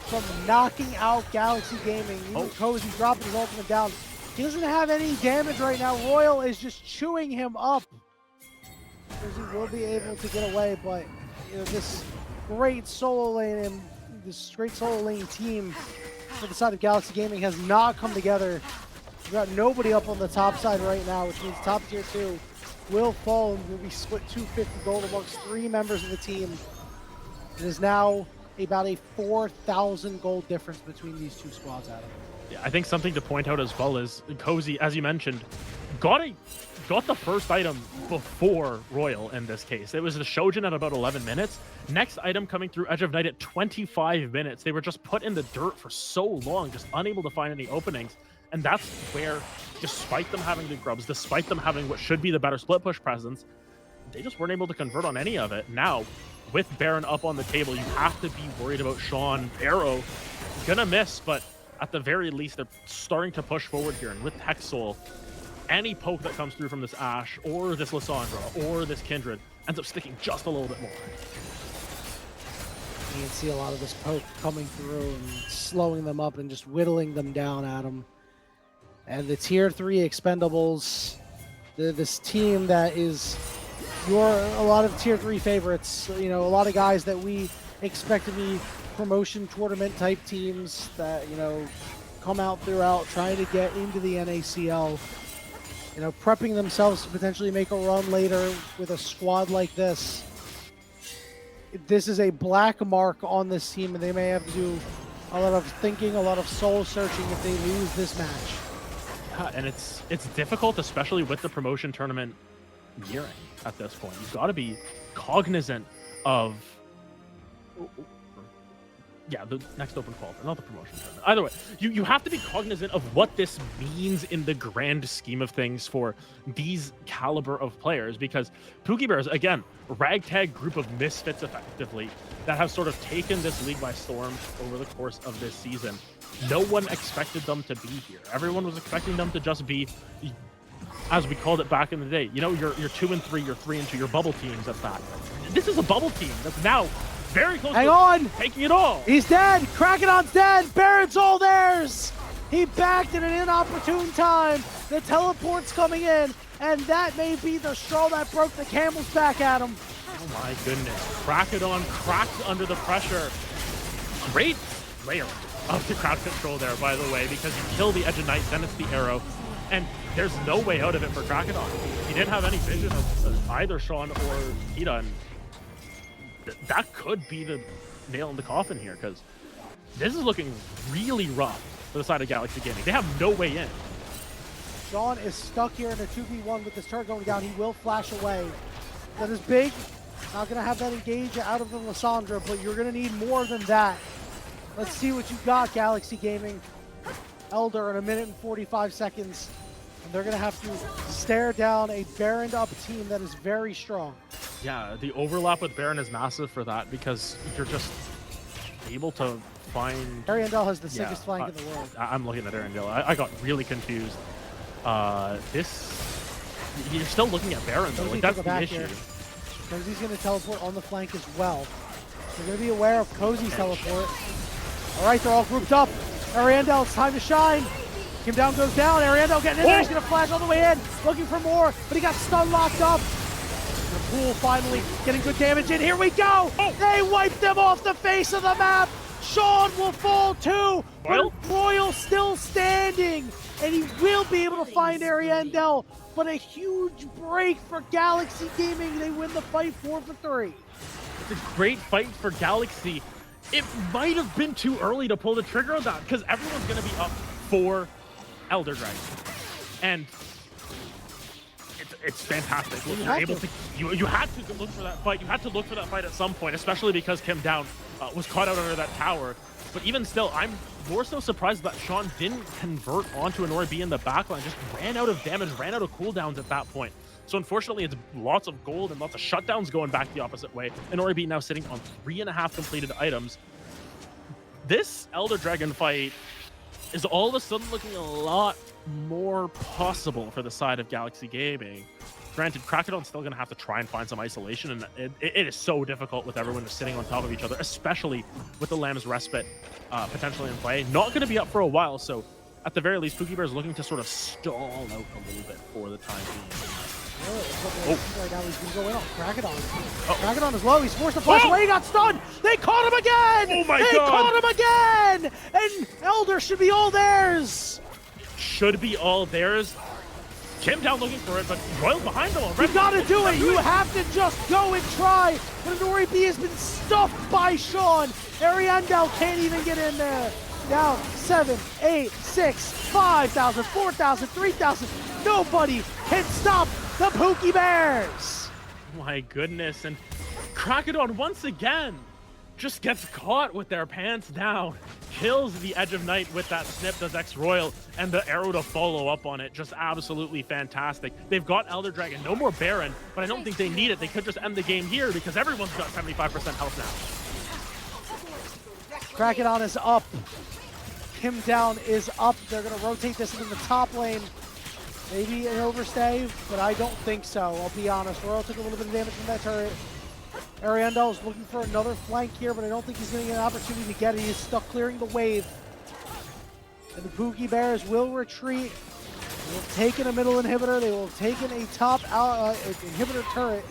from knocking out Galaxy Gaming. Even Cozy dropping his ultimate down. He doesn't have any damage right now. Royal is just chewing him up. Cozy will be able to get away, but you know, this great solo lane and this great solo lane team for the side of Galaxy Gaming has not come together. We've got nobody up on the top side right now, which means top tier 2 will fall and will be split 250 gold amongst 3 members of the team. It is now about a 4,000 gold difference between these 2 squads, Adam. I think something to point out as well is Cozy, as you mentioned, got the first item before Royal in this case. It was the Shojin at about 11 minutes. Next item coming through Edge of Night at 25 minutes. They were just put in the dirt for so long, just unable to find any openings. And that's where, despite them having the grubs, despite them having what should be the better split push presence, they just weren't able to convert on any of it. Now, with Baron up on the table, you have to be worried about Sean. Arrow gonna miss, but at the very least, they're starting to push forward here. And with Hexol, any poke that comes through from this Ashe, or this Lissandra, or this Kindred, ends up sticking just a little bit more. You can see a lot of this poke coming through and slowing them up and just whittling them down at them. And the tier 3 expendables, this team that is a lot of tier 3 favorites, you know, a lot of guys that we expect to be promotion tournament type teams that, you know, come out throughout trying to get into the NACL, you know, prepping themselves to potentially make a run later with a squad like this. This is a black mark on this team, and they may have to do a lot of thinking, a lot of soul searching if they lose this match. Yeah, and it's difficult, especially with the promotion tournament nearing at this point. You've got to be cognizant of the next open qualifier, not the promotion tournament. Either way, you have to be cognizant of what this means in the grand scheme of things for these caliber of players, because Pookie Bears, again, ragtag group of misfits effectively that have sort of taken this league by storm over the course of this season. No one expected them to be here. Everyone was expecting them to just be, as we called it back in the day, you know, your 2 and 3, your 3 and 2, your bubble teams at that. This is a bubble team that's now very close to taking it all. He's dead. Krakenon's dead. Baron's all theirs. He backed at an inopportune time. The teleport's coming in, and that may be the straw that broke the camel's back at him. Oh my goodness. Krakenon cracked under the pressure. Great layer of the crowd control there, by the way, because you kill the Edge of Night, then it's the arrow, and there's no way out of it for Krakenon. He didn't have any vision of either Sean or Kita, and that could be the nail in the coffin here, because this is looking really rough for the side of Galaxy Gaming. They have no way in. Sean is stuck here in a 2v1 with this turret going down. He will flash away. That is big. Not going to have that engage out of the Lissandra, but you're going to need more than that. Let's see what you got, Galaxy Gaming. Elder in 1 minute and 45 seconds. And they're going to have to stare down a Baron up team that is very strong. Yeah, the overlap with Baron is massive for that, because you're just able to find... Ariandel has the sickest flank in the world. I'm looking at Ariandel. I got really confused. You're still looking at Baron, though. Like, that's the issue. Cozy's going to teleport on the flank as well. They're going to be aware of Cozy's teleport. All right, they're all grouped up. Ariandel, it's time to shine. Kim Down goes down. Ariandel getting in there. He's going to flash all the way in, looking for more, but he got stun locked up. The pool finally getting good damage in. Here we go. They wiped them off the face of the map. Sean will fall too. Royal still standing, and he will be able to find Ariandel. But a huge break for Galaxy Gaming. They win the fight 4-for-3. It's a great fight for Galaxy. It might have been too early to pull the trigger on that, because everyone's going to be up for Elder Dragon. And it's fantastic. You're able to, you had to look for that fight. You had to look for that fight at some point, especially because Kim Down was caught out under that tower. But even still, I'm more so surprised that Sean didn't convert onto an Ori in the backline, just ran out of damage, ran out of cooldowns at that point. So unfortunately, it's lots of gold and lots of shutdowns going back the opposite way. And Ori now sitting on 3.5 completed items. This Elder Dragon fight is all of a sudden looking a lot more possible for the side of Galaxy Gaming. Granted, Krakenon's still going to have to try and find some isolation, and it is so difficult with everyone just sitting on top of each other, especially with the Lamb's Respite potentially in play. Not going to be up for a while, so at the very least, Pookie Bear is looking to sort of stall out a little bit for the time being. Right now he's going to go in on Krakenon. Krakenon is low. He's forced to flash away. He got stunned. They caught him again. Oh my God. They caught him again. And Elder should be all theirs. Should be all theirs. Kim Down looking for it, but Royal behind them already. You gotta do it. You have to just go and try. But Nori B has been stuffed by Sean. Ariandel can't even get in there. down 7, 8, 6, 5,000, 4,000, 3,000. Nobody can stop the Pookie Bears. My goodness, and Crocodon once again just gets caught with their pants down, kills the Edge of Night with that snip, does X Royal, and the arrow to follow up on it. Just absolutely fantastic. They've got Elder Dragon, no more Baron, but I don't think they need it. They could just end the game here because everyone's got 75% health now. Crocodon is up. Kim Down is up. They're going to rotate this into the top lane. Maybe an overstay, but I don't think so. I'll be honest. Royal took a little bit of damage from that turret. Ariandel is looking for another flank here, but I don't think he's going to get an opportunity to get it. He's stuck clearing the wave. And the Pookie Bears will retreat. They will take in a middle inhibitor. They will take in a top inhibitor turret.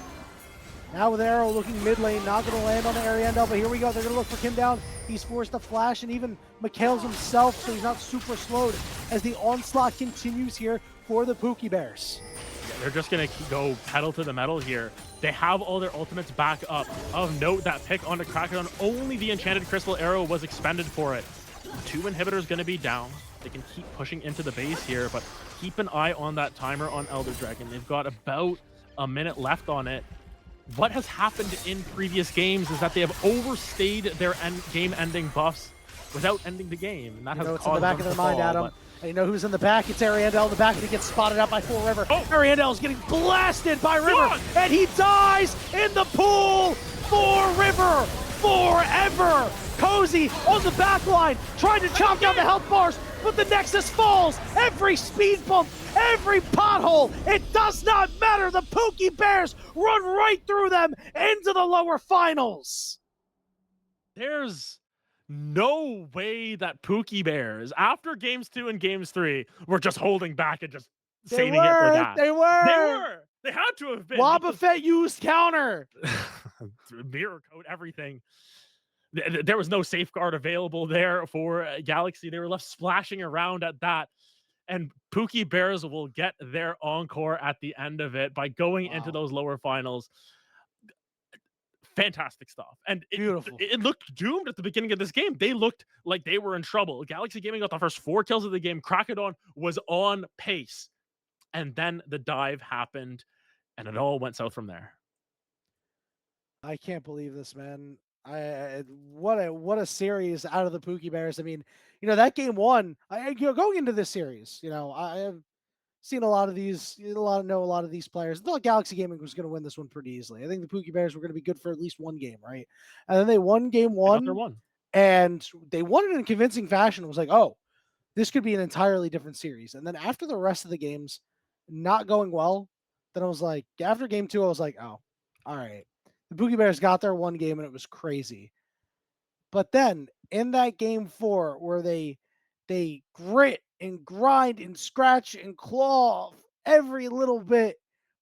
Now with Arrow looking mid lane, not going to land on the Ariandel, but here we go. They're going to look for Kim Down. He's forced to flash, and even Mikhail's himself, so he's not super slowed as the onslaught continues here for the Pookie Bears. Yeah, they're just going to go pedal to the metal here. They have all their ultimates back up. Of note, that pick onto Crocodon, only the Enchanted Crystal Arrow was expended for it. 2 inhibitors going to be down. They can keep pushing into the base here, but keep an eye on that timer on Elder Dragon. They've got about a minute left on it. What has happened in previous games is that they have overstayed their game-ending buffs without ending the game, and that has it's caused in the back them of their to mind, fall, Adam. And you know who's in the back? It's Ariandel in the back, and he gets spotted out by Full River. Oh. Ariandel is getting blasted by River, and he dies in the pool for River forever. Cozy on the back line, trying to chop down the health bars, but the Nexus falls. Every speed bump, every pothole, it does not matter. The Pookie Bears run right through them into the lower finals. There's no way that Pookie Bears, after games 2 and games 3, were just holding back and just saving it for that. They were. They had to have been. Wobbuffet used counter. Mirror code, everything. There was no safeguard available there for Galaxy. They were left splashing around at that. And Pookie Bears will get their encore at the end of it by going into those lower finals. Fantastic stuff. And Beautiful. It looked doomed at the beginning of this game. They looked like they were in trouble. Galaxy Gaming got the first 4 kills of the game. Crocodon was on pace. And then the dive happened, and it all went south from there. I can't believe this, man. What a series out of the Pookie Bears. I mean, that game 1. Going into this series, I have seen a lot of these players. I thought Galaxy Gaming was going to win this one pretty easily. I think the Pookie Bears were going to be good for at least one game, right? And then they won game 1, and they won it in convincing fashion. It was like, oh, this could be an entirely different series. And then after the rest of the games not going well, then I was like, after game 2, I was like, oh, all right. The Pookie Bears got their one game, and it was crazy. But then in that game 4, where they grit and grind and scratch and claw every little bit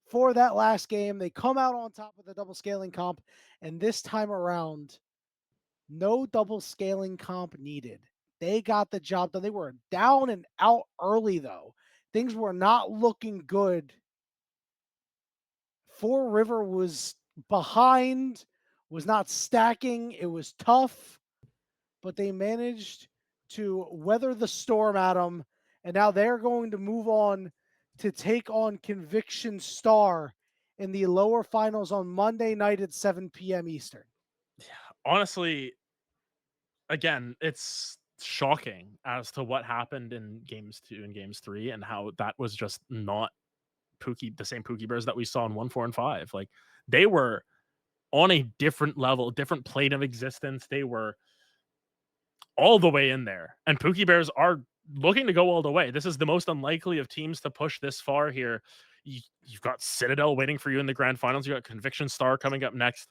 for that last game, they come out on top with the double scaling comp. And this time around, no double scaling comp needed. They got the job done. They were down and out early, though. Things were not looking good. Four River was behind, was not stacking. It was tough, but they managed to weather the storm, Adam, and now they're going to move on to take on Conviction Star in the lower finals on Monday night at 7 p.m. Eastern. Yeah, honestly, again, it's shocking as to what happened in games 2 and games 3 and how that was just not the same Pookie Bears that we saw in 1, 4, and 5. Like, they were on a different level, different plane of existence. They were all the way in there. And Pookie Bears are looking to go all the way. This is the most unlikely of teams to push this far here. You've got Citadel waiting for you in the grand finals. You got Conviction Star coming up next.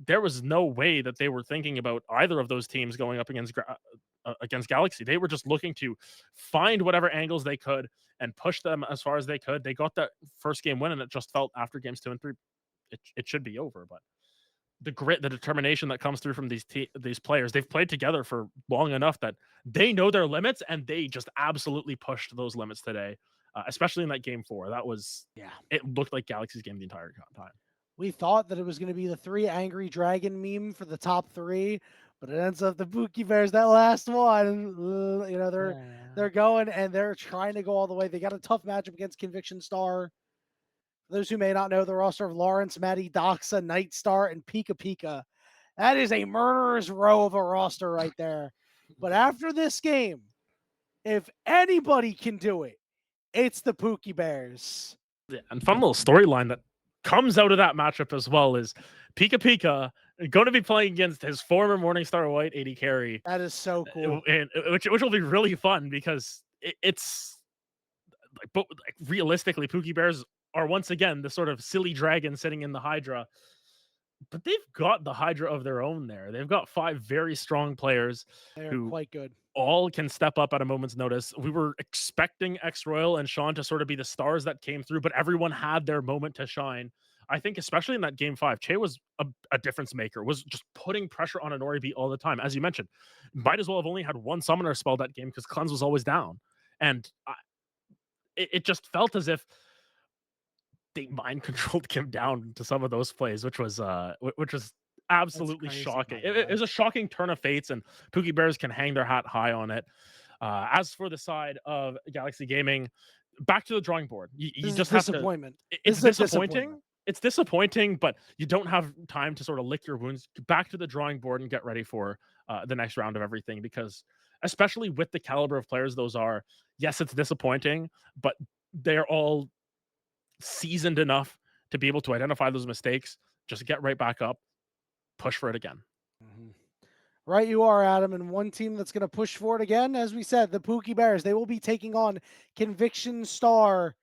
There was no way that they were thinking about either of those teams going up against Galaxy. They were just looking to find whatever angles they could and push them as far as they could. They got that first game win, and it just felt after games 2 and 3, it should be over. But the grit, the determination that comes through from these players, they've played together for long enough that they know their limits, and they just absolutely pushed those limits today, especially in that game 4. That was, it looked like Galaxy's game the entire time. We thought that it was going to be the 3 Angry Dragon meme for the top 3, But it ends up the Pookie Bears, that last one. They're going and they're trying to go all the way. They got a tough matchup against Conviction Star. For those who may not know, the roster of Lawrence, Maddie, Doxa, Nightstar, and Pika Pika. That is a murderous row of a roster right there. But after this game, if anybody can do it, it's the Pookie Bears. Yeah, and fun little storyline that comes out of that matchup as well is Pika Pika going to be playing against his former Morningstar White AD carry, That is so cool. and which will be really fun because it's like, but like, realistically, Pookie Bears are once again the sort of silly dragon sitting in the Hydra, but they've got the Hydra of their own there. They've got 5 very strong players They're who quite good. all can step up at a moment's notice. We were expecting X Royal and Sean to sort of be the stars that came through, but everyone had their moment to shine. I think, especially in that game 5, Che was a difference maker, was just putting pressure on Honori B all the time. As you mentioned, might as well have only had one summoner spell that game because Cleanse was always down. And it just felt as if they mind controlled Kim down to some of those plays, which was absolutely crazy, shocking. by the It was a shocking turn of fates, and Pookie Bears can hang their hat high on it. As for the side of Galaxy Gaming, back to the drawing board. You just have to. Disappointment. It's This is a disappointing. disappointment. It's disappointing, but you don't have time to sort of lick your wounds. Back to the drawing board and get ready for the next round of everything, because especially with the caliber of players those are, yes, it's disappointing, but they're all seasoned enough to be able to identify those mistakes, just get right back up, push for it again. Mhm. Right, you are, Adam. And one team that's going to push for it again, as we said, the Pookie Bears. They will be taking on Conviction Star.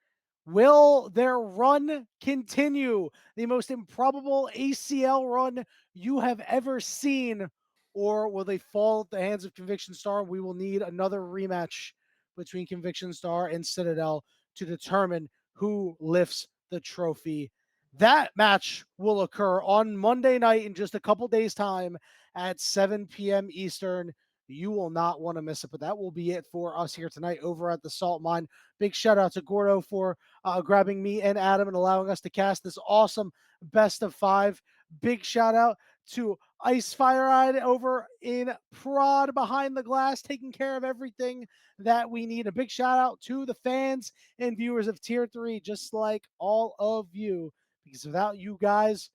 Will their run continue? The most improbable ACL run you have ever seen, or will they fall at the hands of Conviction Star? We will need another rematch between Conviction Star and Citadel to determine who lifts the trophy. That match will occur on Monday night in just a couple days' time at 7 p.m. Eastern. You will not want to miss it, but that will be it for us here tonight over at the Salt Mine. Big shout out to Gordo for grabbing me and Adam and allowing us to cast this awesome best of 5. Big shout out to Ice Fire Eyed over in Prod behind the glass, taking care of everything that we need. A big shout out to the fans and viewers of Tier 3, just like all of you, because without you guys,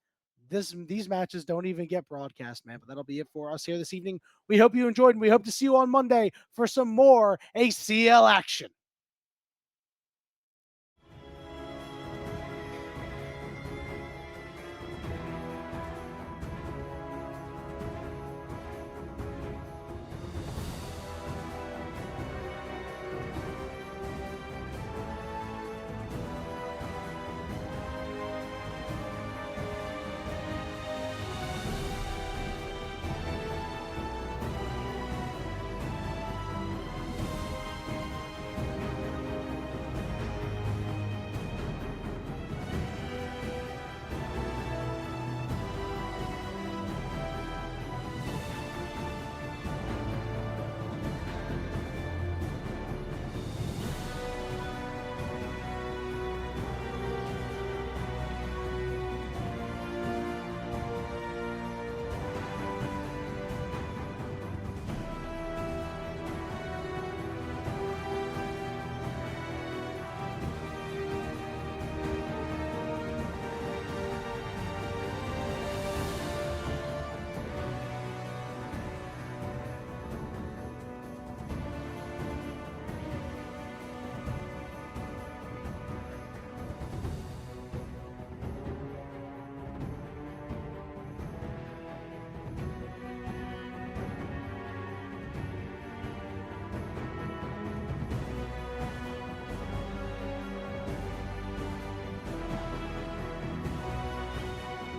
these matches don't even get broadcast, man. But that'll be it for us here this evening. We hope you enjoyed, and we hope to see you on Monday for some more ACL action.